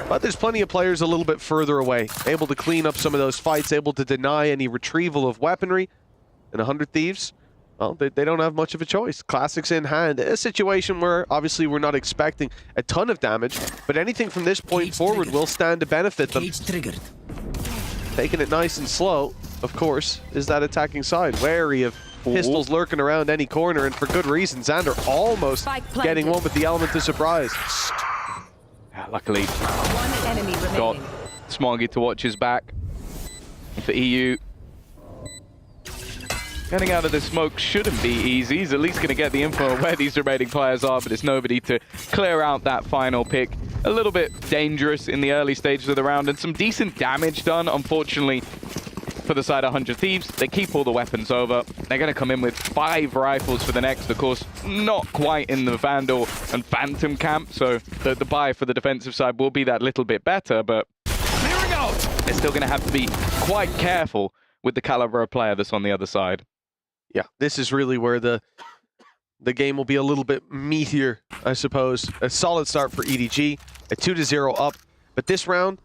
But there's plenty of players a little bit further away, able to clean up some of those fights, able to deny any retrieval of weaponry. And 100 Thieves, well, they don't have much of a choice. Classics in hand. A situation where obviously we're not expecting a ton of damage, but anything from this point forward will stand to benefit them. Taking it nice and slow, of course, is that attacking side. Wary of pistols lurking around any corner, and for good reason. Xander almost getting one with the element of surprise. Yeah, luckily, got Smoggy to watch his back. For EU, getting out of the smoke shouldn't be easy. He's at least going to get the info of where these remaining players are, but it's nobody to clear out that final pick. A little bit dangerous in the early stages of the round, and some decent damage done, unfortunately, for the side of 100 Thieves. They keep all the weapons over. They're going to come in with 5 rifles for the next, of course, not quite in the Vandal and Phantom camp, so the buy for the defensive side will be that little bit better, but they're still going to have to be quite careful with the caliber of player that's on the other side. Yeah, this is really where the game will be a little bit meatier, I suppose. A solid start for EDG, a 2-0 up, but this round,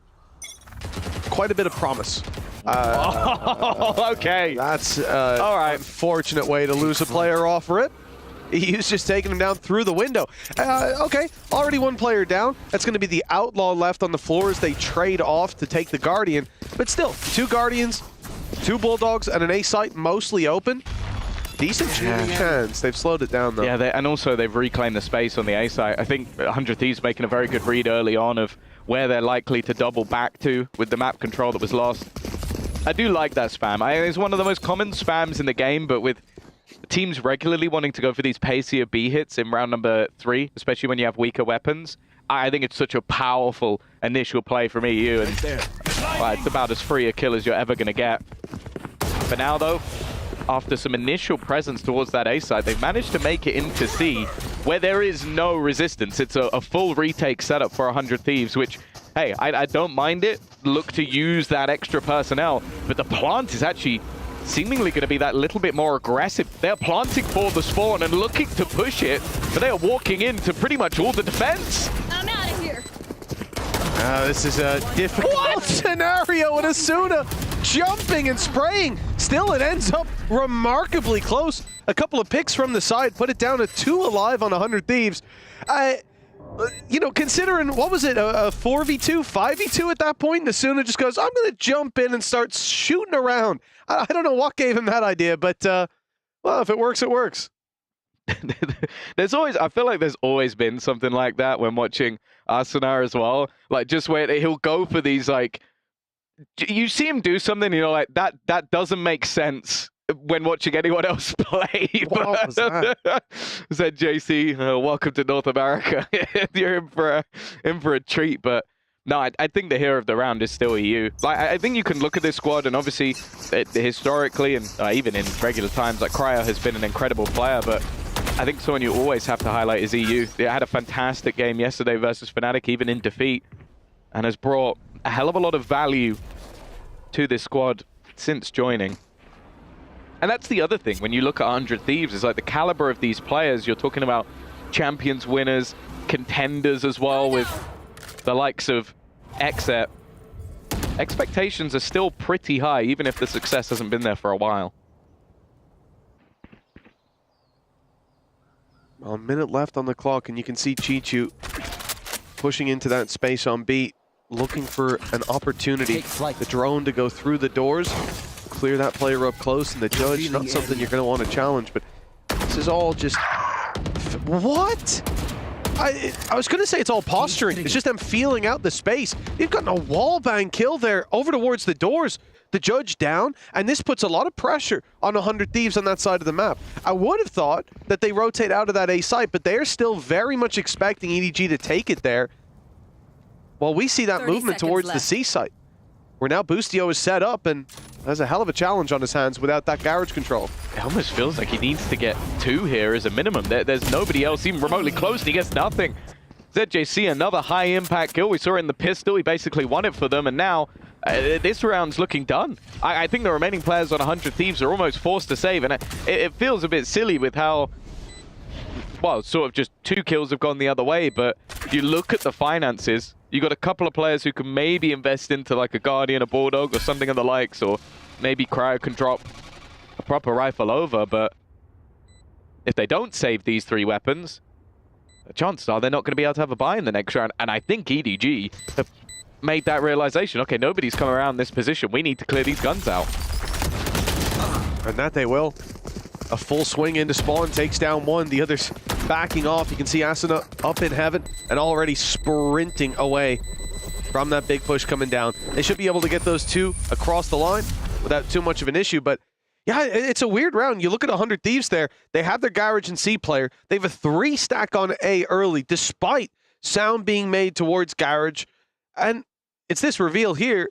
quite a bit of promise. Okay. That's all right. Unfortunate way to lose a player off it. He's just taking him down through the window. Okay, already one player down. That's going to be the Outlaw left on the floor as they trade off to take the Guardian. But still, 2 Guardians, 2 Bulldogs, and an A site mostly open. Decent shooting chance. They've slowed it down, though. Yeah, and also they've reclaimed the space on the A site. I think 100 Thieves making a very good read early on of where they're likely to double back to with the map control that was lost. I do like that spam. It's one of the most common spams in the game, but with teams regularly wanting to go for these pacier B hits in round number 3, especially when you have weaker weapons, I think it's such a powerful initial play from EU, and well, it's about as free a kill as you're ever going to get. For now, though, after some initial presence towards that A side, they've managed to make it into C, where there is no resistance. It's a full retake setup for 100 Thieves, which, hey, I don't mind it. Look to use that extra personnel, but the plant is actually seemingly going to be that little bit more aggressive. They're planting for the spawn and looking to push it, but they are walking into pretty much all the defense. I'm out of here. This is a difficult scenario with Asuna jumping and spraying. Still, it ends up remarkably close. A couple of picks from the side put it down to 2 alive on 100 Thieves. You know, considering, what was it, a 4v2, 5v2 at that point? And Asuna just goes, I'm going to jump in and start shooting around. I don't know what gave him that idea, but, well, if it works, it works. There's always, I feel like there's always been something like that when watching Arsenal as well. Like, just where he'll go for these, like, you see him do something, you know, like, that doesn't make sense when watching anyone else play. What was that? Said JC, welcome to North America. You're in for a treat, but no, I think the hero of the round is still EU. Like, I think you can look at this squad, and obviously, historically, and even in regular times, like, Cryo has been an incredible player, but I think someone you always have to highlight is EU. They had a fantastic game yesterday versus Fnatic, even in defeat, and has brought a hell of a lot of value to this squad since joining. And that's the other thing, when you look at 100 Thieves, is like the caliber of these players. You're talking about champions winners, contenders as well, with the likes of Exet. Expectations are still pretty high, even if the success hasn't been there for a while. Well, a minute left on the clock, and you can see Chichu pushing into that space on B, looking for an opportunity. The drone to go through the doors, clear that player up close, and the judge, not something you're going to want to challenge, but this is all just... What? I was going to say it's all posturing. It's just them feeling out the space. They've gotten a wallbang kill there over towards the doors. The judge down, and this puts a lot of pressure on 100 Thieves on that side of the map. I would have thought that they rotate out of that A site, but they're still very much expecting EDG to take it there, while we see that movement towards the C site. where now Boostio is set up and has a hell of a challenge on his hands without that garage control. It almost feels like he needs to get 2 here as a minimum. There's nobody else even remotely close, and he gets nothing. ZJC, another high impact kill. We saw it in the pistol. He basically won it for them, and now this round's looking done. I think the remaining players on 100 Thieves are almost forced to save, and it feels a bit silly with how, well, sort of just 2 kills have gone the other way, but you look at the finances, you got a couple of players who can maybe invest into like a Guardian, a Bulldog, or something of the likes, or maybe Cryo can drop a proper rifle over, but if they don't save these 3 weapons, chances are they're not going to be able to have a buy in the next round. And I think EDG have made that realization. Okay, nobody's come around this position. We need to clear these guns out. And that they will. A full swing into spawn, takes down 1. The others backing off. You can see Asuna up in heaven and already sprinting away from that big push coming down. They should be able to get those 2 across the line without too much of an issue, but yeah, it's a weird round. You look at 100 Thieves there. They have their garage and C player. They have a 3 stack on A early, despite sound being made towards garage. And it's this reveal here.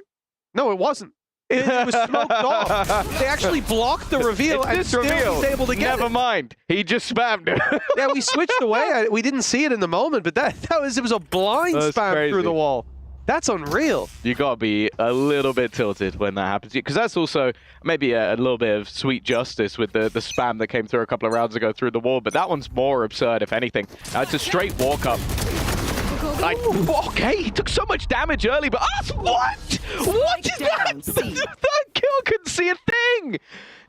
No, it wasn't. It was smoked off. They actually blocked the reveal and still was able to get Never mind. He just spammed it. Yeah, we switched away. We didn't see it in the moment, but it was a blind spam through the wall. That's unreal. You gotta be a little bit tilted when that happens, because that's also maybe a little bit of sweet justice with the spam that came through a couple of rounds ago through the wall, but that one's more absurd, if anything. It's a straight walk-up. Like, okay, he took so much damage early, but what? What is that? That kill couldn't see a thing.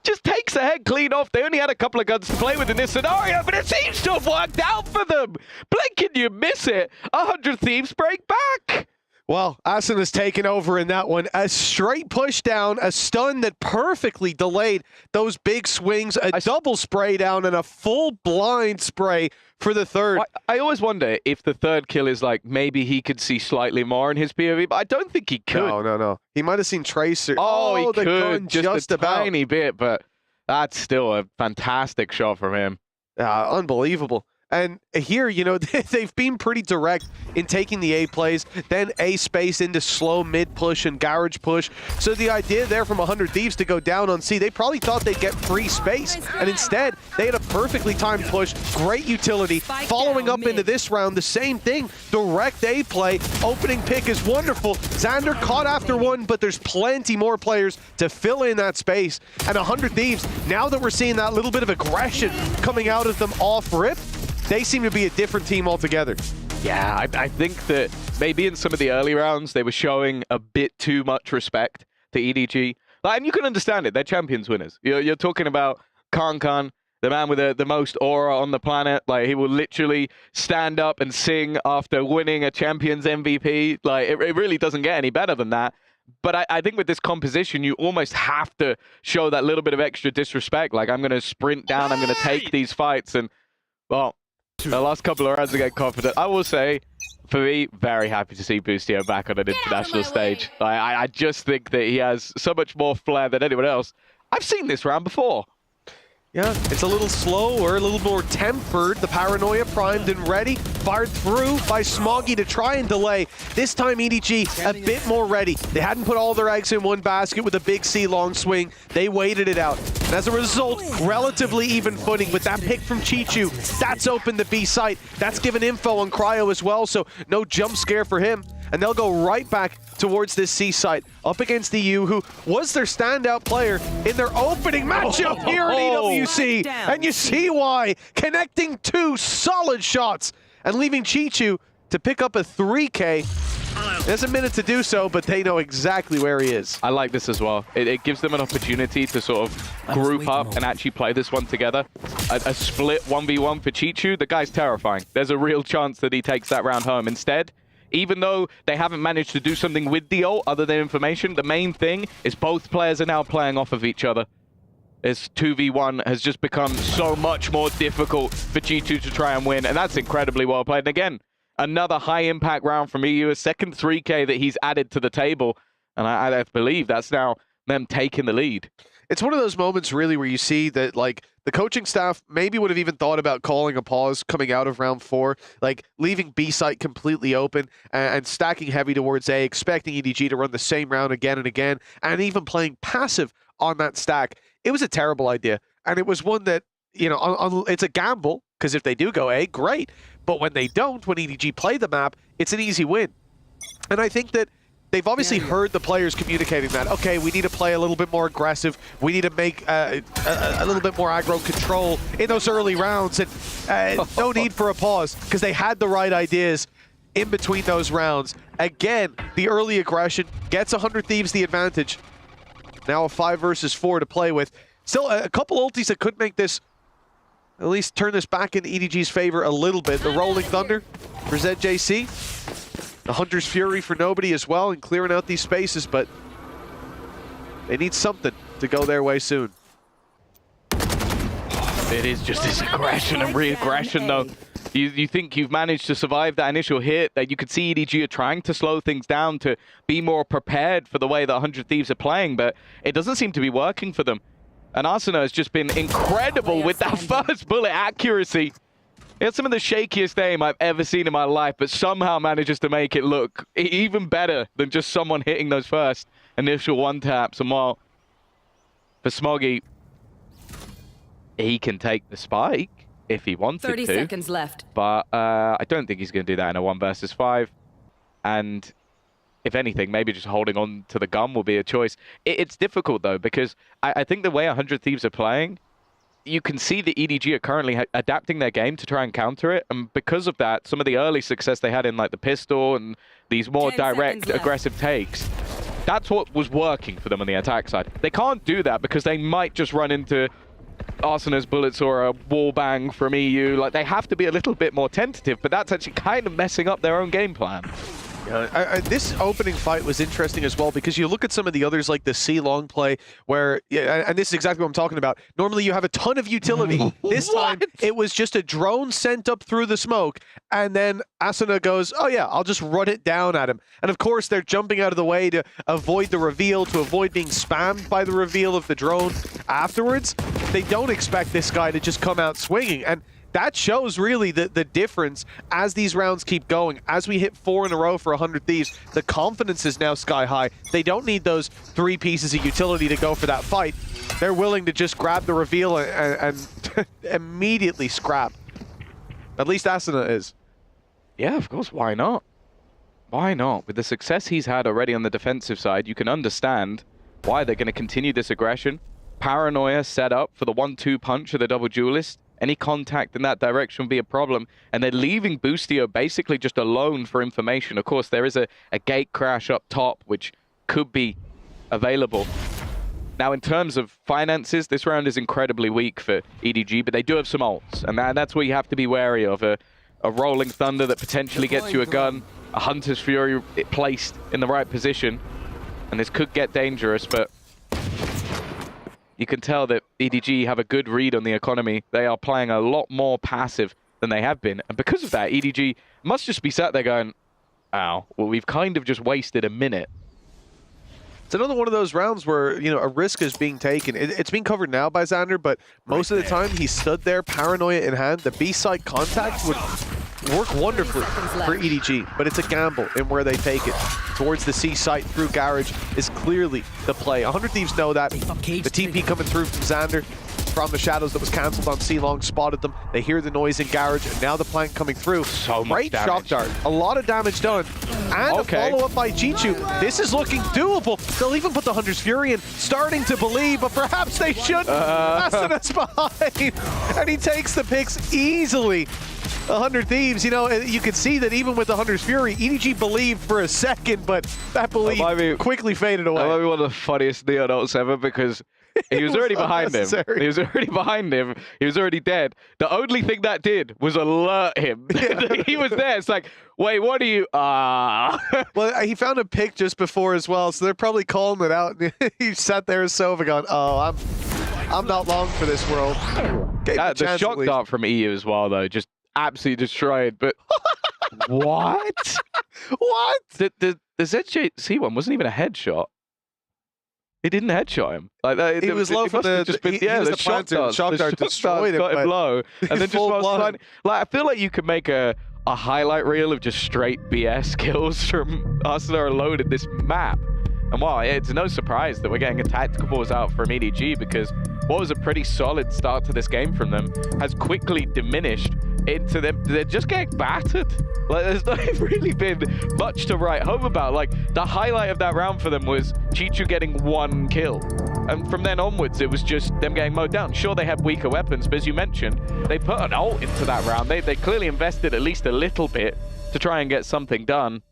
Just takes the head clean off. They only had a couple of guns to play with in this scenario, but it seems to have worked out for them. Blink and you miss it. 100 Thieves break back. Well, Asuna's taken over in that one. A straight push down, a stun that perfectly delayed those big swings, a double spray down, and a full blind spray for the 3rd. I always wonder if the 3rd kill is like, maybe he could see slightly more in his POV, but I don't think he could. No. He might have seen Tracer. Oh, he the gun could, just a tiny bit, but that's still a fantastic shot from him. Unbelievable. And here, you know, they've been pretty direct in taking the A plays, then A space into slow mid push and garage push. So the idea there from 100 Thieves to go down on C, they probably thought they'd get free space. And instead, they had a perfectly timed push, great utility. Following up into this round, the same thing. Direct A play, opening pick is wonderful. Xander caught after 1, but there's plenty more players to fill in that space. And 100 Thieves, now that we're seeing that little bit of aggression coming out of them off rip, they seem to be a different team altogether. Yeah, I think that maybe in some of the early rounds, they were showing a bit too much respect to EDG. And you can understand it. They're Champions winners. You're talking about Khan, the man with the most aura on the planet. Like, he will literally stand up and sing after winning a Champions MVP. Like, it really doesn't get any better than that. But I think with this composition, you almost have to show that little bit of extra disrespect. Like, I'm going to sprint down, I'm going to take these fights. And, well, the last couple of rounds I get confident. I will say, for me, very happy to see Boostio back on an international stage. I just think that he has so much more flair than anyone else. I've seen this round before. Yeah, it's a little slower, a little more tempered. The paranoia primed and ready, fired through by Smoggy to try and delay. This time EDG a bit more ready. They hadn't put all their eggs in one basket with a big C long swing. They waited it out. And as a result, relatively even footing with that pick from Chichu. That's opened the B site. That's given info on Cryo as well, so no jump scare for him. And they'll go right back towards this C site, up against the U, who was their standout player in their opening matchup here at EWC. And you see why. Connecting 2 solid shots and leaving Chichu to pick up a 3K. There's a minute to do so, but they know exactly where he is. I like this as well. It gives them an opportunity to sort of group up and actually play this one together. A split 1v1 for Chichu, the guy's terrifying. There's a real chance that he takes that round home. Instead, even though they haven't managed to do something with the ult other than information, the main thing is both players are now playing off of each other. This 2v1 has just become so much more difficult for G2 to try and win, and that's incredibly well played. And again, another high-impact round from EU, a second 3K that he's added to the table, and I believe that's now them taking the lead. it's one of those moments really where you see that like the coaching staff maybe would have even thought about calling a pause coming out of round 4, like leaving B site completely open and stacking heavy towards A, expecting EDG to run the same round again and again, and even playing passive on that stack. It was a terrible idea, and it was one that, you know, it's a gamble, because if they do go A, great, but when they don't, when EDG play the map, it's an easy win. And I think that they've obviously heard the players communicating that, okay, we need to play a little bit more aggressive. We need to make a little bit more aggro control in those early rounds. And no need for a pause, because they had the right ideas in between those rounds. Again, the early aggression gets 100 Thieves the advantage. Now a 5 versus 4 to play with. Still a couple ultis that could make this, at least turn this back in EDG's favor a little bit. The Rolling Thunder for ZJC. The Hunter's Fury for nobody as well, and clearing out these spaces, but they need something to go their way soon. It is just this aggression and re-aggression, though. You think you've managed to survive that initial hit, that you could see EDG are trying to slow things down to be more prepared for the way that 100 Thieves are playing, but it doesn't seem to be working for them. And Arsenal has just been incredible with that first bullet accuracy. It's some of the shakiest aim I've ever seen in my life, but somehow manages to make it look even better than just someone hitting those first initial one-taps. And while for Smoggy, he can take the spike if he wanted to. 30 seconds left. But I don't think he's going to do that in a 1 versus 5. And if anything, maybe just holding on to the gun will be a choice. It's difficult, though, because I think the way 100 Thieves are playing, you can see the EDG are currently adapting their game to try and counter it. And because of that, some of the early success they had in like the pistol and these more direct, aggressive takes, that's what was working for them on the attack side. They can't do that because they might just run into Arsena's bullets or a wall bang from EU. Like, they have to be a little bit more tentative, but that's actually kind of messing up their own game plan. This opening fight was interesting as well, because you look at some of the others like the C-long play where, and this is exactly what I'm talking about, normally you have a ton of utility. This time it was just a drone sent up through the smoke, and then Asuna goes, oh yeah, I'll just run it down at him. And of course they're jumping out of the way to avoid the reveal, to avoid being spammed by the reveal of the drone afterwards. They don't expect this guy to just come out swinging, and that shows really the difference as these rounds keep going. As we hit 4 in a row for 100 Thieves, the confidence is now sky high. They don't need those 3 pieces of utility to go for that fight. They're willing to just grab the reveal and immediately scrap. At least Asuna is. Yeah, of course. Why not? Why not? With the success he's had already on the defensive side, you can understand why they're going to continue this aggression. Paranoia set up for the 1-2 punch of the double duelist. Any contact in that direction would be a problem. And they're leaving Boostio basically just alone for information. Of course, there is a gate crash up top, which could be available. Now, in terms of finances, this round is incredibly weak for EDG, but they do have some ults. And that's where you have to be wary of. A Rolling Thunder that potentially gets you a gun. A Hunter's Fury placed in the right position. And this could get dangerous, but you can tell that EDG have a good read on the economy. They are playing a lot more passive than they have been. And because of that, EDG must just be sat there going, ow, well, we've kind of just wasted a minute. It's another one of those rounds where, you know, a risk is being taken. It's being covered now by Xander, but most of the time he stood there, paranoia in hand. The B-side contact would work wonderfully for EDG, but it's a gamble in where they take it. Towards the C site through Garage is clearly the play. 100 Thieves know that. The TP coming through from Xander from the shadows that was cancelled on C-Long spotted them. They hear the noise in Garage, and now the plank coming through. So great much shock dart. A lot of damage done. And a follow-up by Chichu. This is looking doable. They'll even put the Hunter's Fury in, starting to believe, but perhaps they shouldn't. Asuna's behind. And he takes the picks easily. 100 Thieves, you know, you can see that even with the Hunter's Fury, EDG believed for a second, but that belief quickly faded away. That might be one of the funniest Neo ults ever, because he was already behind him. He was already behind him. He was already dead. The only thing that did was alert him. He was there. It's like, wait, what are you? Well, he found a pick just before as well, so they're probably calling it out. He sat there as Sova going, oh, I'm not long for this world. The shock dart from EU as well, though, just absolutely destroyed. But what? What? The ZJC one wasn't even a headshot. He didn't headshot him. Like that, he was low for the shock dart destroyed him, got him low, and then just like I feel like you could make a highlight reel of just straight BS kills from Arsenal alone in this map. And wow, it's no surprise that we're getting a tactical pause out from EDG, because what was a pretty solid start to this game from them has quickly diminished into them. They're just getting battered. Like, there's not really been much to write home about. Like, the highlight of that round for them was Chichu getting 1 kill. And from then onwards, it was just them getting mowed down. Sure, they had weaker weapons, but as you mentioned, they put an ult into that round. They clearly invested at least a little bit to try and get something done.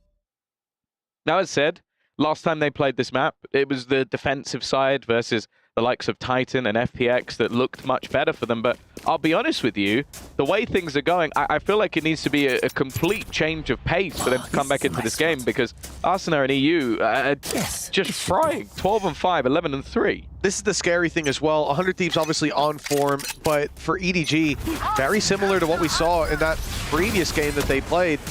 Now, as said, last time they played this map, it was the defensive side versus the likes of Titan and FPX that looked much better for them. But I'll be honest with you, the way things are going, I feel like it needs to be a complete change of pace for them to come back into this game, because Arsenal and EU are just frying. 12-5, 11-3. This is the scary thing as well. 100 Thieves obviously on form, but for EDG, very similar to what we saw in that previous game that they played.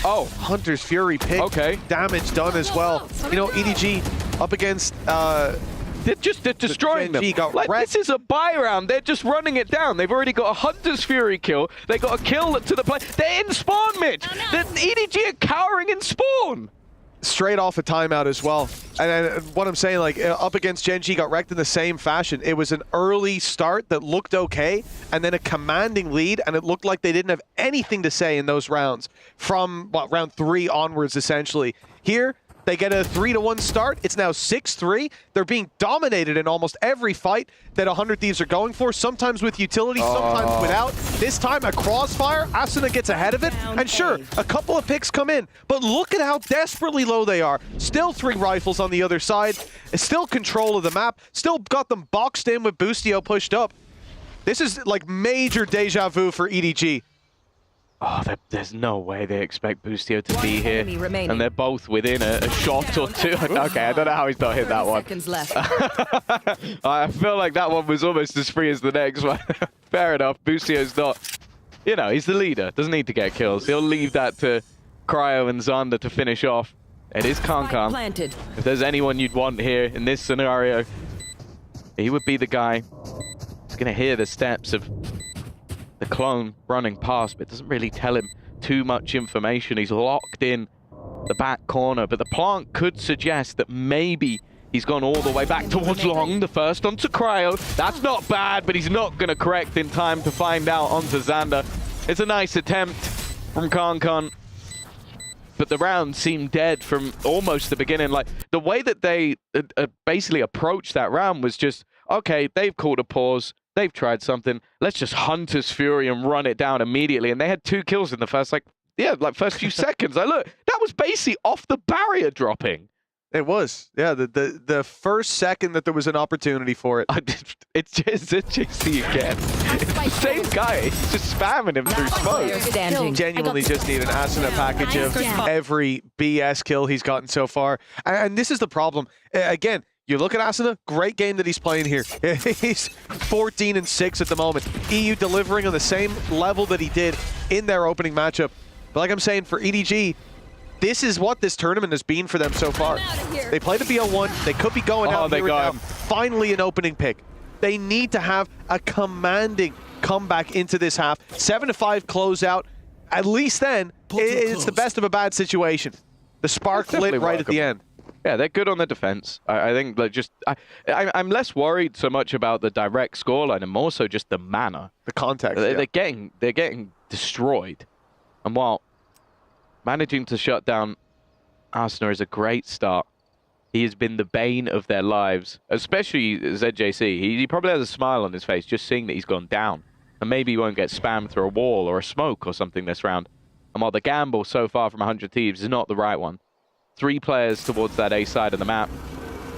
Oh, Hunter's Fury pick. Okay. Damage done as well. You know, EDG up against... they're destroying them. Like, this is a buy round. They're just running it down. They've already got a Hunter's Fury kill. They got a kill to the play. They're in spawn, Mitch. The EDG are cowering in spawn. Straight off a timeout as well. And what I'm saying, like, up against Gen.G, got wrecked in the same fashion. It was an early start that looked okay, and then a commanding lead, and it looked like they didn't have anything to say in those rounds from, what, round 3 onwards, essentially. Here, they get a 3-1 start. It's now 6-3. They're being dominated in almost every fight that 100 Thieves are going for, sometimes with utility, sometimes without. This time, a crossfire. Asuna gets ahead of it. And sure, a couple of picks come in, but look at how desperately low they are. Still 3 rifles on the other side. Still control of the map. Still got them boxed in with Boostio pushed up. This is like major deja vu for EDG. Oh, there's no way they expect Boostio to be here. And they're both within a shot or two. Okay, I don't know how he's not hit that one. I feel like that one was almost as free as the next one. Fair enough. Boostio's not, you know, he's the leader. Doesn't need to get kills. He'll leave that to Cryo and Xander to finish off. It is Kankan. If there's anyone you'd want here in this scenario, he would be the guy who's going to hear the steps of the clone running past, but it doesn't really tell him too much information. He's locked in the back corner, but the plant could suggest that maybe he's gone all the way back towards long. The first onto Cryo. That's not bad, but he's not going to correct in time to find out onto Xander. It's a nice attempt from Kankan, but the round seemed dead from almost the beginning. Like, the way that they basically approached that round was just, okay, they've called a pause. They've tried something. Let's just Hunter's Fury and run it down immediately. And they had 2 kills in the first, first few seconds. Like, look, that was basically off the barrier dropping. It was. Yeah, the first second that there was an opportunity for it. It's JC again. It's the same guy. He's just spamming him through smoke. Genuinely just need an Asuna package of every BS kill he's gotten so far. And this is the problem. Again, you look at Asuna, great game that he's playing here. He's 14-6 at the moment. EU delivering on the same level that he did in their opening matchup. But like I'm saying, for EDG, this is what this tournament has been for them so far. They played a BL1. They could be going out here now. Finally an opening pick. They need to have a commanding comeback into this half. 7-5 closeout. At least then, it's the best of a bad situation. The spark lit right at the end. Yeah, they're good on the defense. I think they're just... I'm less worried so much about the direct scoreline and more so just the manner. The context, They're getting destroyed. And while managing to shut down Arsenal is a great start, he has been the bane of their lives, especially ZJC. He probably has a smile on his face just seeing that he's gone down. And maybe he won't get spammed through a wall or a smoke or something this round. And while the gamble so far from 100 Thieves is not the right one, 3 players towards that A side of the map.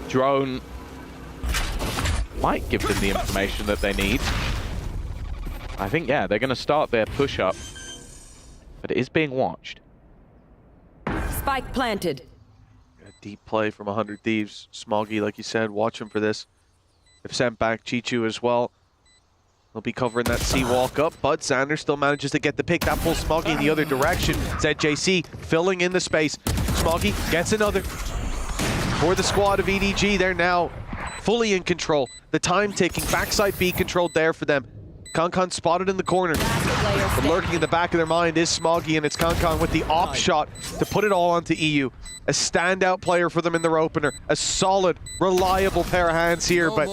Drone might give them the information that they need. I think, yeah, they're going to start their push-up. But it is being watched. Spike planted. A deep play from 100 Thieves. Smoggy, like you said, watch him for this. They've sent back Chichu as well. He'll be covering that C walk up, but Xander still manages to get the pick. That pulls Smoggy in the other direction. ZJC filling in the space. Smoggy gets another. for the squad of EDG. They're now fully in control. The time ticking, backside B controlled there for them. Kankan spotted in the corner. But lurking in the back of their mind is Smoggy, and it's Kankan with the op shot to put it all onto EU. A standout player for them in their opener. A solid, reliable pair of hands here, but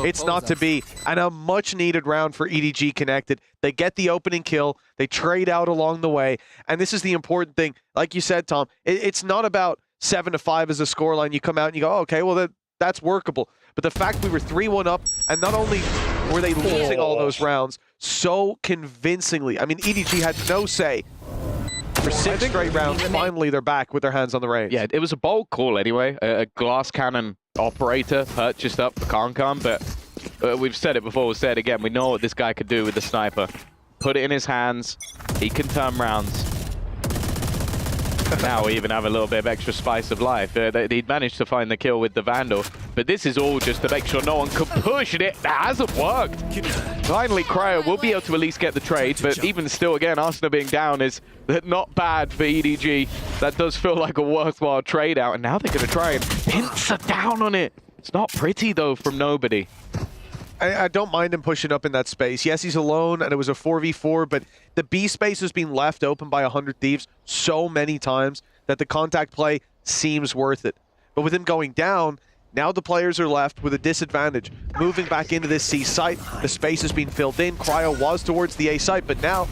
it's not to be. And a much needed round for EDG Connected. They get the opening kill. They trade out along the way. And this is the important thing. Like you said, Tom, it's not about 7-5 as a scoreline. You come out and you go, oh, okay, well, that's workable. But the fact we were 3-1 up, and not only were they losing all those rounds so convincingly. I mean, EDG had no say. For 6 straight rounds, finally they're back with their hands on the reins. Yeah, it was a bold call anyway. A glass cannon operator purchased up for Kankan, but we've said it before, we'll say it again. We know what this guy could do with the sniper. Put it in his hands, he can turn rounds. Now we even have a little bit of extra spice of life. He'd managed to find the kill with the Vandal, but this is all just to make sure no one can push, and it hasn't worked. Finally, Cryo will be able to at least get the trade, but even still, again, Arsenal being down is not bad for EDG. That does feel like a worthwhile trade out, and now they're going to try and pincer down on it. It's not pretty, though, from nobody. I don't mind him pushing up in that space. Yes, he's alone, and it was a 4v4, but the B space has been left open by 100 Thieves so many times that the contact play seems worth it. But with him going down, now the players are left with a disadvantage. Moving back into this C site, the space has been filled in. Cryo was towards the A site, but now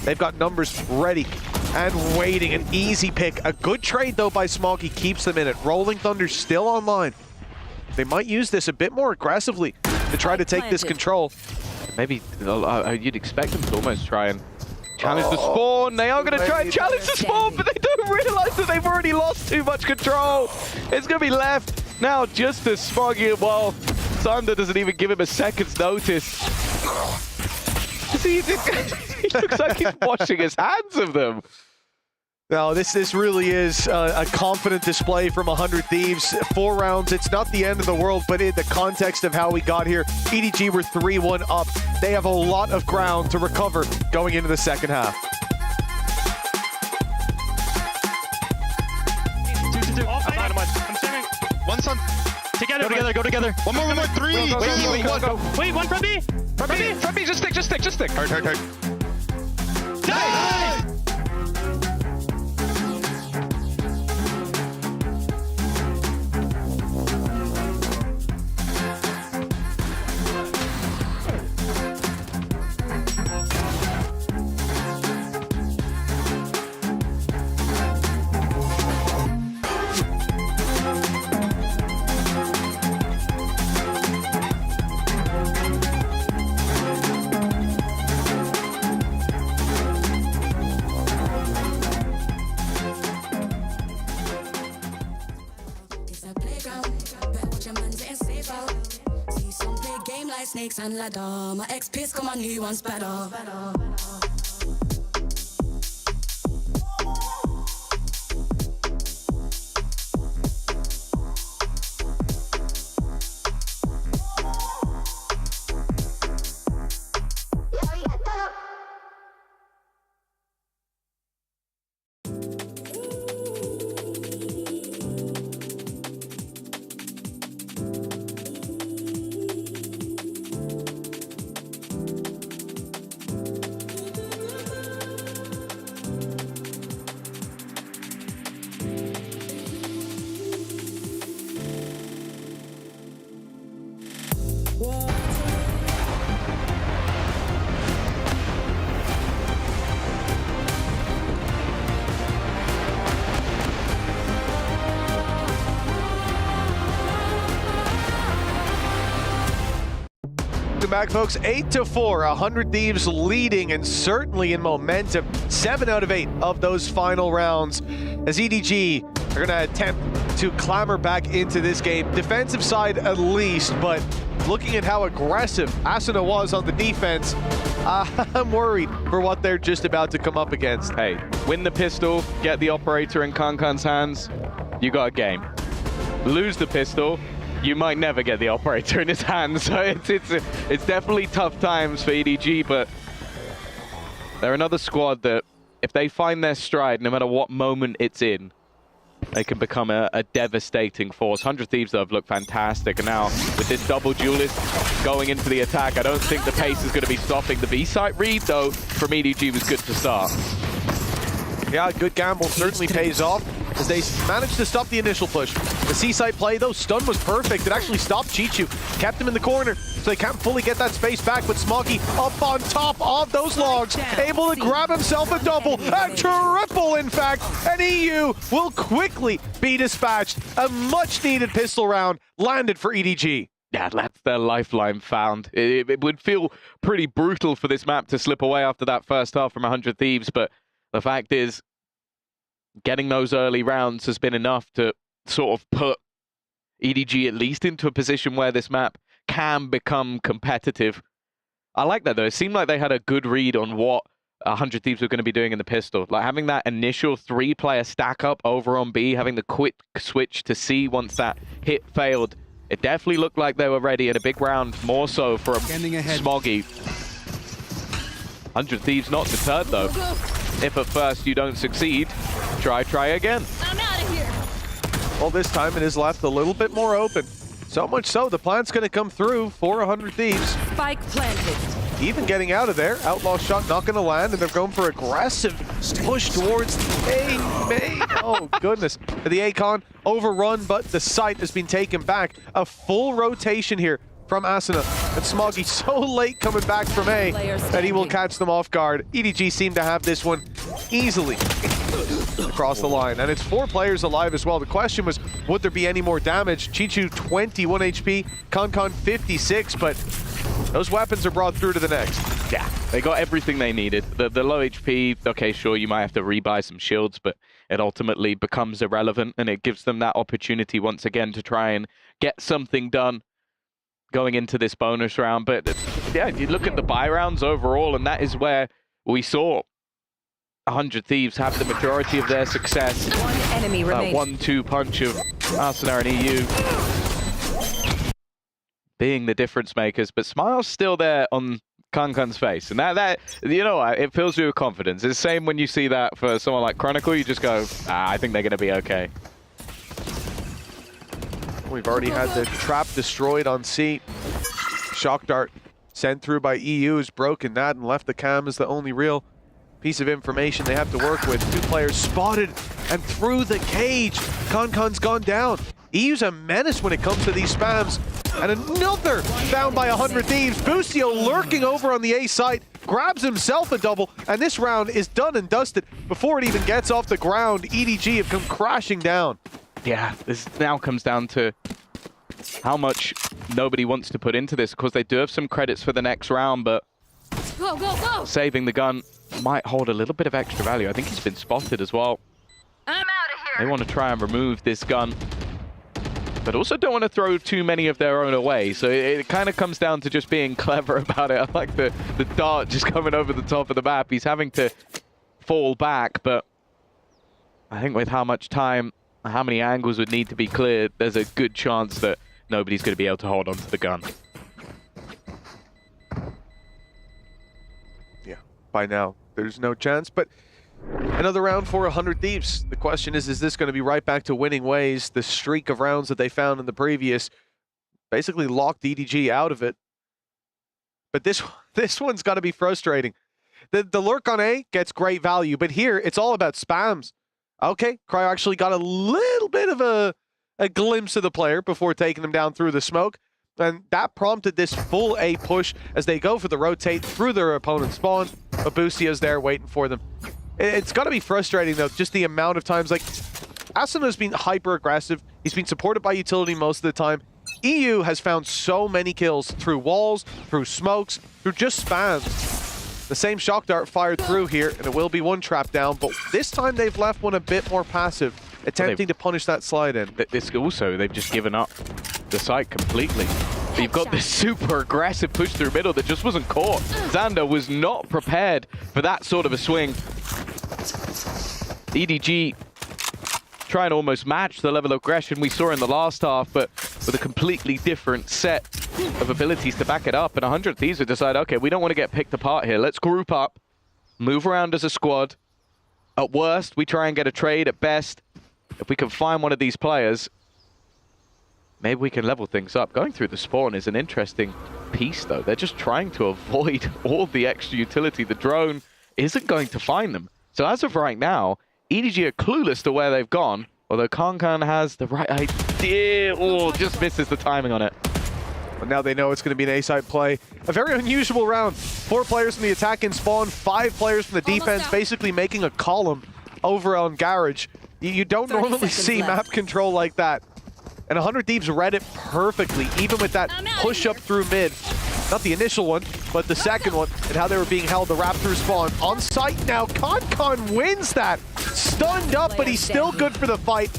they've got numbers ready and waiting. An easy pick. A good trade, though, by Smoggy keeps them in it. Rolling Thunder still online. They might use this a bit more aggressively to try to take this control. Maybe you'd expect them to almost try and challenge the spawn. They are going to try and challenge the spawn, but they don't realize that they've already lost too much control. It's going to be left now just to Smoggy. Well, Thunder doesn't even give him a second's notice. See, he looks like he's washing his hands of them. No, this really is a confident display from 100 Thieves. 4 rounds, it's not the end of the world, but in the context of how we got here, EDG were 3-1 up. They have a lot of ground to recover going into the second half. I'm standing. One son. Together. Go together. One more. 3. Wait, one from B. From B, just stick. Hurt. Die! Snakes and ladder. My ex-piss come on, he wants better. Back, folks. 8-4. 100 Thieves leading and certainly in momentum. 7 out of 8 of those final rounds as EDG are going to attempt to clamber back into this game. Defensive side at least, but looking at how aggressive Asuna was on the defense, I'm worried for what they're just about to come up against. Hey, win the pistol, get the operator in Kankan's hands, you got a game. Lose the pistol, you might never get the operator in his hands. So it's definitely tough times for EDG, but they're another squad that if they find their stride, no matter what moment it's in, they can become a devastating force. 100 Thieves, though, have looked fantastic. And now, with this double duelist going into the attack, I don't think the pace is going to be stopping. The B-site read, though, from EDG was good to start. Yeah, good gamble certainly pays off as they managed to stop the initial push. The C-site play, though, stun was perfect. It actually stopped Chichu, kept him in the corner, so they can't fully get that space back, but Smoggy up on top of those logs, able to grab himself a double, a triple, in fact, and EU will quickly be dispatched. A much-needed pistol round landed for EDG. Yeah, that's their lifeline found. It would feel pretty brutal for this map to slip away after that first half from 100 Thieves, but the fact is, getting those early rounds has been enough to sort of put EDG at least into a position where this map can become competitive. I like that, though. It seemed like they had a good read on what 100 Thieves were going to be doing in the pistol. Like having that initial 3-player stack up over on B, having the quick switch to C once that hit failed. It definitely looked like they were ready in a big round, more so from Smoggy. 100 Thieves not deterred, though. If at first you don't succeed, try again. I'm out of here. Well, this time it is left a little bit more open. So much so, the plan's going to come through for 100 Thieves. Spike planted. Even getting out of there, Outlaw shot not going to land, and they're going for aggressive push towards A main. Oh, goodness. The Akon overrun, but the site has been taken back. A full rotation here from Asuna, and Smoggy so late coming back from A that he will catch them off guard. EDG seem to have this one easily across the line, and it's 4 players alive as well. The question was, would there be any more damage? Chichu 21 HP, Concon 56, but those weapons are brought through to the next. Yeah, they got everything they needed. The low HP, okay, sure, you might have to rebuy some shields, but it ultimately becomes irrelevant, and it gives them that opportunity once again to try and get something done going into this bonus round. But yeah, you look at the buy rounds overall, and that is where we saw 100 Thieves have the majority of their success. One enemy remaining. 1-2 punch of Arsenal and EU being the difference makers, but Smile's still there on Kankan's face, and that you know what, it fills you with confidence. It's the same when you see that for someone like Chronicle. You just go, I think they're going to be okay. We've already had the trap destroyed on C. Shock dart sent through by EU has broken that and left the cam as the only real piece of information they have to work with. 2 players spotted and through the cage. Concon's gone down. EU's a menace when it comes to these spams. And another found by 100 Thieves. Busio lurking over on the A site, grabs himself a double, and this round is done and dusted. Before it even gets off the ground, EDG have come crashing down. Yeah, this now comes down to how much nobody wants to put into this, because they do have some credits for the next round, but Go, go, go. saving the gun might hold a little bit of extra value. I think he's been spotted as well. I'm out of here. They want to try and remove this gun, but also don't want to throw too many of their own away. So it kind of comes down to just being clever about it. I like the dart just coming over the top of the map. He's having to fall back, but I think with how much time, how many angles would need to be cleared, there's a good chance that nobody's going to be able to hold onto the gun. Yeah, by now, there's no chance, but another round for 100 Thieves. The question is this going to be right back to winning ways? The streak of rounds that they found in the previous basically locked EDG out of it. But this one's got to be frustrating. The lurk on A gets great value, but here it's all about spams. Okay, Cryo actually got a little bit of a glimpse of the player before taking him down through the smoke, and that prompted this full A push as they go for the rotate through their opponent's spawn, but Busio's there waiting for them. It's got to be frustrating, though, just the amount of times, like, Asuna's been hyper-aggressive. He's been supported by utility most of the time. EU has found so many kills through walls, through smokes, through just spams. The same shock dart fired through here, and it will be one trap down, but this time they've left one a bit more passive, attempting to punish that slide in. This also, they've just given up the site completely. You've got this super aggressive push through middle that just wasn't caught. Xander was not prepared for that sort of a swing. EDG trying to almost match the level of aggression we saw in the last half, but with a completely different set of abilities to back it up. And 100 Thieves have decided, okay, we don't want to get picked apart here. Let's group up, move around as a squad. At worst, we try and get a trade. At best, if we can find one of these players, maybe we can level things up. Going through the spawn is an interesting piece, though. They're just trying to avoid all the extra utility. The drone isn't going to find them. So as of right now, EDG are clueless to where they've gone, although Kankan has the right idea. Oh, just misses the timing on it. But now they know it's going to be an A-side play. A very unusual round. 4 players from the attack in spawn, 5 players from the defense, basically making a column over on Garage. You don't normally see map control like that. And 100 Thieves read it perfectly, even with that push up through mid. Not the initial one, but the second one, and how they were being held to wrap through spawn. On site now, Kankan wins that. Stunned up, but he's still good for the fight.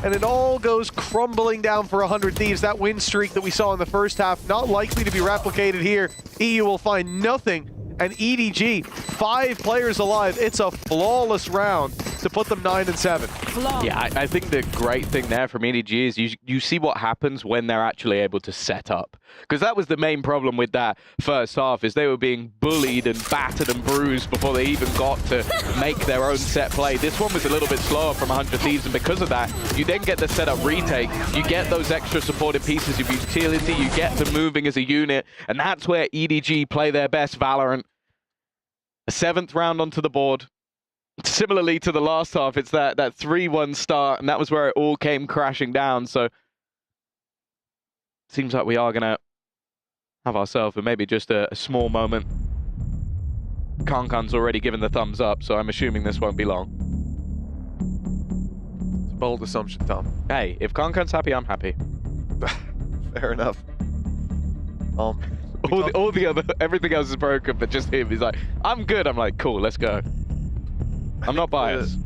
And it all goes crumbling down for 100 Thieves. That win streak that we saw in the first half, not likely to be replicated here. EU will find nothing. And EDG, 5 players alive. It's a flawless round to put them 9-7. Yeah, I think the great thing there from EDG is you see what happens when they're actually able to set up. Because that was the main problem with that first half, is they were being bullied and battered and bruised before they even got to make their own set play. This one was a little bit slower from 100 Thieves, and because of that, you then get the setup retake. You get those extra supported pieces of utility, you get them moving as a unit, and that's where EDG play their best VALORANT. A 7th round onto the board. Similarly to the last half, it's that 3-1 start, and that was where it all came crashing down. So seems like we are going to have ourselves maybe just a small moment. Kankan's already given the thumbs up, so I'm assuming this won't be long. It's a bold assumption, Tom. Hey, if Kankan's happy, I'm happy. Fair enough. All the other, everything else is broken, but just him. He's like, I'm good. I'm like, cool, let's go. I'm not biased.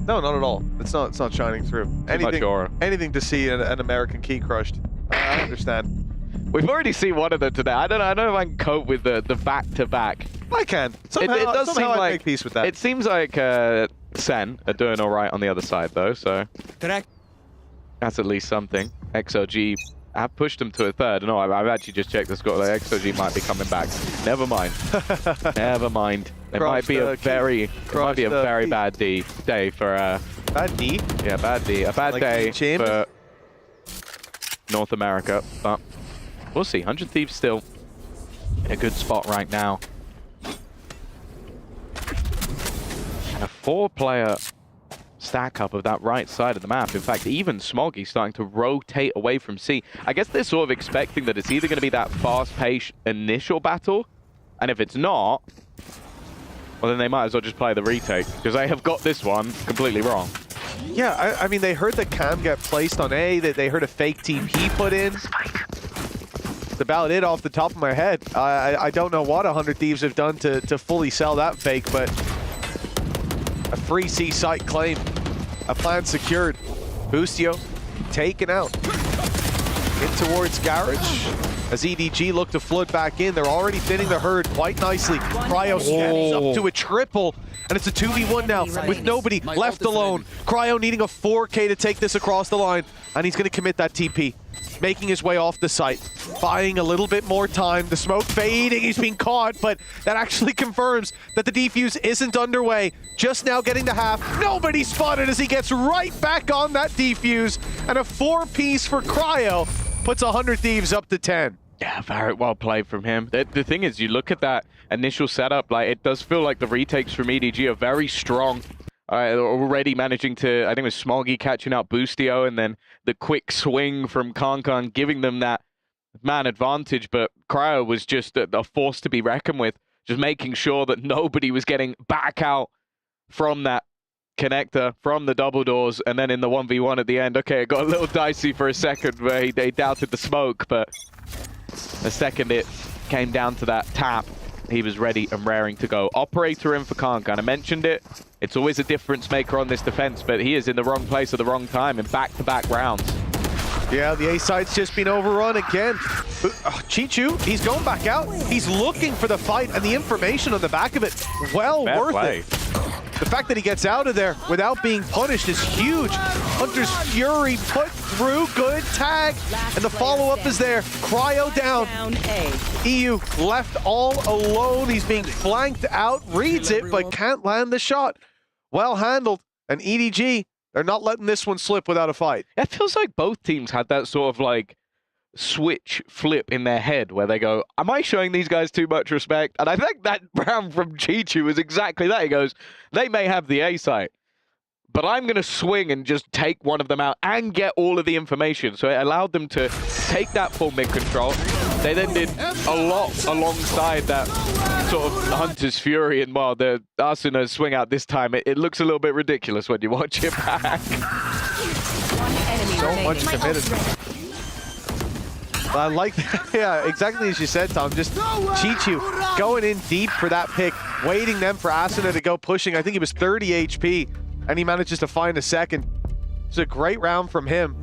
No, not at all. It's not shining through. Anything to see an American key crushed. I understand. We've already seen one of them today. I don't know if I can cope with the back-to-back. I can. It does seem I like make peace with that. It seems like Sen are doing all right on the other side, though. So that's at least something. XOG have pushed them to a 3rd. No, I've actually just checked the score. Like, XOG might be coming back. Never mind. Never mind. It might be a very bad day for bad D. Yeah, bad D. A bad like day for North America, but we'll see. 100 Thieves still in a good spot right now. And a 4-player stack up of that right side of the map. In fact, even Smoggy starting to rotate away from C. I guess they're sort of expecting that it's either going to be that fast-paced initial battle, and if it's not, well, then they might as well just play the retake, because they have got this one completely wrong. Yeah, I mean, they heard the cam get placed on A, they heard a fake TP put in. The ballot it off the top of my head. I don't know what 100 Thieves have done to fully sell that fake, but a free C site claim. A plan secured. Boostio taken out. In towards Garage. As EDG look to flood back in, they're already thinning the herd quite nicely. Cryo steps up to a triple, and it's a 2v1 now with nobody left alone. Cryo needing a 4K to take this across the line, and he's going to commit that TP. Making his way off the site, buying a little bit more time. The smoke fading, he's being caught, but that actually confirms that the defuse isn't underway. Just now getting the half. Nobody spotted as he gets right back on that defuse, and a 4-piece for Cryo puts 100 Thieves up to 10. Yeah, very well played from him. The thing is, you look at that initial setup, like it does feel like the retakes from EDG are very strong. Already managing to, I think it was Smoggy catching out Boostio, and then the quick swing from Kankan giving them that man advantage, but Cryo was just a force to be reckoned with, just making sure that nobody was getting back out from that connector, from the double doors, and then in the 1v1 at the end, okay, it got a little dicey for a second where they doubted the smoke, but the second it came down to that tap, he was ready and raring to go. Operator in for Kankan. I mentioned it. It's always a difference maker on this defense, but he is in the wrong place at the wrong time in back-to-back rounds. Yeah, the A side's just been overrun again. Chichu, he's going back out. He's looking for the fight, and the information on the back of it, well worth it. The fact that he gets out of there without being punished is huge. Hunter's Fury put through, good tag, and the follow-up is there. Cryo down. EU left all alone. He's being flanked out, reads it, but can't land the shot. Well handled, and EDG, They're not letting this one slip without a fight. It feels like both teams had that sort of like switch flip in their head where they go, am I showing these guys too much respect? And I think that round from Chichu was exactly that. He goes, they may have the A site, but I'm going to swing and just take one of them out and get all of the information. So it allowed them to take that full mid control. They then did a lot alongside that sort of Hunter's Fury, and while the Arsenal swing out this time, it looks a little bit ridiculous when you watch it back. So much committed. I like that. Yeah, exactly as you said, Tom. Just Chichu going in deep for that pick, waiting them for Asuna to go pushing. I think he was 30 HP, and he manages to find a second. It's a great round from him.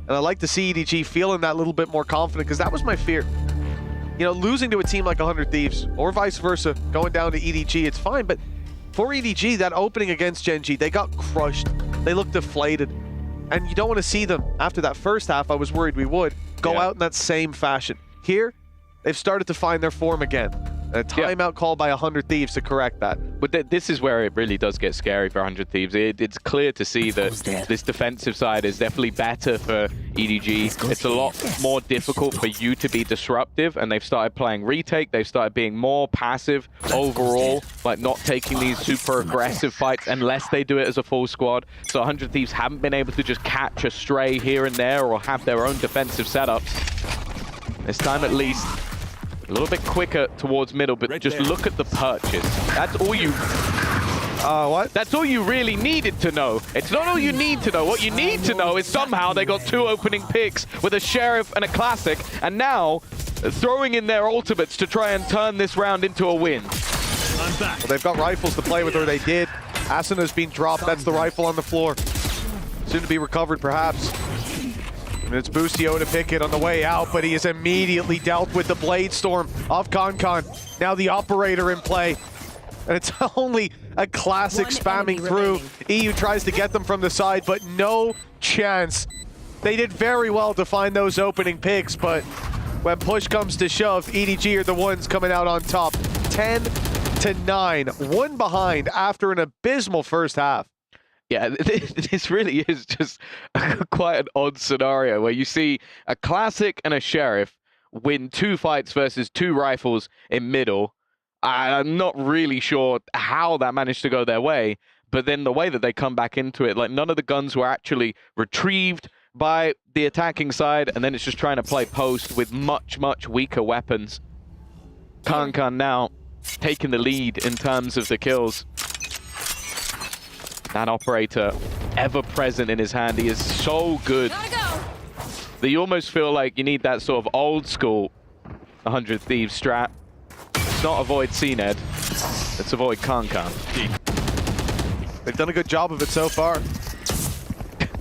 And I like to see EDG feeling that little bit more confident, because that was my fear. You know, losing to a team like 100 Thieves, or vice versa, going down to EDG, it's fine. But for EDG, that opening against Gen G, they got crushed. They looked deflated. And you don't want to see them, after that first half, I was worried we would, go out in that same fashion. Here, they've started to find their form again. A timeout call by 100 Thieves to correct that. But this is where it really does get scary for 100 Thieves. It's clear to see that this defensive side is definitely better for EDG. It's a lot more difficult for you to be disruptive, and they've started playing retake. They've started being more passive overall, like not taking these super aggressive fights unless they do it as a full squad. So 100 Thieves haven't been able to just catch a stray here and there or have their own defensive setups. This time at least, a little bit quicker towards middle, but just look at the purchase. That's all you... what? That's all you really needed to know. It's not all you need to know. What you need to know is somehow they got 2 opening picks with a Sheriff and a Classic, and now throwing in their ultimates to try and turn this round into a win. Well, they've got rifles to play with, or they did. Asuna's been dropped. That's the rifle on the floor. Soon to be recovered, perhaps. And it's Bustio to pick it on the way out, but he is immediately dealt with the Blade Storm of Concon. Now the operator in play. And it's only a Classic spamming through. EU tries to get them from the side, but no chance. They did very well to find those opening picks, but when push comes to shove, EDG are the ones coming out on top. 10-9, one behind after an abysmal first half. Yeah, this really is just quite an odd scenario where you see a Classic and a Sheriff win 2 fights versus 2 rifles in middle. I'm not really sure how that managed to go their way, but then the way that they come back into it, like none of the guns were actually retrieved by the attacking side, and then it's just trying to play post with much, much weaker weapons. Kankan now taking the lead in terms of the kills. That operator, ever present in his hand, he is so good that you almost feel like you need that sort of old school 100 Thieves strat. It's not avoid CNED, it's avoid Kankan. They've done a good job of it so far.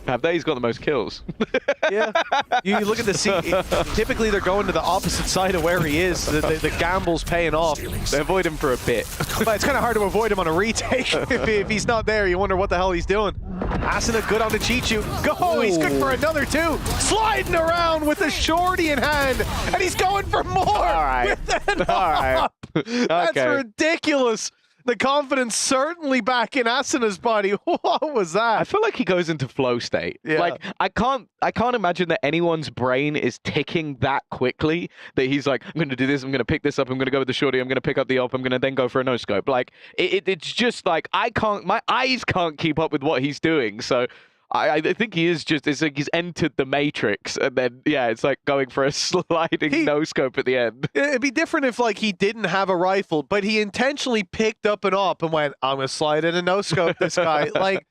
Have they? He's got the most kills. Yeah. You look at the scene, typically they're going to the opposite side of where he is. The gamble's paying off. They avoid him for a bit. But it's kind of hard to avoid him on a retake. If he's not there, you wonder what the hell he's doing. Asuna good on the Chichu. Go! He's good for another 2. Sliding around with a shorty in hand. And he's going for more! All right. All right. That's Okay. ridiculous. The confidence certainly back in Asuna's body. What was that? I feel like he goes into flow state. Yeah. Like I can't imagine that anyone's brain is ticking that quickly that he's like, I'm gonna do this, I'm gonna pick this up, I'm gonna go with the shorty, I'm gonna pick up the op, I'm gonna then go for a no scope. Like it's just like my eyes can't keep up with what he's doing. So I think he is just, it's like he's entered the Matrix, and then, yeah, it's like going for a sliding no-scope at the end. It'd be different if, like, he didn't have a rifle, but he intentionally picked up an op and went, I'm going to slide in a no-scope this guy. Like,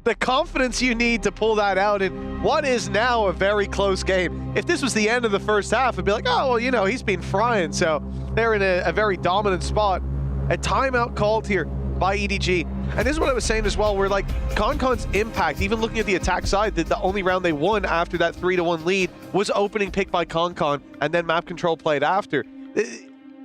the confidence you need to pull that out in what is now a very close game. If this was the end of the first half, it'd be like, oh, well, you know, he's been frying, so they're in a very dominant spot. A timeout called here by EDG. And this is what I was saying as well, where like Concon's impact, even looking at the attack side, that the only round they won after that 3-1 lead was opening pick by Concon, and then map control played after.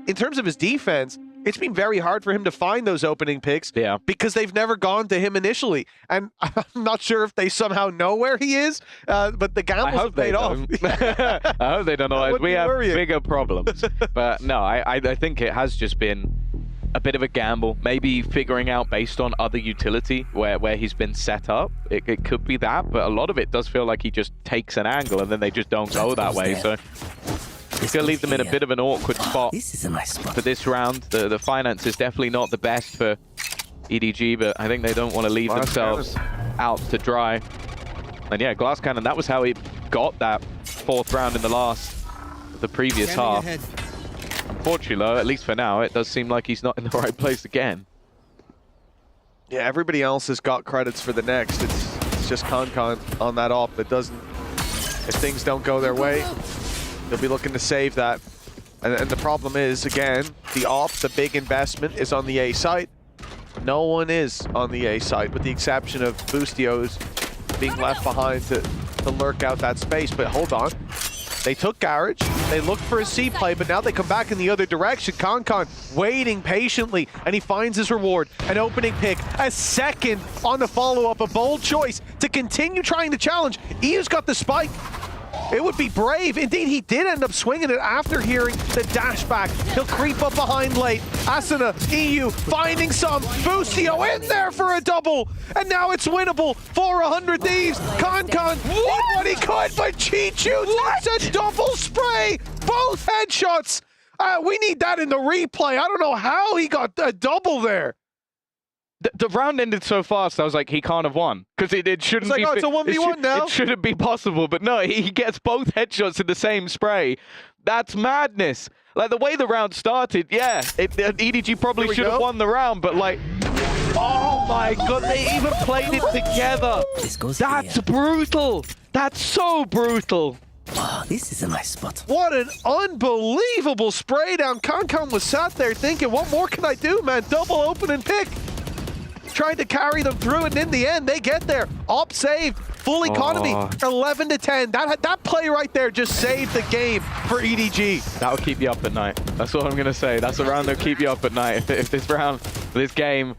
In terms of his defense, it's been very hard for him to find those opening picks because they've never gone to him initially. And I'm not sure if they somehow know where he is, but the gambles have paid off. I hope they don't know. We have bigger problems. But no, I think it has just been a bit of a gamble, maybe figuring out based on other utility where he's been set up. It could be that, but a lot of it does feel like he just takes an angle and then they just don't go that way. So it's going to leave them in a bit of an awkward spot. This is a nice spot. For this round. The finance is definitely not the best for EDG, but I think they don't want to leave themselves out to dry. And yeah, Glass Cannon, that was how he got that 4th round in the previous half. Unfortunately, though, at least for now, it does seem like he's not in the right place again. Yeah, everybody else has got credits for the next. It's just Concon on that op that doesn't, if things don't go their way, they'll be looking to save that. And the problem is, again, the op, the big investment is on the A site. No one is on the A site, with the exception of Boostio's being left behind to lurk out that space. But hold on. They took Garage, they looked for a C play, but now they come back in the other direction. Concon waiting patiently, and he finds his reward. An opening pick, a second on the follow-up, a bold choice to continue trying to challenge. EU's got the spike. It would be brave. Indeed, he did end up swinging it after hearing the dash back. He'll creep up behind late. Asuna, EU, finding some. Boostio in there for a double. And now it's winnable for 100 Thieves. Concon did what he could, but Chichu takes a double spray. Both headshots. We need that in the replay. I don't know how he got a double there. The round ended so fast, I was like, he can't have won. Because it shouldn't be... Oh, it's a 1v1 now. It shouldn't be possible, but no, he gets both headshots in the same spray. That's madness. Like, the way the round started, yeah, EDG probably should have won the round, but like... Oh my god, they even played it together. That's brutal. That's so brutal. Oh, this is a nice spot. What an unbelievable spray down. Concon was sat there thinking, what more can I do, man? Double open and pick. Trying to carry them through, and in the end, they get there. Op saved, full economy, 11 to 10. That play right there just saved the game for EDG. That'll keep you up at night. That's what I'm gonna say. That's a round that'll keep you up at night. If this round, this game,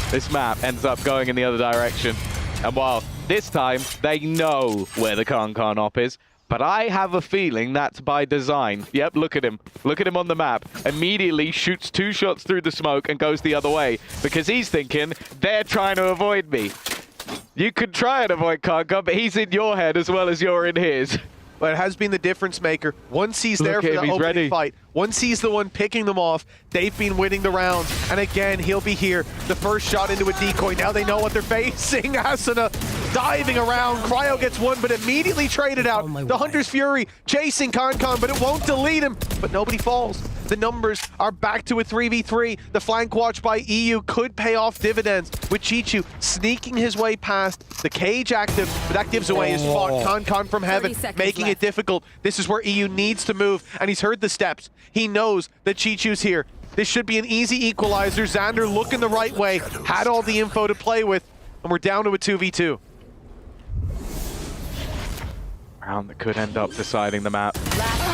this map ends up going in the other direction. And while this time, they know where the Concon op is, but I have a feeling that's by design. Yep, look at him. Look at him on the map. Immediately shoots 2 shots through the smoke and goes the other way because he's thinking, they're trying to avoid me. You could try and avoid Concon, but he's in your head as well as you're in his. But it has been the difference maker. Once he's there for the opening fight, once he's the one picking them off, they've been winning the round. And again, he'll be here. The first shot into a decoy. Now they know what they're facing. Asuna diving around. Cryo gets one, but immediately traded out. The Hunter's Fury chasing Concon, but it won't delete him. But nobody falls. The numbers are back to a 3v3. The flank watch by EU could pay off dividends, with Chichu sneaking his way past the cage active, but that gives away his spot. Concon from heaven, making it difficult. This is where EU needs to move, and he's heard the steps. He knows that Chichu's here. This should be an easy equalizer. Xander looking the right way, had all the info to play with, and we're down to a 2v2. Round that could end up deciding the map.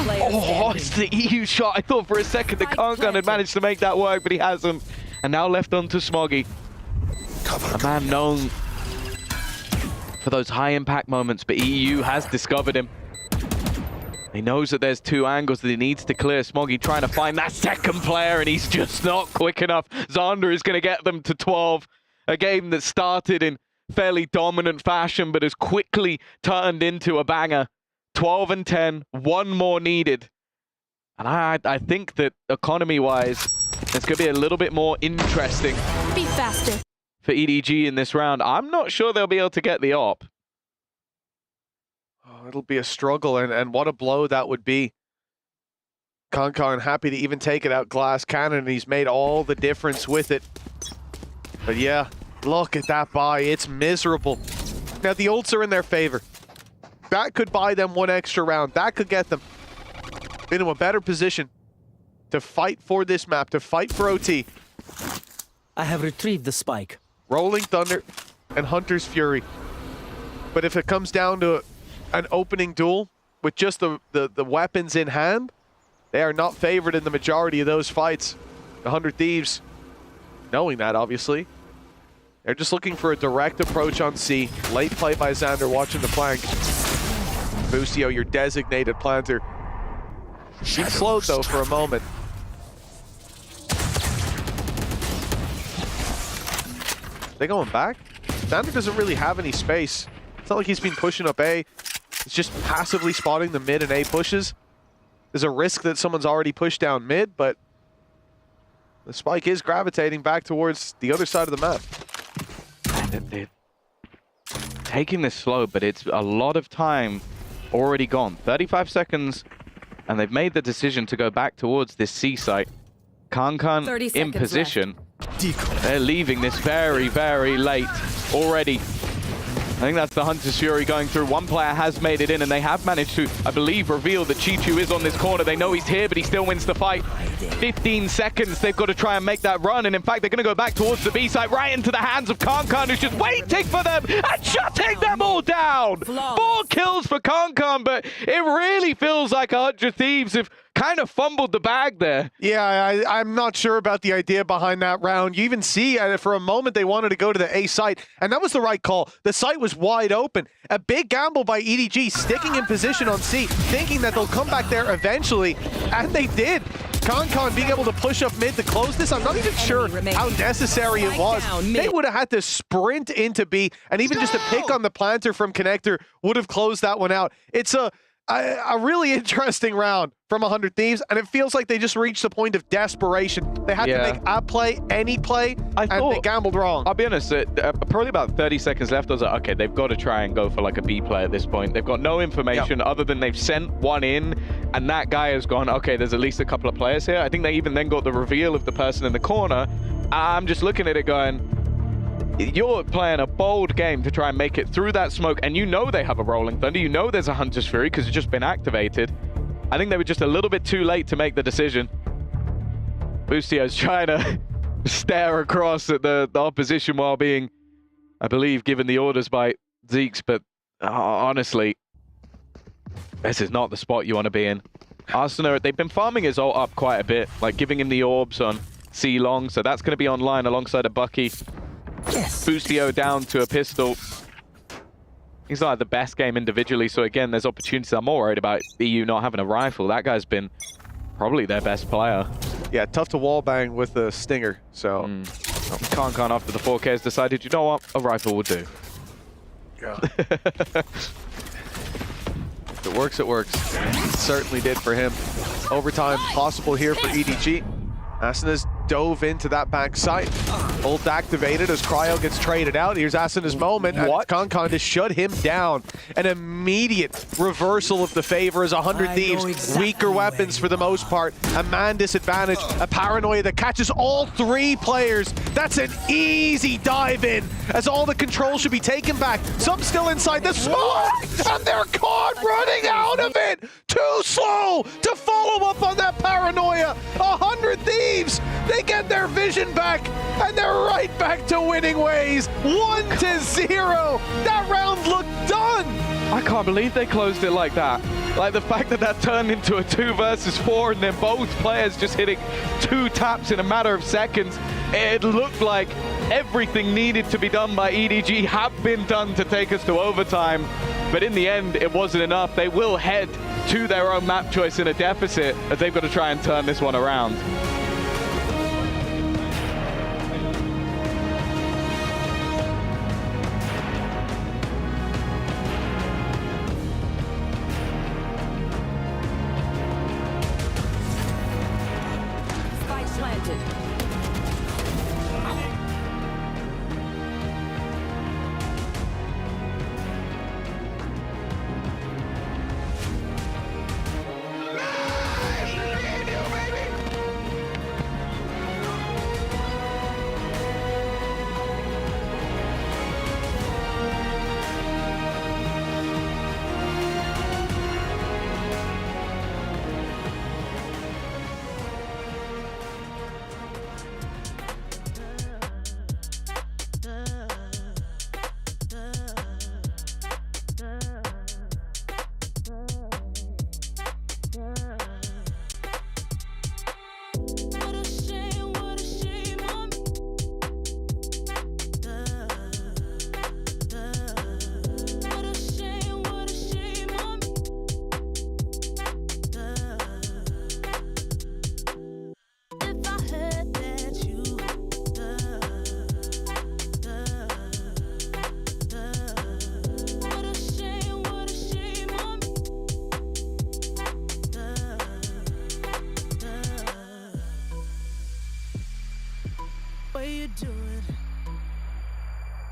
Oh, it's the EU shot. I thought for a second that Concon had managed to make that work, but he hasn't. And now left on to Smoggy. A man known for those high impact moments, but EU has discovered him. He knows that there's 2 angles that he needs to clear. Smoggy trying to find that second player, and he's just not quick enough. Xander is going to get them to 12. A game that started in fairly dominant fashion, but has quickly turned into a banger. 12 and 10, 1 more needed. And I think that economy-wise, it's going to be a little bit more interesting. Be faster. For EDG in this round. I'm not sure they'll be able to get the op. Oh, it'll be a struggle, and what a blow that would be. Concon happy to even take it out Glass Cannon, and he's made all the difference with it. But yeah, look at that buy. It's miserable. Now, the ults are in their favor. That could buy them 1 extra round. That could get them into a better position to fight for this map, to fight for OT. I have retrieved the spike. Rolling Thunder and Hunter's Fury. But if it comes down to an opening duel with just the weapons in hand, they are not favored in the majority of those fights. The 100 Thieves, knowing that, obviously, they're just looking for a direct approach on C. Late play by Xander, watching the flank. Boostio, your designated planter. He slowed, though, for a moment. they going back? Fnatic doesn't really have any space. It's not like he's been pushing up A. It's just passively spotting the mid and A pushes. There's a risk that someone's already pushed down mid, but the spike is gravitating back towards the other side of the map. And they're taking this slow, but it's a lot of time already gone. 35 seconds, and they've made the decision to go back towards this C site. Kankan in position. They're leaving this very, very late already. I think that's the Hunter's Fury going through. One player has made it in, and they have managed to, I believe, reveal that Chichu is on this corner. They know he's here, but he still wins the fight. 15 seconds, they've got to try and make that run, and in fact, they're going to go back towards the B site, right into the hands of Kankan, who's just waiting for them and shutting them all down. 4 kills for Kankan, but it really feels like 100 Thieves have kind of fumbled the bag there. Yeah, I'm not sure about the idea behind that round. You even see for a moment they wanted to go to the A site, and that was the right call. The site was wide open. A big gamble by EDG, sticking in position on C, thinking that they'll come back there eventually, and they did. Kankan being able to push up mid to close this, I'm not even sure how necessary it was. They would have had to sprint into B, and even just a pick on the planter from Connector would have closed that one out. It's a really interesting round from 100 Thieves, and it feels like they just reached the point of desperation. They had to make a play, any play, and they gambled wrong. I'll be honest, probably about 30 seconds left, I was like, okay, they've got to try and go for like a B play at this point. They've got no information other than they've sent one in, and that guy has gone, okay, there's at least a couple of players here. I think they even then got the reveal of the person in the corner. I'm just looking at it going, you're playing a bold game to try and make it through that smoke, and you know they have a Rolling Thunder. You know there's a Hunter's Fury because it's just been activated. I think they were just a little bit too late to make the decision. Boostio's trying to stare across at the opposition while being, I believe, given the orders by Zeeks, but honestly, this is not the spot you want to be in. Arsenal, they've been farming his ult up quite a bit, like giving him the orbs on C long, so that's going to be online alongside a Bucky. Boostio down to a pistol. He's not the best game individually, so again, there's opportunities. I'm more worried about EU not having a rifle. That guy's been probably their best player. Yeah, tough to wallbang with the Stinger, so... Kankan after the 4K has decided, you know what, a rifle will do. Yeah. If it works, it works. It certainly did for him. Overtime possible here for EDG. Asana's dove into that back side. Ult activated as Cryo gets traded out. Here's Asana's moment. What? Kankan to shut him down. An immediate reversal of the favor as 100 Thieves. Weaker weapons for the most part. A man disadvantage. A paranoia that catches all 3 players. That's an easy dive in as all the control should be taken back. Some still inside the smoke. And they're caught running out of it. Too slow to follow up on that paranoia. 100 Thieves. They get their vision back, and they're right back to winning ways. 1-0. That round looked done. I can't believe they closed it like that. Like the fact that turned into a 2 versus 4, and then both players just hitting 2 taps in a matter of seconds. It looked like everything needed to be done by EDG had been done to take us to overtime. But in the end, it wasn't enough. They will head to their own map choice in a deficit as they've got to try and turn this one around.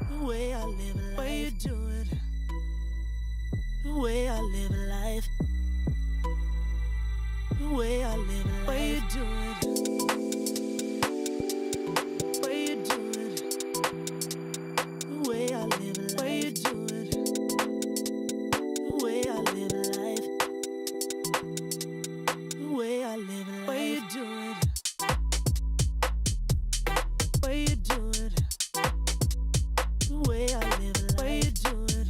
The way I live life. The way you do it. The way I live life. The way I live life. The way you do it. The way you do it. The way I live life. The way you do it. The way I live life. The way I live life. The way you do it. The way you do it. The way I live life. The way you do it.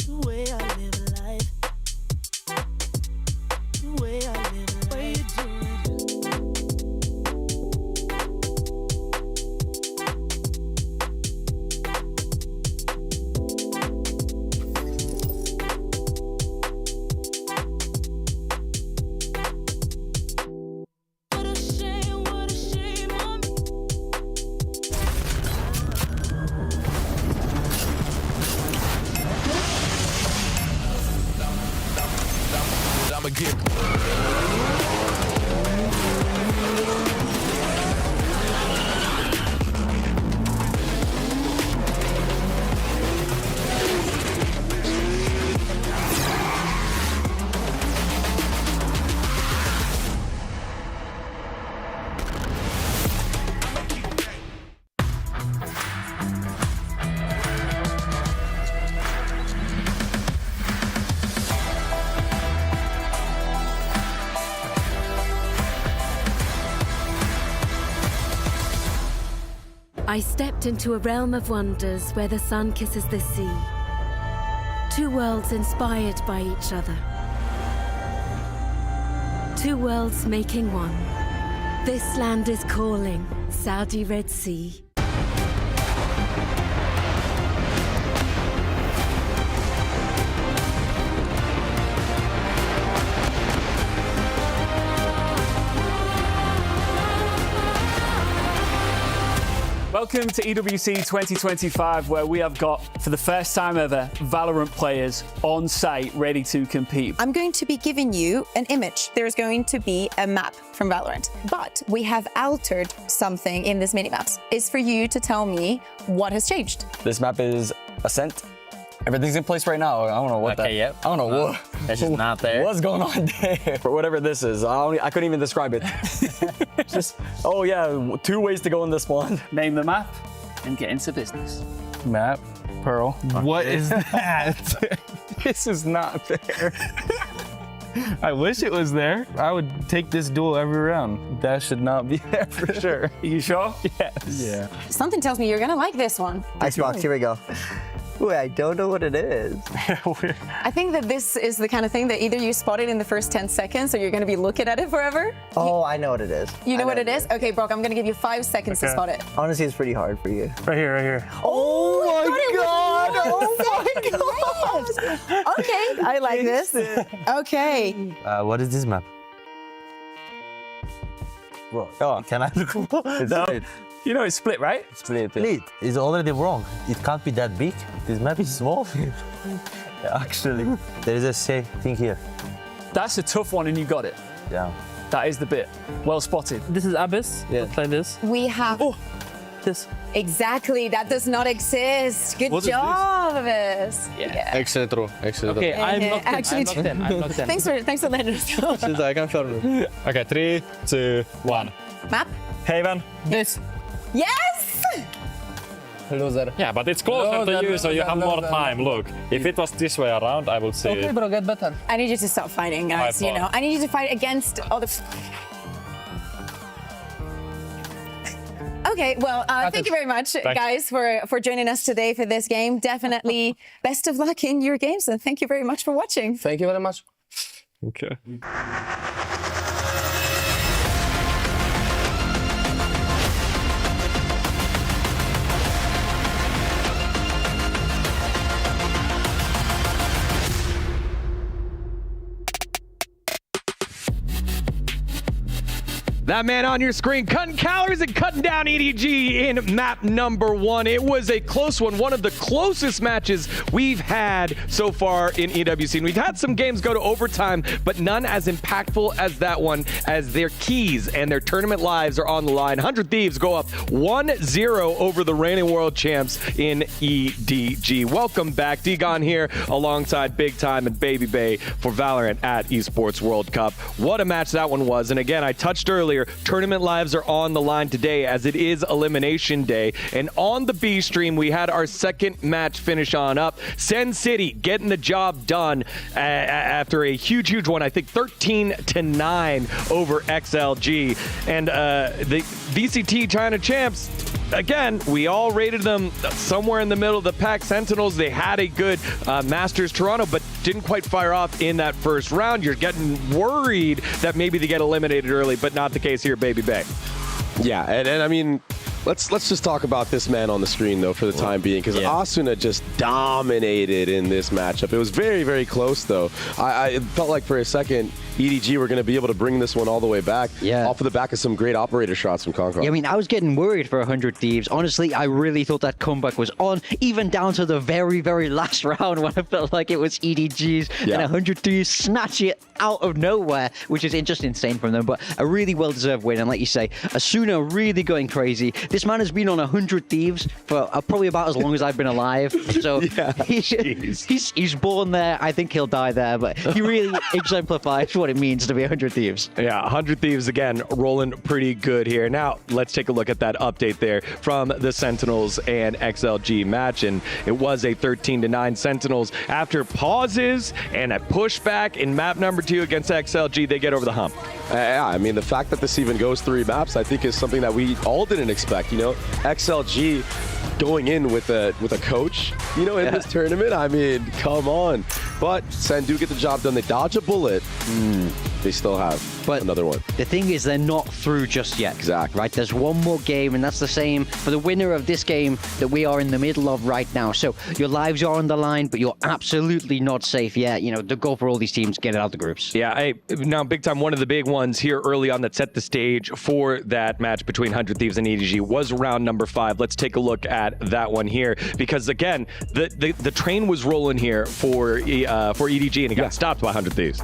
The way I live life. The way I live life. The way you do it. What a shame on me. I'ma get. I stepped into a realm of wonders where the sun kisses the sea. Two worlds inspired by each other. Two worlds making one. This land is calling, Saudi Red Sea. Welcome to EWC 2025, where we have got, for the first time ever, Valorant players on site ready to compete. I'm going to be giving you an image. There's going to be a map from Valorant, but we have altered something in this mini-maps. It's for you to tell me what has changed. This map is Ascent. Everything's in place right now. I don't know what that. Yep. I don't know what. It's just not there. What's going on there? For whatever this is, I couldn't even describe it. Just, oh yeah, 2 ways to go in this spawn. Name the map and get into business. Map, Pearl. What is that? This is not there. I wish it was there. I would take this duel every round. That should not be there for sure. You sure? Yes. Yeah. Something tells me you're gonna like this one. Icebox, here we go. Wait, I don't know what it is. I think that this is the kind of thing that either you spot it in the first 10 seconds or you're gonna be looking at it forever. Oh, I know what it is. You know what it is? Okay, Brock, I'm gonna give you 5 seconds to spot it. Honestly, it's pretty hard for you. Right here, right here. Oh my god! Oh my god! Okay, I like this. Okay. What is this map? Bro, oh, can I look? No. You know it's split, right? Split. It's already wrong. It can't be that big. This map is small. Actually, there is a safe thing here. That's a tough one and you got it. Yeah. That is the bit. Well spotted. This is Abyss. Yeah. Like this. We have... Oh, this. Exactly, that does not exist. Good job, Abyss. Yeah. Excellent throw. Excellent Okay, I'm locked in. Actually, I'm locked in. Thanks for letting us know. Since I can show you. Okay, 3, 2, 1. Map? Haven. This. Yes! Loser. Yeah, but it's closer to you, so you have more time. Look, if it was this way around, I would say. Okay, bro, get better. I need you to stop fighting, guys. You know, I need you to fight against all the. Okay, well, thank you very much, guys, for joining us today for this game. Definitely best of luck in your games, and thank you very much for watching. Thank you very much. Okay. That man on your screen cutting calories and cutting down EDG in map number 1. It was a close one of the closest matches we've had so far in EWC. And we've had some games go to overtime, but none as impactful as that one, as their keys and their tournament lives are on the line. 100 Thieves go up 1-0 over the reigning world champs in EDG. Welcome back. D-Gon here alongside Big Time and Baby Bay for Valorant at Esports World Cup. What a match that one was. And again, I touched earlier, tournament lives are on the line today as it is elimination day. And on the B stream, we had our second match finish on up. Sen City getting the job done after a huge one. I think 13-9 over XLG. And the VCT China champs, again, we all rated them somewhere in the middle of the pack. Sentinels, they had a good Masters Toronto, but didn't quite fire off in that first round. You're getting worried that maybe they get eliminated early, but not the case here, Baby Bay. Yeah, and I mean, let's just talk about this man on the screen, though, for the time being, because Asuna just dominated in this matchup. It was very, very close, though. I felt like for a second, EDG were going to be able to bring this one all the way back off of the back of some great operator shots from Concon. Yeah, I mean, I was getting worried for 100 Thieves. Honestly, I really thought that comeback was on, even down to the very, very last round when I felt like it was EDG's and 100 Thieves snatch it out of nowhere, which is just insane from them, but a really well-deserved win. And like you say, Asuna really going crazy. This man has been on 100 Thieves for probably about as long as I've been alive. So he's born there. I think he'll die there, but he really exemplifies what it means to be 100 Thieves. Yeah, 100 Thieves, again, rolling pretty good here. Now, let's take a look at that update there from the Sentinels and XLG match, and it was a 13-9 Sentinels. After pauses and a pushback in map number 2 against XLG, they get over the hump. Yeah, I mean, the fact that this even goes 3 maps, I think is something that we all didn't expect. You know, XLG going in with a coach, you know, in this tournament. I mean, come on. But Sen do get the job done. They dodge a bullet. They still have another one. The thing is, they're not through just yet. Exactly. Right? There's one more game, and that's the same for the winner of this game that we are in the middle of right now. So your lives are on the line, but you're absolutely not safe yet. You know, the goal for all these teams, get it out the groups. Yeah, now, Big Time, one of the big ones here early on that set the stage for that match between 100 Thieves and EDG was round number 5. Let's take a look at that one here, because again, the train was rolling here for EDG, and it got stopped by 100 Thieves.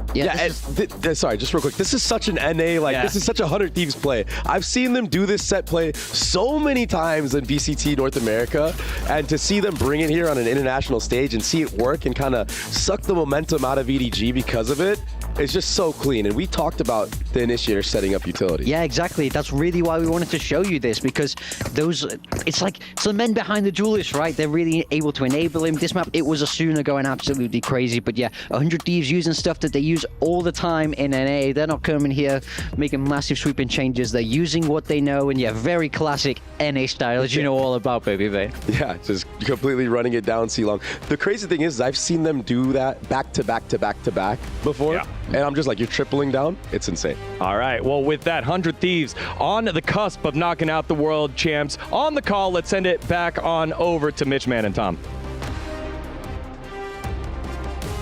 Sorry, just real quick. This is such an NA, this is such a 100 Thieves play. I've seen them do this set play so many times in VCT North America, and to see them bring it here on an international stage and see it work and kind of suck the momentum out of EDG because of it, it's just so clean. And we talked about the initiator setting up utility. Yeah, exactly. That's really why we wanted to show you this, because it's like the men behind the duelist, right? They're really able to enable him. This map, it was Asuna going absolutely crazy, but yeah, 100 Thieves using stuff that they use all the time in NA. They're not coming here making massive sweeping changes. They're using what they know, and yeah, very classic NA style, as you know all about, Baby Bay. Yeah, just completely running it down C-long. The crazy thing is, I've seen them do that back to back to back to back before, and I'm just like, you're tripling down? It's insane. All right, well, with that, 100 Thieves on the cusp of knocking out the world champs. On the call, let's send it back on over to Mitch, Man, and Tom.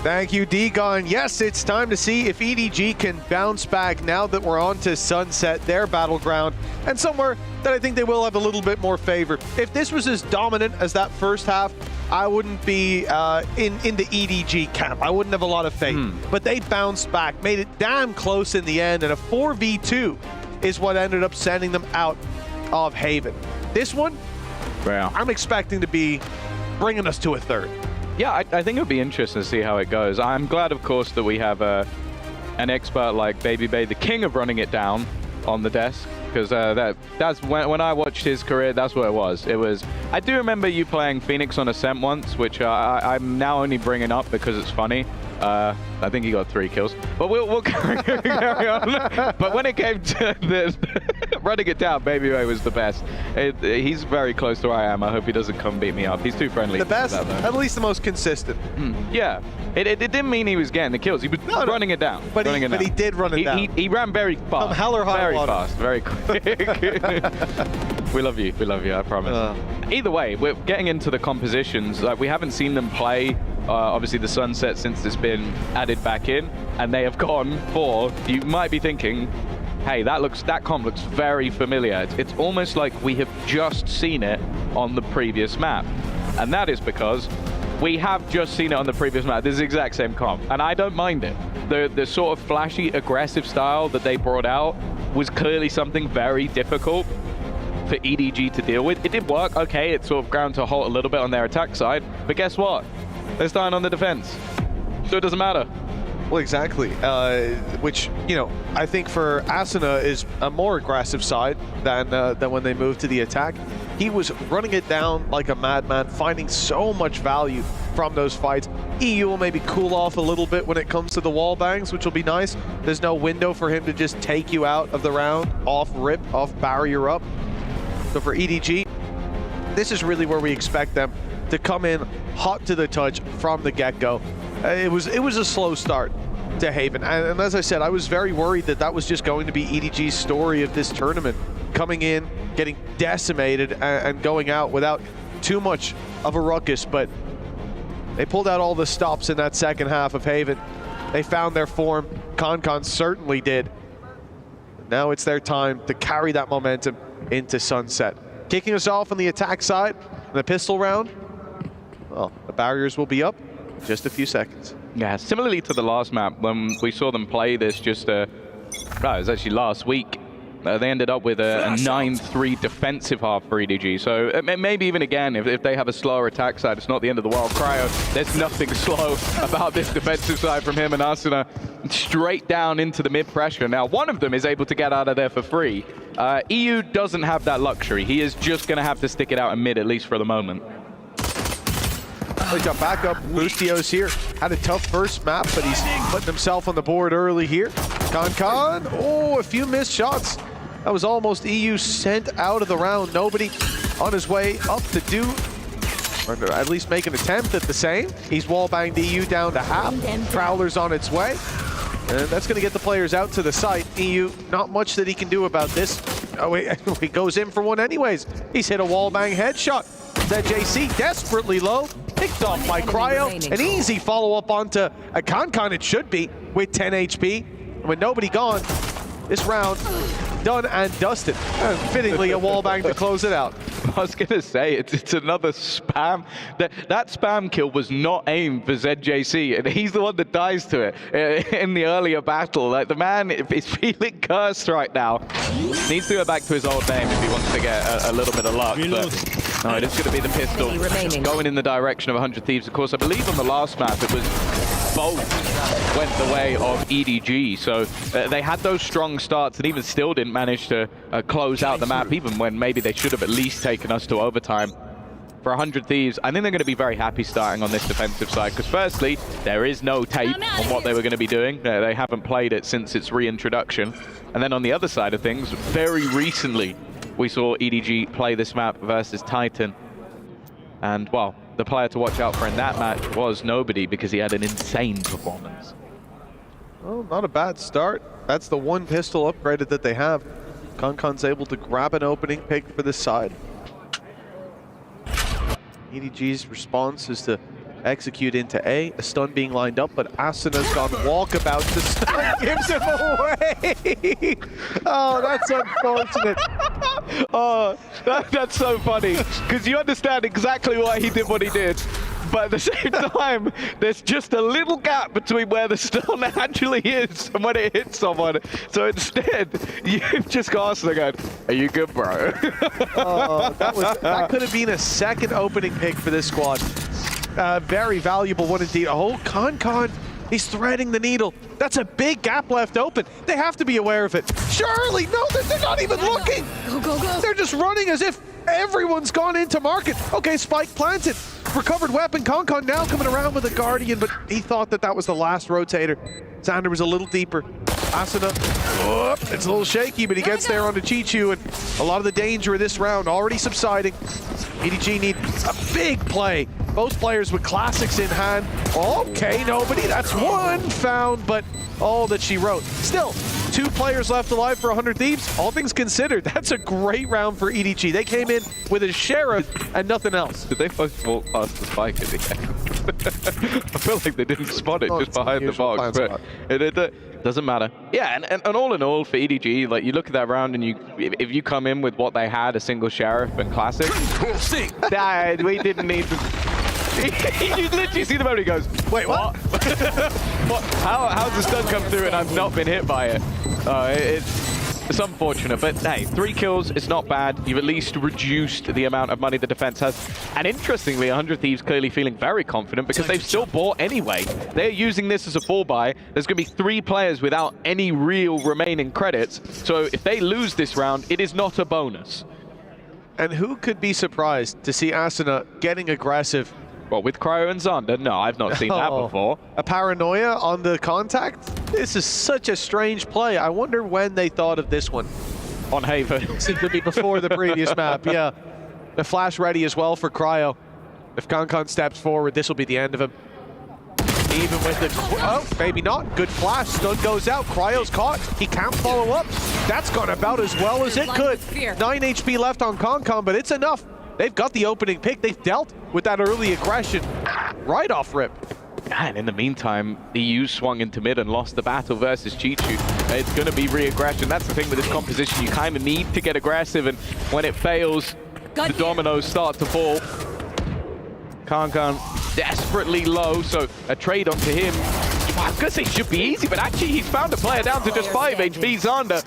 Thank you, D-Gon. Yes, it's time to see if EDG can bounce back now that we're on to Sunset, their battleground, and somewhere that I think they will have a little bit more favor. If this was as dominant as that first half, I wouldn't be in the EDG camp. I wouldn't have a lot of faith. But they bounced back, made it damn close in the end, and a 4v2 is what ended up sending them out of Haven. This one, I'm expecting to be bringing us to a third. Yeah, I think it'll be interesting to see how it goes. I'm glad, of course, that we have an expert like Baby Bay, the king of running it down on the desk, because that's when I watched his career, that's what it was. I do remember you playing Phoenix on Ascent once, which I'm now only bringing up because it's funny. I think he got 3 kills, but we'll carry on. But when it came to this, running it down, Baby Bay was the best. He's very close to where I am. I hope he doesn't come beat me up. He's too friendly. The best, at least the most consistent. Yeah, it didn't mean he was getting the kills. He was running it down. But he did run it down. He ran very fast. From hell or high water. Very fast, very quick. We love you, I promise. Either way, we're getting into the compositions. We haven't seen them play, obviously, the Sunset since it's been added back in, and they have gone for, you might be thinking, hey, that comp looks very familiar. It's almost like we have just seen it on the previous map. And that is because we have just seen it on the previous map. This is the exact same comp, and I don't mind it. The sort of flashy, aggressive style that they brought out was clearly something very difficult for EDG to deal with. It did work, okay, it sort of ground to a halt a little bit on their attack side, but guess what? They're starting on the defense, so it doesn't matter. Well, exactly. Which, you know, I think for Asuna is a more aggressive side than when they moved to the attack. He was running it down like a madman, finding so much value from those fights. EU will maybe cool off a little bit when it comes to the wall bangs, which will be nice. There's no window for him to just take you out of the round, off rip, off barrier up. So for EDG, this is really where we expect them to come in hot to the touch from the get-go. It was a slow start to Haven, and as I said, I was very worried that that was just going to be EDG's story of this tournament, coming in, getting decimated, and going out without too much of a ruckus, but they pulled out all the stops in that second half of Haven. They found their form. ConCon certainly did. Now it's their time to carry that momentum into Sunset. Kicking us off on the attack side, in the pistol round, well, the barriers will be up in just a few seconds. Yeah, similarly to the last map, when we saw them play this just, it was actually last week, they ended up with a 9-3 defensive half for EDG. So maybe even again, if they have a slower attack side, it's not the end of the world. Cryo, there's nothing slow about this defensive side from him and Asuna. Straight down into the mid pressure. Now, one of them is able to get out of there for free. EU doesn't have that luxury. He is just going to have to stick it out in mid, at least for the moment. He's got backup. Boostio's here. Had a tough first map, but he's putting himself on the board early here. ConCon, oh, a few missed shots. That was almost EU sent out of the round. Nobody on his way up to do, or at least make an attempt at the same. He's wallbanged EU down to half. Prowler's on its way. And that's going to get the players out to the site. EU, not much that he can do about this. Oh, wait, he goes in for one anyways. He's hit a wallbang headshot. That JC desperately low. Picked off by Cryo. An easy follow-up onto a ConCon, it should be, with 10 HP. And with nobody gone, this round done and dusted. And fittingly, a wallbang to close it out. I was going to say, it's another spam. That spam kill was not aimed for ZJC, and he's the one that dies to it in the earlier battle. Like, the man is feeling cursed right now. Needs to go back to his old name if he wants to get a little bit of luck. But no, it is going to be the pistol going in the direction of 100 Thieves. Of course, I believe on the last map it was both went the way of EDG. So they had those strong starts and even still didn't manage to close out the map, even when maybe they should have at least taken us to overtime. For 100 Thieves, I think they're going to be very happy starting on this defensive side, because firstly, there is no tape on what they were going to be doing. They haven't played it since its reintroduction. And then on the other side of things, very recently, we saw EDG play this map versus Titan. And, well, the player to watch out for in that match was nobody, because he had an insane performance. Well, not a bad start. That's the one pistol upgraded that they have. ConCon's able to grab an opening pick for this side. EDG's response is to execute into A, a stun being lined up, but Asuna's gone walkabout. The stun gives him away. Oh, that's unfortunate. Oh, that's so funny, because you understand exactly why he did what he did. But at the same time, there's just a little gap between where the stun actually is and when it hits someone. So instead, you've just got Asuna going, are you good, bro? Oh, that could have been a second opening pick for this squad. Very valuable one indeed. Oh, ConCon, he's threading the needle. That's a big gap left open. They have to be aware of it. Surely, no, they're not even looking. Go, go, go. They're just running as if everyone's gone into market. Okay, spike planted. Recovered weapon. ConCon now coming around with a Guardian, but he thought that was the last rotator. Xander was a little deeper. Asuna, it's a little shaky, but he gets there onto Chichu, and a lot of the danger of this round already subsiding. EDG need a big play. Both players with classics in hand. Okay, nobody. That's one found, but all that she wrote. Still, 2 players left alive for 100 Thieves. All things considered, that's a great round for EDG. They came in with a sheriff and nothing else. Did they both walk past the spike at the end? I feel like they didn't spot it just behind the box, but it doesn't matter. Yeah, and all in all for EDG, like you look at that round and if you come in with what they had, a single sheriff and classic, we didn't need to. You literally see the moment he goes, wait, what? What? How's the stun come through and I've not been hit by it? It's unfortunate, but hey, 3 kills, it's not bad. You've at least reduced the amount of money the defense has. And interestingly, 100 Thieves clearly feeling very confident because they've still bought anyway. They're using this as a fall buy. There's going to be 3 players without any real remaining credits. So if they lose this round, it is not a bonus. And who could be surprised to see Asuna getting aggressive? Well, with Cryo and Zonda? No, I've not seen that before. A paranoia on the contact? This is such a strange play. I wonder when they thought of this one. On Haven. Seemed to be before the previous map, yeah. The flash ready as well for Cryo. If Concon steps forward, this will be the end of him. Even with the... Oh, maybe not. Good flash. Stun goes out. Cryo's caught. He can't follow up. That's gone about as well as it could. 9 HP left on Concon, but it's enough. They've got the opening pick. They've dealt with that early aggression right off rip. And in the meantime, EU swung into mid and lost the battle versus Chichu. It's going to be re-aggression. That's the thing with this composition. You kind of need to get aggressive, and when it fails, the dominoes start to fall. Concon desperately low, so a trade onto him. I was going to say it should be easy, but actually he's found a player down to just 5 HP. Zonda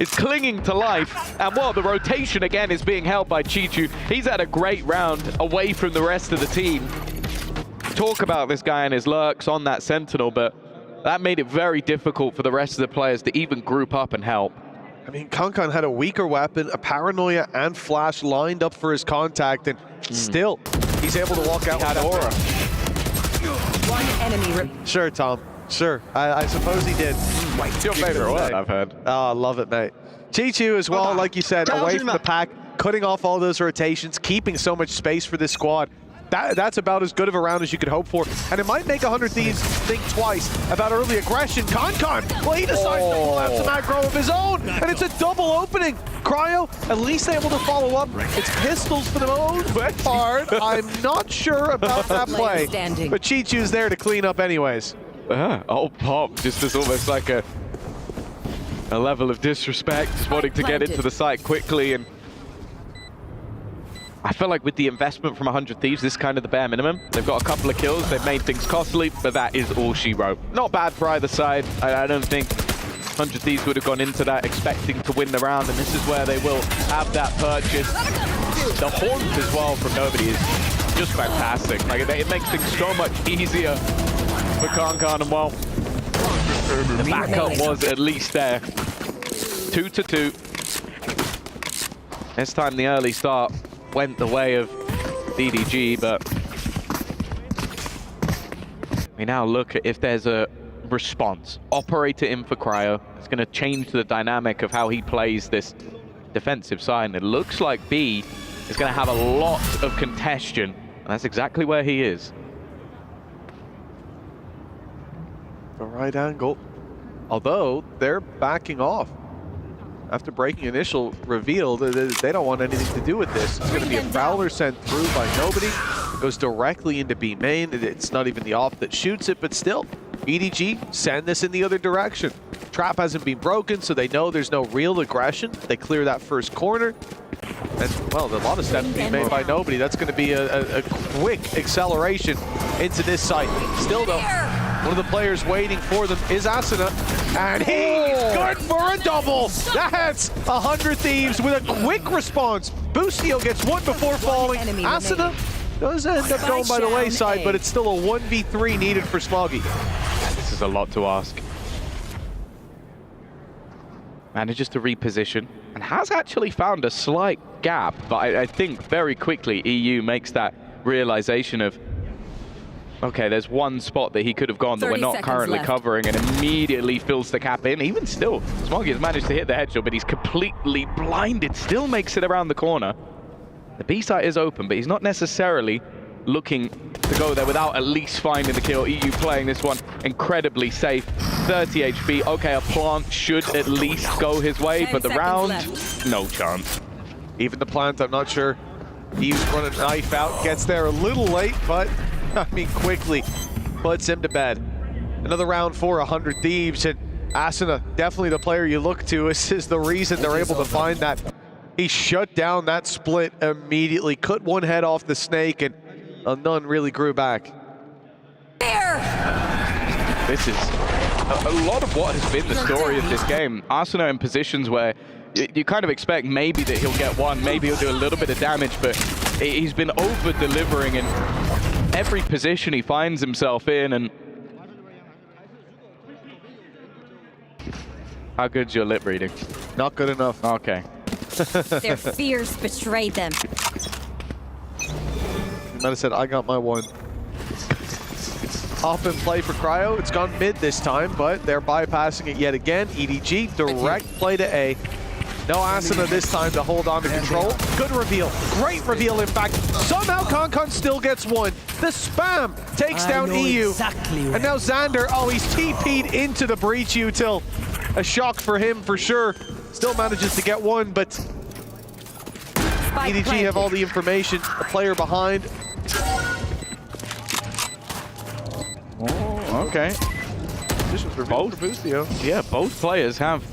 is clinging to life, and well, the rotation again is being held by Chichu. He's had a great round away from the rest of the team. Talk about this guy and his lurks on that Sentinel, but that made it very difficult for the rest of the players to even group up and help. I mean, Concon had a weaker weapon, a paranoia and flash lined up for his contact, and still, he's able to walk out with aura. One enemy. Sure, Tom. Sure. I suppose he did. It's your favorite one, I've heard. Oh, I love it, mate. Chichu as well, like you said, away from the pack, cutting off all those rotations, keeping so much space for this squad. That's about as good of a round as you could hope for. And it might make 100 Thieves think twice about early aggression. Concon, well, he decides to pull out some aggro of his own, and it's a double opening. Cryo, at least able to follow up. It's pistols for the most part. I'm not sure about that play, but Chichu's there to clean up anyways. Oh, Pop, just as almost like a level of disrespect, just wanting to get into the site quickly. And I feel like with the investment from 100 Thieves, this is kind of the bare minimum. They've got a couple of kills, they've made things costly, but that is all she wrote. Not bad for either side. I don't think 100 Thieves would have gone into that expecting to win the round, and this is where they will have that purchase. The haunt as well from Nobody is just fantastic. Like, it makes things so much easier for Concon, and well, the backup was at least there. 2-2. This time the early start went the way of DDG, but we now look at if there's a response. Operator in for Cryo. It's going to change the dynamic of how he plays this defensive side, and it looks like B is going to have a lot of congestion, and that's exactly where he is. The right angle, although they're backing off. After breaking initial reveal, they don't want anything to do with this. It's going to be a Fowler sent through by Nobody. It goes directly into B main. It's not even the off that shoots it, but still, EDG send this in the other direction. Trap hasn't been broken, so they know there's no real aggression. They clear that first corner. And, well, a lot of steps being made by Nobody. That's going to be a quick acceleration into this site. Still, though, one of the players waiting for them is Asuna, and he's good for a double. That's 100 Thieves with a quick response. Bustio gets one before falling. Asuna does end up going by the wayside, but it's still a 1v3 needed for Smoggy. This is a lot to ask. Manages to reposition and has actually found a slight gap, but I think very quickly EU makes that realization of, okay, there's one spot that he could have gone that we're not currently covering, and immediately fills the cap in. Even still, Smoggy has managed to hit the headshot, but he's completely blinded. Still makes it around the corner. The B site is open, but he's not necessarily looking to go there without at least finding the kill. EU playing this one incredibly safe. 30 HP. Okay, a plant should at least go his way, but the round, no chance. Even the plant, I'm not sure. He's running a knife out, gets there a little late, but I mean quickly puts him to bed. Another round for 100 Thieves, and Asuna, definitely the player you look to. This is the reason they're able to find that. He shut down that split immediately, cut one head off the snake, and none really grew back. This is a lot of what has been the story of this game. Arsenal in positions where you kind of expect maybe that he'll get one, maybe he'll do a little bit of damage, but he's been over-delivering in every position he finds himself in. And how good's your lip reading? Not good enough. Okay. Their fears betrayed them. You might have said, I got my one. Off in play for Cryo. It's gone mid this time, but they're bypassing it yet again. EDG, direct play to A. No Asuna this time to hold on to control. Good reveal. Great reveal, in fact. Somehow Concon still gets one. The spam takes down EU. And now Xander, oh, he's TP'd into the breach util. A shock for him for sure. Still manages to get one, but EDG have all the information. The player behind. Oh, okay. Both. Yeah, both players have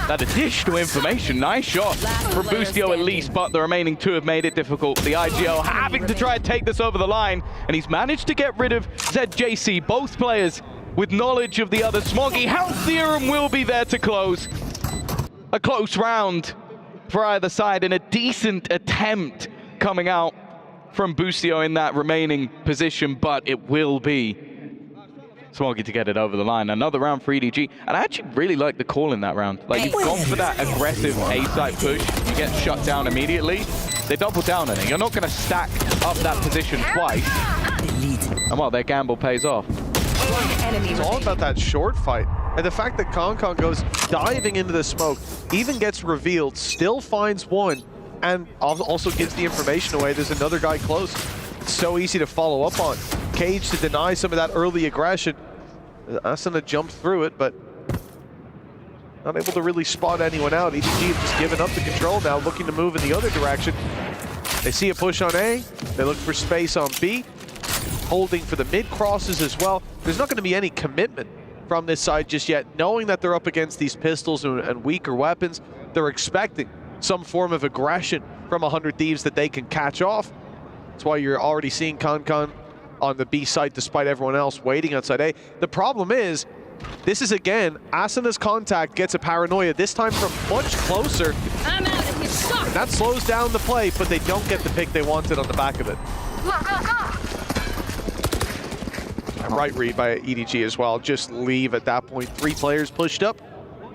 that additional information. Nice shot from Boostio at least, but the remaining two have made it difficult. The IGL having to try and take this over the line, and he's managed to get rid of ZJC. Both players with knowledge of the other. Smoggy healthier and will be there to close. A close round for either side, and a decent attempt coming out from Boostio in that remaining position, but it will be Smoggy to get it over the line. Another round for EDG, and I actually really like the call in that round. Like, you've gone for that aggressive A-side push, you get shut down immediately. They double down on it. You're not going to stack up that position twice. And well, their gamble pays off. It's all about that short fight. And the fact that Concon goes diving into the smoke, even gets revealed, still finds one, and also gives the information away. There's another guy close. It's so easy to follow up on. Cage to deny some of that early aggression. Asuna jumped through it, but not able to really spot anyone out. EDG have just given up the control now, looking to move in the other direction. They see a push on A. They look for space on B. Holding for the mid crosses as well. There's not going to be any commitment from this side just yet. Knowing that they're up against these pistols and weaker weapons, they're expecting some form of aggression from 100 Thieves that they can catch off. That's why you're already seeing Concon on the B site despite everyone else waiting outside A. The problem is, this is again, Asuna's contact gets a paranoia, this time from much closer. I'm out of here. And that slows down the play, but they don't get the pick they wanted on the back of it. Right read by EDG as well. Just leave at that point. 3 players pushed up.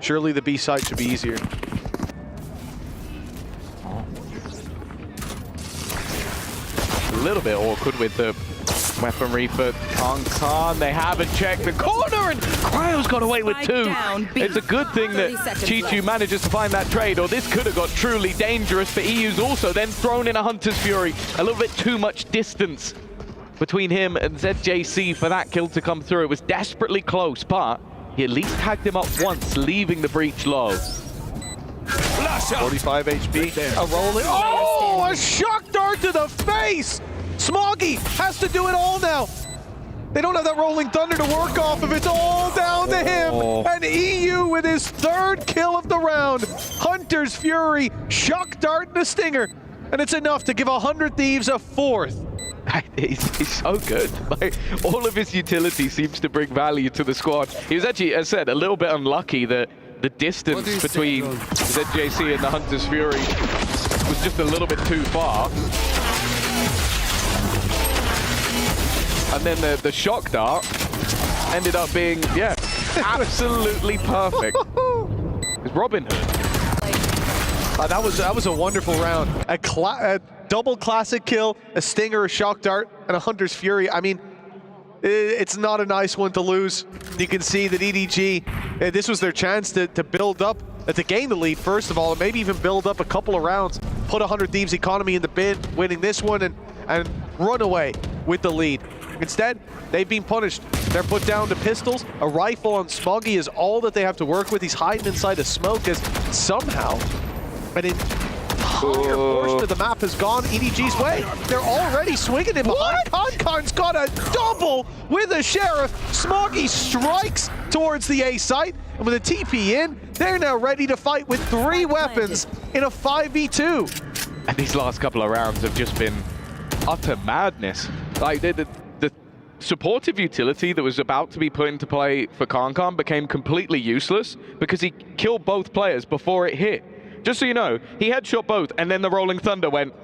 Surely the B side should be easier. A little bit awkward with the weaponry for Concon. They haven't checked the corner, and Cryo's got away with 2. It's a good thing that Chichu manages to find that trade, or this could have got truly dangerous. But EU's also then thrown in a Hunter's Fury. A little bit too much distance between him and ZJC for that kill to come through. It was desperately close, but he at least tagged him up once, leaving the breach low. 45 HP. A rolling. Oh, a shock dart to the face! Smoggy has to do it all now. They don't have that rolling thunder to work off of. It's all down to him. And EU with his 3rd kill of the round. Hunter's Fury, shock dart and a stinger. And it's enough to give 100 Thieves a 4th. He's so good. Like, all of his utility seems to bring value to the squad. He was actually, as I said, a little bit unlucky that the distance between ZJC and the Hunter's Fury was just a little bit too far. And then the shock dart ended up being, yeah, absolutely perfect. It's Robin Hood. That was a wonderful round. A double classic kill, a stinger, a shock dart, and a Hunter's Fury. I mean, it's not a nice one to lose. You can see that EDG, this was their chance to build up, to gain the lead first of all, and maybe even build up a couple of rounds, put 100 Thieves economy in the bin, winning this one, and run away with the lead. Instead, they've been punished. They're put down to pistols. A rifle on Smoggy is all that they have to work with. He's hiding inside a smoke as somehow an entire portion of the map has gone EDG's way. They're already swinging him behind. Concon's got a double with a Sheriff. Smoggy strikes towards the A site, and with a TP in, they're now ready to fight with 3 weapons in a 5v2. And these last couple of rounds have just been utter madness. Like the supportive utility that was about to be put into play for Concon became completely useless because he killed both players before it hit. Just so you know, he headshot both, and then the Rolling Thunder went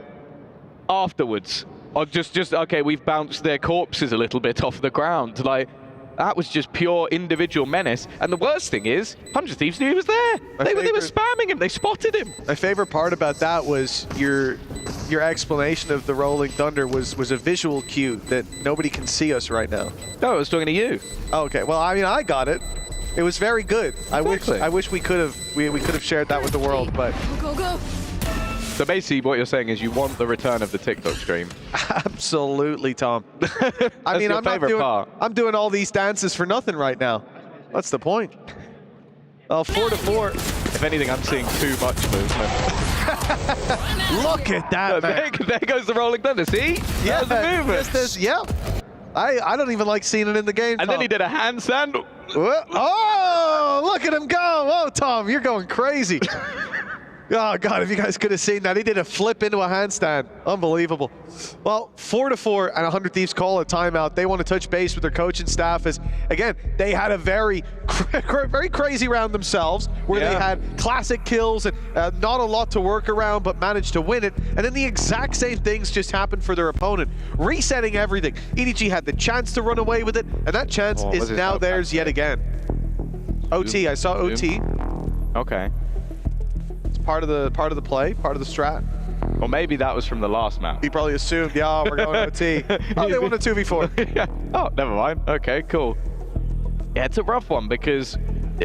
afterwards. Or just okay, we've bounced their corpses a little bit off the ground. Like, that was just pure individual menace. And the worst thing is, 100 Thieves knew he was there. They were spamming him. They spotted him. My favorite part about that was your explanation of the Rolling Thunder was a visual cue that nobody can see us right now. No, I was talking to you. Oh, okay. Well, I mean, I got it. It was very good. Exactly. I wish we could have shared that with the world, but Go, go. So basically what you're saying is you want the return of the TikTok stream. Absolutely, Tom. I mean, I'm doing all these dances for nothing right now. What's the point? 4-4. If anything, I'm seeing too much movement. Look at that, man. There goes the Rolling Thunder, see? Yeah, the movement. Yeah. I don't even like seeing it in the game, And Tom. then he did a handstand. Oh, look at him go. Oh, Tom, you're going crazy. Oh, God, if you guys could have seen that. He did a flip into a handstand. Unbelievable. Well, 4-4 and 100 Thieves call a timeout. They want to touch base with their coaching staff as, again, they had a very crazy round themselves where they had classic kills and not a lot to work around, but managed to win it. And then the exact same things just happened for their opponent, resetting everything. EDG had the chance to run away with it, and that chance is now theirs yet again. OT, I saw OT. Okay. Part of the play, part of the strat. Or maybe that was from the last map. He probably assumed, yeah, we're going OT. Oh, they won a 2v4. Yeah. Oh, never mind. Okay, cool. Yeah, it's a rough one because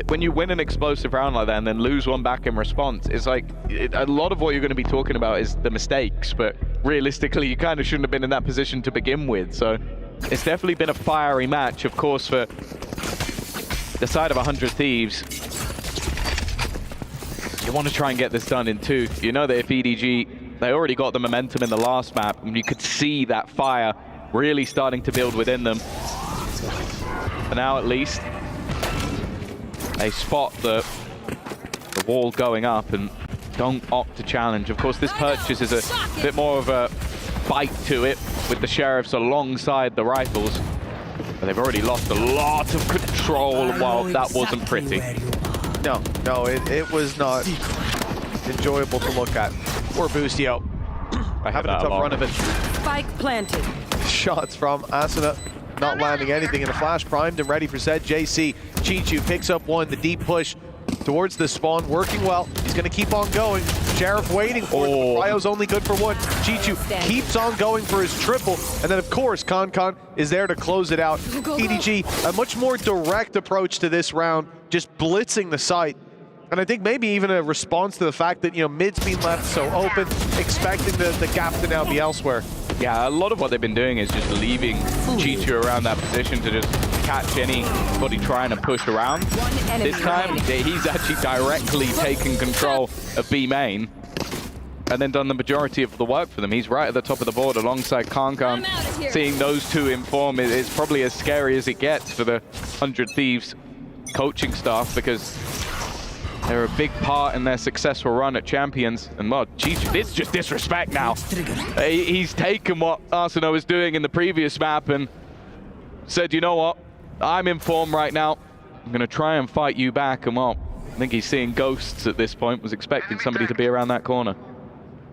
when you win an explosive round like that and then lose one back in response, it's like a lot of what you're going to be talking about is the mistakes, but realistically, you kind of shouldn't have been in that position to begin with. So it's definitely been a fiery match, of course, for the side of 100 Thieves. You want to try and get this done in 2. You know that if EDG, they already got the momentum in the last map, and you could see that fire really starting to build within them. For now, at least, they spot the wall going up and don't opt to challenge. Of course, this purchase is a bit more of a bite to it with the Sheriffs alongside the rifles. But they've already lost a lot of control while that wasn't pretty. No, it was not enjoyable to look at. Poor Boostio. Having a tough run of it. Spike planted. Shots from Asuna, not landing anything in a flash, primed and ready for set. JC, Chichu picks up one, the deep push towards the spawn, working well. He's going to keep on going. Sheriff waiting for it. Cryo's only good for one. Chichu keeps on going for his triple. And then, of course, Concon is there to close it out. EDG, a much more direct approach to this round, just blitzing the site. And I think maybe even a response to the fact that, mid's been left so open, expecting the gap to now be elsewhere. Yeah, a lot of what they've been doing is just leaving Chichu around that position to just catch anybody trying to push around. This time, he's actually directly taken control of B main and then done the majority of the work for them. He's right at the top of the board alongside Concon. Seeing those two in form is probably as scary as it gets for the 100 Thieves coaching staff, because they're a big part in their successful run at Champions. And well, Chichu, it's just disrespect now. He's taken what Arsenal was doing in the previous map and said, you know what, I'm in form right now. I'm going to try and fight you back. And well, I think he's seeing ghosts at this point, was expecting somebody to be around that corner.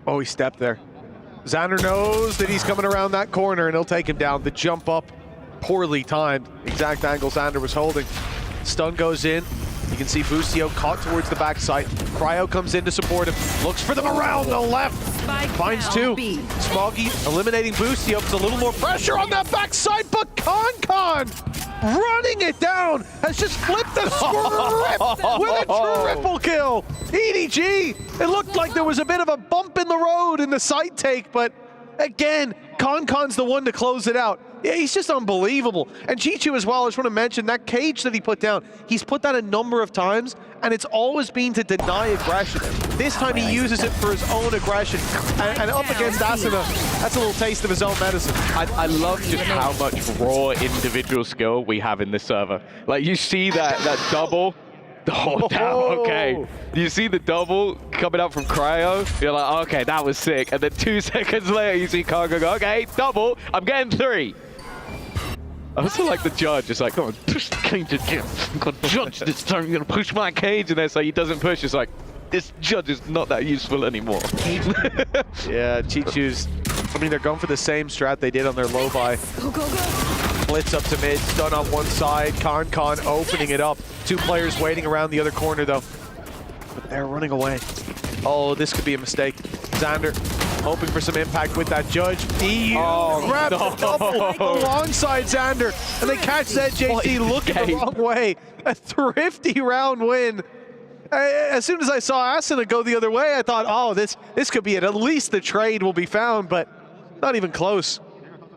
Oh, he stepped there. Xander knows that he's coming around that corner and he'll take him down. The jump up, poorly timed. Exact angle Xander was holding. Stun goes in. You can see Boostio caught towards the backside. Cryo comes in to support him. Looks for them around the left. Finds 2. Smoggy eliminating Boostio. Puts a little more pressure on that backside, but Concon running it down has just flipped the script with a triple kill. EDG, it looked like there was a bit of a bump in the road in the side take, but again, Concon's the one to close it out. Yeah, he's just unbelievable. And Chichu as well, I just want to mention that cage that he put down. He's put that a number of times, and it's always been to deny aggression. This time he uses it for his own aggression. And up against Asuna, that's a little taste of his own medicine. I love just how much raw individual skill we have in this server. Like, you see that double. Oh, damn, okay. You see the double coming out from Cryo, you're like, okay, that was sick. And then 2 seconds later, you see Cargo go, okay, double, I'm getting 3. I also like the judge, it's like, come on, push the cage again. I'm gonna judge this time, you're gonna push my cage. And then so he doesn't push, it's like, this judge is not that useful anymore. Yeah, Chichu's, I mean, they're going for the same strat they did on their low buy. Blitz up to mid, stun on one side, Con opening it up. 2 players waiting around the other corner though. But they're running away. Oh, this could be a mistake. Xander hoping for some impact with that judge. EU grabs the double alongside Xander, and they catch ZJC looking the wrong way. A thrifty round win. As soon as I saw Asuna go the other way, I thought, oh, this could be it. At least the trade will be found, but not even close.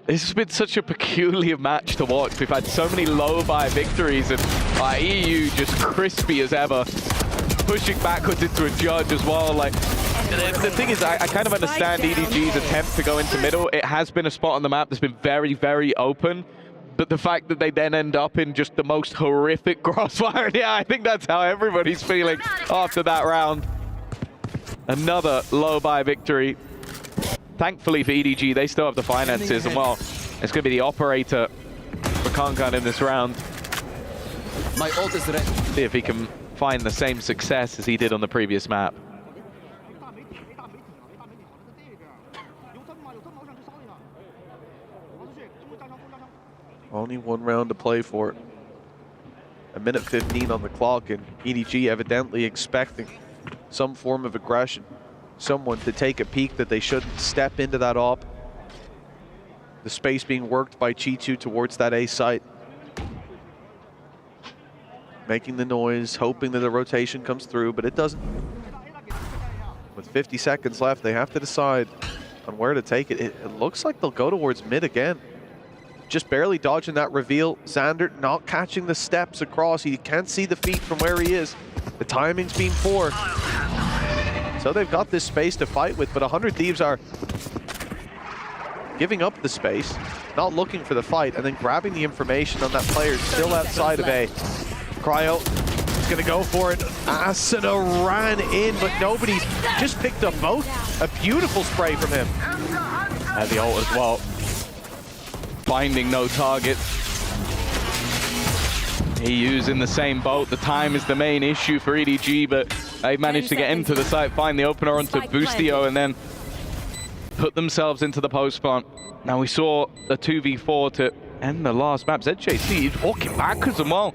This has been such a peculiar match to watch. We've had so many low-buy victories, and EU just crispy as ever, pushing backwards into a judge as well. Like, the thing is, I kind of understand EDG's attempt to go into middle. It has been a spot on the map that's been very, very open. But the fact that they then end up in just the most horrific crossfire, yeah, I think that's how everybody's feeling after that round. Another low-buy victory. Thankfully for EDG, they still have the finances, and well, it's going to be the operator for Kankan in this round. My ult is ready. See if he can find the same success as he did on the previous map. Only 1 round to play for it. 1:15 on the clock, and EDG evidently expecting some form of aggression. Someone to take a peek that they shouldn't step into that op. The space being worked by Chichu towards that A site. Making the noise, hoping that the rotation comes through, but it doesn't. With 50 seconds left, they have to decide on where to take it. It looks like they'll go towards mid again. Just barely dodging that reveal. Xander not catching the steps across. He can't see the feet from where he is. The timing's been poor. So they've got this space to fight with, but 100 Thieves are giving up the space, not looking for the fight, and then grabbing the information on that player still outside of A. Cryo is going to go for it. Asuna ran in, but nobody's just picked up both. A beautiful spray from him. And the ult as well. Finding no targets. EU's in the same boat. The time is the main issue for EDG, but they've managed to get into the site, find the opener onto Boostio, and then put themselves into the post spawn. Now we saw the 2v4 to end the last map. ZJC is walking backwards as well.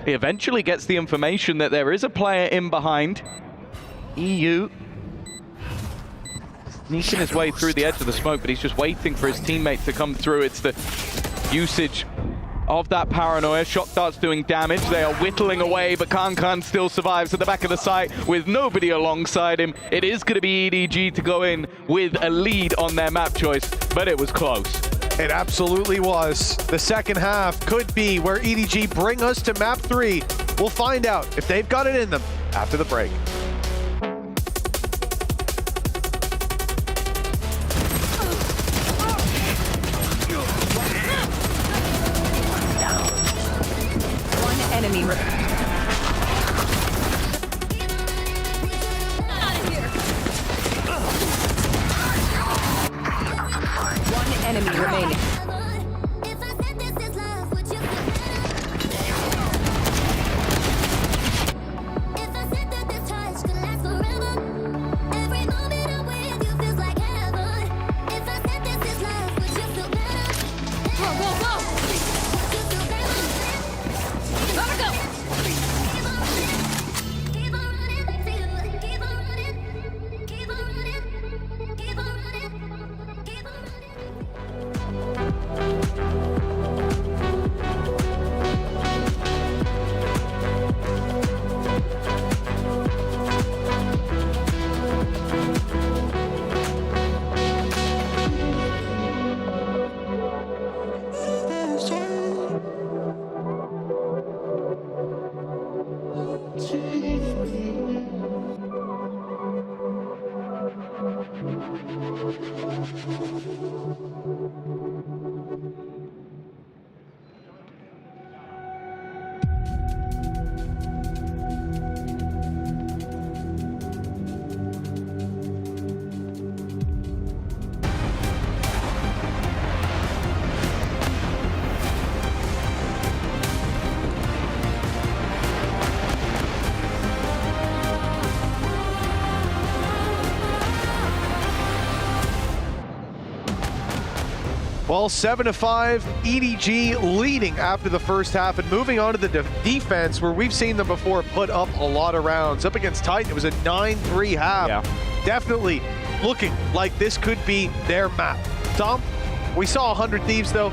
He eventually gets the information that there is a player in behind. EU sneaking his way through the edge of the smoke, but he's just waiting for his teammate to come through. It's the usage of that paranoia. Shock darts doing damage. They are whittling away, but Kankan still survives at the back of the site with nobody alongside him. It is going to be EDG to go in with a lead on their map choice, but it was close. It absolutely was. The second half could be where EDG bring us to map 3. We'll find out if they've got it in them after the break. Enemy. One enemy remaining. Well, 7-5, EDG leading after the first half and moving on to the defense where we've seen them before put up a lot of rounds. Up against Titan, it was a 9-3 half. Yeah. Definitely looking like this could be their map. Tom, we saw 100 Thieves though.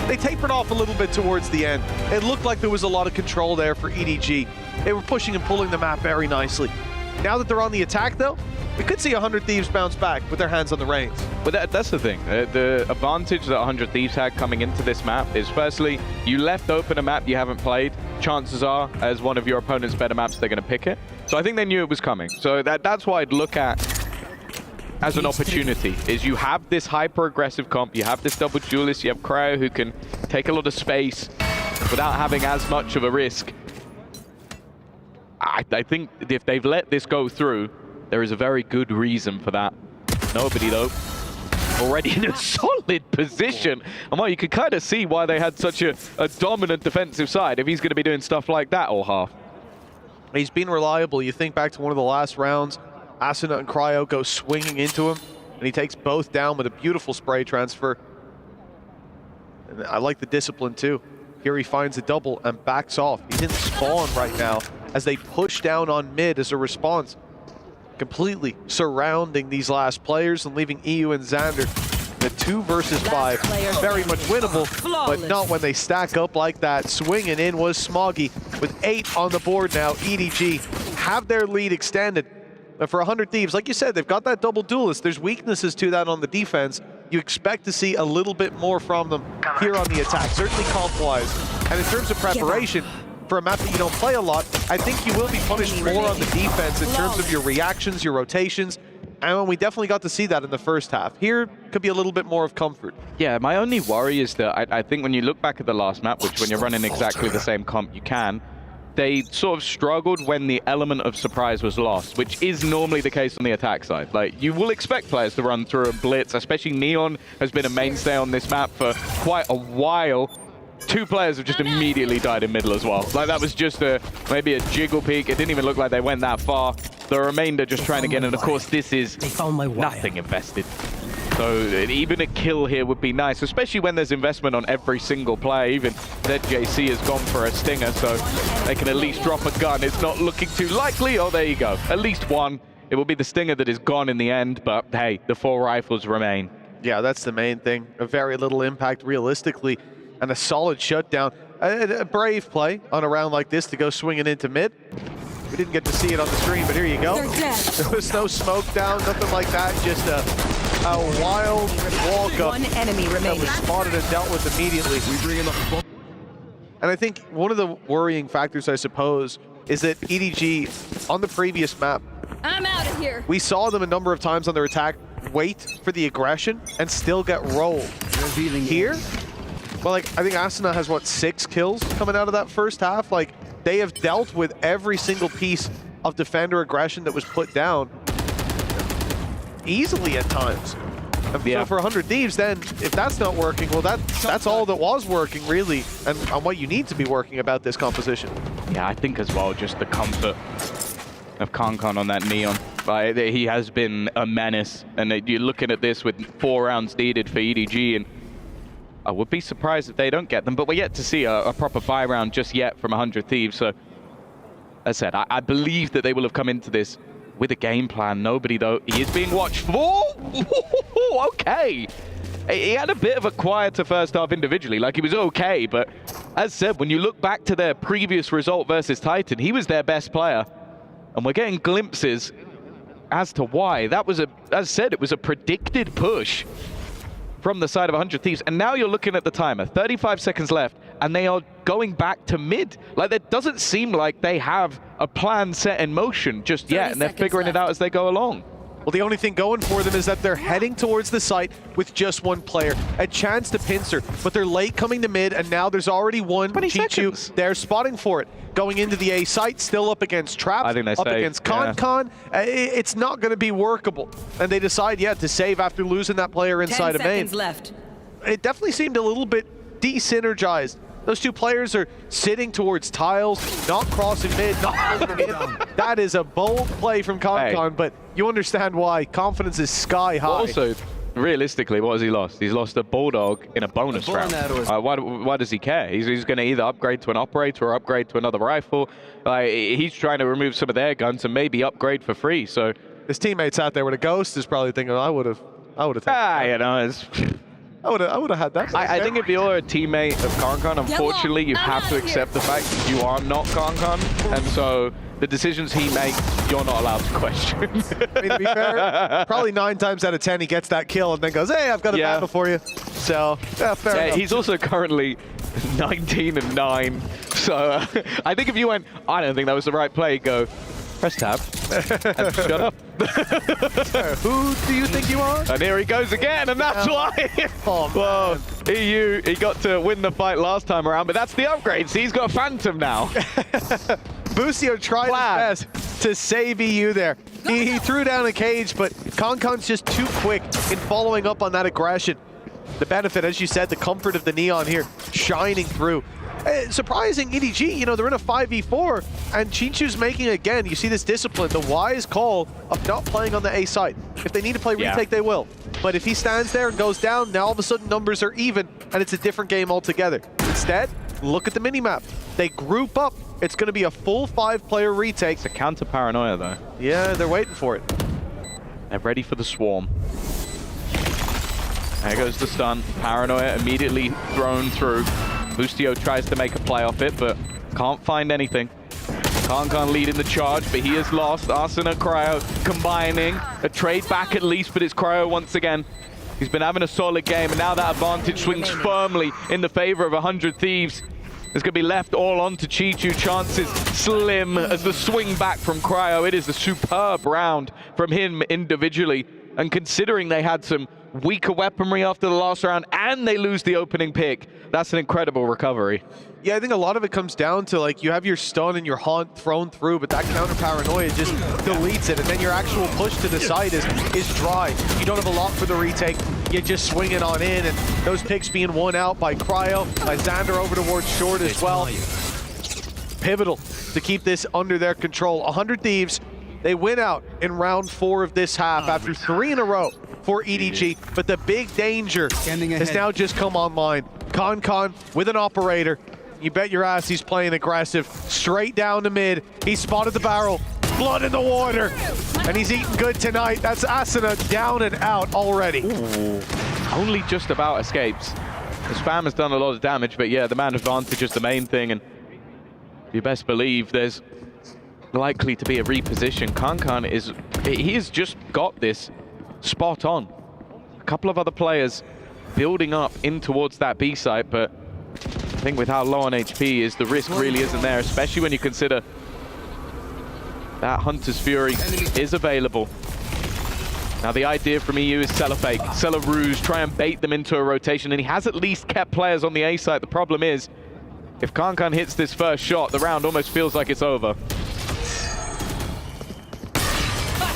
They tapered off a little bit towards the end. It looked like there was a lot of control there for EDG. They were pushing and pulling the map very nicely. Now that they're on the attack though, we could see 100 Thieves bounce back with their hands on the reins. But that's the thing. The advantage that 100 Thieves had coming into this map is, firstly, you left open a map you haven't played. Chances are, as one of your opponent's better maps, they're going to pick it. So I think they knew it was coming. So that's what I'd look at as an opportunity, is you have this hyper-aggressive comp, you have this double duelist, you have Cryo who can take a lot of space without having as much of a risk. I think if they've let this go through, there is a very good reason for that. Nobody, though, already in a solid position. And well, you can kind of see why they had such a dominant defensive side if he's going to be doing stuff like that all half. He's been reliable. You think back to one of the last rounds, Asuna and Cryo go swinging into him, and he takes both down with a beautiful spray transfer. And I like the discipline, too. Here he finds a double and backs off. He's in spawn right now as they push down on mid as a response, completely surrounding these last players and leaving EU and Xander in a 2 versus 5. Very much winnable, but not when they stack up like that. Swinging in was Smoggy with 8 on the board now. EDG have their lead extended. But for 100 Thieves, like you said, they've got that double duelist. There's weaknesses to that on the defense. You expect to see a little bit more from them here on the attack, certainly comp-wise. And in terms of preparation, for a map that you don't play a lot, I think you will be punished more on the defense in terms of your reactions, your rotations, and we definitely got to see that in the first half. Here could be a little bit more of comfort. Yeah, my only worry is that I think when you look back at the last map, which when you're running exactly the same comp you can, they sort of struggled when the element of surprise was lost, which is normally the case on the attack side. Like, you will expect players to run through a blitz, especially Neon has been a mainstay on this map for quite a while. 2 players have just immediately died in middle as well. Like, that was just maybe a jiggle peek. It didn't even look like they went that far. The remainder just trying to get in, and of course this is nothing invested. So even a kill here would be nice, especially when there's investment on every single play. Even ZJC has gone for a stinger, so they can at least drop a gun. It's not looking too likely. Oh, there you go. At least one. It will be the stinger that is gone in the end, but hey, the 4 rifles remain. Yeah, that's the main thing. A very little impact realistically, and a solid shutdown. A brave play on a round like this to go swinging into mid. We didn't get to see it on the screen, but here you go. There was no smoke down, nothing like that. Just a wild walk-up. One enemy remaining. That was spotted and dealt with immediately. And I think one of the worrying factors, I suppose, is that EDG, on the previous map, I'm out of here. we saw them a number of times on their attack wait for the aggression and still get rolled. Here, well, like, I think Asuna has, what, 6 kills coming out of that first half? Like, they have dealt with every single piece of defender aggression that was put down easily at times. And so for 100 Thieves, then, if that's not working, well, that's all that was working, really, and on what you need to be working about this composition. Yeah, I think as well, just the comfort of Kankan on that Neon. He has been a menace, and you're looking at this with 4 rounds needed for EDG, and I would be surprised if they don't get them, but we're yet to see a proper buy round just yet from 100 Thieves. So, as I said, I believe that they will have come into this with a game plan. Nobody, though. He is being watched for. Okay. He had a bit of a quieter first half individually. Like, he was okay, but as said, when you look back to their previous result versus Titan, he was their best player. And we're getting glimpses as to why. That was, as said, it was a predicted push from the side of 100 Thieves, and now you're looking at the timer, 35 seconds left, and they are going back to mid. Like, it doesn't seem like they have a plan set in motion just yet, and they're figuring it out as they go along. Well, the only thing going for them is that they're heading towards the site with just 1 player. A chance to pincer, but they're late coming to mid, and now there's already one Chichu. They're spotting for it. Going into the A site, still up against Trap, up against Con. It's not going to be workable. And they decide, to save after losing that player inside of main. 10 seconds left. It definitely seemed a little bit de-synergized. Those 2 players are sitting towards tiles, not crossing mid, not moving in. That is a bold play from Con, but you understand why. Confidence is sky high. Also, realistically, what has he lost? He's lost a Bulldog in a bonus round. Why does he care? He's going to either upgrade to an operator or upgrade to another rifle. He's trying to remove some of their guns and maybe upgrade for free. So his teammates out there with a Ghost is probably thinking, I would have taken you know, it's... I would have had that. I think if you're a teammate of Kankan, unfortunately, you have to accept the fact that you are not Kankan, and so the decisions he makes, you're not allowed to question. I mean, to be fair, probably 9 times out of 10 he gets that kill and then goes, hey, I've got a battle for you. So, yeah, fair enough. He's also currently 19-9, so I think if you went, I don't think that was the right play, go, press tab, and shut up. Who do you think you are? And here he goes again, and that's why. Well, EU, he got to win the fight last time around, but that's the upgrade. See, he's got a Phantom now. Busio tried his best to save EU there. He threw down a cage, but Kankan's just too quick in following up on that aggression. The benefit, as you said, the comfort of the Neon here shining through. Surprising EDG, you know, they're in a 5v4, and Chinchu's making, again, you see this discipline, the wise call of not playing on the A side. If they need to play retake, they will. But if he stands there and goes down, now all of a sudden numbers are even, and it's a different game altogether. Instead, look at the minimap. They group up. It's going to be a full 5-player retake. It's a counter paranoia, though. Yeah, they're waiting for it. They're ready for the swarm. There goes the stun. Paranoia immediately thrown through. Bustio tries to make a play off it, but can't find anything. Kankan leading the charge, but he has lost. Arsene and Cryo combining. A trade back at least, but it's Cryo once again. He's been having a solid game, and now that advantage swings firmly in the favor of 100 Thieves. It's going to be left all on to Chichu. Chances slim as the swing back from Cryo. It is a superb round from him individually. And considering they had some weaker weaponry after the last round and they lose the opening pick, that's an incredible recovery. Yeah, I think a lot of it comes down to, like, you have your stun and your haunt thrown through, but that counter paranoia just deletes it, and then your actual push to the side is dry. You don't have a lot for the retake. You just swing it on in, and those picks being won out by Cryo, by Xander over towards short as well. Pivotal to keep this under their control. 100 Thieves, they win out in round 4 of this half after 3 in a row for EDG, but the big danger has now just come online. Kankan with an operator. You bet your ass he's playing aggressive. Straight down the mid. He spotted the barrel. Blood in the water. And he's eating good tonight. That's Asuna down and out already. Ooh. Only just about escapes. The spam has done a lot of damage, but yeah, the man advantage is the main thing, and you best believe there's likely to be a reposition. Kankan he has just got this spot on. A couple of other players building up in towards that B site, but I think with how low on HP is, the risk really isn't there, especially when you consider that Hunter's Fury is available. Now the idea from EU is sell a fake, sell a ruse, try and bait them into a rotation, and he has at least kept players on the A site. The problem is, if Kankan hits this first shot, the round almost feels like it's over.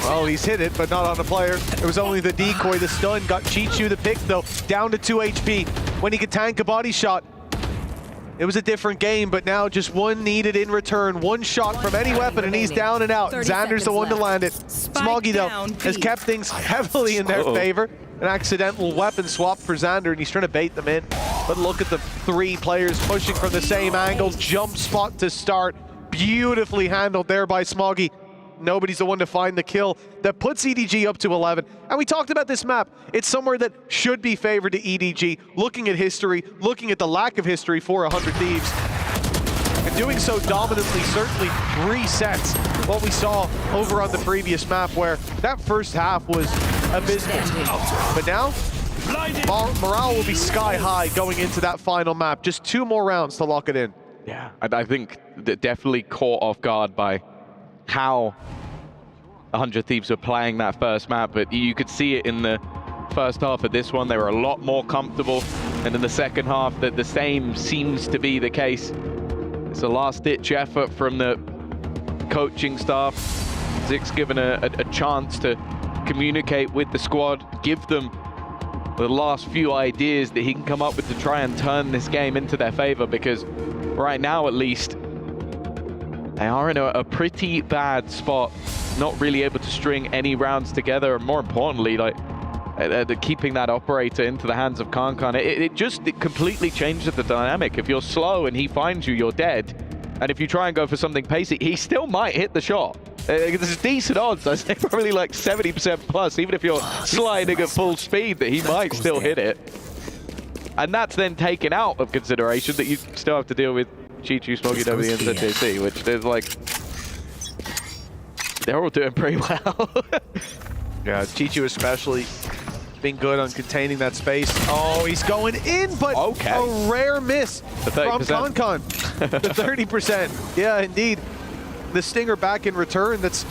Well, he's hit it, but not on the player. It was only the decoy, the stun, got Chichu the pick though, down to 2 HP. When he could tank a body shot, it was a different game, but now just one needed in return. One shot from any weapon and he's down and out. Xander's the one to land it. Smoggy though has kept things heavily in their favor. An accidental weapon swap for Xander, and he's trying to bait them in. But look at the 3 players pushing from the same angle. Jump spot to start. Beautifully handled there by Smoggy. Nobody's the one to find the kill. That puts EDG up to 11. And we talked about this map. It's somewhere that should be favored to EDG. Looking at history, looking at the lack of history for 100 Thieves. And doing so dominantly certainly resets what we saw over on the previous map, where that first half was abysmal. But now, morale will be sky high going into that final map. Just 2 more rounds to lock it in. Yeah, I think that definitely caught off guard by how 100 Thieves were playing that first map, but you could see it in the first half of this one. They were a lot more comfortable, and in the second half, that the same seems to be the case. It's a last-ditch effort from the coaching staff. Zig's given a chance to communicate with the squad, give them the last few ideas that he can come up with to try and turn this game into their favor, because right now at least they are in a pretty bad spot, not really able to string any rounds together, and more importantly, like, keeping that operator into the hands of Kankan. It completely changes the dynamic. If you're slow and he finds you, you're dead. And if you try and go for something pacey, he still might hit the shot. There's decent odds, I say probably like 70% plus, even if you're sliding at full speed, that he might still hit it. And that's then taken out of consideration that you still have to deal with Chichu, Smoggy, W, and ZJC, which there's like... They're all doing pretty well. Yeah, Chichu especially been good on containing that space. Oh, he's going in, but a rare miss from Kankan. The 30%. Yeah, indeed. The Stinger back in return. That's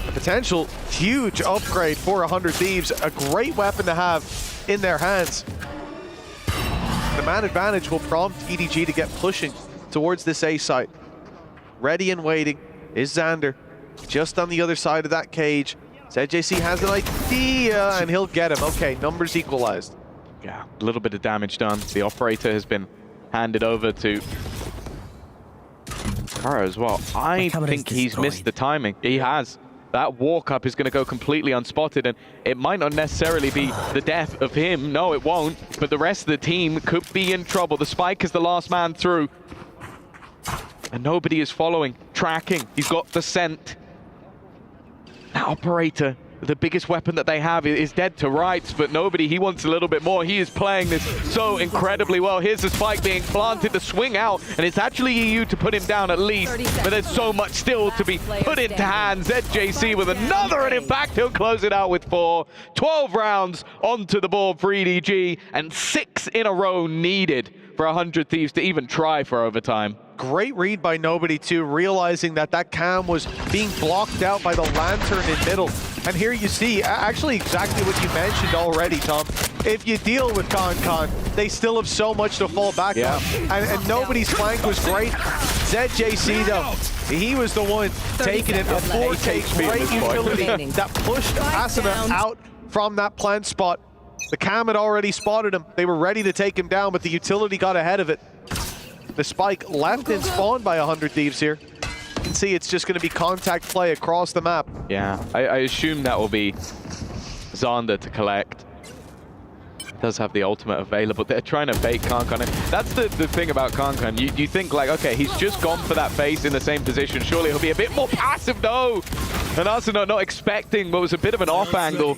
a potential huge upgrade for 100 Thieves. A great weapon to have in their hands. The man advantage will prompt EDG to get pushing towards this A site. Ready and waiting is Xander. Just on the other side of that cage. ZJC has an idea, and he'll get him. Okay, numbers equalized. Yeah, a little bit of damage done. The operator has been handed over to Kara as well. I think he's missed the timing. He has. That walk-up is going to go completely unspotted, and it might not necessarily be the death of him. No, it won't. But the rest of the team could be in trouble. The Spike is the last man through. And nobody is following, tracking. He's got the scent. That operator, the biggest weapon that they have, is dead to rights, but nobody, he wants a little bit more. He is playing this so incredibly well. Here's the Spike being planted to swing out, and it's actually EU to put him down at least, but there's so much still to be put into hands. ZJC with another, and in fact, he'll close it out with 4. 12 rounds onto the board for EDG, and 6 in a row needed for 100 Thieves to even try for overtime. Great read by Nobody too, realizing that that cam was being blocked out by the lantern in middle. And here you see actually exactly what you mentioned already, Tom. If you deal with Kankan, they still have so much to fall back on. And Nobody's flank was great. ZJC though, he was the one taking it. A Forte, great utility that pushed Asuna out from that plant spot. The cam had already spotted him. They were ready to take him down, but the utility got ahead of it. The Spike left in spawn by 100 Thieves here. You can see it's just going to be contact play across the map. Yeah, I assume that will be Xander to collect. Does have the ultimate available. They're trying to bait Kankan. That's the thing about Kankan. You think like, okay, he's just gone for that face in the same position. Surely he'll be a bit more passive. No! And Asuna not expecting, but was a bit of an off angle.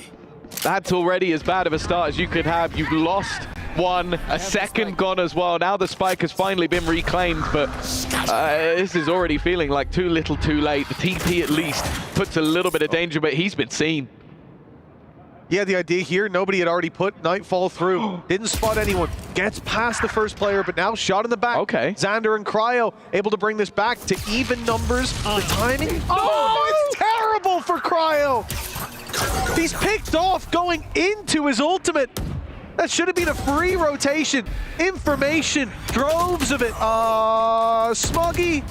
That's already as bad of a start as you could have. You've lost one, a second gone as well. Now the Spike has finally been reclaimed, but this is already feeling like too little too late. The TP at least puts a little bit of danger, but he's been seen. Yeah, the idea here, Nobody had already put Nightfall through. Didn't spot anyone. Gets past the first player, but now shot in the back. Okay. Xander and Cryo able to bring this back to even numbers. The timing. Oh, it's terrible for Cryo. He's picked off going into his ultimate. That should have been a free rotation. Information, droves of it. Smoggy.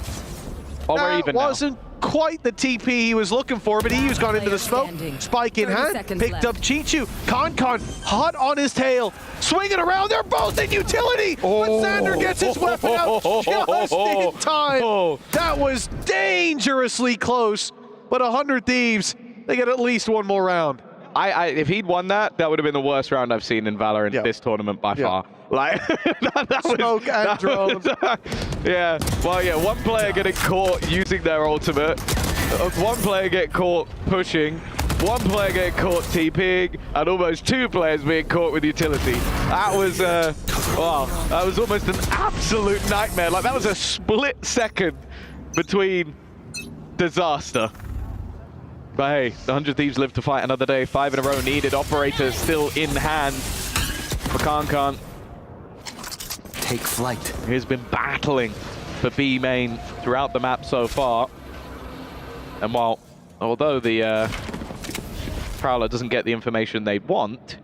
Oh, we're even now. Wasn't quite the TP he was looking for, but he was gone into the smoke. Spike in hand, picked up Chichu. Kankan hot on his tail, swinging around. They're both in utility, but Xander gets his weapon out just in time. That was dangerously close, but 100 Thieves, they get at least one more round. If he'd won that, that would have been the worst round I've seen in VALORANT this tournament by far. Like, that smoke and drone. Yeah, well, yeah, one player getting caught using their ultimate, one player get caught pushing, one player getting caught TPing, and almost 2 players being caught with utility. That was, wow, that was almost an absolute nightmare. Like, that was a split second between disaster. But hey, the 100 Thieves live to fight another day. 5 in a row needed. Operator still in hand for Kankan. Take flight. He's been battling for B main throughout the map so far. And although the Prowler doesn't get the information they want,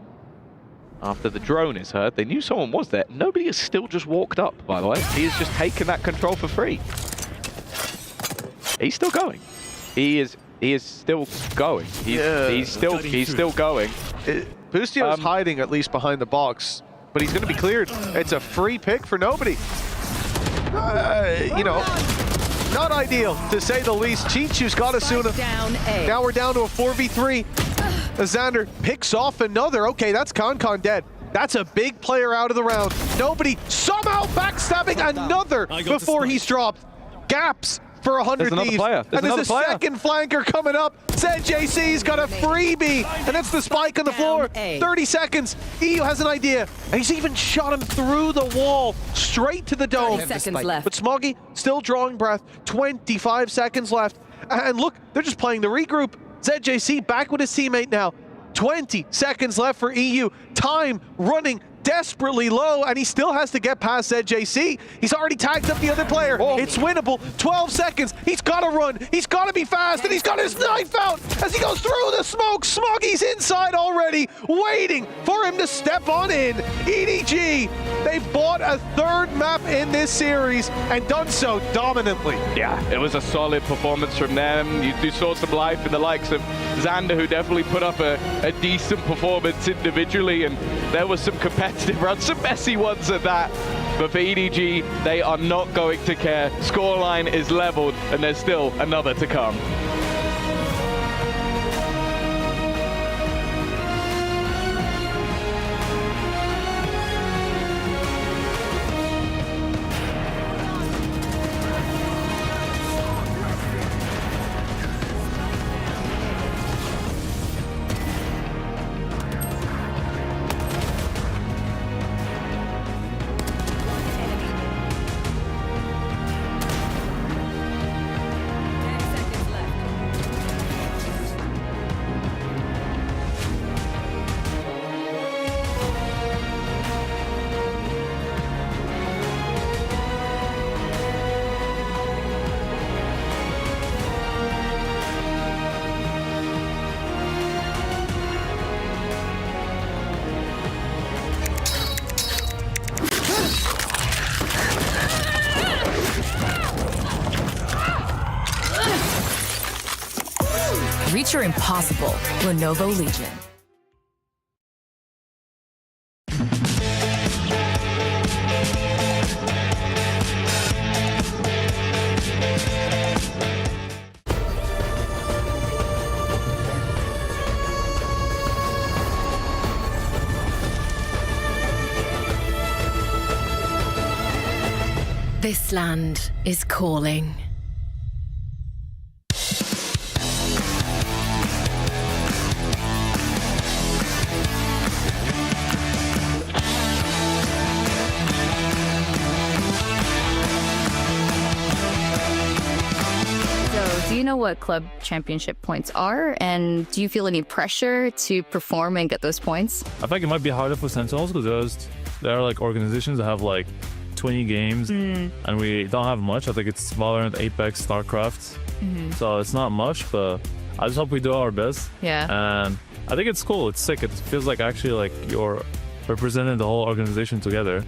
after the drone is heard, they knew someone was there. Nobody has still just walked up, by the way. He has just taken that control for free. He's still going. He is still going. He's still going. Boostio's hiding at least behind the box, but he's going to be cleared. It's a free pick for Nobody. You know, not ideal to say the least. Chichu's got Asuna. Now we're down to a 4v3. as Xander picks off another. Okay, that's Concon dead. That's a big player out of the round. Nobody somehow backstabbing another before he's dropped. Gaps for 100 Thieves. And there's a second flanker coming up. ZJC's got a freebie, and that's the spike on the floor. 30 seconds. EU has an idea, and he's even shot him through the wall, straight to the dome. 30 seconds left. But Smoggy still drawing breath. 25 seconds left. And look, they're just playing the regroup. ZJC back with his teammate now. 20 seconds left for EU. Time running desperately low, and he still has to get past ZJC. He's already tagged up the other player. It's winnable. 12 seconds. He's got to run. He's got to be fast, and he's got his knife out as he goes through the smoke. Smoggy's inside already, waiting for him to step on in. EDG, they bought a third map in this series and done so dominantly. Yeah, it was a solid performance from them. You saw some life in the likes of Xander, who definitely put up a decent performance individually, and there was some competitive runs, some messy ones at that. But for EDG, they are not going to care. Scoreline is leveled, and there's still another to come. Reach your impossible. Lenovo Legion. This land is calling. Do you know what club championship points are? And do you feel any pressure to perform and get those points? I think it might be harder for Sentinels because there are like organizations that have like 20 games and we don't have much. I think it's Valorant, Apex, StarCraft. So it's not much, but I just hope we do our best. Yeah. And I think it's cool. It's sick. It feels like actually like you're representing the whole organization together.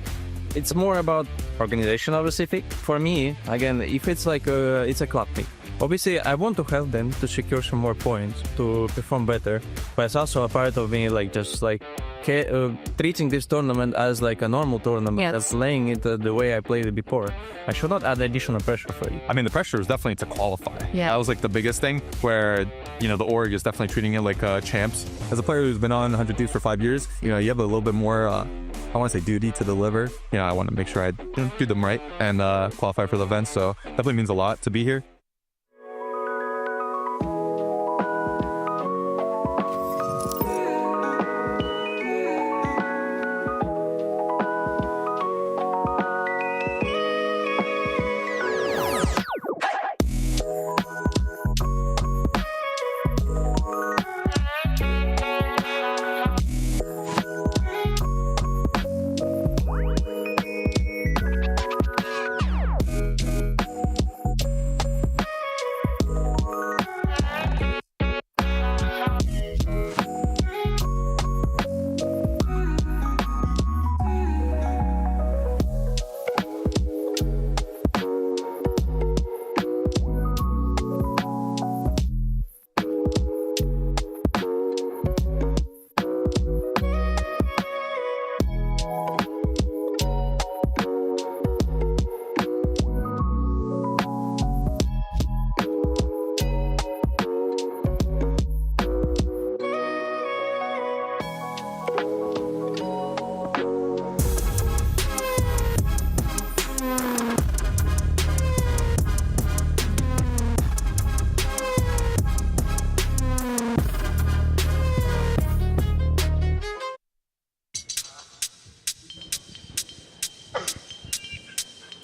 It's more about organizational specific. For me, again, if it's like it's a club thing. Obviously, I want to help them to secure some more points to perform better, but it's also a part of me like just like treating this tournament as like a normal tournament, as playing it the way I played it before. I should not add additional pressure for you. I mean, the pressure is definitely to qualify. Yeah. That was like the biggest thing, where you know the org is definitely treating it like champs. As a player who's been on 100 Thieves for 5 years, you know you have a little bit more. I want to say duty to deliver. You know, I want to make sure I do them right and qualify for the event. So definitely means a lot to be here.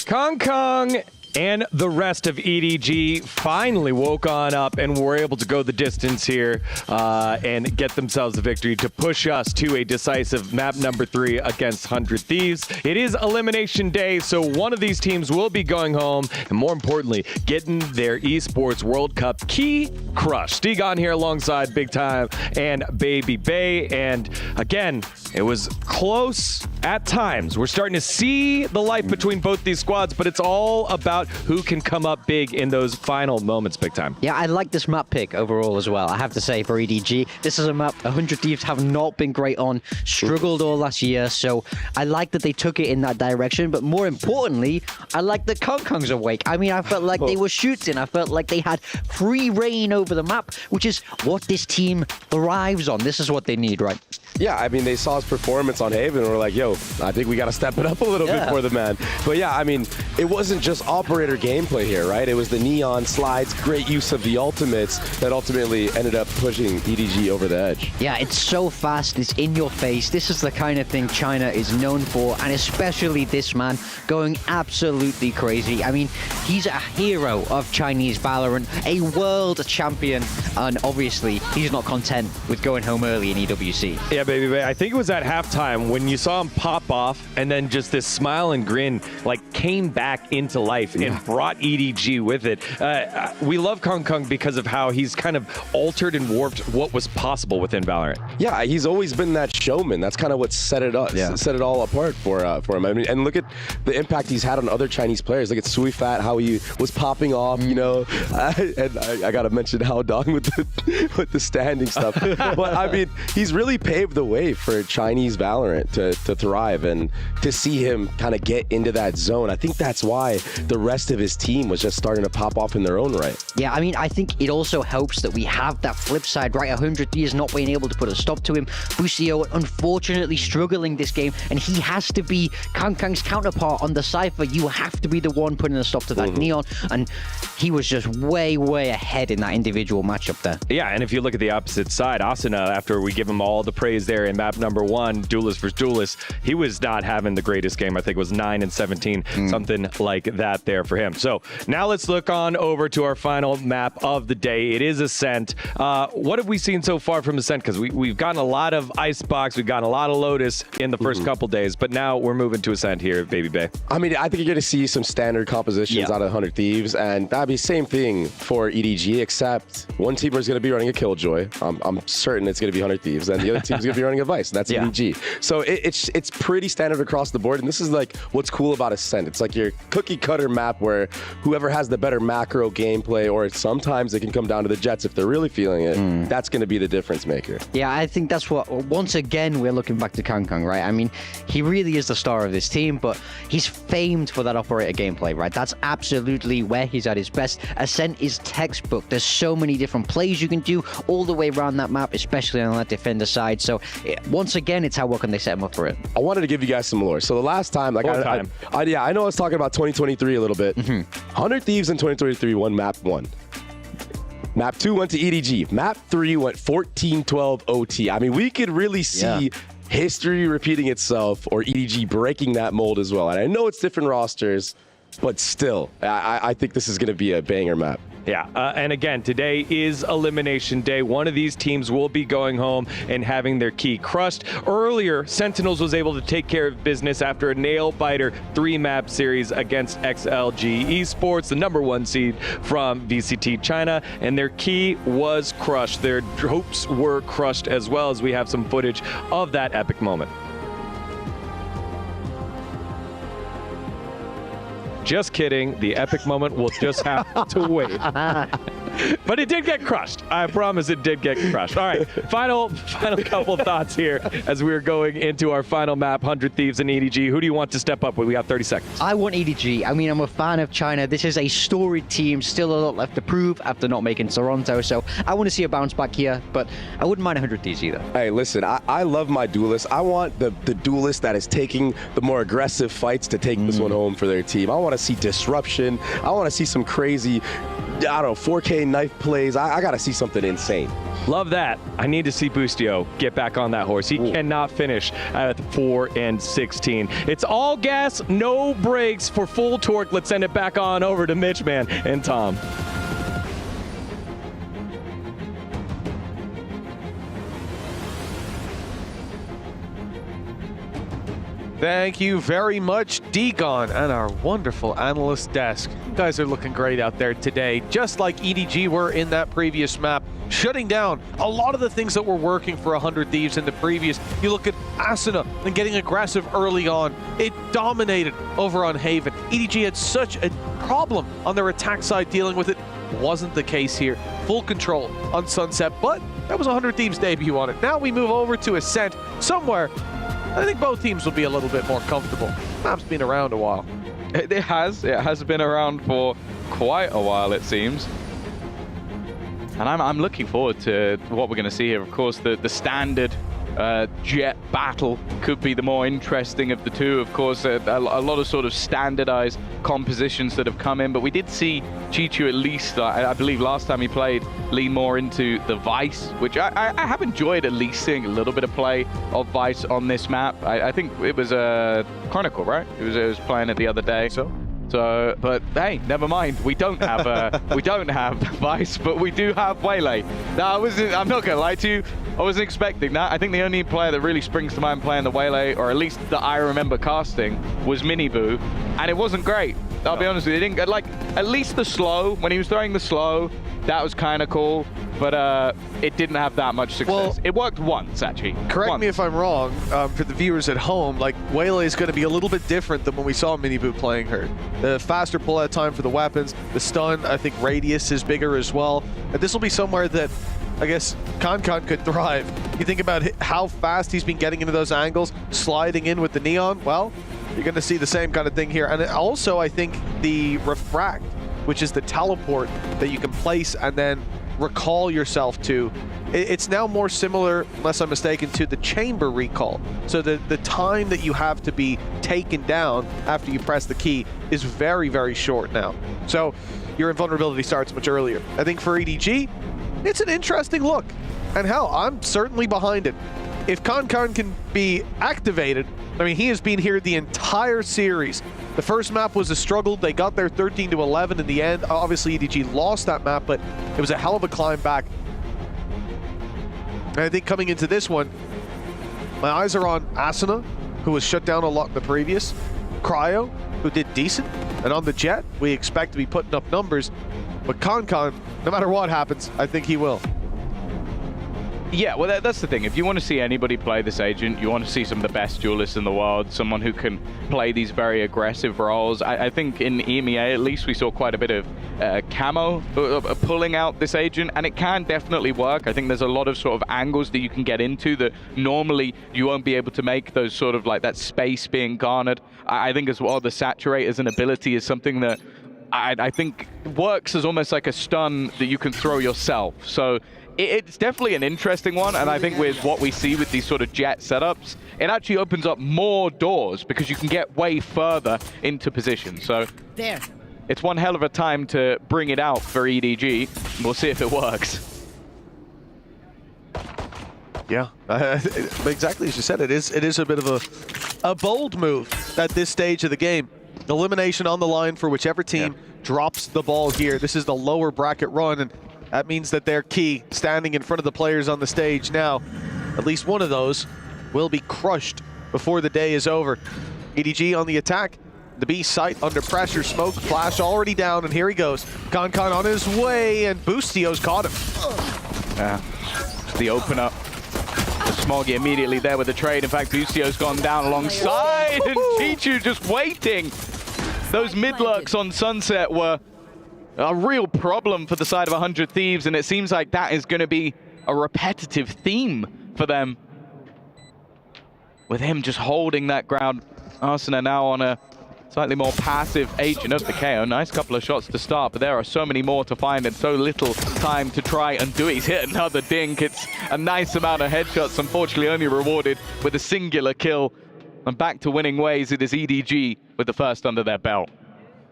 Kong Kong and the rest of EDG finally woke on up and were able to go the distance here and get themselves a victory to push us to a decisive map number 3 against 100 Thieves. It is elimination day, so one of these teams will be going home, and more importantly, getting their Esports World Cup key crushed. Stegon here alongside Big Time and Baby Bay, and again, it was close at times. We're starting to see the life between both these squads, but it's all about who can come up big in those final moments, Big Time. Yeah, I like this map pick overall as well. I have to say, for EDG, this is a map 100 Thieves have not been great on, struggled all last year, so I like that they took it in that direction, but more importantly, I like that Kong Kong's awake. I mean, I felt like they were shooting. I felt like they had free reign over the map, which is what this team thrives on. This is what they need, right? Yeah, I mean, they saw his performance on Haven and were like, yo, I think we got to step it up a little bit for the man. But yeah, I mean, it wasn't just operator gameplay here, right? It was the neon slides, great use of the ultimates that ultimately ended up pushing EDG over the edge. Yeah, it's so fast, it's in your face. This is the kind of thing China is known for, and especially this man going absolutely crazy. I mean, he's a hero of Chinese Valorant, a world champion, and obviously he's not content with going home early in EWC. Yeah, baby, I think it was at halftime when you saw him pop off and then just this smile and grin like came back into life and brought EDG with it. We love Kong Kong because of how he's kind of altered and warped what was possible within Valorant. Yeah, he's always been that showman. That's kind of what set it up, set it all apart for him. I mean, and look at the impact he's had on other Chinese players. Look at Sui Fat, how he was popping off, you know. And I gotta mention Hao Dong with the standing stuff. But I mean, he's really paved the way for Chinese Valorant to thrive, and to see him kind of get into that zone. I think that's why the rest of his team was just starting to pop off in their own right. Yeah, I mean, I think it also helps that we have that flip side, right? 100 Thieves not being able to put a stop to him. Busio, unfortunately, struggling this game, and he has to be Kong Kong's counterpart on the Cypher. You have to be the one putting a stop to that neon, and he was just way, way ahead in that individual matchup there. Yeah, and if you look at the opposite side, Asuna, after we give him all the praise there in map number 1, Duelist versus Duelist, he was not having the greatest game. I think it was 9 and 17, something like that there for him. So now let's look on over to our final map of the day. It is Ascent. What have we seen so far from Ascent? Because we've gotten a lot of Icebox, we've gotten a lot of Lotus in the first couple days, but now we're moving to Ascent here, Baby Bay. I mean, I think you're going to see some standard compositions out of 100 Thieves, and that'd be same thing for EDG, except one team is going to be running a Killjoy. I'm certain it's going to be 100 Thieves, and the other team's going to be running a Vice. That's EDG. So it's pretty standard across the board, and this is like what's cool about Ascent. It's like your cookie cutter map where whoever has the better macro gameplay, or sometimes it can come down to the Jets if they're really feeling it. That's going to be the difference maker. Yeah, I think that's what, once again, we're looking back to Kong Kong, right? I mean, he really is the star of this team, but he's famed for that operator gameplay, right? That's absolutely where he's at his best. Ascent is textbook. There's so many different plays you can do all the way around that map, especially on that defender side. So once again, it's how well can they set him up for it. I wanted to give you guys some lore. So the last time, like I know I was talking about 2023 a little bit. 100 Thieves in 2023 won map 1. Map 2 went to EDG. Map 3 went 14-12 OT. I mean, we could really see history repeating itself, or EDG breaking that mold as well. And I know it's different rosters, but still, I think this is going to be a banger map. Yeah, and again, today is elimination day. One of these teams will be going home and having their key crushed. Earlier, Sentinels was able to take care of business after a nail-biter 3-map series against XLG Esports, the #1 seed from VCT China, and their key was crushed. Their hopes were crushed as well, as we have some footage of that epic moment. Just kidding. The epic moment will just have to wait. But it did get crushed. I promise it did get crushed. All right, final couple thoughts here as we're going into our final map, 100 Thieves and EDG. Who do you want to step up with? We got 30 seconds. I want EDG. I mean, I'm a fan of China. This is a storied team. Still a lot left to prove after not making Toronto. So I want to see a bounce back here, but I wouldn't mind 100 Thieves either. Hey, listen, I love my duelist. I want the duelist that is taking the more aggressive fights to take this one home for their team. I want to see disruption. I want to see some crazy I don't know, 4K knife plays. I got to see something insane. Love that. I need to see Boostio get back on that horse. He cannot finish at 4 and 16. It's all gas, no brakes for full torque. Let's send it back on over to Mitch, man, and Tom. Thank you very much, Degon, and our wonderful analyst desk. You guys are looking great out there today, just like EDG were in that previous map, shutting down a lot of the things that were working for 100 Thieves in the previous. You look at Asuna and getting aggressive early on. It dominated over on Haven. EDG had such a problem on their attack side dealing with it. Wasn't the case here. Full control on Sunset, but that was 100 Thieves' debut on it. Now we move over to Ascent, somewhere I think both teams will be a little bit more comfortable. Map's been around a while. It has been around for quite a while, it seems. And I'm looking forward to what we're going to see here. Of course, the standard jet battle could be the more interesting of the two. Of course, a lot of sort of standardized compositions that have come in, but we did see Chichu at least, I believe last time he played, lean more into the Vice, which I have enjoyed at least seeing a little bit of play of Vice on this map. I think it was Chronicle, right? It was playing it the other day. So, but hey, never mind. We don't have we don't have Vice, but we do have Waylay. Now, I'm not gonna lie to you. I wasn't expecting that. I think the only player that really springs to mind playing the Waylay, or at least that I remember casting, was Miniboo, and it wasn't great. I'll be honest with you. It didn't get, like, at least the slow, when he was throwing the slow, that was kind of cool, but it didn't have that much success. Well, it worked once, actually. Correct me if I'm wrong, for the viewers at home, like, Waylay is going to be a little bit different than when we saw Miniboo playing her. The faster pull-out time for the weapons, the stun, I think radius is bigger as well. And this will be somewhere that, I guess, Kankan could thrive. You think about how fast he's been getting into those angles, sliding in with the Neon, well, you're going to see the same kind of thing here. And also, I think the Refract, which is the teleport that you can place and then recall yourself to, it's now more similar, unless I'm mistaken, to the chamber recall. So the time that you have to be taken down after you press the key is very, very short now. So your invulnerability starts much earlier. I think for EDG, it's an interesting look. And hell, I'm certainly behind it. If Kankan can be activated, I mean, he has been here the entire series. The first map was a struggle. They got there 13-11 in the end. Obviously, EDG lost that map, but it was a hell of a climb back. And I think coming into this one, my eyes are on Asuna, who was shut down a lot in the previous, Cryo, who did decent, and on the Jet, we expect to be putting up numbers. But Kankan, no matter what happens, I think he will. Yeah, well, that's the thing. If you want to see anybody play this agent, you want to see some of the best duelists in the world, someone who can play these very aggressive roles. I think in EMEA, at least, we saw quite a bit of camo pulling out this agent, and it can definitely work. I think there's a lot of sort of angles that you can get into that normally you won't be able to make, those sort of like that space being garnered. I think as well, the saturate as an ability is something that I think works as almost like a stun that you can throw yourself. So it's definitely an interesting one, and I think with what we see with these sort of Jet setups, it actually opens up more doors because you can get way further into position. So there, it's one hell of a time to bring it out for EDG. We'll see if it works. Yeah, exactly as you said, it is a bit of a bold move at this stage of the game. Elimination on the line for whichever team drops the ball here. This is the lower bracket run, and that means that their key standing in front of the players on the stage now. At least one of those will be crushed before the day is over. EDG on the attack. The B site under pressure. Smoke flash already down, and here he goes. Kankan on his way, and Boostio's caught him. Yeah, the open up. The Smoggy immediately there with the trade. In fact, Boostio's gone down alongside, and Chichu just waiting. Those mid-lurks on Sunset were a real problem for the side of 100 Thieves, and it seems like that is going to be a repetitive theme for them. With him just holding that ground. Arsena now on a slightly more passive agent of the KO. Nice couple of shots to start, but there are so many more to find and so little time to try and do. He's hit another dink. It's a nice amount of headshots, unfortunately only rewarded with a singular kill. And back to winning ways, it is EDG with the first under their belt.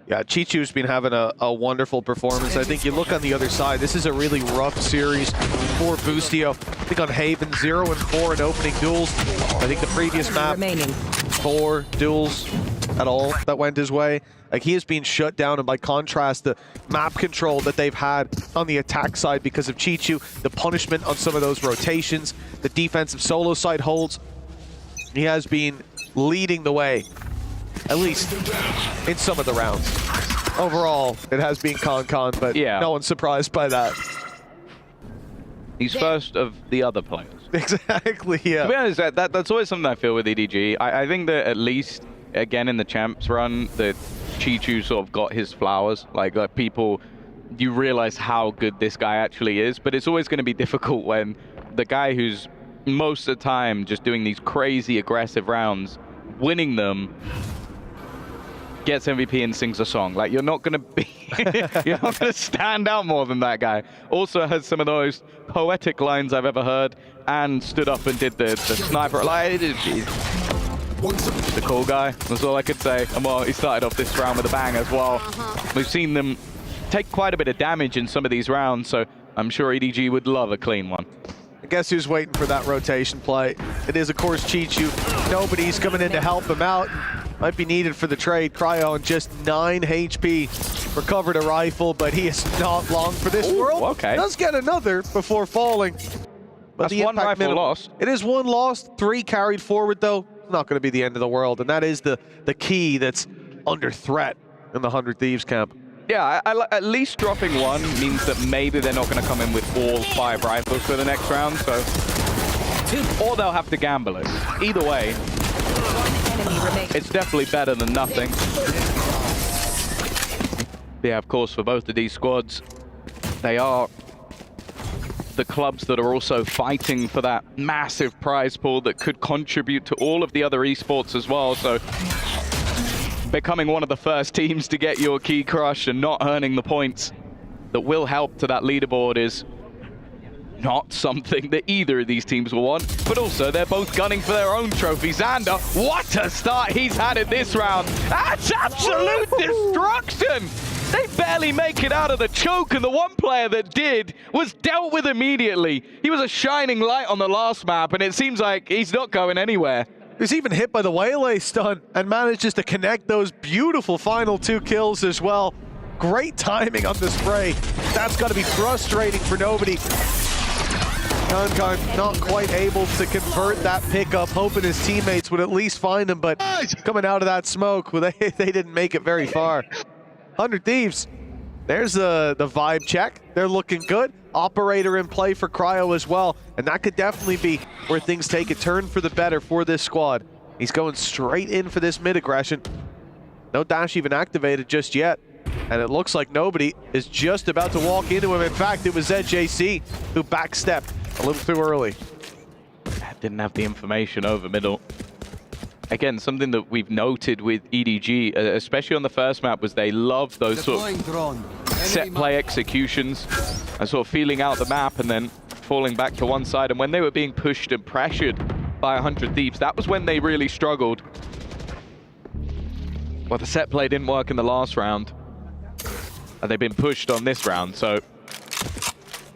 Yeah, Chichu's been having a wonderful performance. I think you look on the other side, this is a really rough series for Boostio. I think on Haven, 0-4 in opening duels. I think the previous map, 4 duels at all that went his way. Like, he has been shut down, and by contrast, the map control that they've had on the attack side because of Chichu, the punishment on some of those rotations, the defensive solo side holds, he has been leading the way, at least in some of the rounds. Overall, it has been Con, but yeah, no one's surprised by that. He's first of the other players. Exactly, yeah. To be honest, that's always something I feel with EDG. I think that at least, again, in the champs run, that Chichu sort of got his flowers. Like people, you realize how good this guy actually is, but it's always going to be difficult when the guy who's most of the time just doing these crazy aggressive rounds, winning them, gets MVP and sings a song. Like, you're not going to be, you're not going to stand out more than that guy. Also has some of the most poetic lines I've ever heard, and stood up and did the sniper. Like, the cool guy, that's all I could say. And well, he started off this round with a bang as well. We've seen them take quite a bit of damage in some of these rounds, so I'm sure EDG would love a clean one. I guess who's waiting for that rotation play? It is, of course, Chichu. Nobody's coming in to help him out. Might be needed for the trade. Cryo on just 9 HP. Recovered a rifle, but he is not long for this world. Okay. Does get another before falling. But that's one rifle lost. It is 1 lost, 3 carried forward, though. Not going to be the end of the world, and that is the key that's under threat in the 100 Thieves camp. Yeah, at least dropping 1 means that maybe they're not going to come in with all 5 rifles for the next round, so... Or they'll have to gamble it. Either way, it's definitely better than nothing. Yeah, of course, for both of these squads, they are the clubs that are also fighting for that massive prize pool that could contribute to all of the other esports as well, so... becoming one of the first teams to get your key crush and not earning the points that will help to that leaderboard is not something that either of these teams will want, but also they're both gunning for their own trophy. Xander, what a start he's had in this round. That's absolute destruction. They barely make it out of the choke, and the one player that did was dealt with immediately. He was a shining light on the last map, and it seems like he's not going anywhere. He was even hit by the Waylay stun and manages to connect those beautiful final 2 kills as well. Great timing on the spray. That's got to be frustrating for nobody. Con not quite able to convert that pickup, hoping his teammates would at least find him, but coming out of that smoke, well, they didn't make it very far. 100 Thieves, there's the vibe check. They're looking good. Operator in play for Cryo as well, and that could definitely be where things take a turn for the better for this squad. He's going straight in for this mid aggression. No dash even activated just yet, and it looks like nobody is just about to walk into him. In fact, it was ZJC who backstepped a little too early. Didn't have the information over middle. Again, something that we've noted with EDG, especially on the first map, was they love those sort of set play executions and sort of feeling out the map and then falling back to one side. And when they were being pushed and pressured by 100 Thieves, that was when they really struggled. Well, the set play didn't work in the last round, and they've been pushed on this round. So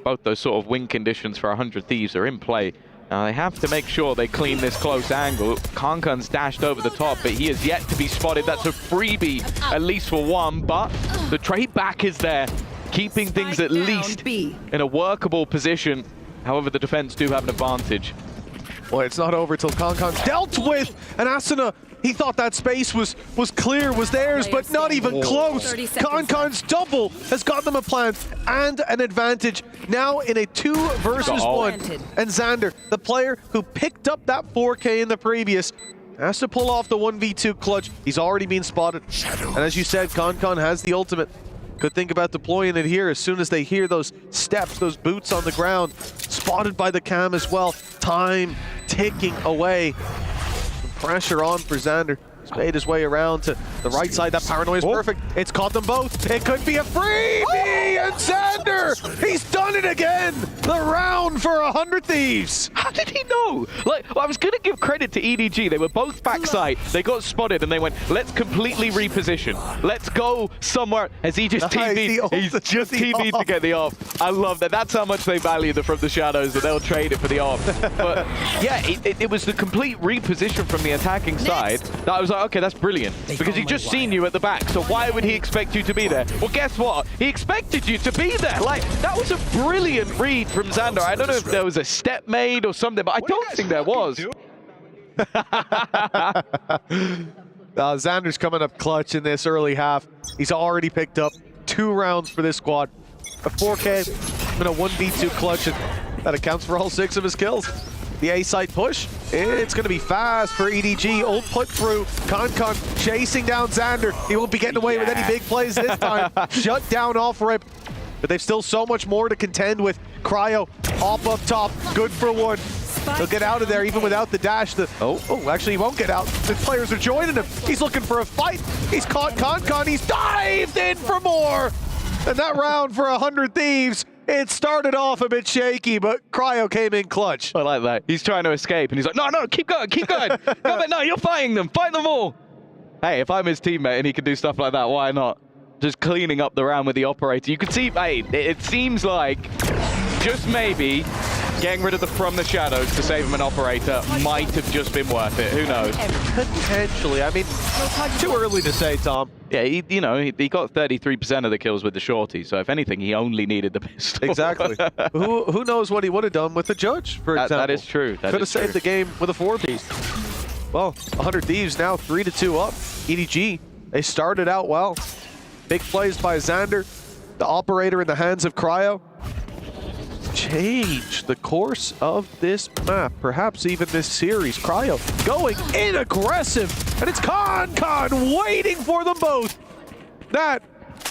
both those sort of win conditions for 100 Thieves are in play. Now they have to make sure they clean this close angle. Kankan's dashed over the top, but he is yet to be spotted. That's a freebie, at least for 1, but the trade back is there, keeping things at least in a workable position. However, the defense do have an advantage. Well, it's not over till Kankan's dealt with, and Asuna, he thought that space was clear, was theirs, but not even close. Kankan's double has got them a plant and an advantage. Now in a 2 versus 1. And Xander, the player who picked up that 4K in the previous, has to pull off the 1v2 clutch. He's already been spotted. And as you said, Kankan has the ultimate. Could think about deploying it here as soon as they hear those steps, those boots on the ground. Spotted by the cam as well. Time ticking away. Pressure on for Xander. He's made his way around to the right side. That paranoia is perfect. It's caught them both. It could be a freebie, and Xander, he's done it again. The round for 100 Thieves. How did he know? Like, I was going to give credit to EDG. They were both backside. They got spotted and they went, let's completely reposition. Let's go somewhere. As he just TV'd, he's just TV'd to get the off. I love that. That's how much they value the from the shadows, that they'll trade it for the off. But yeah, it was the complete reposition from the attacking side that I was like, okay, that's brilliant. Because he just seen you at the back, so why would he expect you to be there? Well, guess what? He expected you to be there. Like, that was a brilliant read from Xander. I don't know if there was a step made or something, but I don't think there was. Xander's coming up clutch in this early half. He's already picked up 2 rounds for this squad. A 4K and a 1v2 clutch, and that accounts for all 6 of his kills. The A-side push, it's going to be fast for EDG. Ult put through. Concon chasing down Xander. He won't be getting away with any big plays this time. Shut down off rip. But they've still so much more to contend with. Cryo, up top, good for 1. He'll get out of there even without the dash. Actually he won't get out. The players are joining him. He's looking for a fight. He's caught Concon. He's dived in for more. And that round for 100 Thieves, it started off a bit shaky, but Cryo came in clutch. I like that. He's trying to escape, and he's like, no, keep going, keep going. Come on, no, you're fighting them. Fight them all. Hey, if I'm his teammate and he can do stuff like that, why not? Just cleaning up the round with the operator. You can see, hey, it seems like just maybe getting rid of the from the shadows to save him an operator might have just been worth it. Who knows? Potentially. I mean, too early to say, Tom. Yeah, he got 33% of the kills with the shorty, so if anything, he only needed the pistol. Exactly. who knows what he would have done with the judge, for example. That is true. Could have saved the game with a 4-piece. Well, 100 Thieves now 3-2 up. EDG, they started out well. Big plays by Xander, the operator in the hands of Cryo. Change the course of this map, perhaps even this series. Cryo going in aggressive, and it's Concon waiting for them both. That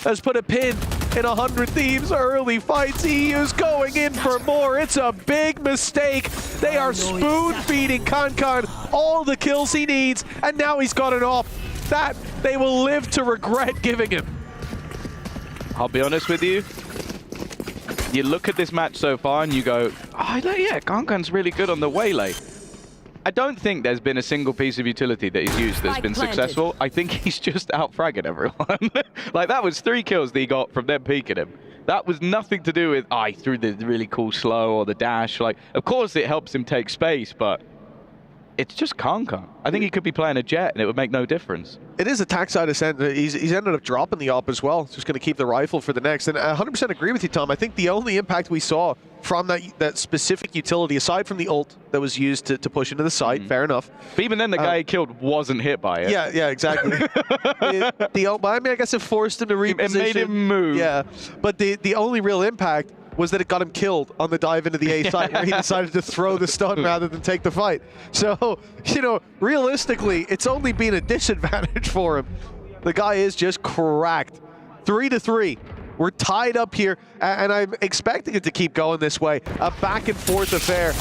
has put a pin in 100 Thieves early fights. He is going in for more. It's a big mistake. They are spoon-feeding Concon all the kills he needs, and now he's got it off. That they will live to regret giving him. I'll be honest with you. You look at this match so far and you go, oh, yeah, Concon's really good on the waylay. I don't think there's been a single piece of utility that he's used that's been successful. I think he's just out-fragging everyone. Like, that was 3 kills that he got from them peeking him. That was nothing to do with, he threw the really cool slow or the dash. Like, of course it helps him take space, but it's just Concon. I think he could be playing a jet and it would make no difference. It is attack side ascent. He's ended up dropping the op as well. Just going to keep the rifle for the next. And I 100% agree with you, Tom. I think the only impact we saw from that specific utility, aside from the ult that was used to push into the site, fair enough. But even then, the guy he killed wasn't hit by it. Yeah, exactly. I mean, I guess it forced him to reposition. It made him move. Yeah, but the only real impact was that it got him killed on the dive into the A site where he decided to throw the stun rather than take the fight. So, realistically, it's only been a disadvantage for him. The guy is just cracked. 3-3. We're tied up here, and I'm expecting it to keep going this way. A back and forth affair.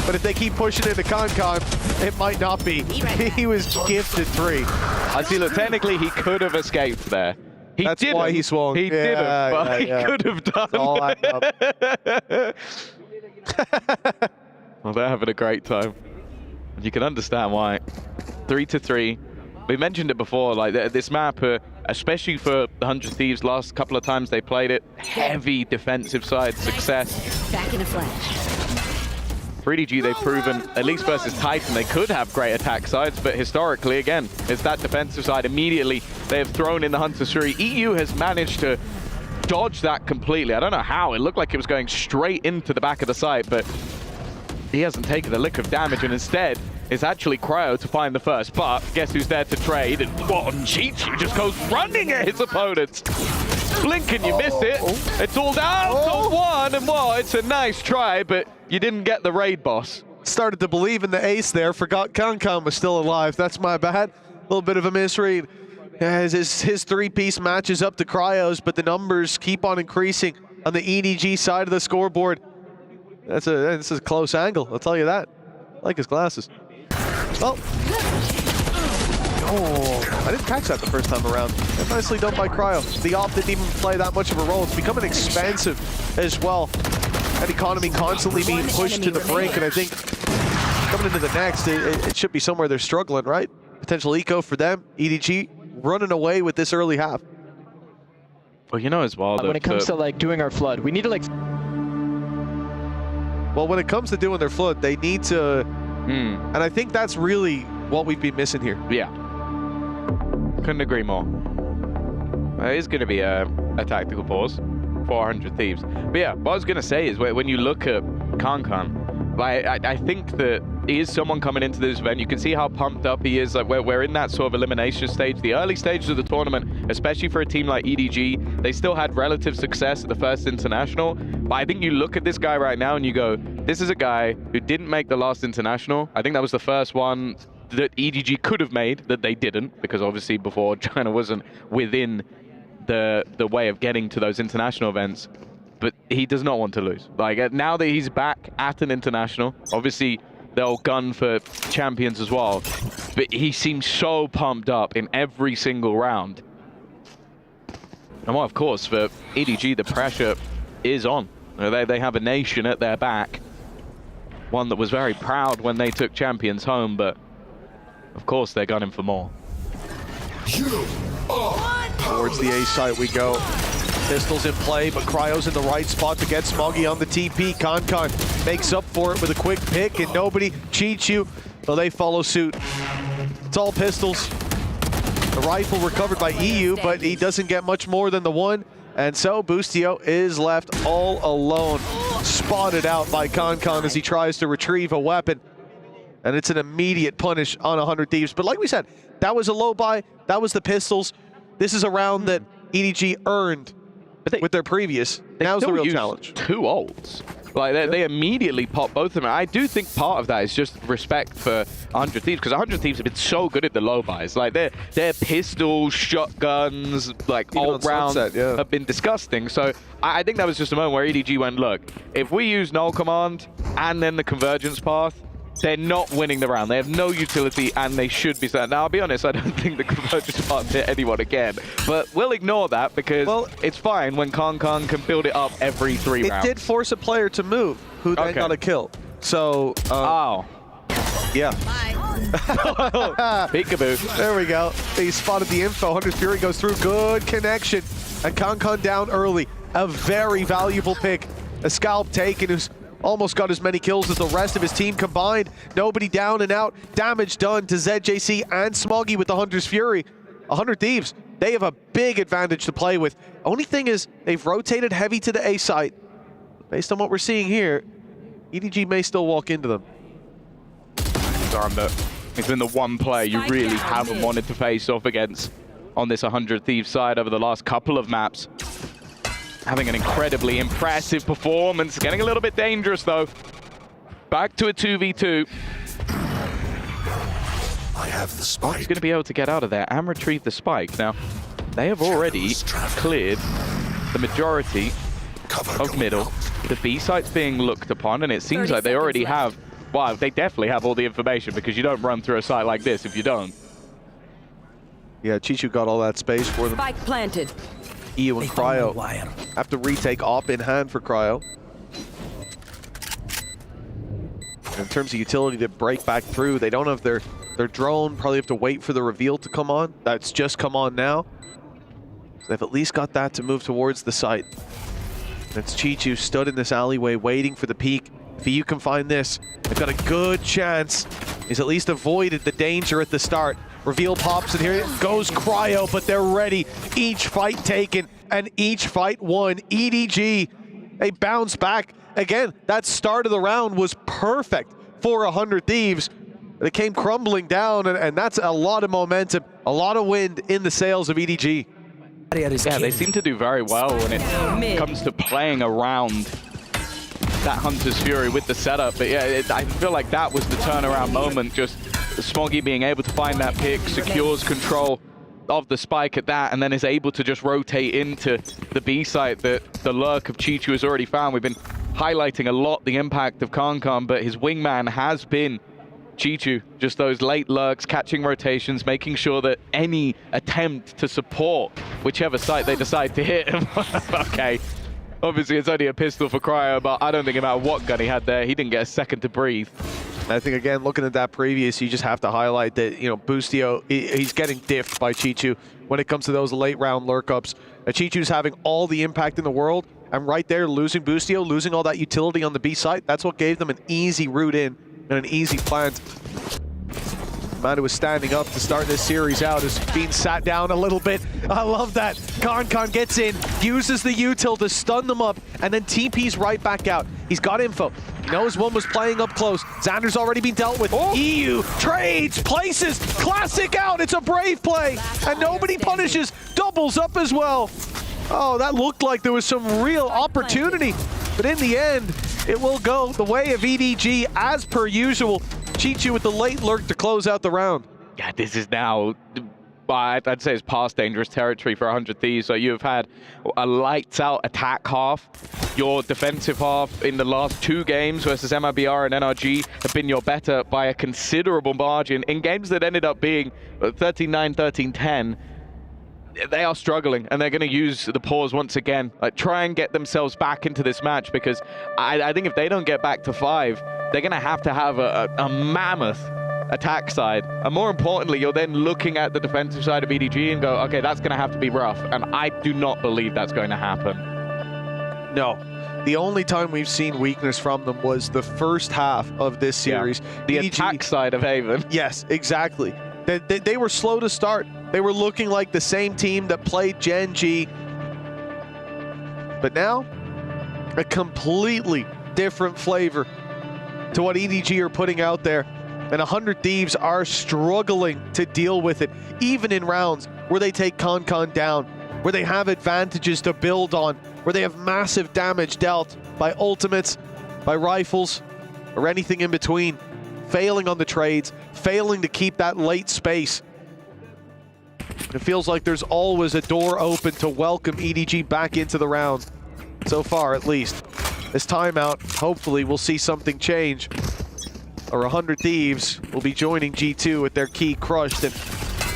But if they keep pushing into Concon, it might not be. He was gifted 3. I see, look, technically he could have escaped there. That's why he swung. He didn't, but he could have done. Well, they're having a great time. You can understand why. 3-3. We mentioned it before, like this map, especially for the 100 Thieves, last couple of times they played it, heavy defensive side success. Back in a flash. For EDG, they've proven, at least versus Titan, they could have great attack sides, but historically, again, it's that defensive side. Immediately, they have thrown in the Hunter Shuri. EU has managed to dodge that completely. I don't know how. It looked like it was going straight into the back of the site, but he hasn't taken a lick of damage, and instead, it's actually Cryo to find the first. But guess who's there to trade? And Chichu just goes running at his opponents. Blink and you miss it. It's all down to 1, and it's a nice try, but you didn't get the raid boss. Started to believe in the ace there, forgot Concon was still alive. That's my bad. A little bit of a misread. His 3-piece match is up to Cryo's, but the numbers keep on increasing on the EDG side of the scoreboard. This is a close angle, I'll tell you that. I like his glasses. Well, Oh, I didn't catch that the first time around. Nicely done by Cryo. The op didn't even play that much of a role. It's becoming expensive as well. And economy constantly being pushed to the brink, and I think coming into the next, it should be somewhere they're struggling, right? Potential eco for them. EDG running away with this early half. Well, you know as well that when it comes to like doing our flood, we need to like. Well, when it comes to doing their flood, they need to, and I think that's really what we've been missing here. Yeah. Couldn't agree more. It is going to be a tactical pause. 400 Thieves. But yeah, what I was going to say is when you look at Kankan, like, I think that he is someone coming into this event. You can see how pumped up he is. Like we're in that sort of elimination stage. The early stages of the tournament, especially for a team like EDG, they still had relative success at the first international. But I think you look at this guy right now and you go, this is a guy who didn't make the last international. I think that was the first one that EDG could have made that they didn't, because obviously before China wasn't within the way of getting to those international events. But he does not want to lose. Like now that he's back at an international, obviously they'll gun for champions as well, but he seems so pumped up in every single round. And well, of course, for EDG, the pressure is on. They have a nation at their back, one that was very proud when they took champions home, but of course they're gunning for more. Towards the A site we go. Pistols in play, but Cryo's in the right spot to get Smoggy on the TP. Kankan makes up for it with a quick pick, and nobody cheats you, so they follow suit. It's all pistols. The rifle recovered by EU, but he doesn't get much more than the one, and so Boostio is left all alone. Spotted out by Kankan as he tries to retrieve a weapon, and it's an immediate punish on 100 Thieves. But like we said, that was a low buy, that was the pistols. This is a round that EDG earned with their previous. Now's the real challenge. 2 ults. Like they immediately pop both of them. I do think part of that is just respect for 100 Thieves, because 100 Thieves have been so good at the low buys. Like their pistols, shotguns, like ult rounds have been disgusting. So I think that was just a moment where EDG went, look, if we use null command and then the convergence path, they're not winning the round. They have no utility, and they should be set. Now, I'll be honest, I don't think the convergence path hit anyone again. But we'll ignore that, because it's fine when Kankan can build it up every 3 rounds. It did force a player to move, who then got a kill. So, yeah. Peekaboo. There we go. He spotted the info. 100 Fury goes through. Good connection. And Kankan down early. A very valuable pick. A scalp taken, who's almost got as many kills as the rest of his team combined. Nobody down and out. Damage done to ZJC and Smoggy with the Hunter's Fury. 100 Thieves, they have a big advantage to play with. Only thing is, they've rotated heavy to the A site. Based on what we're seeing here, EDG may still walk into them. Darn, but it's been the one player you really haven't wanted to face off against on this 100 Thieves side over the last couple of maps. Having an incredibly impressive performance. Getting a little bit dangerous, though. Back to a 2v2. I have the spike. He's going to be able to get out of there and retrieve the spike. Now, they have already cleared the majority of middle. The B site's being looked upon, and it seems like they already have... Well, they definitely have all the information, because you don't run through a site like this if you don't. Yeah, Chichu got all that space for them. Spike planted. EU and Cryo have to retake op in hand for Cryo. In terms of utility to break back through, they don't have their drone, probably have to wait for the reveal to come on. That's just come on now. So they've at least got that to move towards the site. It's Chichu stood in this alleyway waiting for the peek. If EU can find this, they've got a good chance. He's at least avoided the danger at the start. Reveal pops, and here goes Cryo, but they're ready. Each fight taken and each fight won. EDG, they bounce back. Again, that start of the round was perfect for 100 Thieves. They came crumbling down, and that's a lot of momentum, a lot of wind in the sails of EDG. Yeah, they seem to do very well when it comes to playing around that Hunter's Fury with the setup. But yeah, I feel like that was the turnaround moment. Just Smoggy being able to find that pick, secures control of the spike at that, and then is able to just rotate into the B site that the lurk of Chichu has already found. We've been highlighting a lot the impact of Kankan, but his wingman has been Chichu, just those late lurks, catching rotations, making sure that any attempt to support whichever site they decide to hit. Okay, obviously it's only a pistol for Cryo, but I don't think about what gun he had there. He didn't get a second to breathe. I think, again, looking at that previous, you just have to highlight that, you know, Boostio, he's getting diffed by Chichu when it comes to those late round lurk ups. Chichu's having all the impact in the world, and right there, losing Boostio, losing all that utility on the B site, that's what gave them an easy route in and an easy plant. The man who was standing up to start this series out is being sat down a little bit. I love that. Con gets in, uses the util to stun them up, and then TP's right back out. He's got info. He knows one was playing up close. Xander's already been dealt with. EU trades, places, classic out. It's a brave play, and nobody punishes. Doubles up as well. Oh, that looked like there was some real opportunity, but in the end, it will go the way of EDG as per usual. Chichu with the late lurk to close out the round. Yeah, this is now, I'd say it's past dangerous territory for 100 Thieves. So you've had a lights out attack half. Your defensive half in the last 2 games versus MIBR and NRG have been your better by a considerable margin. In games that ended up being 13-9, 13-10, they are struggling, and they're going to use the pause once again. Like, try and get themselves back into this match, because I think if they don't get back to 5, they're going to have a mammoth attack side. And more importantly, you're then looking at the defensive side of EDG and go, okay, that's going to have to be rough. And I do not believe that's going to happen. No. The only time we've seen weakness from them was the first half of this series. Yeah. The attack side of Haven. Yes, exactly. They were slow to start. They were looking like the same team that played Gen G. But now, a completely different flavor to what EDG are putting out there. And 100 Thieves are struggling to deal with it, even in rounds where they take Con down, where they have advantages to build on, where they have massive damage dealt by ultimates, by rifles, or anything in between. Failing on the trades, failing to keep that late space. It feels like there's always a door open to welcome EDG back into the round. So far, at least. This timeout, hopefully we'll see something change. Or 100 Thieves will be joining G2 with their key crushed and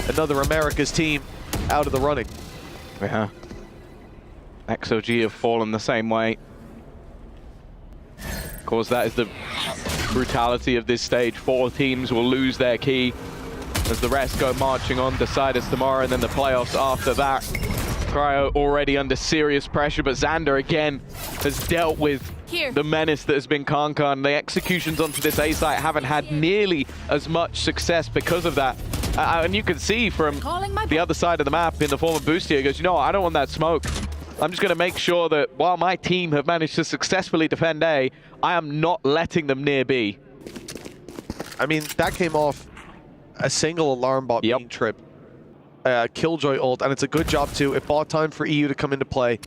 another America's team out of the running. Yeah. XOG have fallen the same way. Of course, that is the brutality of this stage. 4 teams will lose their key as the rest go marching on. Deciders tomorrow and then the playoffs after that. Cryo already under serious pressure, but Xander again has dealt with the menace that has been Kankan. The executions onto this A site haven't had nearly as much success because of that. And you can see from the other side of the map in the form of Boostio, he goes, you know what, I don't want that smoke. I'm just going to make sure that while my team have managed to successfully defend A, I am not letting them near B. I mean, that came off a single alarm bot being tripped. Killjoy ult, and it's a good job too. It bought time for EU to come into play.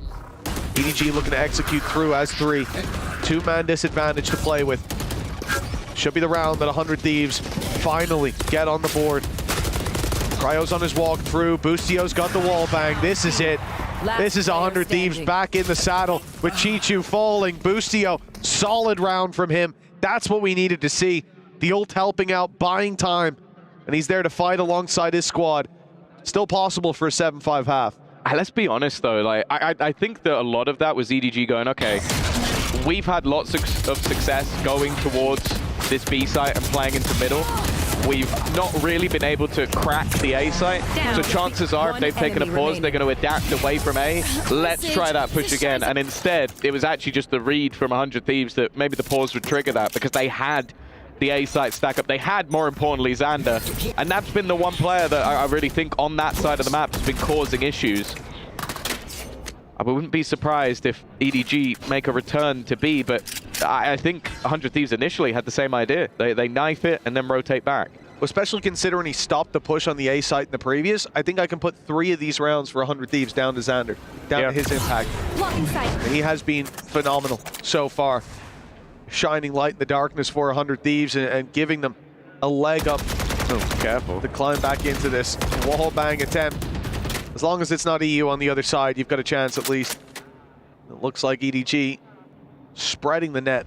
EDG looking to execute through as 3. 2-man disadvantage to play with. Should be the round that 100 Thieves finally get on the board. Cryo's on his walk through. Boostio's got the wall bang. This is it. This is 100 Thieves back in the saddle with Chichu falling. Boostio, solid round from him. That's what we needed to see. The ult helping out, buying time, and he's there to fight alongside his squad. Still possible for a 7-5 half. Let's be honest though, like I think that a lot of that was EDG going, okay, we've had lots of success going towards this B site and playing into middle. We've not really been able to crack the A site, so chances are if they've taken a pause, they're going to adapt away from A. Let's try that push again, and instead, it was actually just the read from 100 Thieves that maybe the pause would trigger that, because they had the A site stack up. They had, more importantly, Xander, and that's been the one player that I really think on that side of the map has been causing issues. I wouldn't be surprised if EDG make a return to B, but I think 100 Thieves initially had the same idea. They knife it and then rotate back. Especially considering he stopped the push on the A site in the previous, I think I can put 3 of these rounds for 100 Thieves down to Xander, down to his impact. And he has been phenomenal so far. Shining light in the darkness for 100 Thieves and giving them a leg up to climb back into this wall bang attempt. As long as it's not EU on the other side, you've got a chance at least. It looks like EDG spreading the net.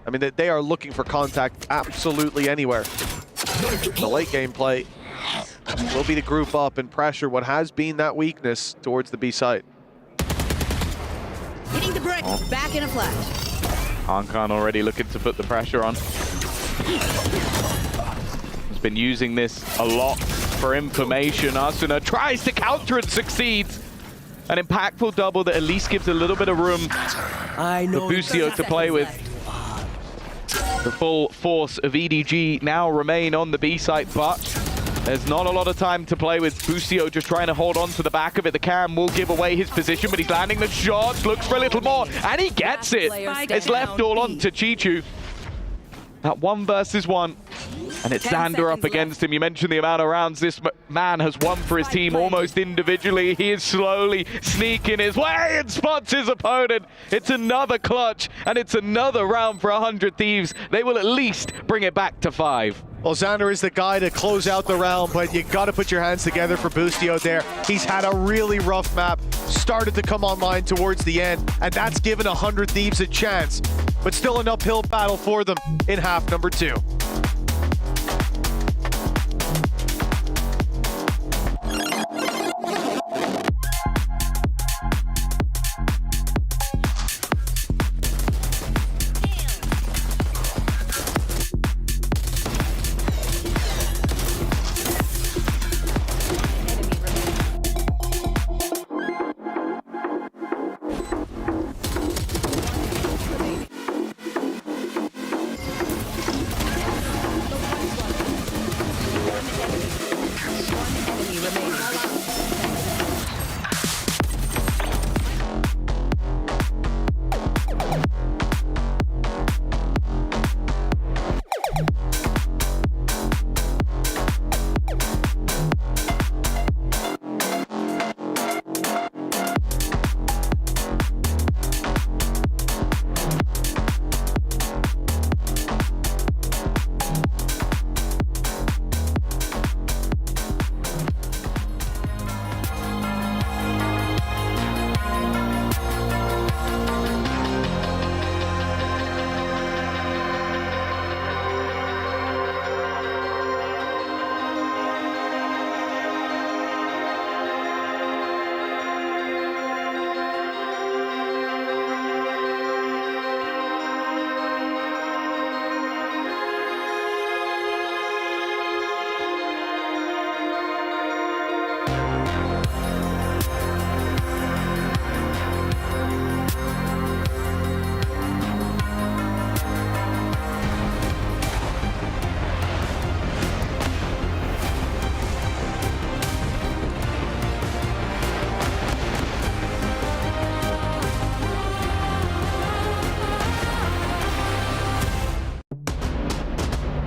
I mean, they are looking for contact absolutely anywhere. The late game play will be to group up and pressure what has been that weakness towards the B site. Hitting the brick, back in a flash. Khan already looking to put the pressure on. He's been using this a lot for information. Asuna tries to counter and succeeds. An impactful double that at least gives a little bit of room for Busio to play with. The full force of EDG now remain on the B site, but there's not a lot of time to play with. Busio just trying to hold on to the back of it. The cam will give away his position, but he's landing the shots, looks for a little more, and he gets it. It's left all on to Chichu. That 1 versus 1. And it's Xander up against him. You mentioned the amount of rounds this man has won for his team almost individually. He is slowly sneaking his way and spots his opponent. It's another clutch, and it's another round for 100 Thieves. They will at least bring it back to 5. Well, Xander is the guy to close out the round, but you got to put your hands together for Busio there. He's had a really rough map, started to come online towards the end, and that's given 100 Thieves a chance. But still an uphill battle for them in half number 2.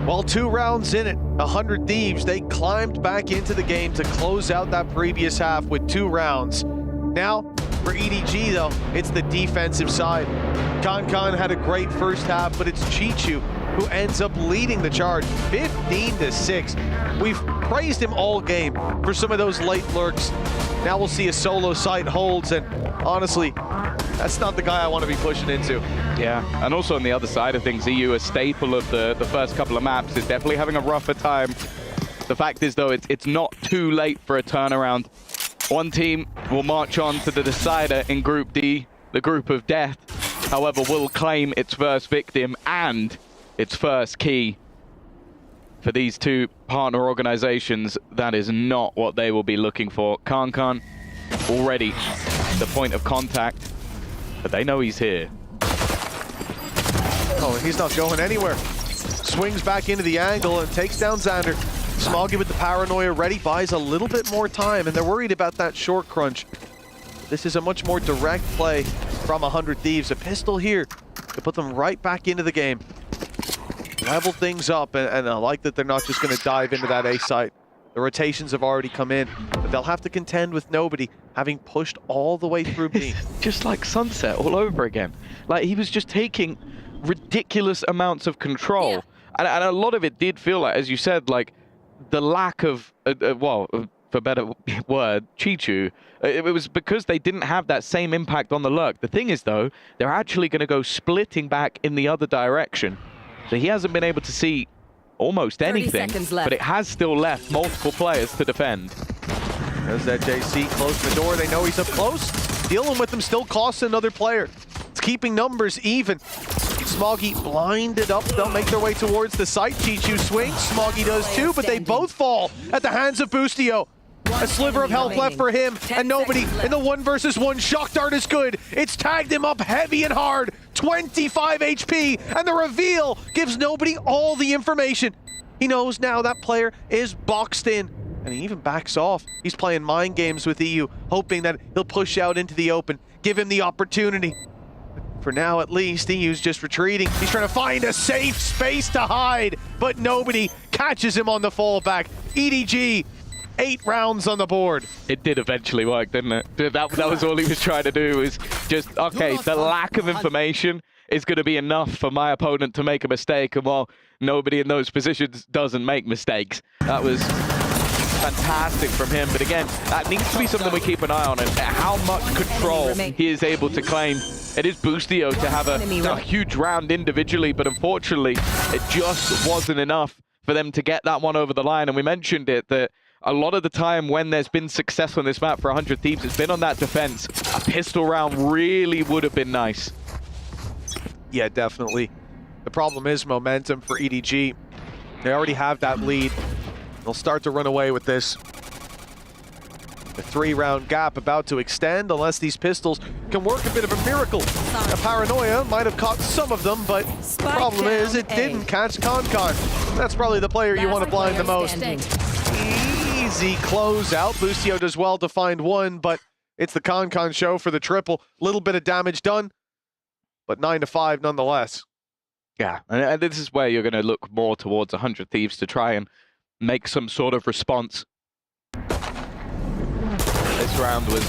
Well, 2 rounds in it, 100 Thieves, they climbed back into the game to close out that previous half with 2 rounds. Now, for EDG though, it's the defensive side. Khan had a great first half, but it's Chichu who ends up leading the charge, 15-6. We've praised him all game for some of those late lurks. Now we'll see a solo site holds, and honestly, that's not the guy I want to be pushing into. Yeah, and also on the other side of things, EU, a staple of the first couple of maps, is definitely having a rougher time. The fact is, though, it's not too late for a turnaround. One team will march on to the decider in Group D, the group of death. However, will claim its first victim and its first key. For these 2 partner organizations, that is not what they will be looking for. Khan already the point of contact, but they know he's here. Oh, he's not going anywhere. Swings back into the angle and takes down Xander. Smoggy with the paranoia ready, buys a little bit more time, and they're worried about that short crunch. This is a much more direct play from 100 Thieves. A pistol here to put them right back into the game. Level things up, and I like that they're not just going to dive into that A site. The rotations have already come in, but they'll have to contend with nobody, having pushed all the way through B. Just like Sunset all over again. Like, he was just taking ridiculous amounts of control. Yeah. And a lot of it did feel like, as you said, like the lack of, well, for better word, Chichu, it was because they didn't have that same impact on the lurk. The thing is, though, they're actually going to go splitting back in the other direction. So he hasn't been able to see almost 30 anything, seconds left. but it has still left multiple players to defend. There's that JC closing the door. They know he's up close. Dealing with him still costs another player. It's keeping numbers even. Smoggy blinded up. They'll make their way towards the site. Chichu swings. Smoggy does too, but they both fall at the hands of Boostio. A sliver of health left for him, and nobody in the 1 versus 1. Shock Dart is good. It's tagged him up heavy and hard. 25 HP, and the reveal gives nobody all the information. He knows now that player is boxed in, and he even backs off. He's playing mind games with EU, hoping that he'll push out into the open, give him the opportunity. For now, at least, EU's just retreating. He's trying to find a safe space to hide, but nobody catches him on the fallback. EDG, 8 rounds on the board. It did eventually work, didn't it? That was all he was trying to do, was just, okay, the lack of information is going to be enough for my opponent to make a mistake, and while nobody in those positions doesn't make mistakes. That was fantastic from him, but again, that needs to be something we keep an eye on, and how much control he is able to claim. It is Boostio to have a huge round individually, but unfortunately, it just wasn't enough for them to get that one over the line, and we mentioned it, that a lot of the time when there's been success on this map for 100 Thieves, it's been on that defense. A pistol round really would have been nice. Yeah, definitely. The problem is momentum for EDG. They already have that lead. They'll start to run away with this. The 3-round gap about to extend unless these pistols can work a bit of a miracle. A Paranoia might have caught some of them, but the problem is it didn't catch Concon. That's probably the player you want to blind the most. Easy closeout. Boostio does well to find one, but it's the Concon show for the triple. Little bit of damage done, but 9-5 nonetheless. Yeah, and this is where you're going to look more towards 100 Thieves to try and make some sort of response. This round was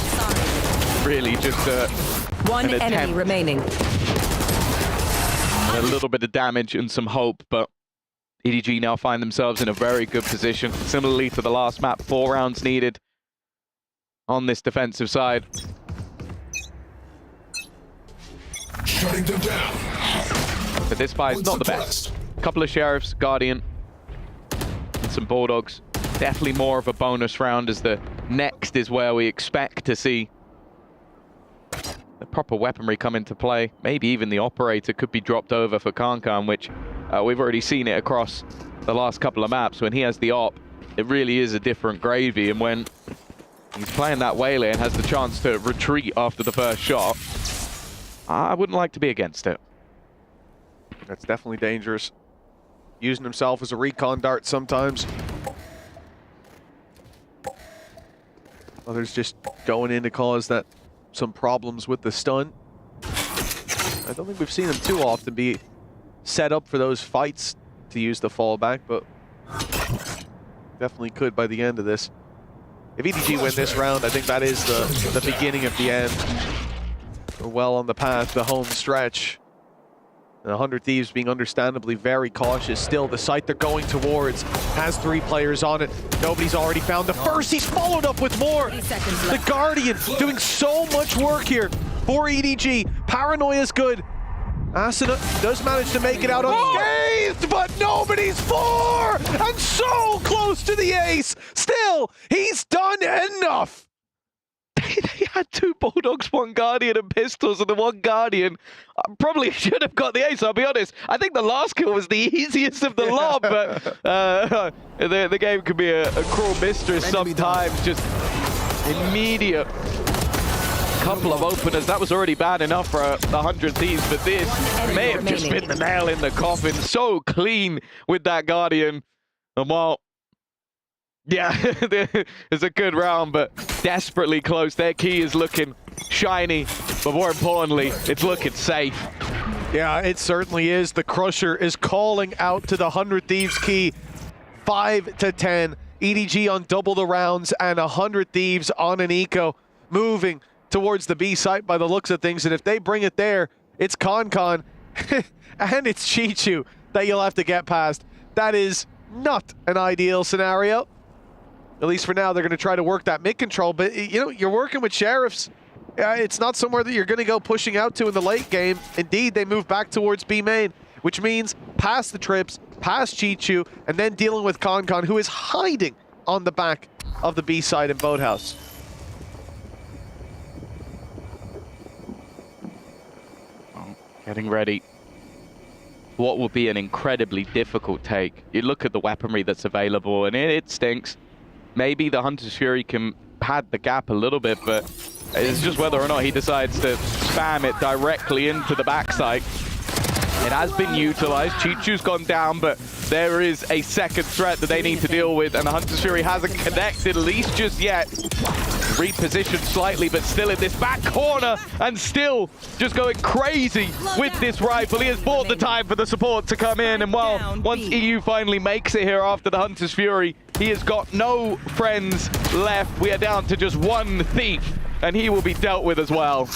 really just one enemy remaining. A little bit of damage and some hope, but EDG now find themselves in a very good position. Similarly to the last map, 4 rounds needed on this defensive side. Shutting them down. But this fight is not the best. A couple of Sheriffs, Guardian, and some Bulldogs. Definitely more of a bonus round, as the next is where we expect to see the proper weaponry come into play. Maybe even the operator could be dropped over for Concon, which we've already seen it across the last couple of maps. When he has the op, it really is a different gravy, and when he's playing that Waylay and has the chance to retreat after the first shot, I wouldn't like to be against it. That's definitely dangerous. Using himself as a recon dart sometimes. Others just going in to cause some problems with the stun. I don't think we've seen them too often be set up for those fights to use the fallback, but definitely could by the end of this. If EDG win this round, I think that is the beginning of the end. We're well on the path, the home stretch. The 100 Thieves being understandably very cautious. Still, the site they're going towards has 3 players on it. Nobody's already found the first. He's followed up with more. The Guardian doing so much work here for EDG. Paranoia's good. Asuna does manage to make it out unscathed, but nobody's 4! And so close to the ace. Still, he's done enough. They had 2 Bulldogs, 1 Guardian, and pistols, and the 1 Guardian probably should have got the ace, I'll be honest. I think the last kill was the easiest of the lot, but the game can be a cruel mistress sometimes. Just immediate couple of openers. That was already bad enough for 100 Thieves, but this may have just been the nail in the coffin. So clean with that Guardian. And while yeah, it's a good round, but desperately close. Their key is looking shiny, but more importantly, it's looking safe. Yeah, it certainly is. The Crusher is calling out to the 100 Thieves key. 5-10. EDG on double the rounds, and 100 Thieves on an eco. Moving towards the B site by the looks of things, and if they bring it there, it's Concon and it's Chichu that you'll have to get past. That is not an ideal scenario. At least for now, they're going to try to work that mid control, but you know, you're working with Sheriffs. It's not somewhere that you're going to go pushing out to in the late game. Indeed, they move back towards B main, which means past the trips, past Chichu, and then dealing with Concon, who is hiding on the back of the B side in Boathouse. Getting ready. What will be an incredibly difficult take. You look at the weaponry that's available, and it stinks. Maybe the Hunter's Fury can pad the gap a little bit, but it's just whether or not he decides to spam it directly into the backside. It has been utilized. Chichu's gone down, but there is a second threat that they need to deal with, and the Hunter's Fury hasn't connected, at least just yet. Repositioned slightly, but still in this back corner, and still just going crazy with this rifle. He has bought the time for the support to come in, and well, once EU finally makes it here after the Hunter's Fury, he has got no friends left. We are down to just one thief, and he will be dealt with as well.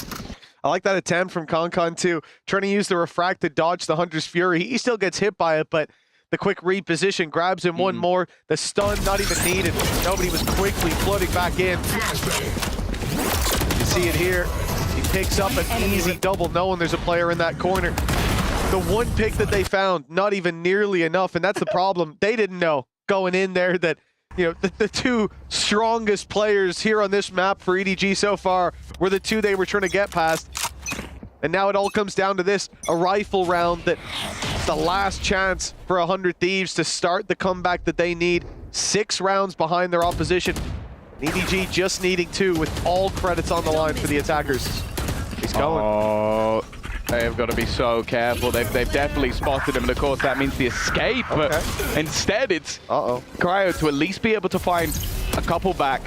I like that attempt from Concon too, trying to use the refract to dodge the Hunter's Fury. He still gets hit by it, but the quick reposition grabs him one more. The stun not even needed. Nobody was quickly flooding back in. You see it here. He picks up an easy double knowing there's a player in that corner. The one pick that they found, not even nearly enough, and that's the problem. They didn't know going in there that, you know, the two strongest players here on this map for EDG so far were the two they were trying to get past. And now it all comes down to this, a rifle round that the last chance for 100 Thieves to start the comeback that they need. 6 rounds behind their opposition. EDG just needing 2 with all credits on the line for the attackers. He's going. Oh, they have got to be so careful. They've definitely spotted him, and of course that means the escape, but instead it's Cryo to at least be able to find a couple back.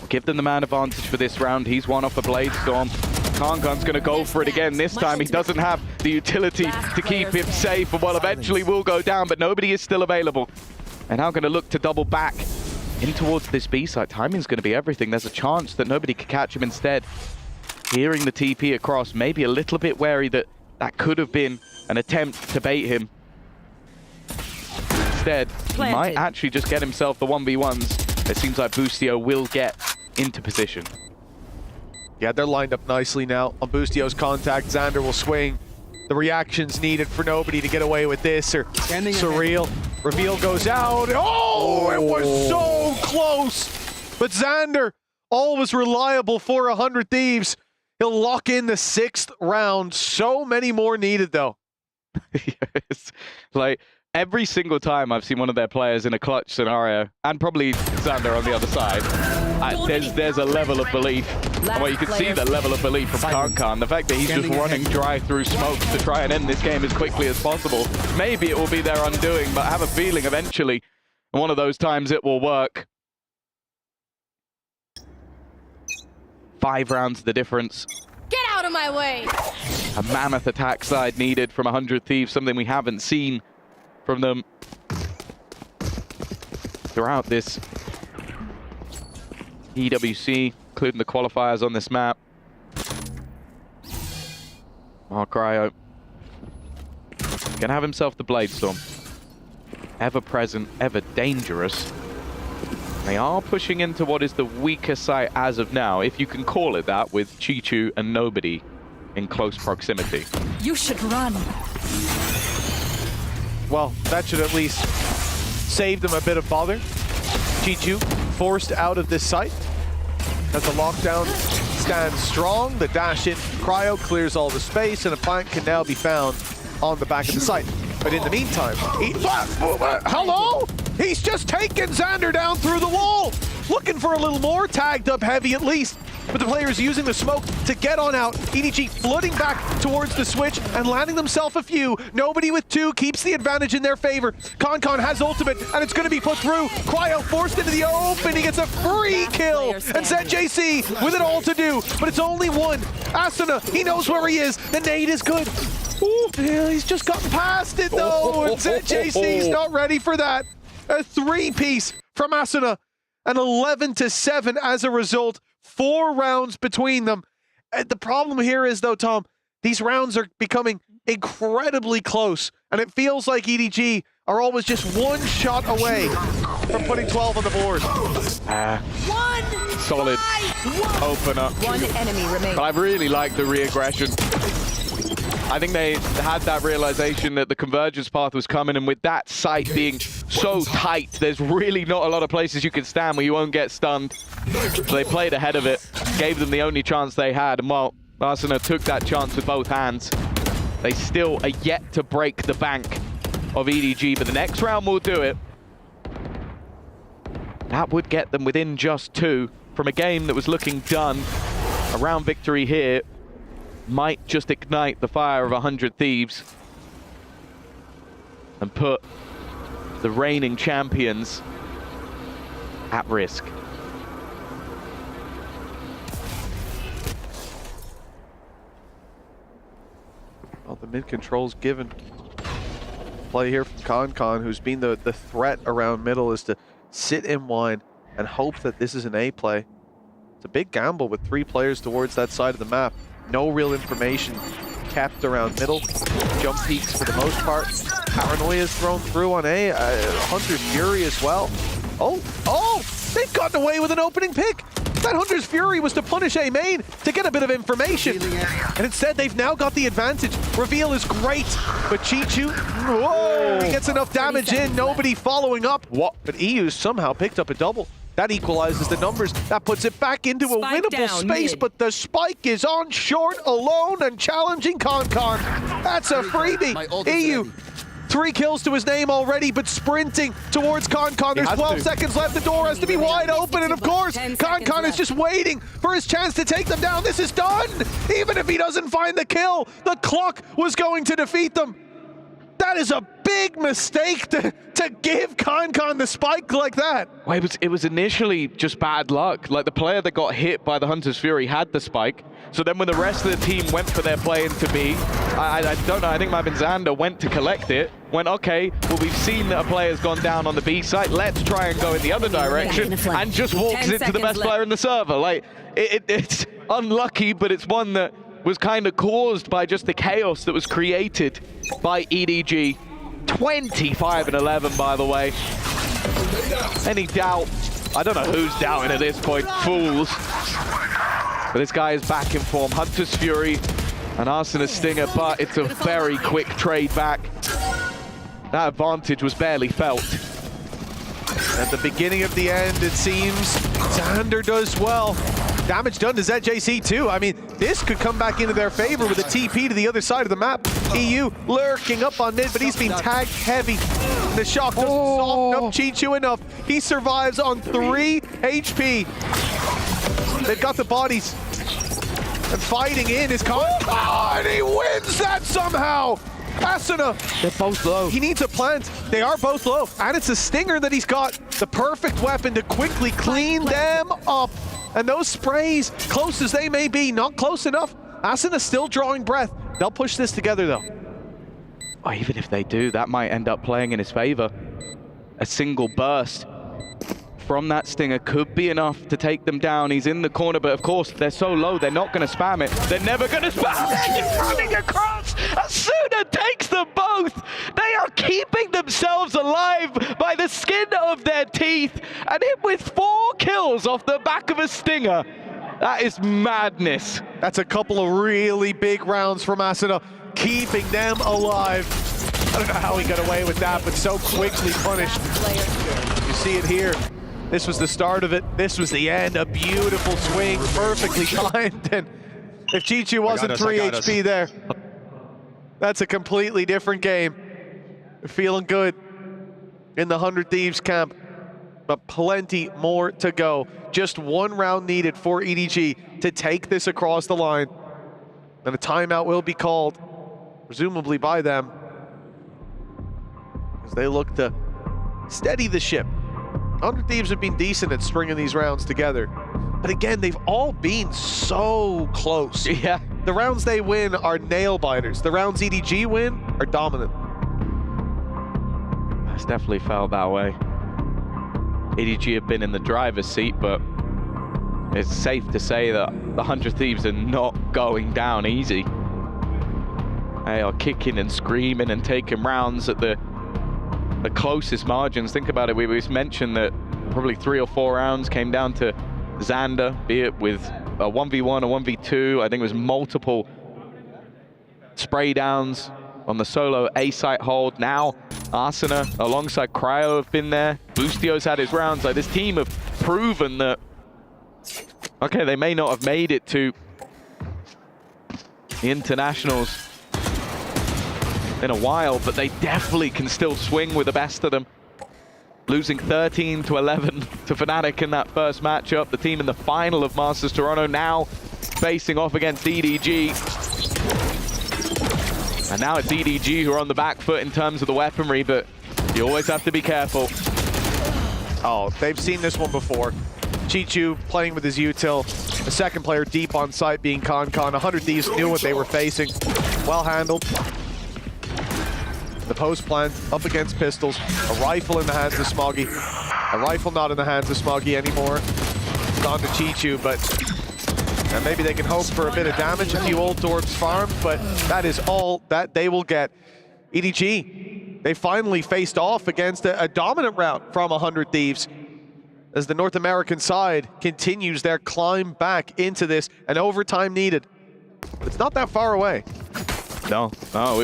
Give them the man advantage for this round. He's one off a Blade Storm. Concon's going to go for it again. This time he doesn't have the utility to keep him safe, and well, eventually will go down, but nobody is still available. And now going to look to double back in towards this B side. Timing's going to be everything. There's a chance that nobody could catch him instead. Hearing the TP across, maybe a little bit wary that that could have been an attempt to bait him. Instead, he might actually just get himself the 1v1s. It seems like Boostio will get into position. Yeah, they're lined up nicely now. On Boostio's contact, Xander will swing. The reactions needed for nobody to get away with this, or Surreal. Reveal goes out. Oh, it was so close. But Xander, always reliable for 100 Thieves. He'll lock in the 6th round. So many more needed, though. Yes. Like, every single time I've seen one of their players in a clutch scenario, and probably Xander on the other side, there's a level of belief. Well, you can see the level of belief from Concon. The fact that he's just running dry through smoke to try and end this game as quickly as possible. Maybe it will be their undoing, but I have a feeling eventually, one of those times it will work. 5 rounds the difference. Get out of my way! A mammoth attack side needed from 100 Thieves, something we haven't seen from them throughout this EWC, including the qualifiers on this map. Oh, Cryo gonna have himself the Blade Storm. Ever present, ever dangerous. They are pushing into what is the weaker site as of now, if you can call it that, with Chichu and nobody in close proximity. You should run. Well, that should at least save them a bit of bother. Chichu forced out of this site as the lockdown stands strong. The dash in Cryo clears all the space, and a plant can now be found on the back of the site. But in the meantime, hello? He's just taken Xander down through the wall. Looking for a little more, tagged up heavy at least. But the players using the smoke to get on out. EDG flooding back towards the switch and landing themselves a few. Nobody with 2 keeps the advantage in their favor. Concon has ultimate, and it's going to be put through. Cryo forced into the open. He gets a free kill. And ZJC with it all to do. But it's only 1. Asuna, he knows where he is. The nade is good. Ooh, he's just gotten past it, though. And ZJC's not ready for that. A 3-piece from Asuna. An 11-7 as a result. 4 rounds between them. The problem here is, though, Tom, these rounds are becoming incredibly close, and it feels like EDG are always just 1 shot away from putting 12 on the board. Solid opener. 1 enemy remaining. But I really like the re-aggression. I think they had that realization that the convergence path was coming, and with that site being so tight, there's really not a lot of places you can stand where you won't get stunned. So they played ahead of it, gave them the only chance they had, and while Arsenal took that chance with both hands, they still are yet to break the bank of EDG, but the next round will do it. That would get them within just 2 from a game that was looking done. A round victory here might just ignite the fire of 100 Thieves and put the reigning champions at risk. Well, the mid control's given. Play here from Con, who's been the threat around middle, is to sit in wine and hope that this is an A play. It's a big gamble with 3 players towards that side of the map. No real information kept around middle. Jump peaks for the most part. Paranoia is thrown through on A. Hunter's Fury as well. Oh! They've gotten away with an opening pick! That Hunter's Fury was to punish A main to get a bit of information. And instead, they've now got the advantage. Reveal is great, but Chichu, whoa! He gets enough damage in, nobody following up. What? But EU somehow picked up a double. That equalizes the numbers. That puts it back into a winnable space, but the spike is on short, alone, and challenging Con. That's a freebie. EU, 3 kills to his name already, but sprinting towards Con. There's 12 seconds left. The door has to be wide open, and of course, Con is just waiting for his chance to take them down. This is done. Even if he doesn't find the kill, the clock was going to defeat them. That is a big mistake to give Con the spike like that. Well, it was initially just bad luck. Like, the player that got hit by the Hunter's Fury had the spike. So then when the rest of the team went for their play into B, I don't know, I think Marvin Zander went to collect it. Went, okay, well, we've seen that a player's gone down on the B site. Let's try and go in the other direction. And just walks into the best player in the server. Like, it's unlucky, but it's one that was kind of caused by just the chaos that was created by EDG. 25-11, by the way. Any doubt? I don't know who's doubting at this point. Fools. But this guy is back in form. Hunter's Fury and Arsena's Stinger, but it's a very quick trade back. That advantage was barely felt. At the beginning of the end, it seems Zander does well. Damage done to ZJC too. I mean, this could come back into their favor with a TP to the other side of the map. EU lurking up on mid, but he's been tagged heavy. The shock doesn't soften up Chichu enough. He survives on 3 HP. They've got the bodies. And fighting in is Con. Oh, and he wins that somehow! Asuna! They're both low. He needs a plant. They are both low. And it's a Stinger that he's got. The perfect weapon to quickly clean them up. And those sprays, close as they may be, not close enough. Asuna still drawing breath. They'll push this together though. Oh, even if they do, that might end up playing in his favor. A single burst from that Stinger could be enough to take them down. He's in the corner, but of course, they're so low, they're not going to spam it. They're never going to spam it. He's running across. Asuna takes them both. They are keeping themselves alive by the skin of their teeth. And hit with 4 kills off the back of a Stinger. That is madness. That's a couple of really big rounds from Asuna, keeping them alive. I don't know how he got away with that, but so quickly punished. You see it here. This was the start of it. This was the end. A beautiful swing, perfectly timed. And if Chichu wasn't 3 HP there, that's a completely different game. They're feeling good in the 100 Thieves camp, but plenty more to go. Just 1 round needed for EDG to take this across the line. And a timeout will be called, presumably by them, as they look to steady the ship. 100 Thieves have been decent at stringing these rounds together. But again, they've all been so close. Yeah. The rounds they win are nail biters. The rounds EDG win are dominant. It's definitely felt that way. EDG have been in the driver's seat, but it's safe to say that the 100 Thieves are not going down easy. They are kicking and screaming and taking rounds at the closest margins. Think about it, we mentioned that probably 3 or 4 rounds came down to Zander, be it with a 1v1 or 1v2. I think it was multiple spray downs on the solo A-site hold. Now, Arsena alongside Cryo have been there. Boostio's had his rounds. Like, this team have proven that, okay, they may not have made it to the internationals in a while, but they definitely can still swing with the best of them. Losing 13-11 to Fnatic in that first matchup. The team in the final of Masters Toronto now facing off against EDG. And now it's EDG who are on the back foot in terms of the weaponry, but you always have to be careful. Oh, they've seen this one before. Chichu playing with his util. The second player deep on site being Concon. 100 Thieves knew what they were facing. Well handled. The post plant up against pistols. A rifle in the hands of Smoggy. A rifle not in the hands of Smoggy anymore. It's gone to Chichu, but and maybe they can hope for a bit of damage, a few old orbs farmed, but that is all that they will get. EDG, they finally faced off against a dominant round from 100 Thieves as the North American side continues their climb back into this, and overtime needed. It's not that far away. No,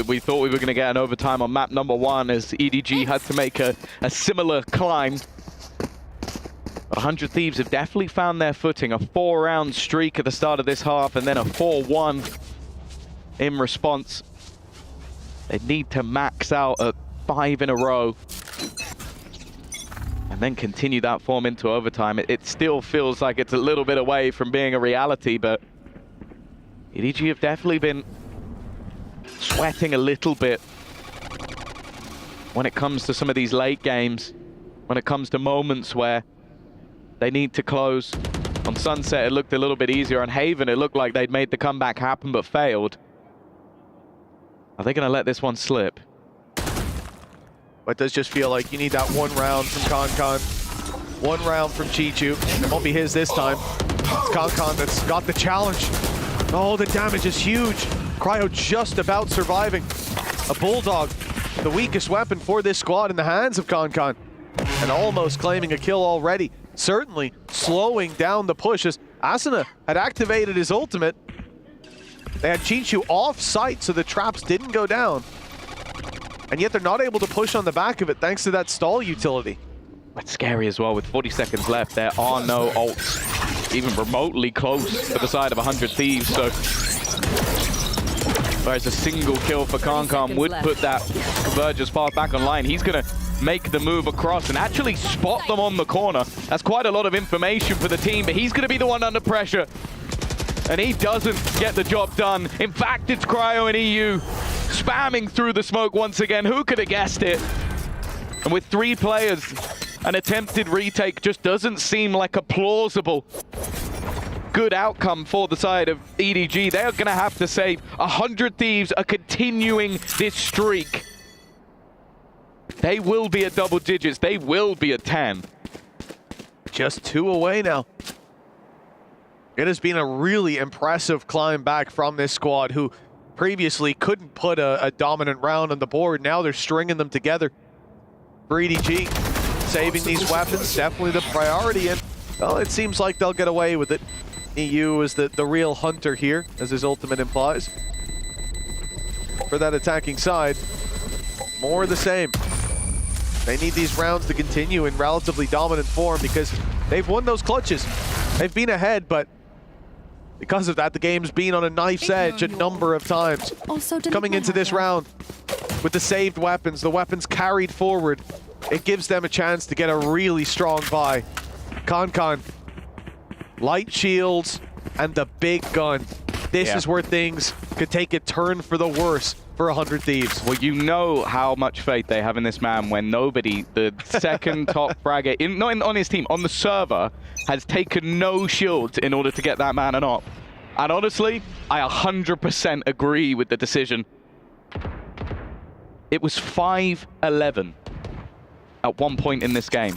we thought we were going to get an overtime on map number 1 as EDG had to make a similar climb. 100 Thieves have definitely found their footing. A 4-round streak at the start of this half and then a 4-1 in response. They need to max out at 5 in a row and then continue that form into overtime. It still feels like it's a little bit away from being a reality, but EDG have definitely been sweating a little bit when it comes to some of these late games, when it comes to moments where they need to close. On Sunset, it looked a little bit easier. On Haven, it looked like they'd made the comeback happen but failed. Are they going to let this one slip? But it does just feel like you need that one round from Concon, one round from Chichu. It won't be his this time. It's Concon that's got the challenge. Oh, the damage is huge. Cryo just about surviving. A Bulldog, the weakest weapon for this squad in the hands of Concon. And almost claiming a kill already. Certainly slowing down the push as Asuna had activated his ultimate. They had Chichu off site so the traps didn't go down. And yet they're not able to push on the back of it thanks to that stall utility. That's scary as well. With 40 seconds left, there are no ults even remotely close to the side of 100 Thieves. So whereas a single kill for Concon would put that Converger's path back online. He's going to make the move across and actually spot them on the corner. That's quite a lot of information for the team, but he's going to be the one under pressure. And he doesn't get the job done. In fact, it's Cryo and EU spamming through the smoke once again. Who could have guessed it? And with 3 players, an attempted retake just doesn't seem like a plausible good outcome for the side of EDG. They are going to have to save. 100 Thieves are continuing this streak. They will be at double digits. They will be at 10. Just 2 away now. It has been a really impressive climb back from this squad who previously couldn't put a dominant round on the board. Now they're stringing them together. For EDG, saving these weapons, definitely the priority, and well, it seems like they'll get away with it. EU is the real hunter here, as his ultimate implies. For that attacking side, more of the same. They need these rounds to continue in relatively dominant form because they've won those clutches. They've been ahead, but because of that, the game's been on a knife's edge a number of times. Coming into this round with the saved weapons, the weapons carried forward, it gives them a chance to get a really strong buy. Concon, light shields, and the big gun. This is where things could take a turn for the worse for 100 Thieves. Well, you know how much faith they have in this man when nobody, the second top fragger, on his team, on the server, has taken no shields in order to get that man an op. And honestly, I 100% agree with the decision. It was 5-11 at one point in this game.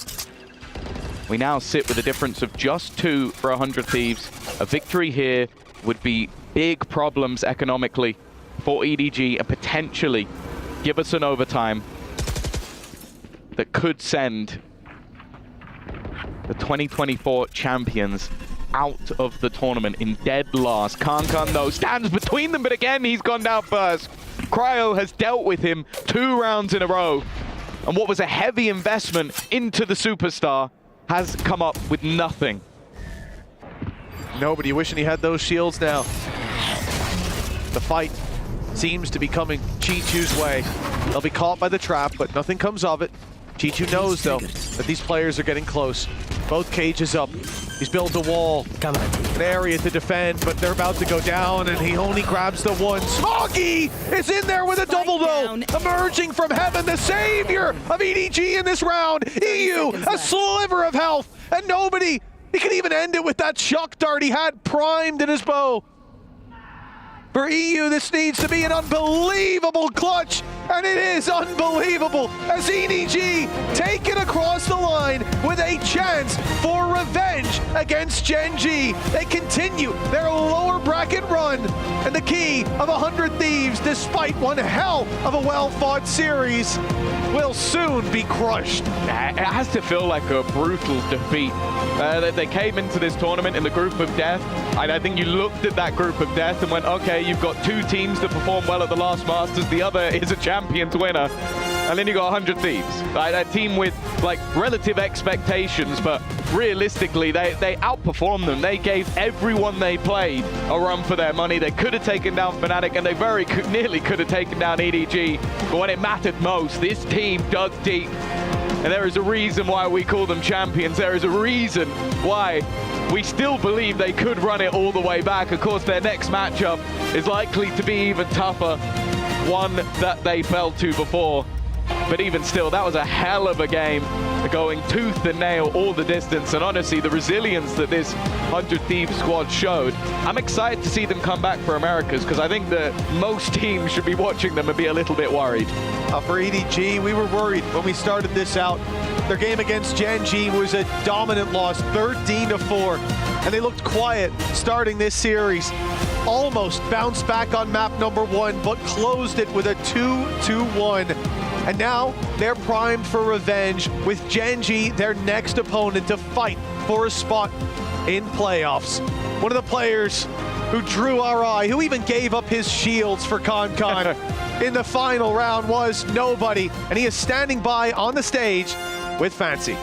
We now sit with a difference of just 2 for 100 Thieves. A victory here would be big problems economically for EDG and potentially give us an overtime that could send the 2024 champions out of the tournament in dead last. Kankan, though, stands between them, but again, he's gone down first. Cryo has dealt with him 2 rounds in a row. And what was a heavy investment into the superstar has come up with nothing. Nobody wishing he had those shields now. The fight seems to be coming Chichu's way. They'll be caught by the trap, but nothing comes of it. Chichu knows, though, that these players are getting close. Both cages up. He's built a wall, an area to defend, but they're about to go down, and he only grabs the one. Smoggy is in there with a double, though. Emerging from heaven, the savior of EDG in this round. EU, a sliver of health, and nobody. He can even end it with that shock dart he had primed in his bow. For EU, this needs to be an unbelievable clutch, and it is unbelievable as EDG take it across the line with a chance for revenge against Gen G. They continue their lower bracket run, and the key of 100 Thieves, despite one hell of a well-fought series, will soon be crushed. It has to feel like a brutal defeat. They came into this tournament in the group of death, and I think you looked at that group of death and went, okay, you've got 2 teams that performed well at the last Masters, the other is a Champions winner, and then you got 100 Thieves. A team with like relative expectations, but realistically, they outperformed them. They gave everyone they played a run for their money. They could have taken down Fnatic, and they very nearly could have taken down EDG, but when it mattered most, this team dug deep. And there is a reason why we call them champions. There is a reason why we still believe they could run it all the way back. Of course, their next matchup is likely to be even tougher, one that they fell to before. But even still, that was a hell of a game, going tooth and nail all the distance, and honestly, the resilience that this 100 Thieves squad showed. I'm excited to see them come back for Americas, because I think that most teams should be watching them and be a little bit worried. For EDG, we were worried when we started this out. Their game against Gen G was a dominant loss, 13-4, and they looked quiet starting this series. Almost bounced back on map number 1, but closed it with a 2-2-1. And now they're primed for revenge with Gen G, their next opponent, to fight for a spot in playoffs. One of the players who drew our eye, who even gave up his shields for Kankan in the final round, was nobody, and he is standing by on the stage with Fancy.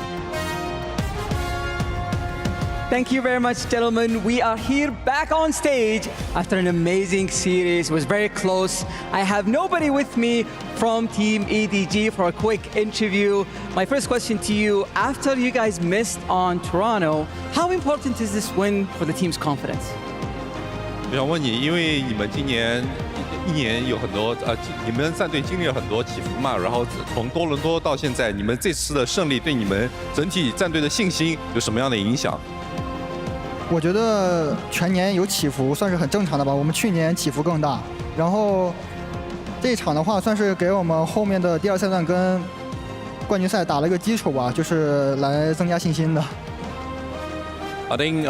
Thank you very much, gentlemen. We are here back on stage after an amazing series. It was very close. I have nobody with me from Team EDG for a quick interview. My first question to you, after you guys missed on Toronto, how important is this win for the team's confidence? 我想问你，因为你们今年一年有很多你们战队经历了很多起伏嘛，然后从多伦多到现在，你们这次的胜利对你们整体战队的信心有什么样的影响？我觉得全年有起伏算是很正常的吧，我们去年起伏更大，然后这一场的话算是给我们后面的第2赛段跟冠军赛打了一个基础吧，就是来增加信心的。I think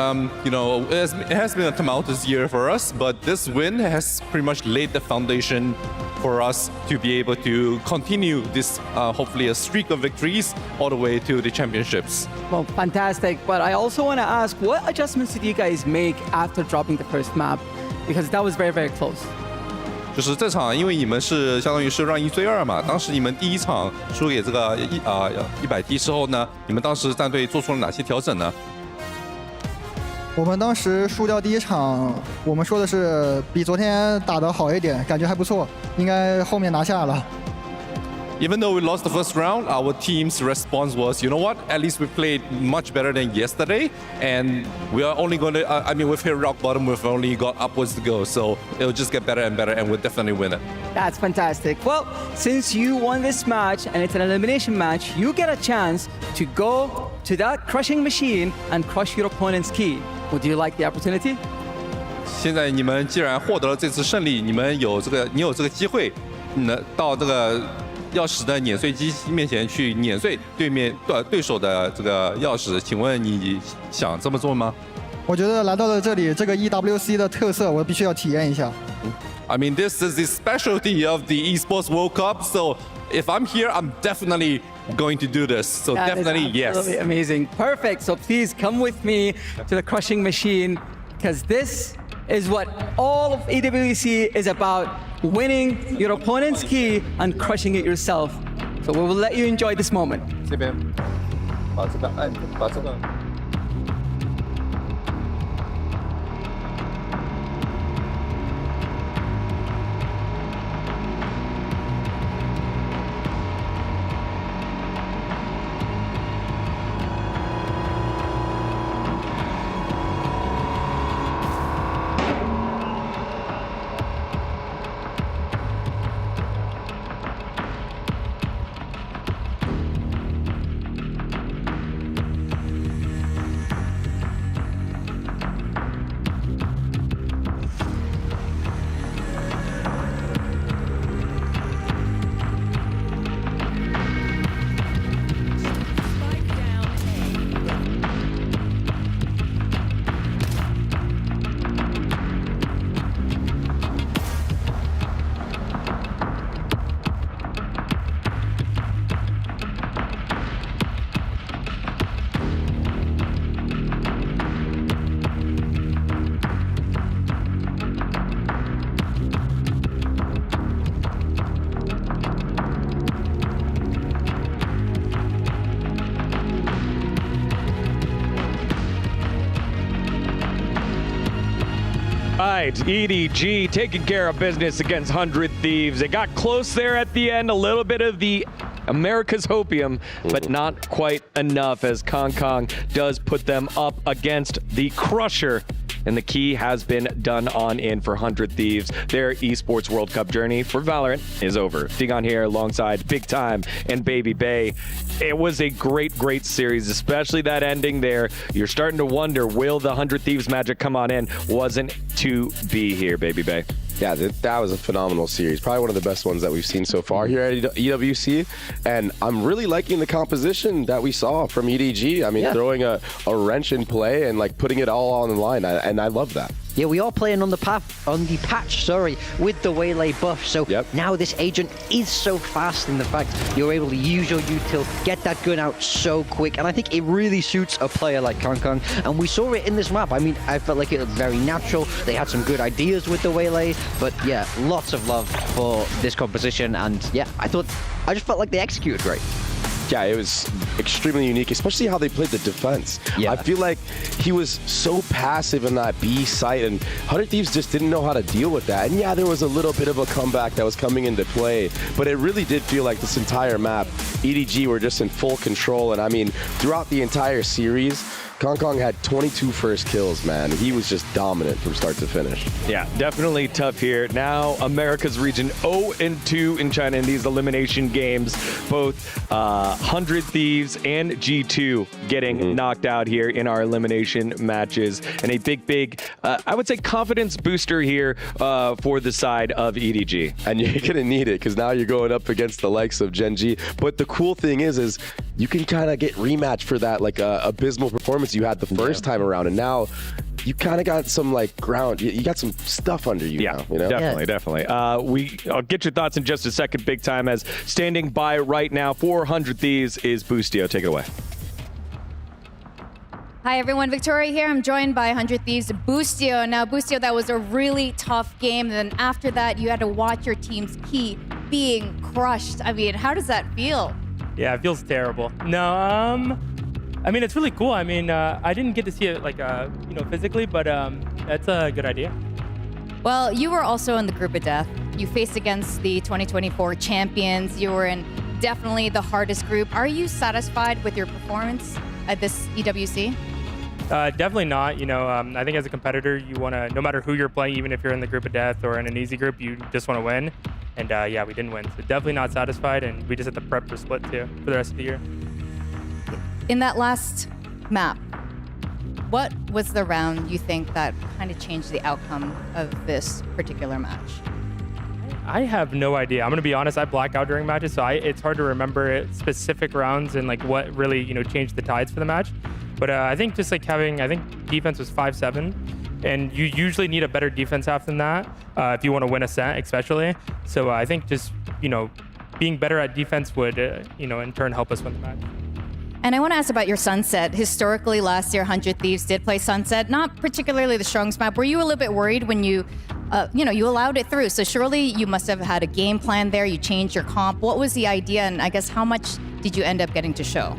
you know it has been a tumultuous year for us, but this win has pretty much laid the foundation for us to be able to continue this hopefully a streak of victories all the way to the championships. Well, fantastic. But I also want to ask, what adjustments did you guys make after dropping the first map? Because that was very, very close. 就是这场，因为你们是相当于是让1追2嘛，当时你们第一场输给这个100T 之后呢，你们当时战队做出了哪些调整呢？我们当时输掉第一场，我们说的是比昨天打得好一点，感觉还不错，应该后面拿下了。Even though we lost the first round, our team's response was, you know what? At least we played much better than yesterday, and we are only going to. I mean, we've hit rock bottom. We've only got upwards to go, so it'll just get better and better, and we'll definitely win it. That's fantastic. Well, since you won this match and it's an elimination match, you get a chance to go to that crushing machine and crush your opponent's key. Would you like the opportunity? 现在你们既然获得了这次胜利，你有这个机会，到这个钥匙的碾碎机面前去碾碎对手的这个钥匙，请问你想这么做吗？我觉得来到了这里，这个 EWC 的特色我必须要体验一下。I mean, this is the specialty of the Esports World Cup, so if I'm here, I'm definitely going to do this. So That is definitely yes. absolutely amazing. Perfect. So please come with me to the crushing machine, because this is what all of EWC is about: winning your opponent's key and crushing it yourself. So we will let you enjoy this moment. Right, EDG taking care of business against 100 Thieves. It got close there at the end, a little bit of the America's Hopium, but not quite enough, as Kong Kong does put them up against the Crusher. And the key has been done on in for 100 Thieves. Their Esports World Cup journey for Valorant is over. Digon here alongside Big Time and Baby Bay. It was a great, great series, especially that ending there. You're starting to wonder, will the 100 Thieves magic come on in? Wasn't to be here, Baby Bay. Yeah, that was a phenomenal series. Probably one of the best ones that we've seen so far here at EWC. And I'm really liking the composition that we saw from EDG. I mean, throwing a wrench in play and like putting it all on the line. And I love that. Yeah, we are playing on the patch, with the Waylay buff. So now this agent is so fast in the fact you're able to use your util, get that gun out so quick. And I think it really suits a player like Kong Kong. And we saw it in this map. I mean, I felt like it was very natural. They had some good ideas with the Waylay. But yeah, lots of love for this composition. And yeah, I just felt like they executed great. Yeah, it was extremely unique, especially how they played the defense. Yeah. I feel like he was so passive in that B site, and 100 Thieves just didn't know how to deal with that. And yeah, there was a little bit of a comeback that was coming into play, but it really did feel like this entire map, EDG were just in full control. And I mean, throughout the entire series, Kong Kong had 22 first kills, man. He was just dominant from start to finish. Yeah, definitely tough here. Now, America's region 0-2 in China in these elimination games. Both 100 Thieves and G2 getting knocked out here in our elimination matches. And a big, I would say, confidence booster here for the side of EDG. And you're going to need it, because now you're going up against the likes of Gen G. But the cool thing is you can kind of get rematched for that like abysmal performance you had the first time around, and now you kind of got some like ground. You got some stuff under you now. You know? Definitely. I'll get your thoughts in just a second, Big Time, as standing by right now for 100 Thieves is Boostio. Take it away. Hi everyone, Victoria here. I'm joined by 100 Thieves Boostio. Now, Boostio, that was a really tough game. And then after that, you had to watch your team's key being crushed. I mean, how does that feel? Yeah, it feels terrible. No, I mean, it's really cool. I mean, I didn't get to see it like, physically, but that's a good idea. Well, you were also in the group of death. You faced against the 2024 champions. You were in definitely the hardest group. Are you satisfied with your performance at this EWC? Definitely not. I think as a competitor, you want to, no matter who you're playing, even if you're in the group of death or in an easy group, you just want to win. And yeah, we didn't win. So definitely not satisfied. And we just had to prep for split too for the rest of the year. In that last map, what was the round you think that kind of changed the outcome of this particular match? I have no idea. I'm going to be honest, I black out during matches, so it's hard to remember specific rounds and like what really, changed the tides for the match. But I think just like I think defense was 5-7, and you usually need a better defense half than that if you want to win a set, especially. So I think just, being better at defense would, in turn help us win the match. And I want to ask about your Sunset. Historically, last year, 100 Thieves did play Sunset, not particularly the strongest map. Were you a little bit worried when you allowed it through? So surely you must have had a game plan there. You changed your comp. What was the idea? And I guess how much did you end up getting to show?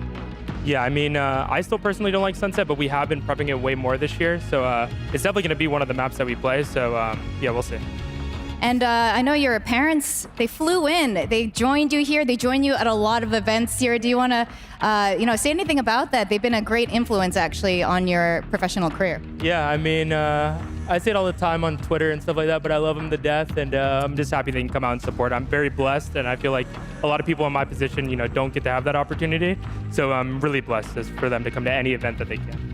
Yeah, I mean, I still personally don't like Sunset, but we have been prepping it way more this year. So it's definitely going to be one of the maps that we play. So yeah, we'll see. And I know your parents, they flew in. They joined you here. They joined you at a lot of events here. Do you want to, say anything about that? They've been a great influence, actually, on your professional career. Yeah, I mean, I say it all the time on Twitter and stuff like that, but I love them to death, and I'm just happy they can come out and support. I'm very blessed, and I feel like a lot of people in my position, don't get to have that opportunity. So I'm really blessed for them to come to any event that they can.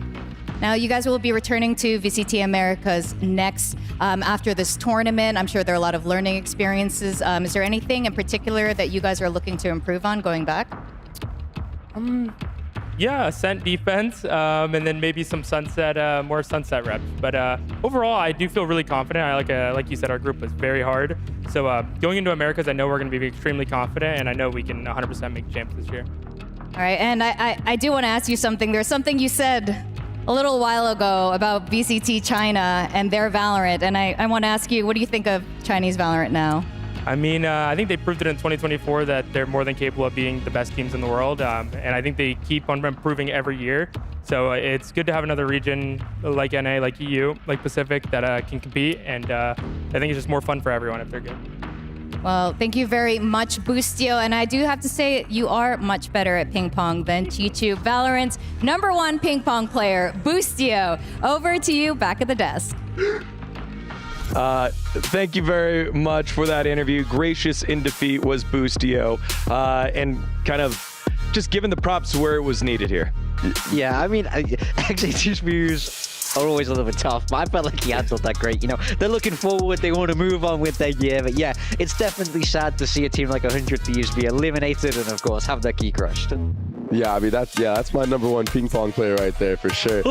Now, you guys will be returning to VCT Americas next after this tournament. I'm sure there are a lot of learning experiences. Is there anything in particular that you guys are looking to improve on going back? Yeah, Ascent defense, and then maybe some Sunset, more Sunset reps. But overall, I do feel really confident. Like you said, our group was very hard. So going into Americas, I know we're going to be extremely confident, and I know we can 100% make champs this year. All right, and I do want to ask you something. There's something you said a little while ago about VCT China and their Valorant, and I want to ask you, what do you think of Chinese Valorant now? I mean, I think they proved it in 2024 that they're more than capable of being the best teams in the world, and I think they keep on improving every year. So it's good to have another region like NA, like EU, like Pacific that can compete, and I think it's just more fun for everyone if they're good. Well, thank you very much, Boostio. And I do have to say, you are much better at ping pong than Chichu. Valorant's #1 ping pong player, Boostio. Over to you, back at the desk. Thank you very much for that interview. Gracious in defeat was Boostio, and kind of just giving the props where it was needed here. Yeah, I mean, actually, these views are always a little bit tough, but I felt like he handled that great. They're looking forward, they want to move on with their year, but yeah, it's definitely sad to see a team like 100 Thieves be eliminated and, of course, have their key crushed. Yeah, I mean, that's my #1 ping pong player right there for sure.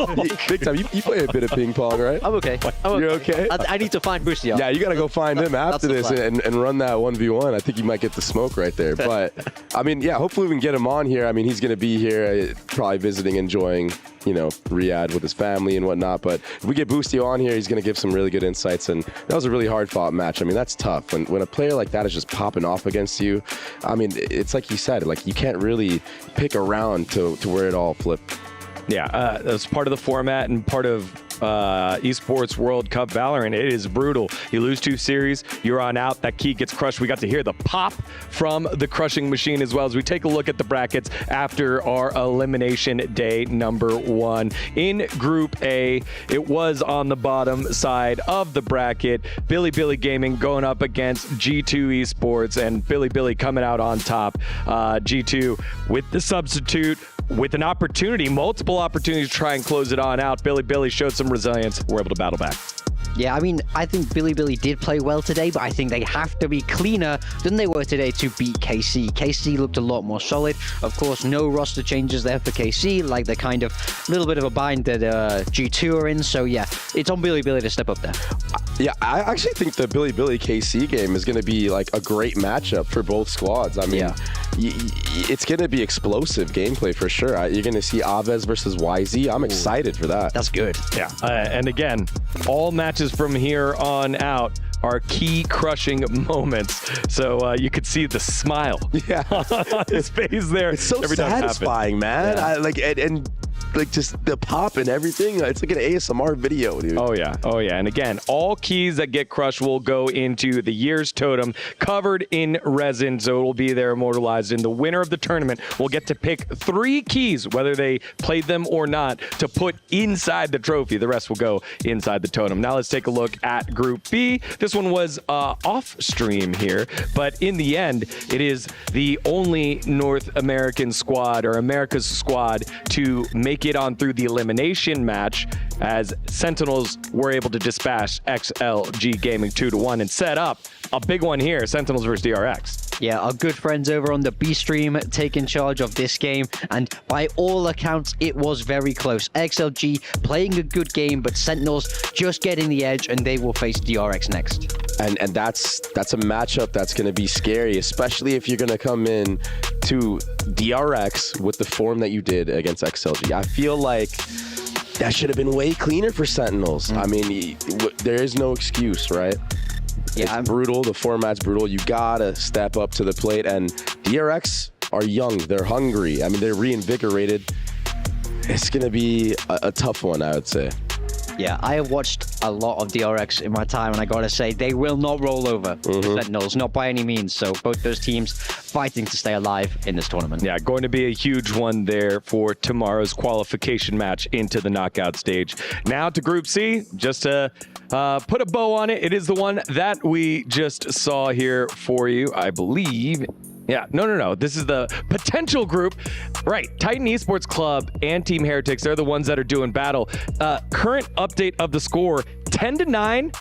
Big time. You play a bit of ping pong, right? I'm okay. You're okay? I need to find Boostio. Yeah, you got to go find him after this and run that 1v1. I think you might get the smoke right there. But, I mean, yeah, hopefully we can get him on here. I mean, he's going to be here probably visiting, enjoying, Riyadh with his family and whatnot. But if we get Boostio on here, he's going to give some really good insights. And that was a really hard-fought match. I mean, that's tough. When a player like that is just popping off against you, I mean, it's like you said, like you can't really pick around to where it all flipped. Yeah, that's part of the format and part of Esports World Cup Valorant. It is brutal. You lose 2 series, you're on out. That key gets crushed. We got to hear the pop from the crushing machine as well as we take a look at the brackets after our elimination day #1. In Group A, it was on the bottom side of the bracket. Billy Gaming going up against G2 Esports, and Billy coming out on top. G2 with the substitute, with an opportunity, multiple opportunities to try and close it on out. Billy showed some resilience. We're able to battle back. Yeah, I mean, I think Billy did play well today, but I think they have to be cleaner than they were today to beat KC. KC looked a lot more solid. Of course, no roster changes there for KC, like the kind of little bit of a bind that G2 are in. So yeah, it's on Billy to step up there. Yeah, I actually think the Billy KC game is going to be like a great matchup for both squads. I mean, it's going to be explosive gameplay for sure. You're going to see Aves versus YZ. I'm excited for that. That's good. Yeah, and again, all matches from here on out are key crushing moments. So you could see the smile on his face there. It's so every time satisfying, man. Yeah. Like just the pop and everything. It's like an ASMR video, dude. Oh yeah. And again, all keys that get crushed will go into the year's totem, covered in resin, so it will be there immortalized. And the winner of the tournament will get to pick 3 keys, whether they played them or not, to put inside the trophy. The rest will go inside the totem. Now let's take a look at Group B. This one was off stream here, but in the end, it is the only North American squad or America's squad to make it on through the elimination match, as Sentinels were able to dispatch XLG Gaming 2-1 and set up a big one here, Sentinels versus DRX. Yeah, our good friends over on the B stream taking charge of this game, and by all accounts, it was very close. XLG playing a good game, but Sentinels just getting the edge, and they will face DRX next. And that's a matchup that's going to be scary, especially if you're going to come in to DRX with the form that you did against XLG. I feel like that should have been way cleaner for Sentinels. I mean, there is no excuse, right? Yeah, it's brutal. The format's brutal. You gotta step up to the plate. And DRX are young. They're hungry. I mean, they're reinvigorated. It's gonna be a tough one, I would say. Yeah, I have watched a lot of DRX in my time, and I gotta say, they will not roll over Sentinels, not by any means. So both those teams fighting to stay alive in this tournament. Yeah, going to be a huge one there for tomorrow's qualification match into the knockout stage. Now to Group C, just to put a bow on it, it is the one that we just saw here for you, I believe. Yeah, no. This is the potential group. Right, Titan Esports Club and Team Heretics, they're the ones that are doing battle. Current update of the score, 10-9,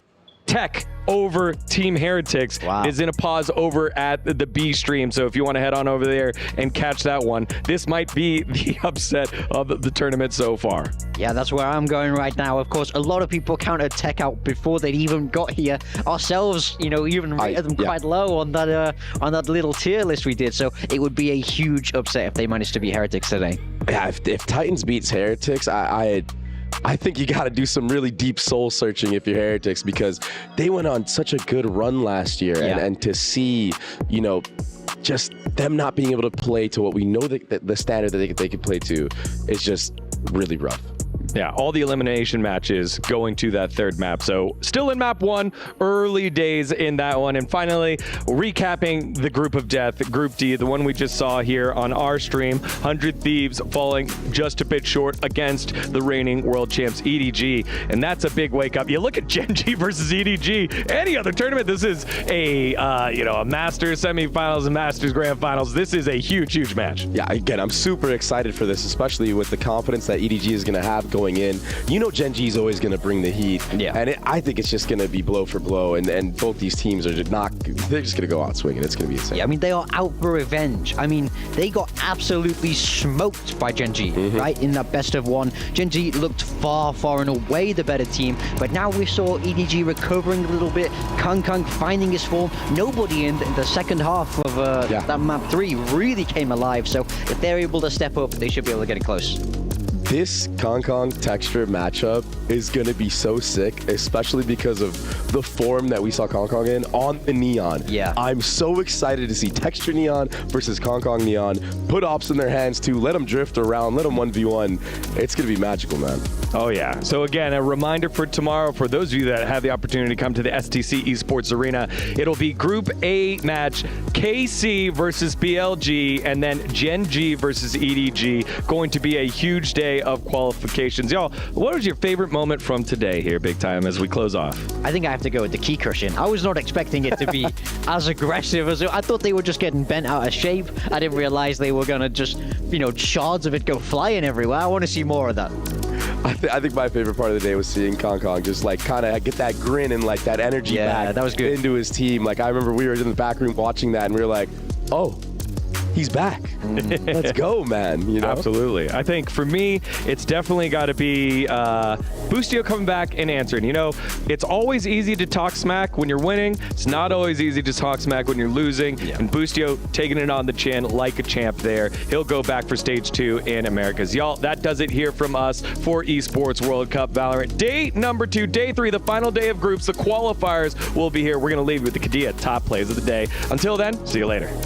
Tech over Team Heretics is in a pause over at the B stream. So if you want to head on over there and catch that one, this might be the upset of the tournament so far. Yeah, that's where I'm going right now. Of course, a lot of people counted Tech out before they even got here. Ourselves, even rated them quite low on that little tier list we did. So it would be a huge upset if they managed to beat Heretics today. Yeah, if Titans beats Heretics, I think you got to do some really deep soul searching if you're Heretics, because they went on such a good run last year, and to see, just them not being able to play to what we know that the standard that they could play to is just really rough. Yeah, all the elimination matches going to that third map. So still in map 1, early days in that one. And finally, recapping the group of death, Group D, the one we just saw here on our stream, 100 Thieves falling just a bit short against the reigning world champs EDG. And that's a big wake up. You look at Gen G versus EDG, any other tournament, this is a Masters semifinals and Masters grand finals. This is a huge match. Yeah, again, I'm super excited for this, especially with the confidence that EDG is going to have going in. Gen G is always going to bring the heat. Yeah. And I think it's just going to be blow for blow. And both these teams are just they're just going to go out swinging. It's going to be insane. Yeah, I mean, they are out for revenge. I mean, they got absolutely smoked by Gen G, right? In that best of one. Gen G looked far and away the better team. But now we saw EDG recovering a little bit. Kung finding his form. Nobody in the second half of that map 3 really came alive. So if they're able to step up, they should be able to get it close. This Kong texture matchup is going to be so sick, especially because of the form that we saw Kong in on the Neon. Yeah. I'm so excited to see texture Neon versus Kong Neon. Put ops in their hands too. Let them drift around. Let them 1v1. It's going to be magical, man. Oh, yeah. So again, a reminder for tomorrow, for those of you that have the opportunity to come to the STC Esports Arena, it'll be Group A match, KC versus BLG, and then Gen G versus EDG. Going to be a huge day of qualifications. Y'all, what was your favorite moment from today here, Big Time, as we close off? I think I have to go with the key cushion. I was not expecting it to be as aggressive as I thought. They were just getting bent out of shape. I didn't realize they were going to just, shards of it go flying everywhere. I want to see more of that. I think my favorite part of the day was seeing Kong just kind of get that grin and that energy back that was good. Into his team. I remember we were in the back room watching that and we were like, oh, he's back. Let's go, man. Absolutely. I think for me, it's definitely got to be Boostio coming back and answering. It's always easy to talk smack when you're winning. It's not always easy to talk smack when you're losing. Yeah. And Boostio taking it on the chin like a champ there. He'll go back for stage 2 in Americas. Y'all, that does it here from us for Esports World Cup Valorant. Day number 2, day 3, the final day of groups. The qualifiers will be here. We're going to leave with the Kadia top plays of the day. Until then, see you later.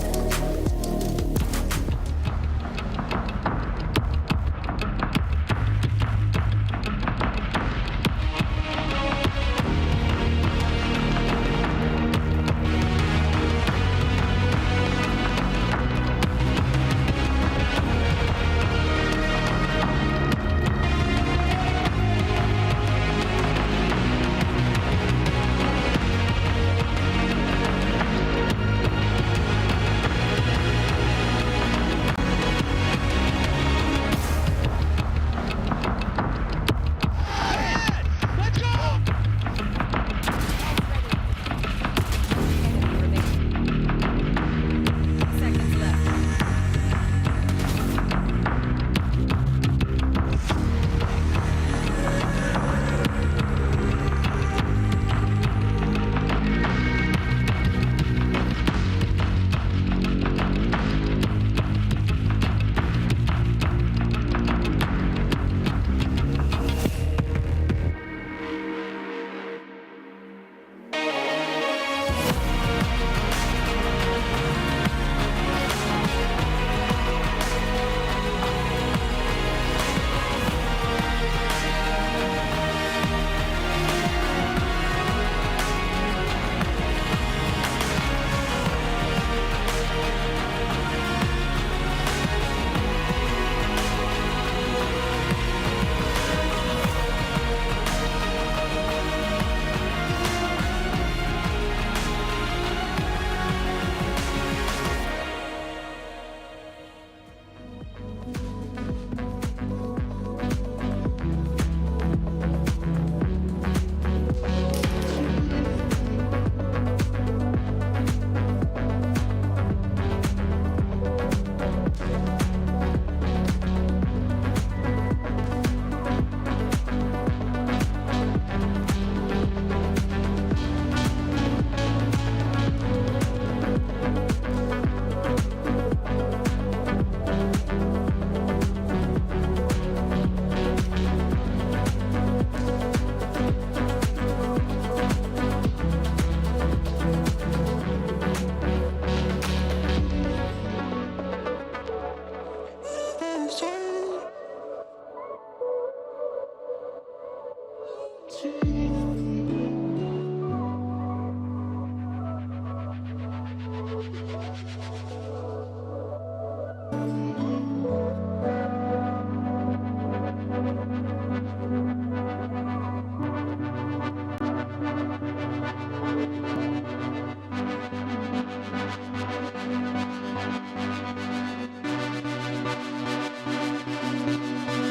Team